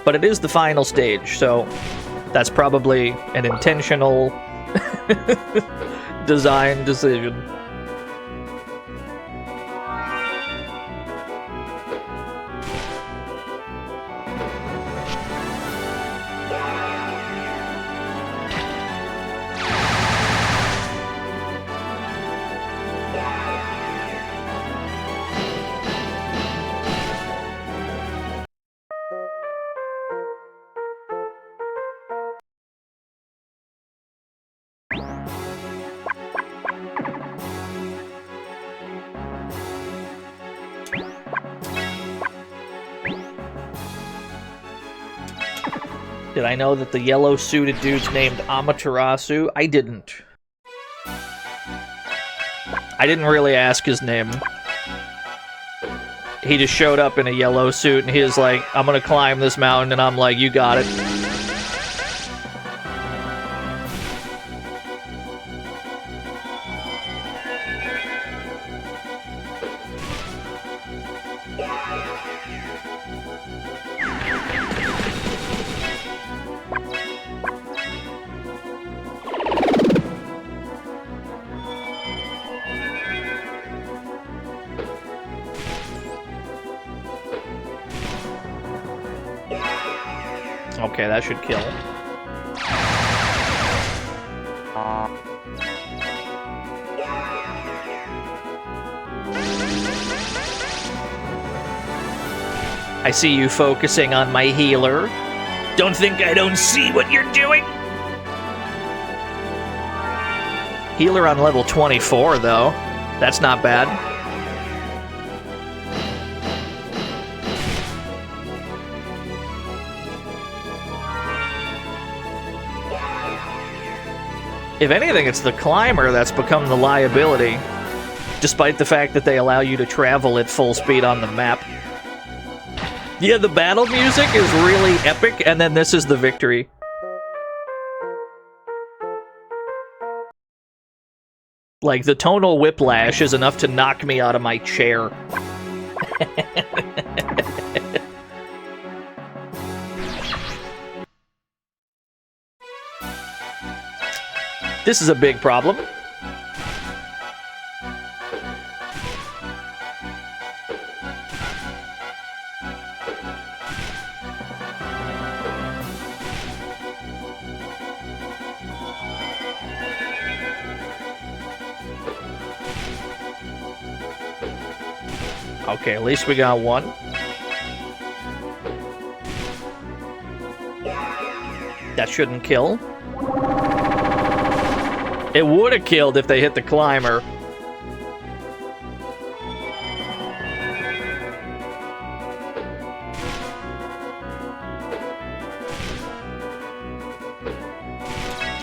[SPEAKER 1] But it is the final stage, so that's probably an intentional design decision. Did I know that the yellow-suited dude's named Amaterasu? I didn't. I didn't really ask his name. He just showed up in a yellow suit, and he was like, I'm gonna climb this mountain, and I'm like, you got it. Okay, that should kill. I see you focusing on my healer. Don't think I don't see what you're doing. Healer on level 24, though. That's not bad. If anything, it's the climber that's become the liability, despite the fact that they allow you to travel at full speed on the map. Yeah, the battle music is really epic, and then this is the victory. Like, the tonal whiplash is enough to knock me out of my chair. This is a big problem. Okay, at least we got one. That shouldn't kill. It would have killed if they hit the climber.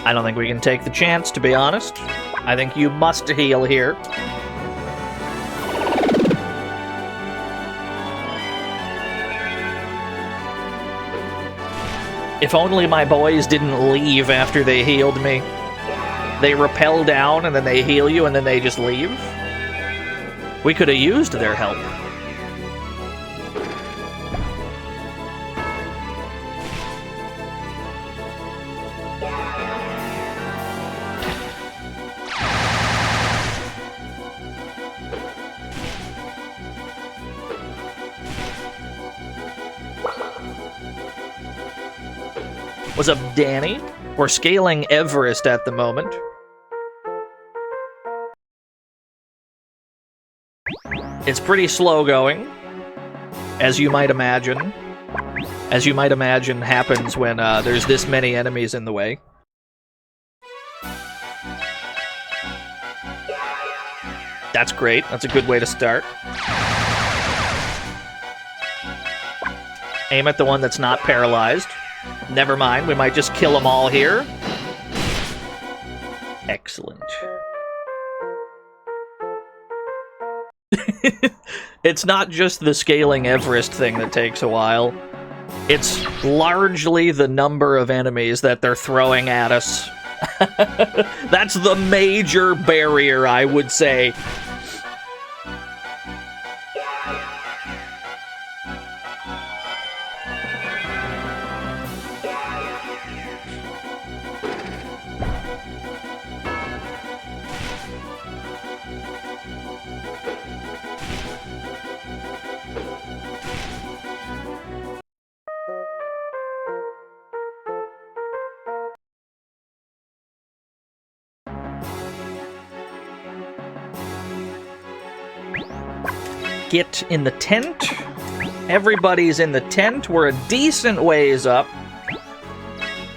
[SPEAKER 1] I don't think we can take the chance, to be honest. I think you must heal here. If only my boys didn't leave after they healed me. They rappel down, and then they heal you, and then they just leave. We could have used their help. What's up, Danny? We're scaling Everest at the moment. It's pretty slow going, as you might imagine. As you might imagine happens when there's this many enemies in the way. That's great. That's a good way to start. Aim at the one that's not paralyzed. Never mind, we might just kill them all here. Excellent. It's not just the scaling Everest thing that takes a while. It's largely the number of enemies that they're throwing at us. That's the major barrier, I would say. Get in the tent. Everybody's in the tent. We're a decent ways up.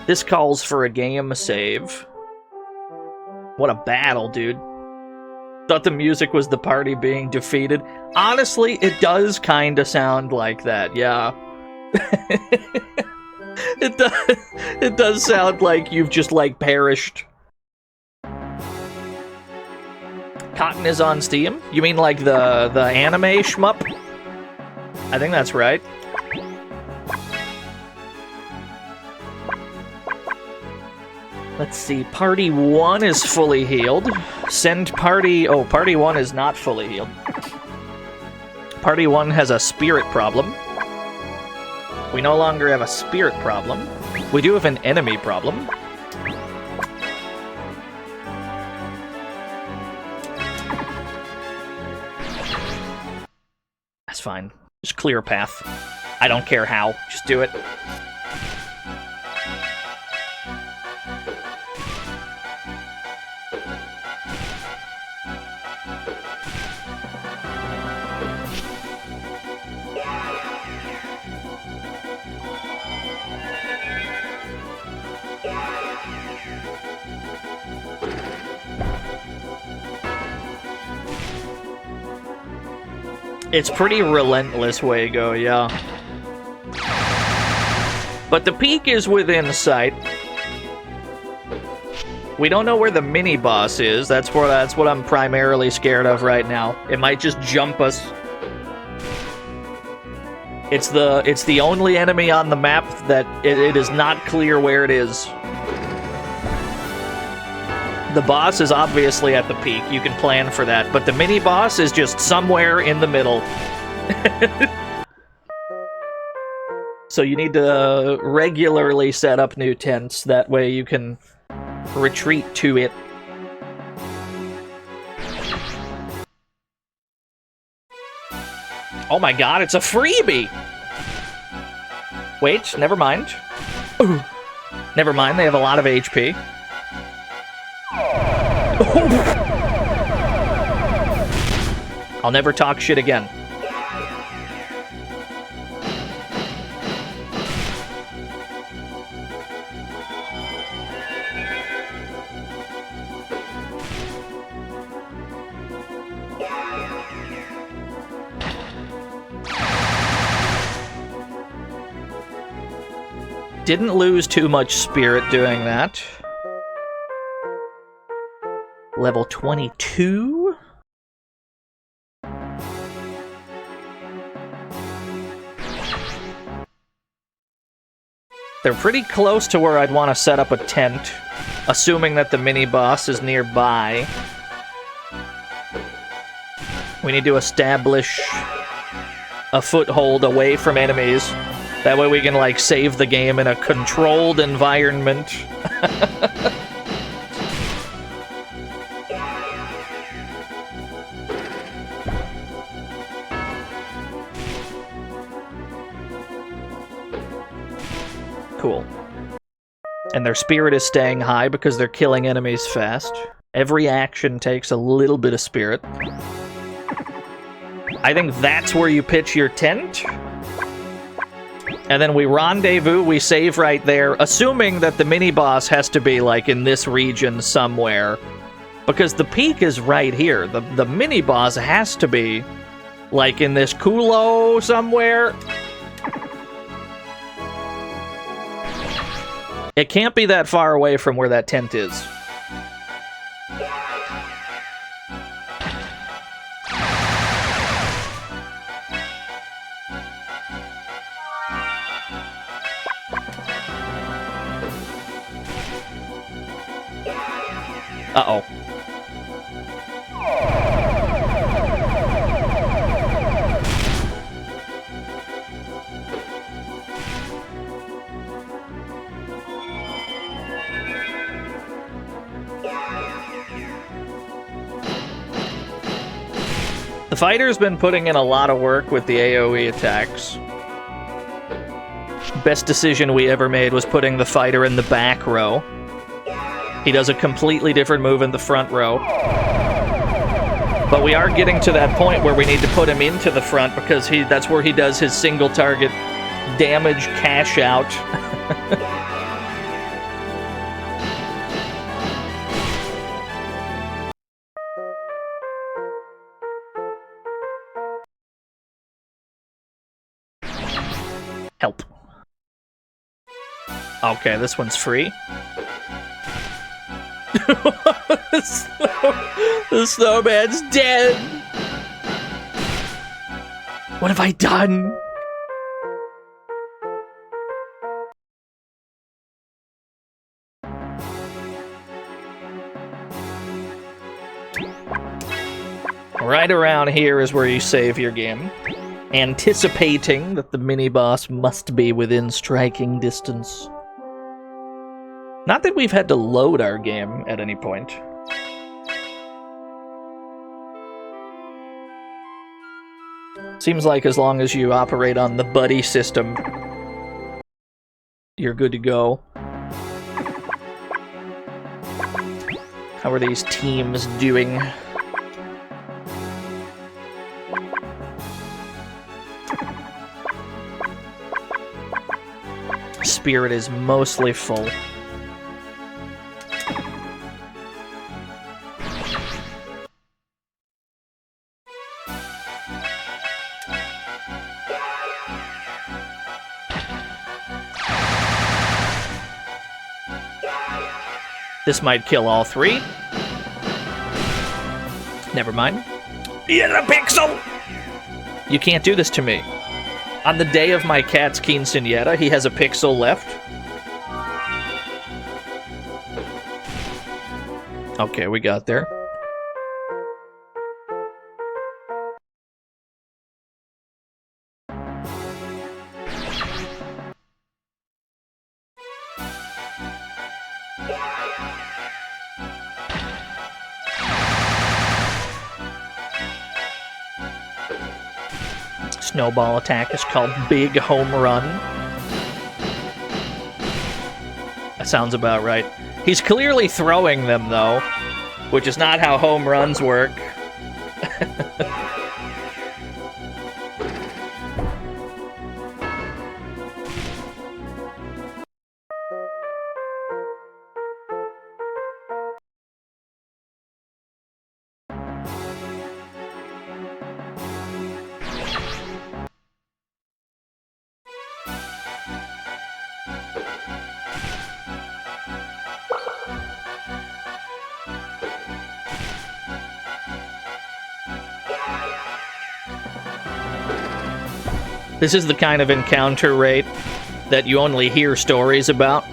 [SPEAKER 1] This calls for a game save. What a battle, dude. Thought the music was the party being defeated. Honestly, it does kind of sound like that, yeah. It does sound like you've just, like, perished. Cotton is on Steam? You mean like the anime shmup? I think that's right. Let's see, Party 1 is fully healed. Send Party... Oh, Party 1 is not fully healed. Party 1 has a spirit problem. We no longer have a spirit problem. We do have an enemy problem. That's fine. Just clear a path. I don't care how. Just do it. It's pretty relentless, Wago, yeah. But the peak is within sight. We don't know where the mini-boss is. That's what I'm primarily scared of right now. It might just jump us. It's the only enemy on the map that it is not clear where it is. The boss is obviously at the peak. You can plan for that. But the mini-boss is just somewhere in the middle. So you need to regularly set up new tents, that way you can retreat to it. Oh my god, it's a freebie! Wait, never mind. Ooh. Never mind, they have a lot of HP. I'll never talk shit again. Didn't lose too much spirit doing that. Level 22? They're pretty close to where I'd want to set up a tent, assuming that the mini-boss is nearby. We need to establish a foothold away from enemies. That way we can, like, save the game in a controlled environment. Cool. And their spirit is staying high because they're killing enemies fast. Every action takes a little bit of spirit. I think that's where you pitch your tent. And then we rendezvous, we save right there, assuming that the mini-boss has to be, like, in this region somewhere. Because the peak is right here. The mini-boss has to be, like, in this culo somewhere. It can't be that far away from where that tent is. Uh-oh. The fighter's been putting in a lot of work with the AoE attacks. Best decision we ever made was putting the fighter in the back row. He does a completely different move in the front row. But we are getting to that point where we need to put him into the front because that's where he does his single target damage cash out. Help. Okay, this one's free. The snowman's dead! What have I done? Right around here is where you save your game, anticipating that the mini-boss must be within striking distance. Not that we've had to load our game at any point. Seems like as long as you operate on the buddy system, you're good to go. How are these teams doing? Spirit is mostly full. This might kill all three. Never mind. He has a pixel! You can't do this to me. On the day of my cat's quinceañera, he has a pixel left. Okay, we got there. snowball attack is called Big Home Run. That sounds about right. He's clearly throwing them, though, which is not how home runs work. This is the kind of encounter rate that you only hear stories about.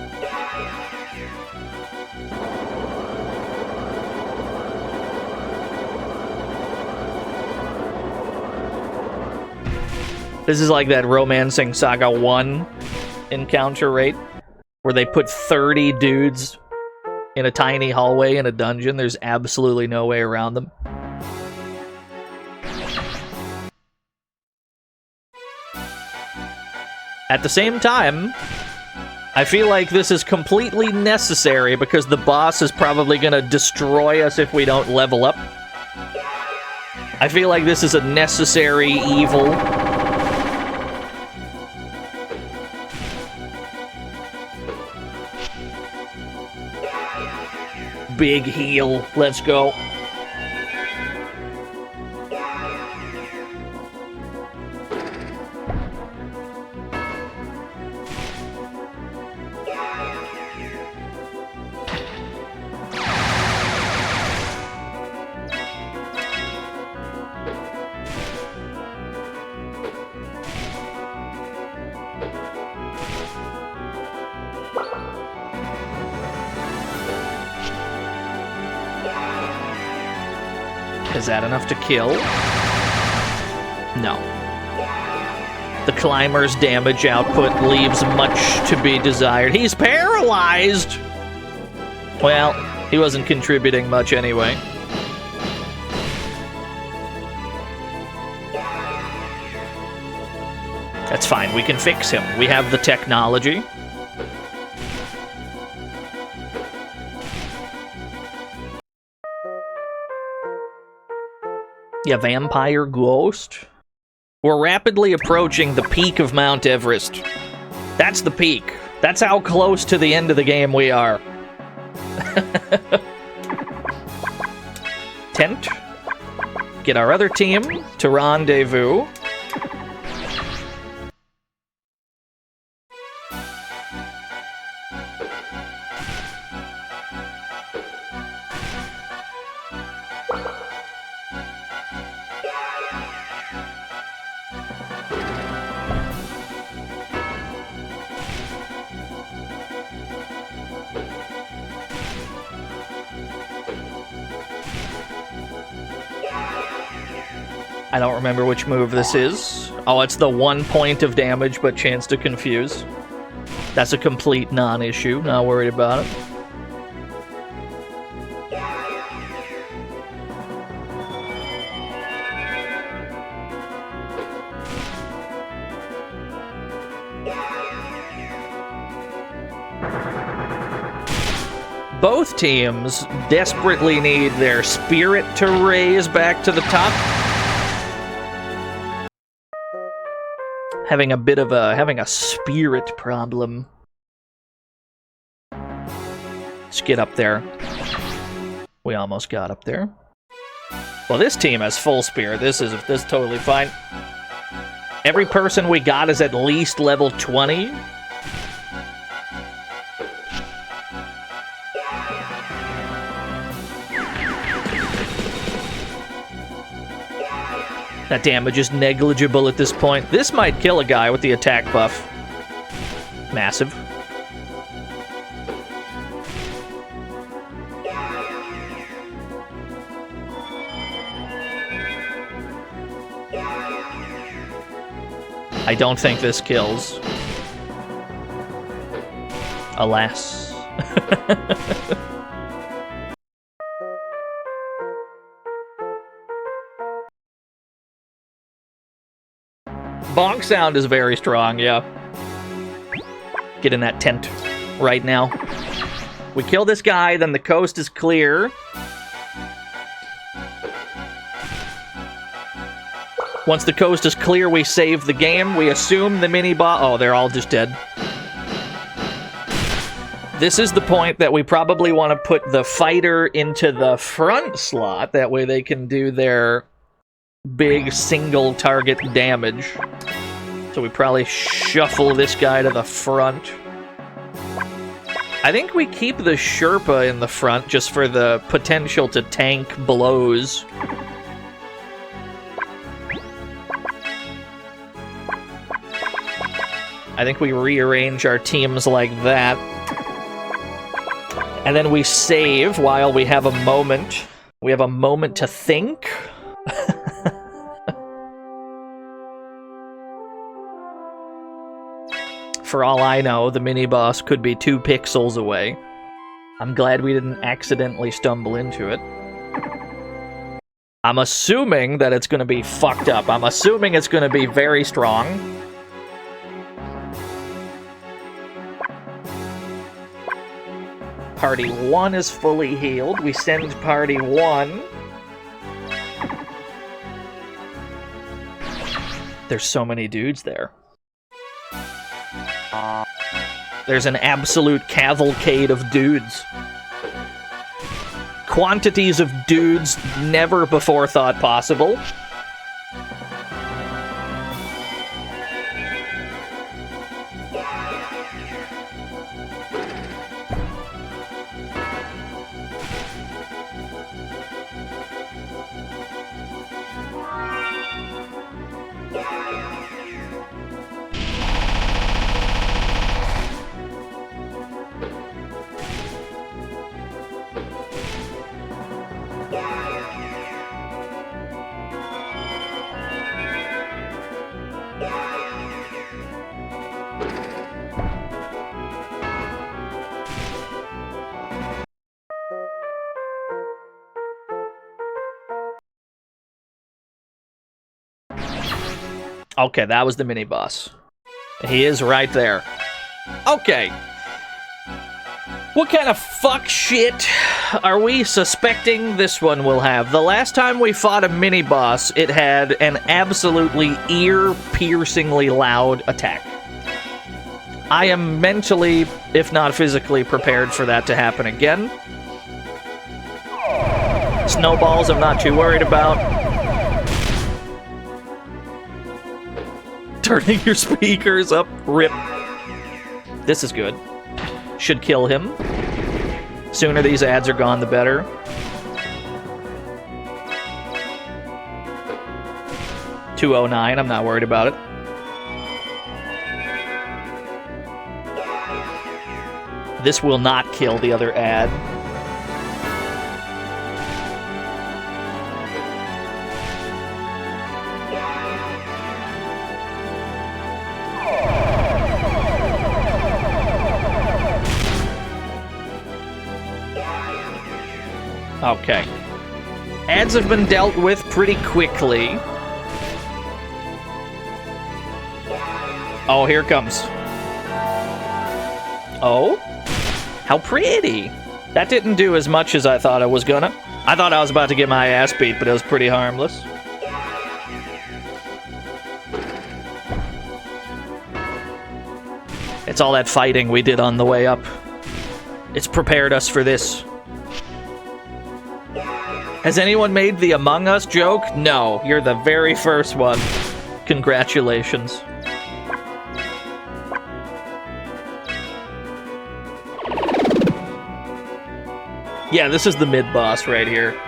[SPEAKER 1] This is like that Romancing Saga 1 encounter rate, where they put 30 dudes in a tiny hallway in a dungeon. There's absolutely no way around them. At the same time, I feel like this is completely necessary because the boss is probably going to destroy us if we don't level up. I feel like this is a necessary evil. Big heal. Let's go. Is that enough to kill? No. The climber's damage output leaves much to be desired. He's paralyzed! Well, he wasn't contributing much anyway. That's fine, we can fix him. We have the technology. Yeah, vampire ghost. We're rapidly approaching the peak of Mount Everest. That's the peak. That's how close to the end of the game we are. Tent. Get our other team to rendezvous. I don't remember which move this is. Oh, it's the 1 point of damage, but chance to confuse. That's a complete non-issue. Not worried about it. Both teams desperately need their spirit to raise back to the top. Having a spirit problem. Let's get up there. We almost got up there. Well, this team has full spirit. This is totally fine. Every person we got is at least level 20. That damage is negligible at this point. This might kill a guy with the attack buff. Massive. I don't think this kills. Alas. Bonk sound is very strong, yeah. Get in that tent right now. We kill this guy, then the coast is clear. Once the coast is clear, we save the game. We assume the mini-boss... Oh, they're all just dead. This is the point that we probably want to put the fighter into the front slot. That way they can do their big single target damage. So we probably shuffle this guy to the front. I think we keep the Sherpa in the front just for the potential to tank blows. I think we rearrange our teams like that. And then we save while we have a moment. We have a moment to think. For all I know, the mini-boss could be 2 pixels away. I'm glad we didn't accidentally stumble into it. I'm assuming that it's going to be fucked up. I'm assuming it's going to be very strong. Party 1 is fully healed. We send Party 1. There's so many dudes there. There's an absolute cavalcade of dudes. Quantities of dudes never before thought possible. Okay, that was the mini-boss. He is right there. Okay. What kind of fuck shit are we suspecting this one will have? The last time we fought a mini-boss, it had an absolutely ear-piercingly loud attack. I am mentally, if not physically, prepared for that to happen again. Snowballs I'm not too worried about. Turning your speakers up, rip. This is good. Should kill him. Sooner these ads are gone, the better. $209, I'm not worried about it. This will not kill the other ad. Okay. Ads have been dealt with pretty quickly. Oh, here it comes. Oh? How pretty! That didn't do as much as I thought it was gonna. I thought I was about to get my ass beat, but it was pretty harmless. It's all that fighting we did on the way up. It's prepared us for this. Has anyone made the Among Us joke? No, you're the very first one. Congratulations. Yeah, this is the mid-boss right here.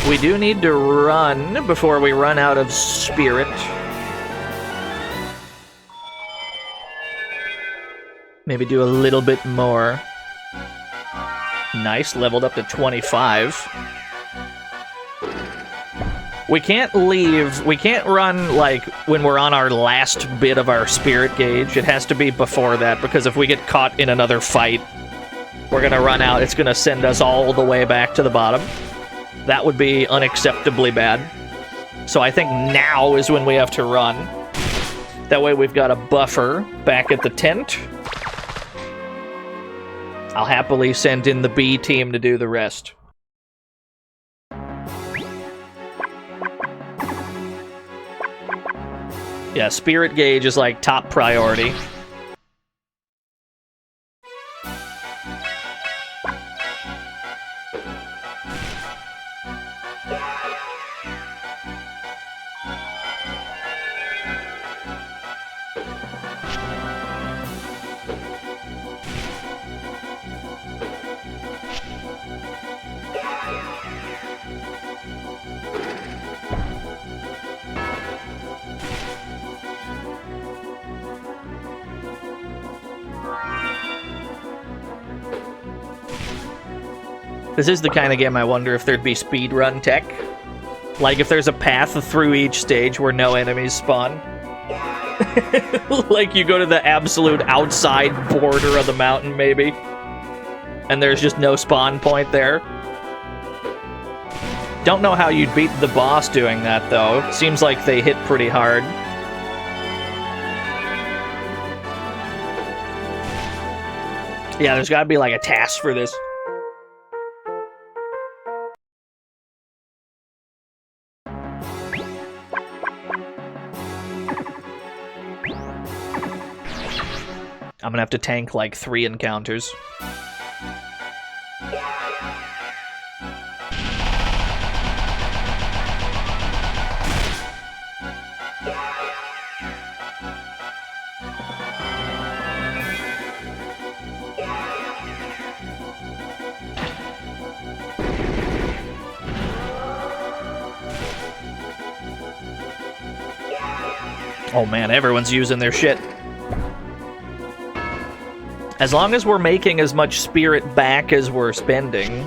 [SPEAKER 1] We do need to run before we run out of spirit. Maybe do a little bit more. Nice, leveled up to 25. We can't leave, we can't run, like, when we're on our last bit of our spirit gauge. It has to be before that, because if we get caught in another fight, we're gonna run out. It's gonna send us all the way back to the bottom. That would be unacceptably bad. So I think now is when we have to run. That way we've got a buffer back at the tent. I'll happily send in the B team to do the rest. Yeah, spirit gauge is like top priority. This is the kind of game I wonder if there'd be speedrun tech. Like if there's a path through each stage where no enemies spawn. Like you go to the absolute outside border of the mountain, maybe. And there's just no spawn point there. Don't know how you'd beat the boss doing that, though. Seems like they hit pretty hard. Yeah, there's gotta be like a task for this. I'm gonna have to tank like 3 encounters. Oh man, everyone's using their shit. As long as we're making as much spirit back as we're spending.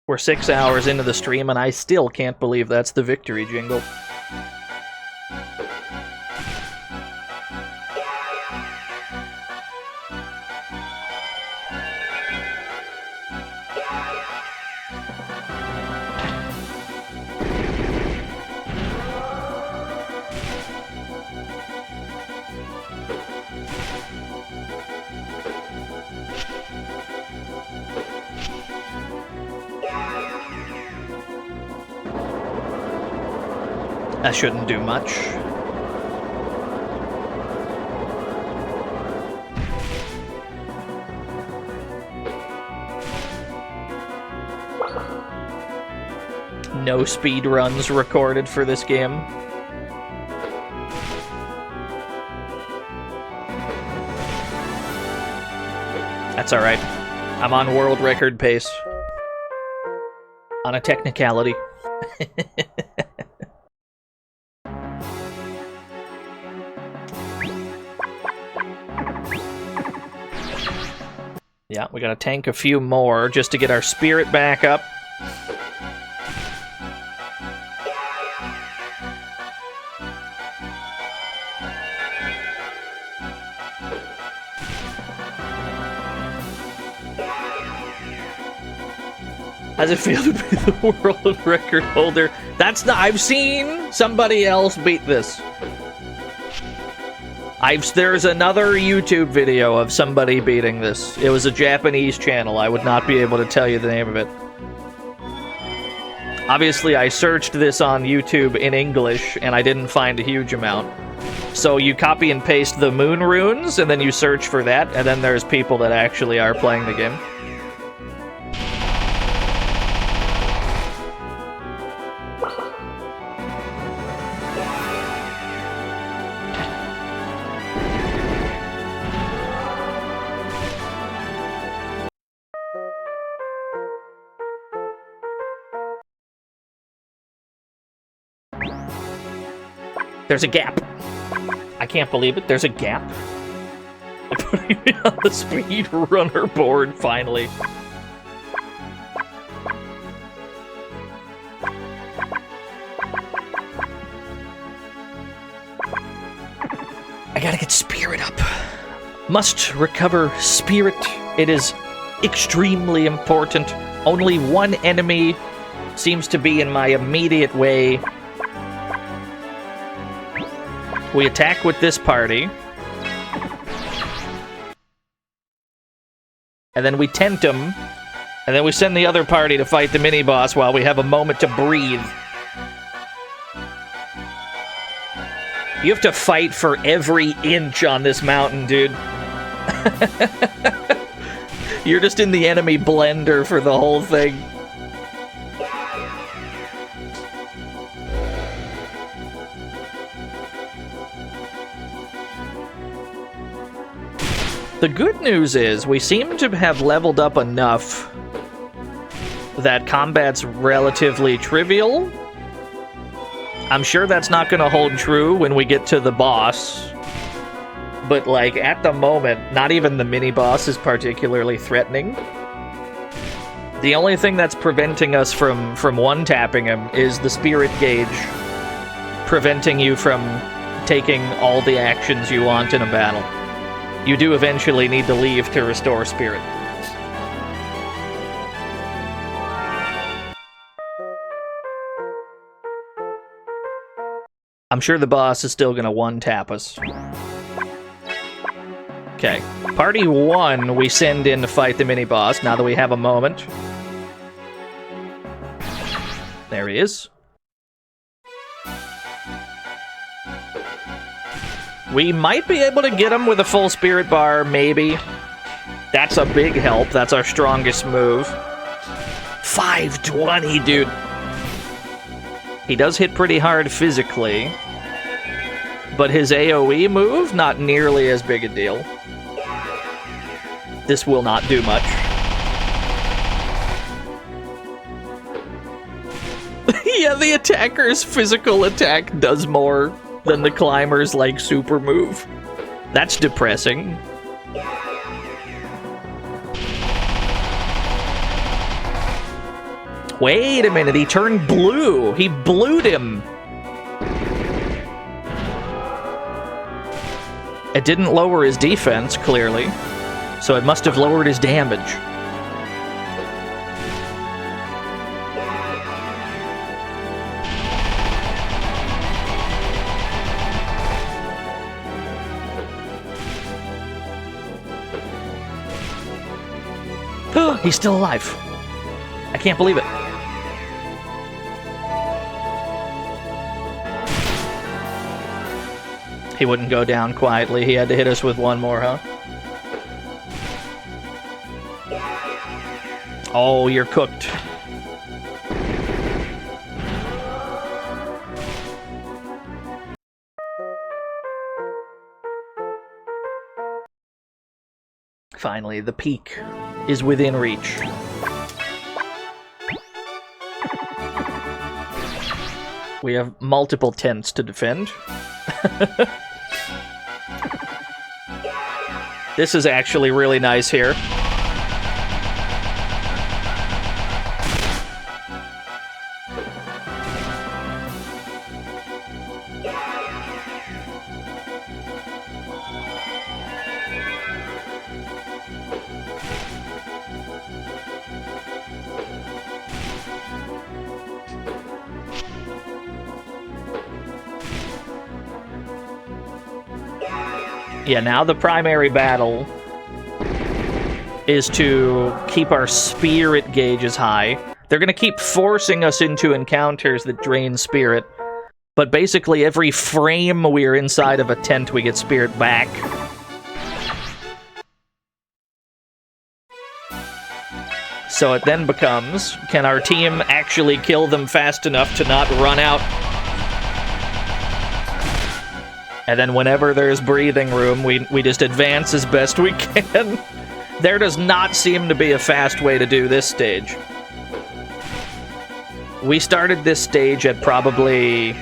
[SPEAKER 1] We're 6 hours into the stream and I still can't believe that's the victory jingle. That shouldn't do much. No speed runs recorded for this game. That's alright. I'm on world record pace. On a technicality. Yeah, we gotta tank a few more just to get our spirit back up. How's it feel to be the world record holder? That's not. I've seen somebody else beat this. There's another YouTube video of somebody beating this. It was a Japanese channel. I would not be able to tell you the name of it. Obviously, I searched this on YouTube in English, and I didn't find a huge amount. So you copy and paste the moon runes, and then you search for that, and then there's people that actually are playing the game. There's a gap. I can't believe it. There's a gap. They're putting me on the speed runner board, finally. I gotta get spirit up. Must recover spirit. It is extremely important. Only one enemy seems to be in my immediate way. We attack with this party. And then we tent them. And then we send the other party to fight the mini-boss while we have a moment to breathe. You have to fight for every inch on this mountain, dude. You're just in the enemy blender for the whole thing. The good news is we seem to have leveled up enough that combat's relatively trivial. I'm sure that's not going to hold true when we get to the boss. But, like, at the moment, not even the mini-boss is particularly threatening. The only thing that's preventing us from one-tapping him is the spirit gauge, preventing you from taking all the actions you want in a battle. You do eventually need to leave to restore spirit. I'm sure the boss is still going to one-tap us. Okay. Party 1, we send in to fight the mini-boss, now that we have a moment. There he is. We might be able to get him with a full spirit bar, maybe. That's a big help. That's our strongest move. 520, dude. He does hit pretty hard physically. But his AoE move, not nearly as big a deal. This will not do much. Yeah, the attacker's physical attack does more than the climber's, like, super move. That's depressing. Wait a minute, he turned blue. He blued him. It didn't lower his defense, clearly. So it must have lowered his damage. He's still alive. I can't believe it. He wouldn't go down quietly. He had to hit us with one more, huh? Oh, you're cooked. Finally, the peak is within reach. We have multiple tents to defend. This is actually really nice here. Yeah, now the primary battle is to keep our spirit gauges high. They're going to keep forcing us into encounters that drain spirit, but basically every frame we're inside of a tent, we get spirit back. So it then becomes, can our team actually kill them fast enough to not run out? And then whenever there's breathing room, we just advance as best we can. There does not seem to be a fast way to do this stage. We started this stage at probably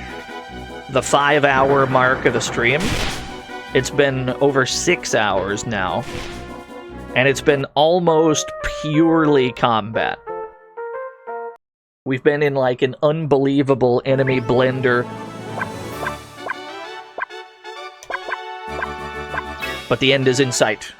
[SPEAKER 1] the 5-hour mark of the stream. It's been over 6 hours now. And it's been almost purely combat. We've been in like an unbelievable enemy blender. But the end is in sight.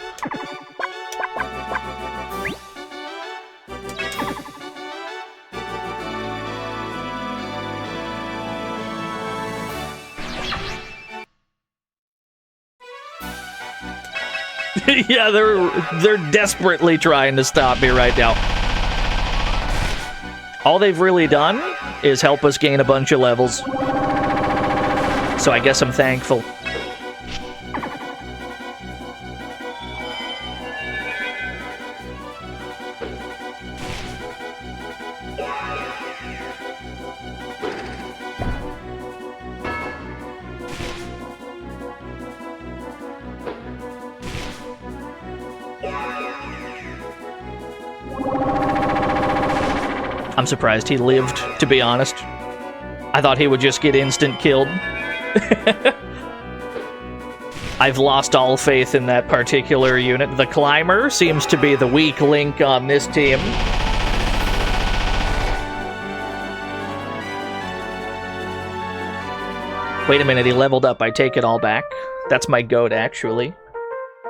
[SPEAKER 1] Yeah, they're desperately trying to stop me right now. All they've really done is help us gain a bunch of levels. So I guess I'm thankful. I'm surprised he lived, to be honest. I thought he would just get instant killed. I've lost all faith in that particular unit. The climber seems to be the weak link on this team. Wait a minute, he leveled up. I take it all back. That's my goat, actually.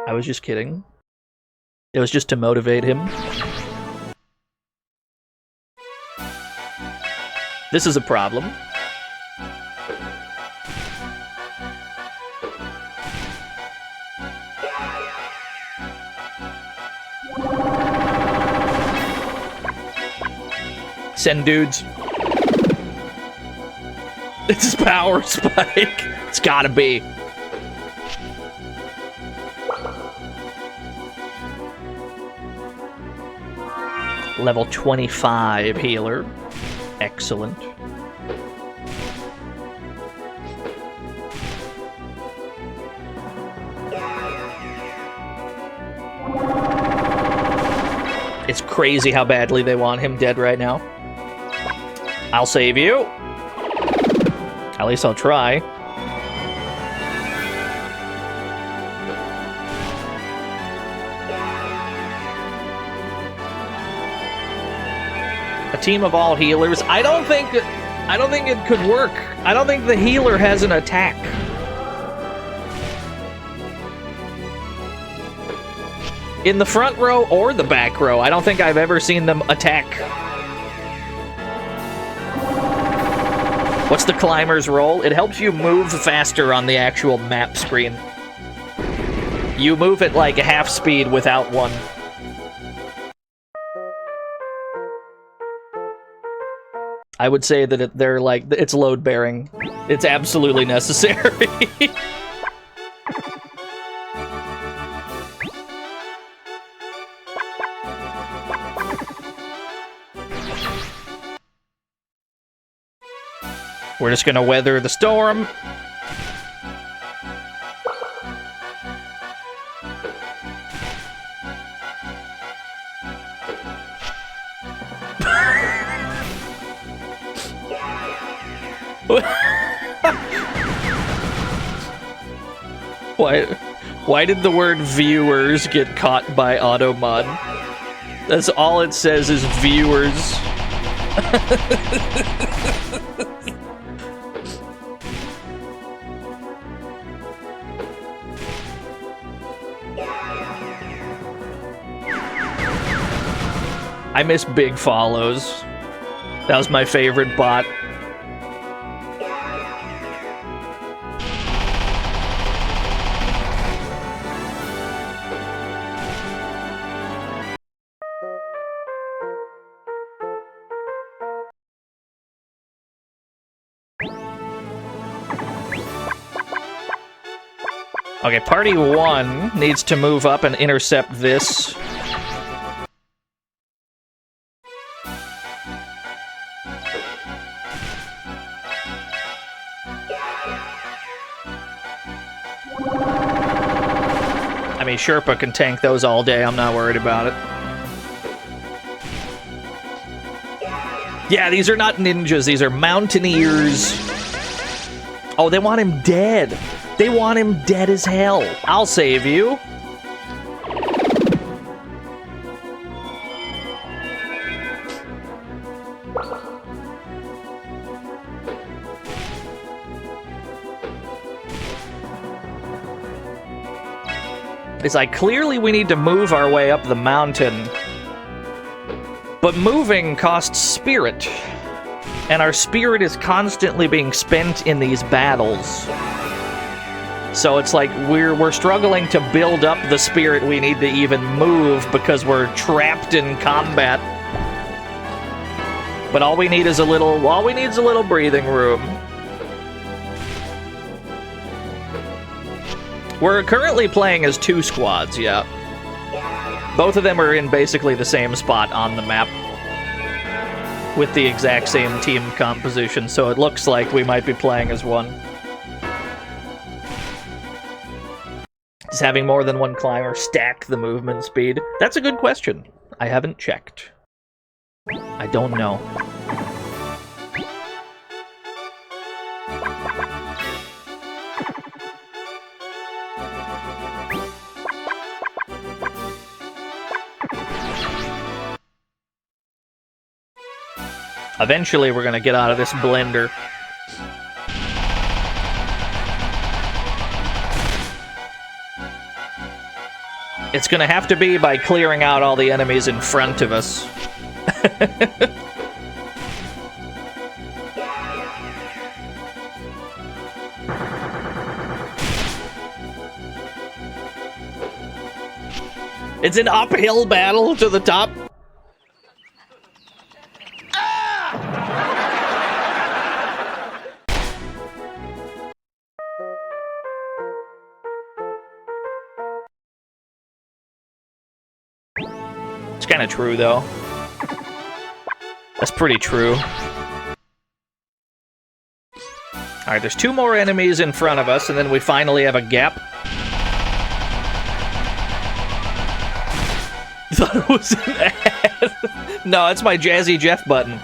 [SPEAKER 1] I was just kidding. It was just to motivate him. This is a problem. Send dudes. It's power spike. It's gotta be. Level 25 healer. Excellent. It's crazy how badly they want him dead right now. I'll save you. At least I'll try. A team of all healers. I don't think it could work. I don't think the healer has an attack. In the front row or the back row, I don't think I've ever seen them attack. What's the climber's role? It helps you move faster on the actual map screen. You move at like half speed without one. I would say that they're like, it's load bearing. It's absolutely necessary. We're just gonna weather the storm. Why did the word viewers get caught by Automod? That's all it says is viewers. I miss big follows. That was my favorite bot. Okay, party 1 needs to move up and intercept this. I mean, Sherpa can tank those all day. I'm not worried about it. Yeah, these are not ninjas. These are mountaineers. Oh, they want him dead. They want him dead as hell. I'll save you. It's like, clearly we need to move our way up the mountain. But moving costs spirit. And our spirit is constantly being spent in these battles. So it's like we're struggling to build up the spirit we need to even move because we're trapped in combat. But all we need is a little breathing room. We're currently playing as 2 squads, yeah. Both of them are in basically the same spot on the map with the exact same team composition, so it looks like we might be playing as one. Does having more than one climber stack the movement speed? That's a good question. I haven't checked. I don't know. Eventually, we're gonna get out of this blender. It's gonna have to be by clearing out all the enemies in front of us. It's an uphill battle to the top. It's kind of true, though. That's pretty true. Alright, there's 2 more enemies in front of us, and then we finally have a gap. Thought it was an ad. No, it's my Jazzy Jeff button.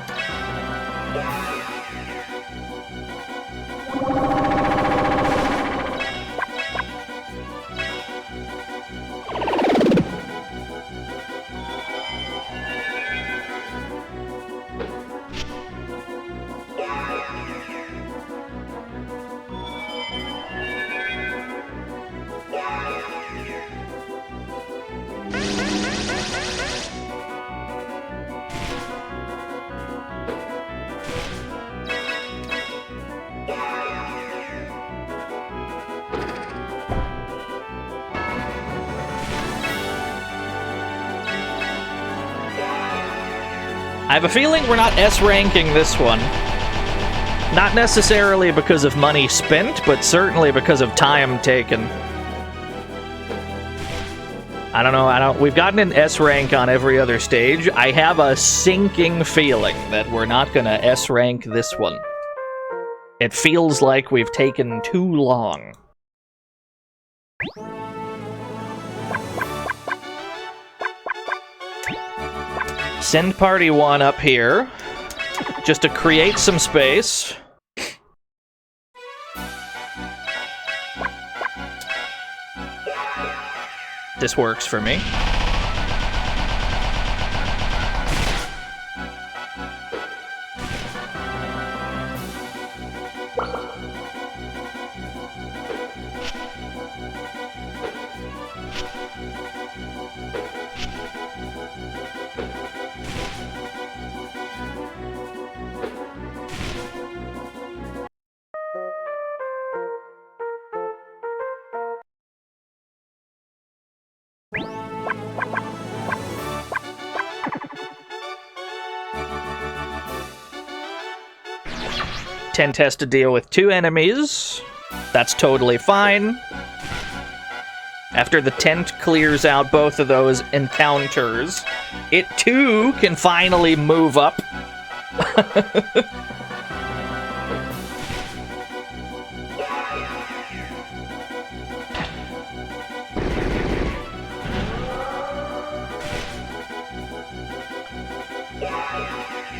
[SPEAKER 1] I have a feeling we're not S-ranking this one. Not necessarily because of money spent, but certainly because of time taken. I don't know, we've gotten an S rank on every other stage. I have a sinking feeling that we're not gonna S rank this one. It feels like we've taken too long. Send party 1 up here, just to create some space. This works for me. Tent has to deal with 2 enemies. That's totally fine. After the tent clears out both of those encounters, it too can finally move up.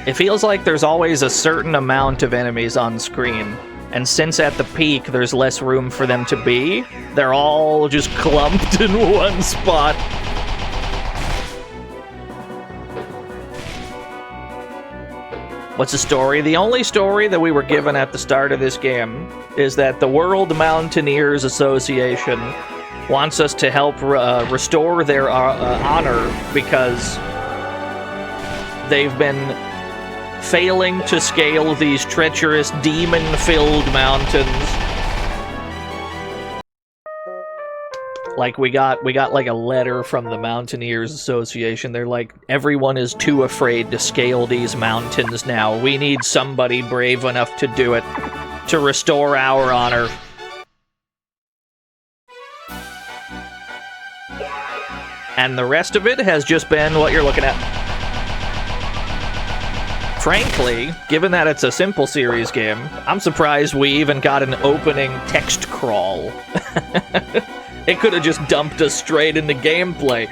[SPEAKER 1] It feels like there's always a certain amount of enemies on screen. And since at the peak there's less room for them to be, they're all just clumped in one spot. What's the story? The only story that we were given at the start of this game is that the World Mountaineers Association wants us to help restore their honor because they've been failing to scale these treacherous, demon-filled mountains. Like, we got like a letter from the Mountaineers Association. They're like, everyone is too afraid to scale these mountains now. We need somebody brave enough to do it, to restore our honor. And the rest of it has just been what you're looking at. Frankly, given that it's a simple series game, I'm surprised we even got an opening text crawl. It could have just dumped us straight into gameplay.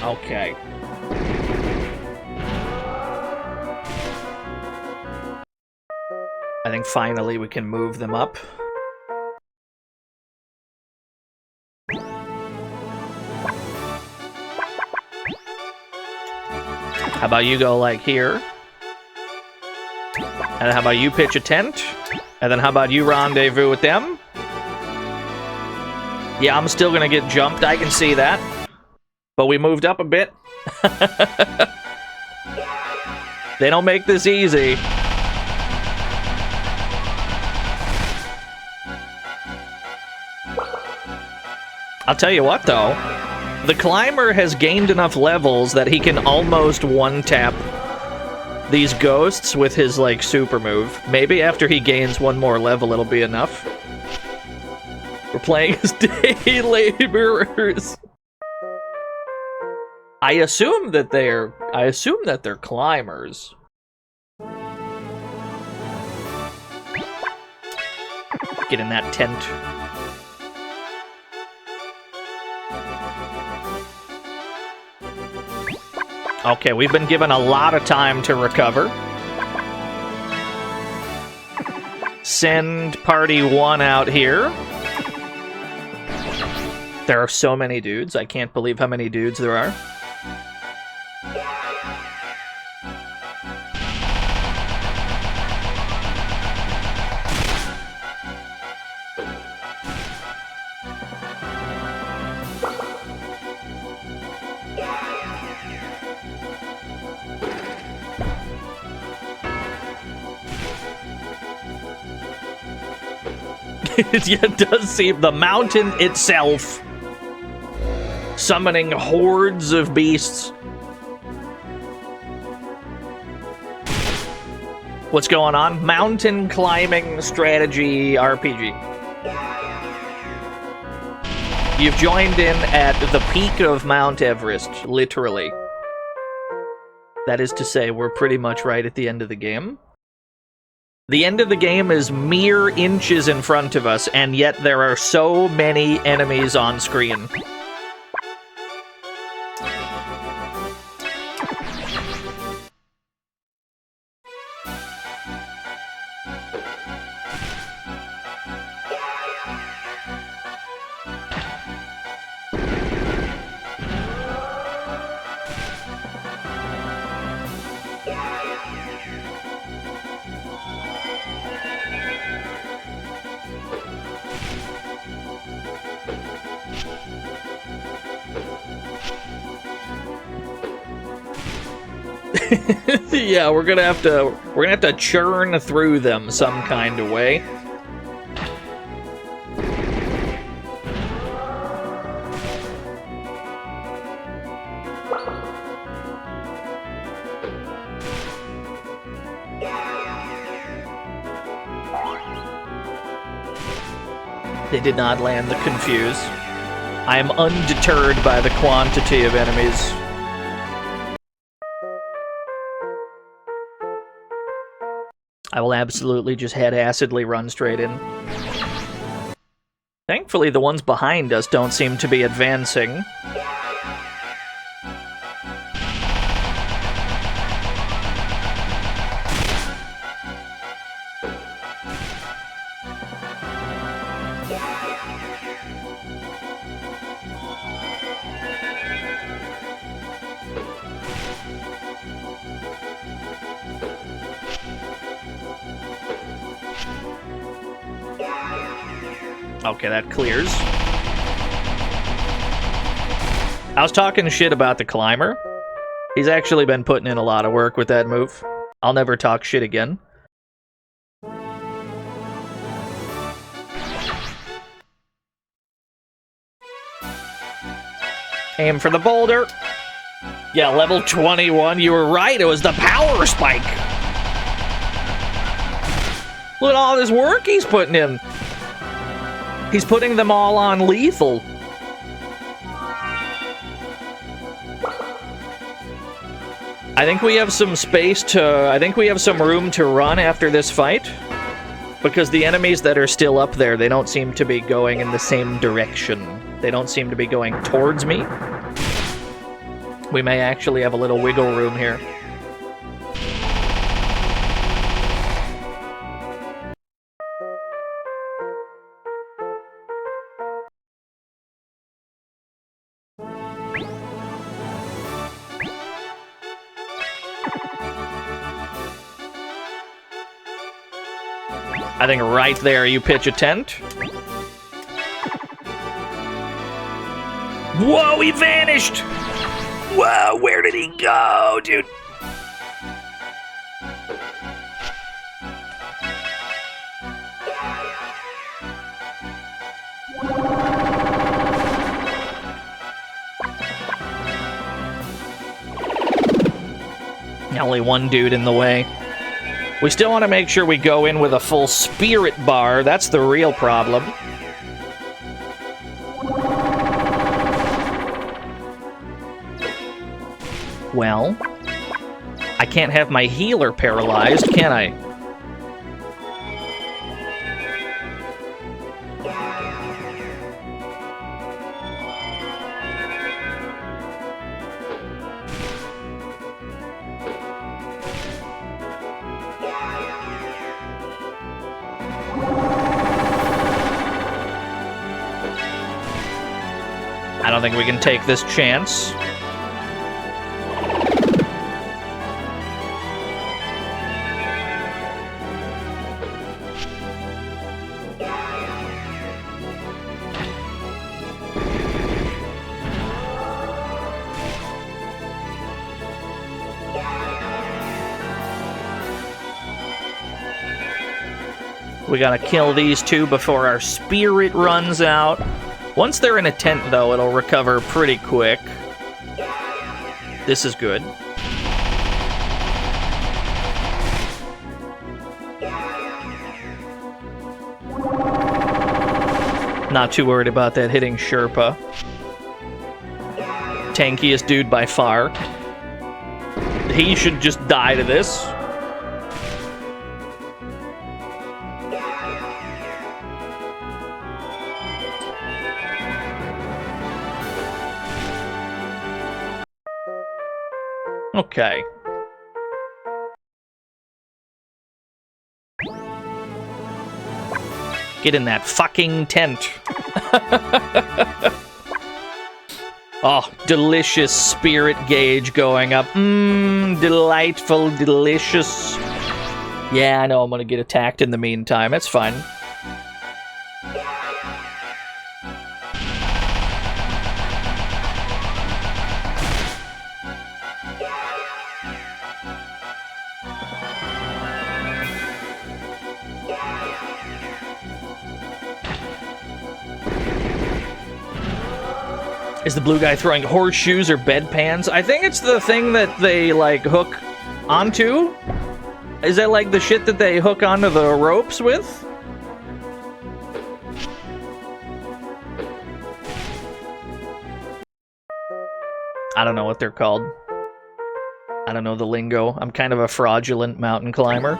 [SPEAKER 1] Okay. I think finally we can move them up. How about you go like here? And then how about you pitch a tent? And then how about you rendezvous with them? Yeah, I'm still gonna get jumped, I can see that. But we moved up a bit. They don't make this easy. I'll tell you what, though. The climber has gained enough levels that he can almost one-tap these ghosts with his, like, super move. Maybe after he gains one more level, it'll be enough. We're playing as day laborers. I assume that they're climbers. Get in that tent. Okay, we've been given a lot of time to recover. Send party 1 out here. There are so many dudes. I can't believe how many dudes there are. It does seem the mountain itself summoning hordes of beasts. What's going on? Mountain climbing strategy RPG. You've joined in at the peak of Mount Everest, literally. That is to say, we're pretty much right at the end of the game. The end of the game is mere inches in front of us, and yet there are so many enemies on screen. Yeah, we're gonna have to churn through them some kind of way. They did not land the confuse. I am undeterred by the quantity of enemies. I will absolutely just head-assedly run straight in. Thankfully, the ones behind us don't seem to be advancing. Okay, that clears. I was talking shit about the climber. He's actually been putting in a lot of work with that move. I'll never talk shit again. Aim for the boulder. Yeah, level 21. You were right. It was the power spike. Look at all this work he's putting in. He's putting them all on lethal. I think we have some space to... I think we have some room to run after this fight. Because the enemies that are still up there, they don't seem to be going in the same direction. They don't seem to be going towards me. We may actually have a little wiggle room here. I think right there you pitch a tent. Whoa, he vanished! Whoa, where did he go, dude? Only one dude in the way. We still want to make sure we go in with a full spirit bar. That's the real problem. Well, I can't have my healer paralyzed, can I? I don't think we can take this chance. We gotta kill these two before our spirit runs out. Once they're in a tent, though, it'll recover pretty quick. This is good. Not too worried about that hitting Sherpa. Tankiest dude by far. He should just die to this. Okay. Get in that fucking tent. Oh, delicious spirit gauge going up. Delightful, delicious. Yeah, I know I'm gonna get attacked in the meantime. It's fine. Is the blue guy throwing horseshoes or bedpans? I think it's the thing that they, like, hook onto. Is that, like, the shit that they hook onto the ropes with? I don't know what they're called. I don't know the lingo. I'm kind of a fraudulent mountain climber.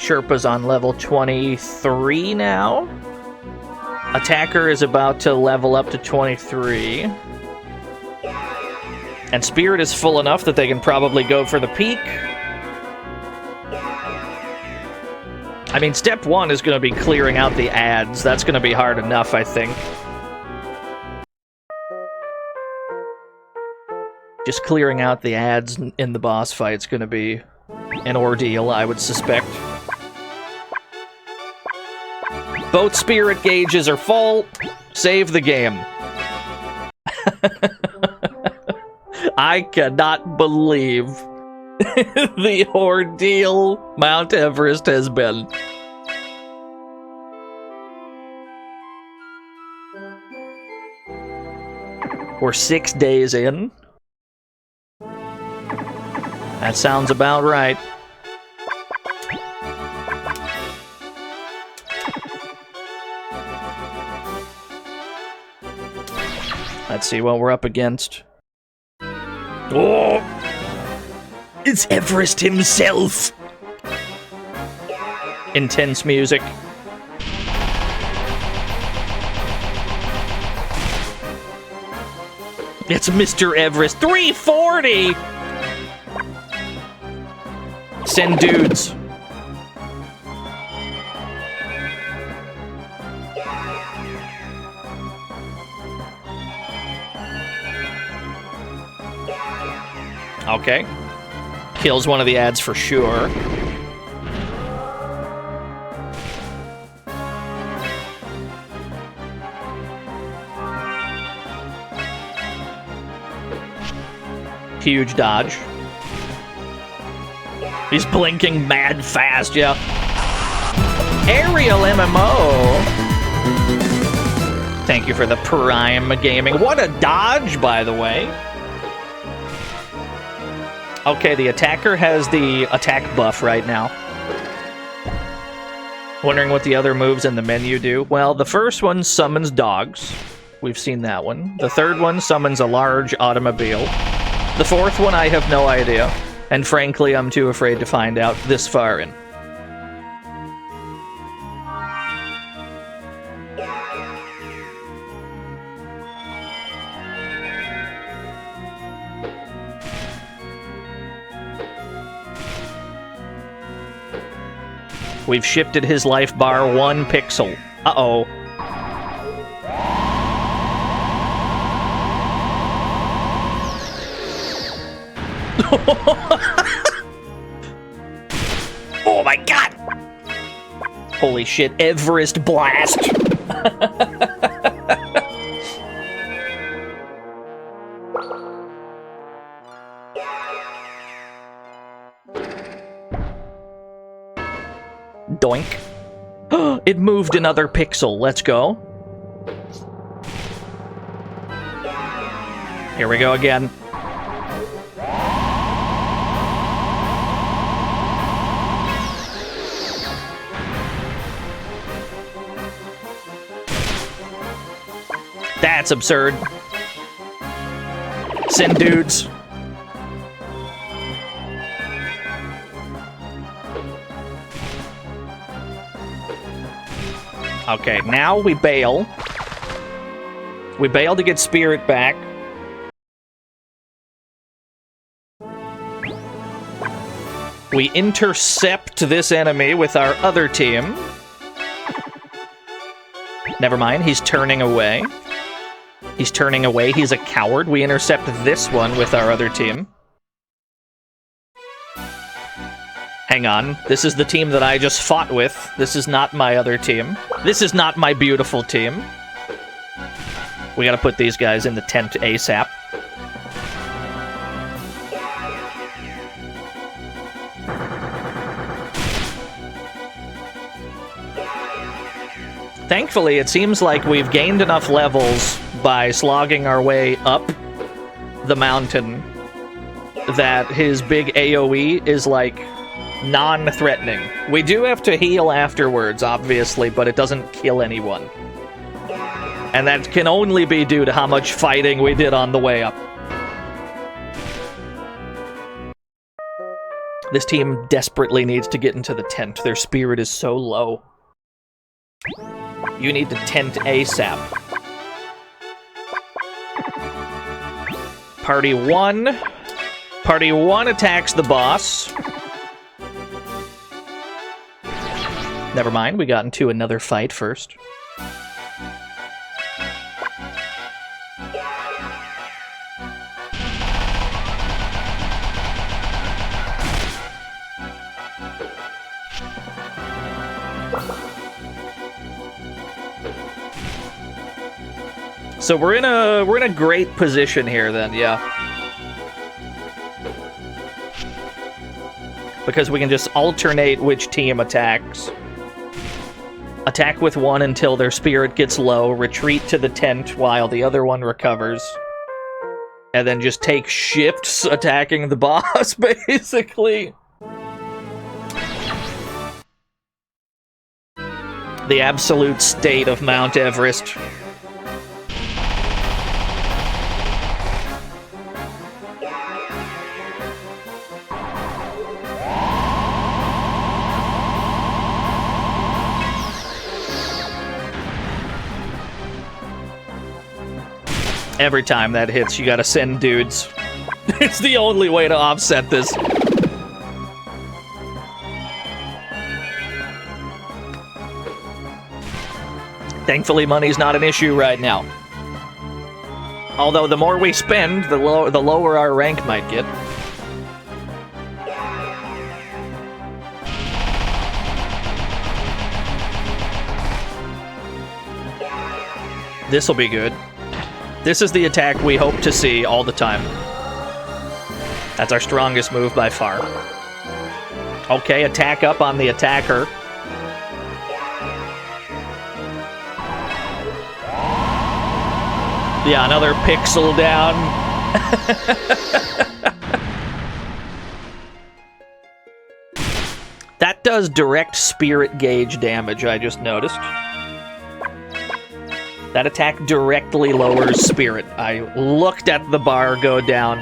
[SPEAKER 1] Sherpa's on level 23 now. Attacker is about to level up to 23. And Spirit is full enough that they can probably go for the peak. I mean, step 1 is going to be clearing out the ads. That's going to be hard enough, I think. Just clearing out the ads in the boss fight is going to be an ordeal, I would suspect. Both spirit gauges are full. Save the game. I cannot believe the ordeal Mount Everest has been. We're 6 days in. That sounds about right. Let's see what we're up against. Oh! It's Everest himself! Intense music. It's Mr. Everest. 340! Send dudes. Okay. Kills one of the ads for sure. Huge dodge. He's blinking mad fast, yeah. Aerial MMO. Thank you for the Prime Gaming. What a dodge, by the way. Okay, the attacker has the attack buff right now. Wondering what the other moves in the menu do. Well, the first one summons dogs. We've seen that one. The third one summons a large automobile. The fourth one, I have no idea. And frankly, I'm too afraid to find out this far in. We've shifted his life bar 1 pixel. Uh-oh. Oh my god! Holy shit, Everest blast! Doink. It moved another pixel. Let's go. Here we go again. That's absurd. Send dudes. Okay, now we bail. We bail to get Spirit back. We intercept this enemy with our other team. Never mind, he's turning away. He's turning away, he's a coward. We intercept this one with our other team. Hang on, this is the team that I just fought with. This is not my other team. This is not my beautiful team. We gotta put these guys in the tent ASAP. Thankfully, it seems like we've gained enough levels by slogging our way up the mountain that his big AoE is, like, non-threatening. We do have to heal afterwards, obviously, but it doesn't kill anyone. And that can only be due to how much fighting we did on the way up. This team desperately needs to get into the tent. Their spirit is so low. You need to tent ASAP. Party 1. Party 1 attacks the boss. Never mind, we got into another fight first. So we're in a great position here then, yeah. Because we can just alternate which team attacks. Attack with one until their spirit gets low, retreat to the tent while the other one recovers. And then just take shifts attacking the boss, basically. The absolute state of Mount Everest. Every time that hits, you gotta send dudes. It's the only way to offset this. Thankfully, money's not an issue right now. Although the more we spend, the lower our rank might get. This'll be good. This is the attack we hope to see all the time. That's our strongest move by far. Okay, attack up on the attacker. Yeah, another pixel down. That does direct spirit gauge damage, I just noticed. That attack directly lowers spirit. I looked at the bar go down.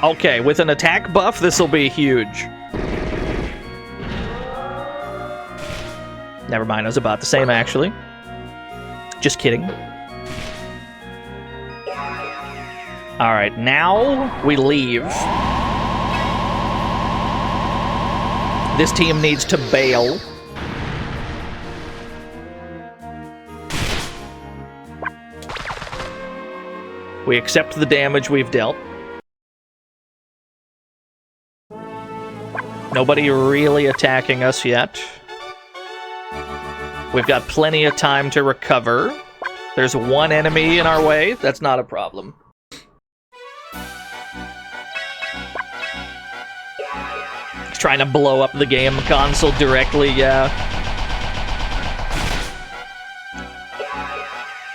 [SPEAKER 1] Okay, with an attack buff, this will be huge. Never mind, I was about the same, actually. Just kidding. Alright, now we leave. This team needs to bail. We accept the damage we've dealt. Nobody really attacking us yet. We've got plenty of time to recover. There's one enemy in our way. That's not a problem. He's trying to blow up the game console directly, yeah.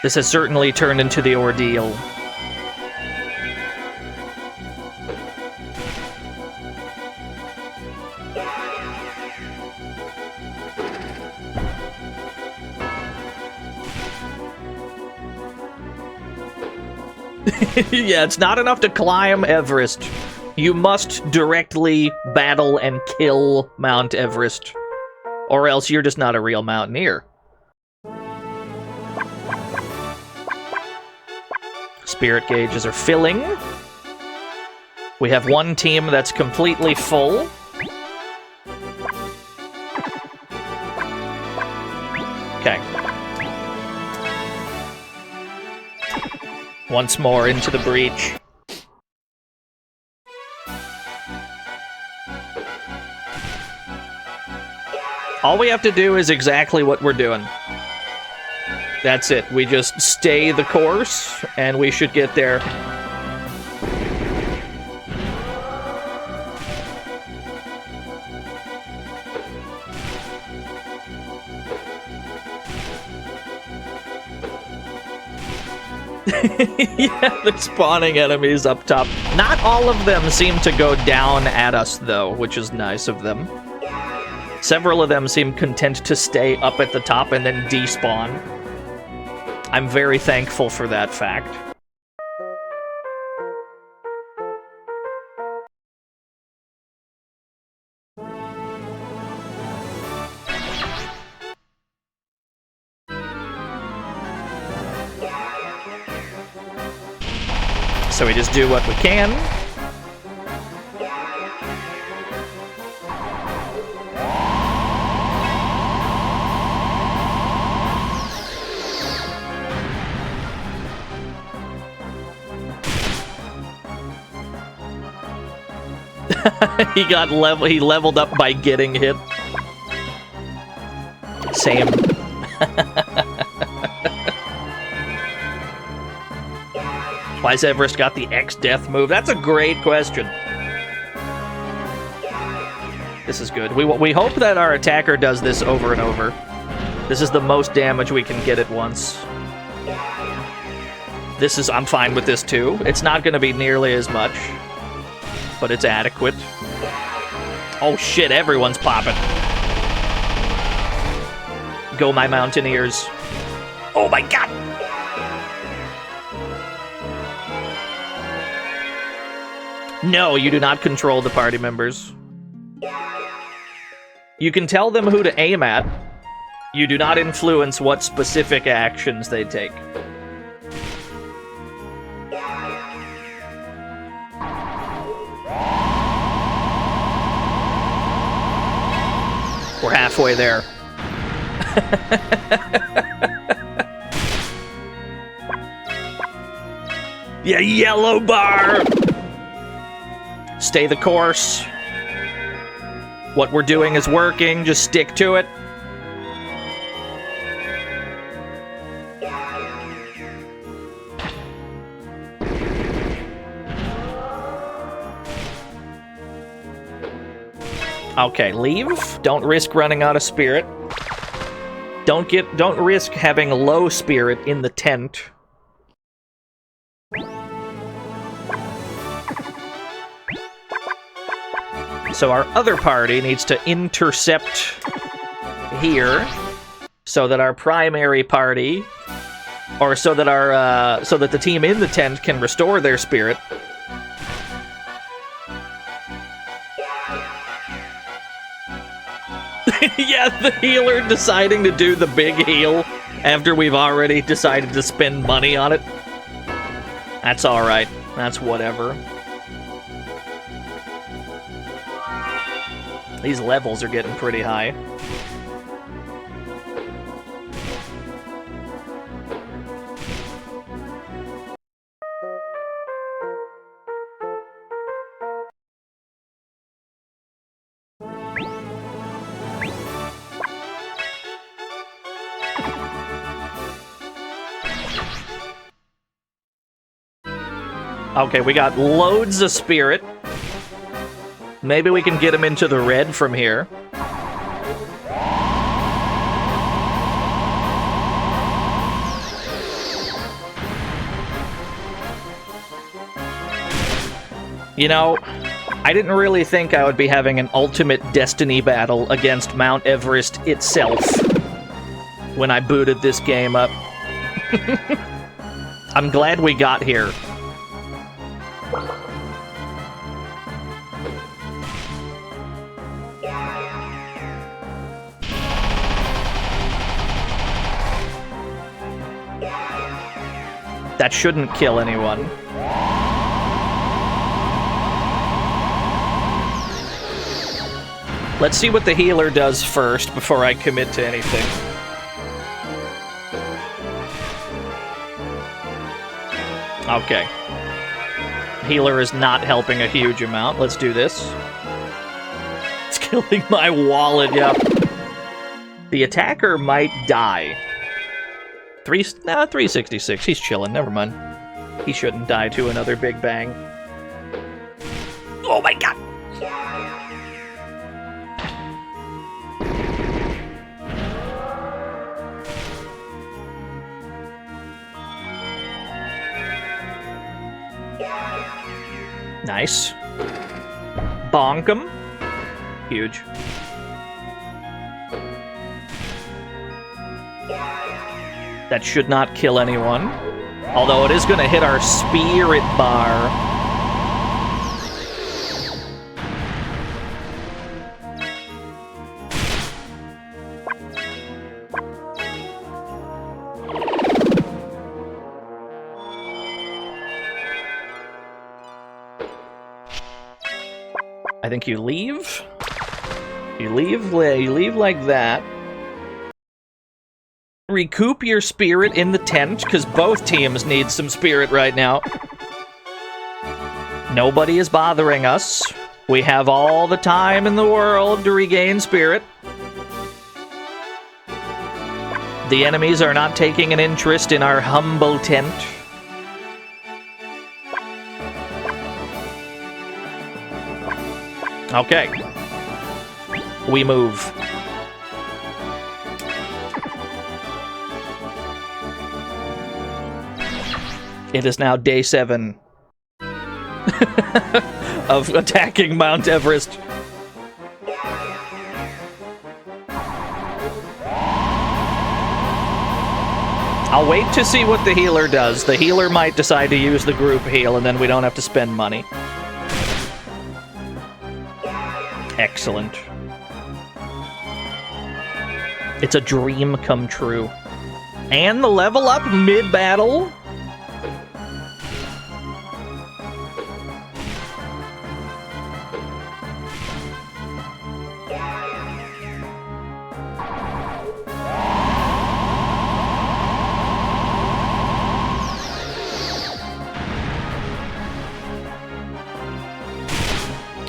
[SPEAKER 1] This has certainly turned into the ordeal. Yeah, it's not enough to climb Everest. You must directly battle and kill Mount Everest. Or else you're just not a real mountaineer. Spirit gauges are filling. We have one team that's completely full. Okay. Once more into the breach. All we have to do is exactly what we're doing. That's it. We just stay the course, and we should get there. Yeah, they're spawning enemies up top. Not all of them seem to go down at us, though, which is nice of them. Several of them seem content to stay up at the top and then despawn. I'm very thankful for that fact. So we just do what we can. He leveled up by getting hit. Same. Why's Everest got the X-Death move? That's a great question. This is good. We hope that our attacker does this over and over. This is the most damage we can get at once. I'm fine with this too. It's not going to be nearly as much, but it's adequate. Oh shit, everyone's popping. Go my Mountaineers. Oh my god! No, you do not control the party members. You can tell them who to aim at. You do not influence what specific actions they take. We're halfway there. Yeah, yellow bar! Stay the course. What we're doing is working, just stick to it. Okay, leave. Don't risk running out of spirit. Don't risk having low spirit in the tent. So our other party needs to intercept here, so that our primary party, or so that our so that the team in the tent can restore their spirit. Yeah, the healer deciding to do the big heal after we've already decided to spend money on it. That's alright. That's whatever. These levels are getting pretty high. Okay, we got loads of spirit. Maybe we can get him into the red from here. You know, I didn't really think I would be having an ultimate destiny battle against Mount Everest itself when I booted this game up. I'm glad we got here. That shouldn't kill anyone. Let's see what the healer does first before I commit to anything. Okay. Healer is not helping a huge amount. Let's do this. It's killing my wallet, yep. The attacker might die. 366. He's chilling. Never mind. He shouldn't die to another big bang. Oh my god! Nice. Bonk him. Huge. That should not kill anyone. Although it is going to hit our spirit bar. I think you leave. You leave like that. Recoup your spirit in the tent, because both teams need some spirit right now. Nobody is bothering us. We have all the time in the world to regain spirit. The enemies are not taking an interest in our humble tent. Okay. We move. It is now day 7 of attacking Mount Everest. I'll wait to see what the healer does. The healer might decide to use the group heal, and then we don't have to spend money. Excellent. It's a dream come true. And the level up mid-battle?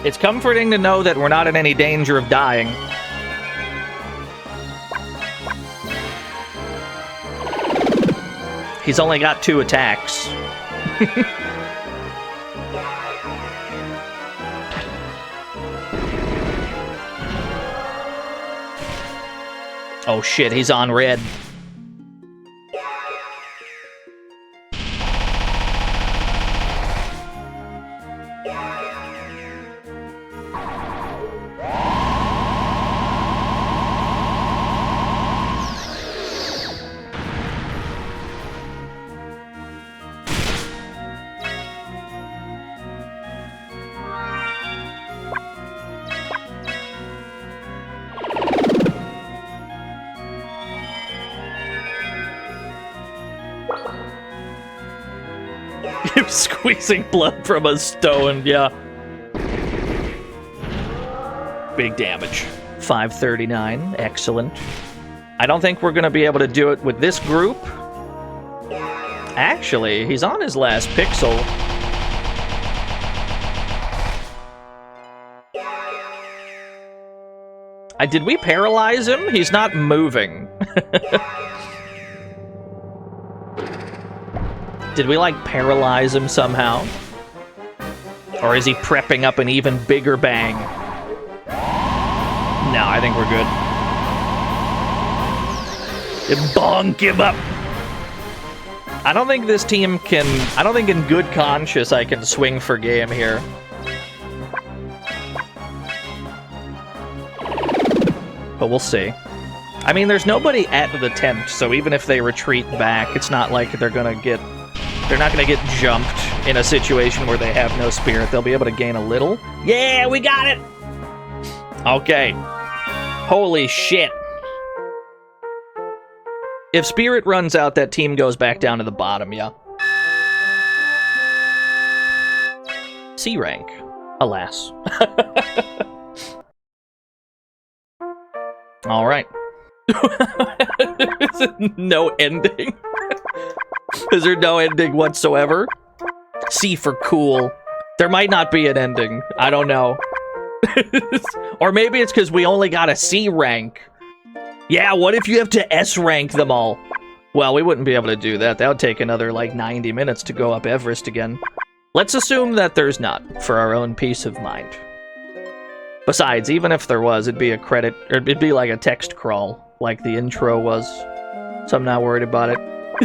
[SPEAKER 1] It's comforting to know that we're not in any danger of dying. He's only got 2 attacks. Oh shit, he's on red. Squeezing blood from a stone, yeah. Big damage. 539, excellent. I don't think we're gonna be able to do it with this group. Actually, he's on his last pixel. Did we paralyze him? He's not moving. Did we, like, paralyze him somehow? Or is he prepping up an even bigger bang? No, I think we're good. Bonk him up! I don't think this team can... I don't think in good conscience I can swing for game here. But we'll see. I mean, there's nobody at the tent, so even if they retreat back, it's not like they're gonna get... They're not gonna get jumped in a situation where they have no spirit. They'll be able to gain a little. Yeah, we got it! Okay. Holy shit. If spirit runs out, that team goes back down to the bottom, yeah. C rank. Alas. Alright. No ending. Is there no ending whatsoever? C for cool. There might not be an ending. I don't know. Or maybe it's because we only got a C rank. Yeah, what if you have to S rank them all? Well, we wouldn't be able to do that. That would take another, like, 90 minutes to go up Everest again. Let's assume that there's not, for our own peace of mind. Besides, even if there was, it'd be a credit, or it'd be like a text crawl, like the intro was. So I'm not worried about it.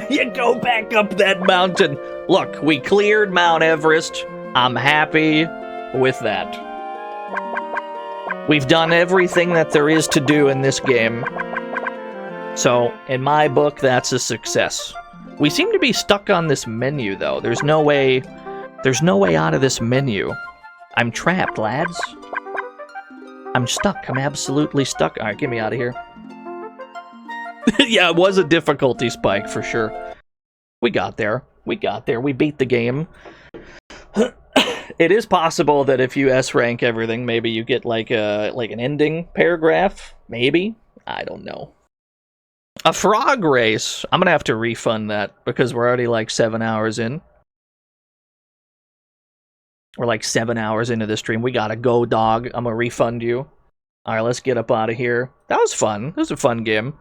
[SPEAKER 1] You go back up that mountain. Look, we cleared Mount Everest. I'm happy with that. We've done everything that there is to do in this game. So, in my book, that's a success. We seem to be stuck on this menu, though. There's no way out of this menu. I'm trapped, lads. I'm stuck. I'm absolutely stuck. Alright, get me out of here. Yeah, it was a difficulty spike, for sure. We got there. We got there. We beat the game. It is possible that if you S rank everything, maybe you get like an ending paragraph. Maybe, I don't know. A frog race. I'm gonna have to refund that because we're already like 7 hours in. We're like 7 hours into the stream. We gotta go, dog. I'm gonna refund you. All right, let's get up out of here. That was fun. That was a fun game.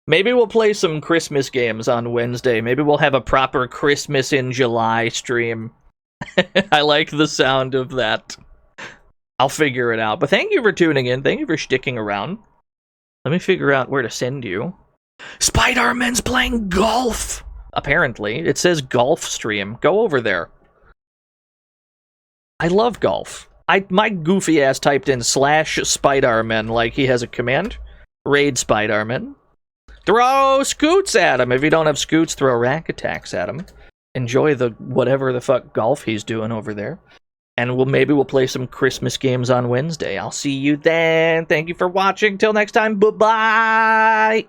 [SPEAKER 1] Maybe we'll play some Christmas games on Wednesday. Maybe we'll have a proper Christmas in July stream. I like the sound of that. I'll figure it out. But thank you for tuning in. Thank you for sticking around. Let me figure out where to send you. Spider-Man's playing golf! Apparently. It says golf stream. Go over there. I love golf. My goofy ass typed in /Spider-Man like he has a command. Raid Spider-Man. Throw scoots at him. If you don't have scoots, throw rack attacks at him. Enjoy the whatever the fuck golf he's doing over there. And maybe we'll play some Christmas games on Wednesday. I'll see you then. Thank you for watching. Till next time. Bye-bye.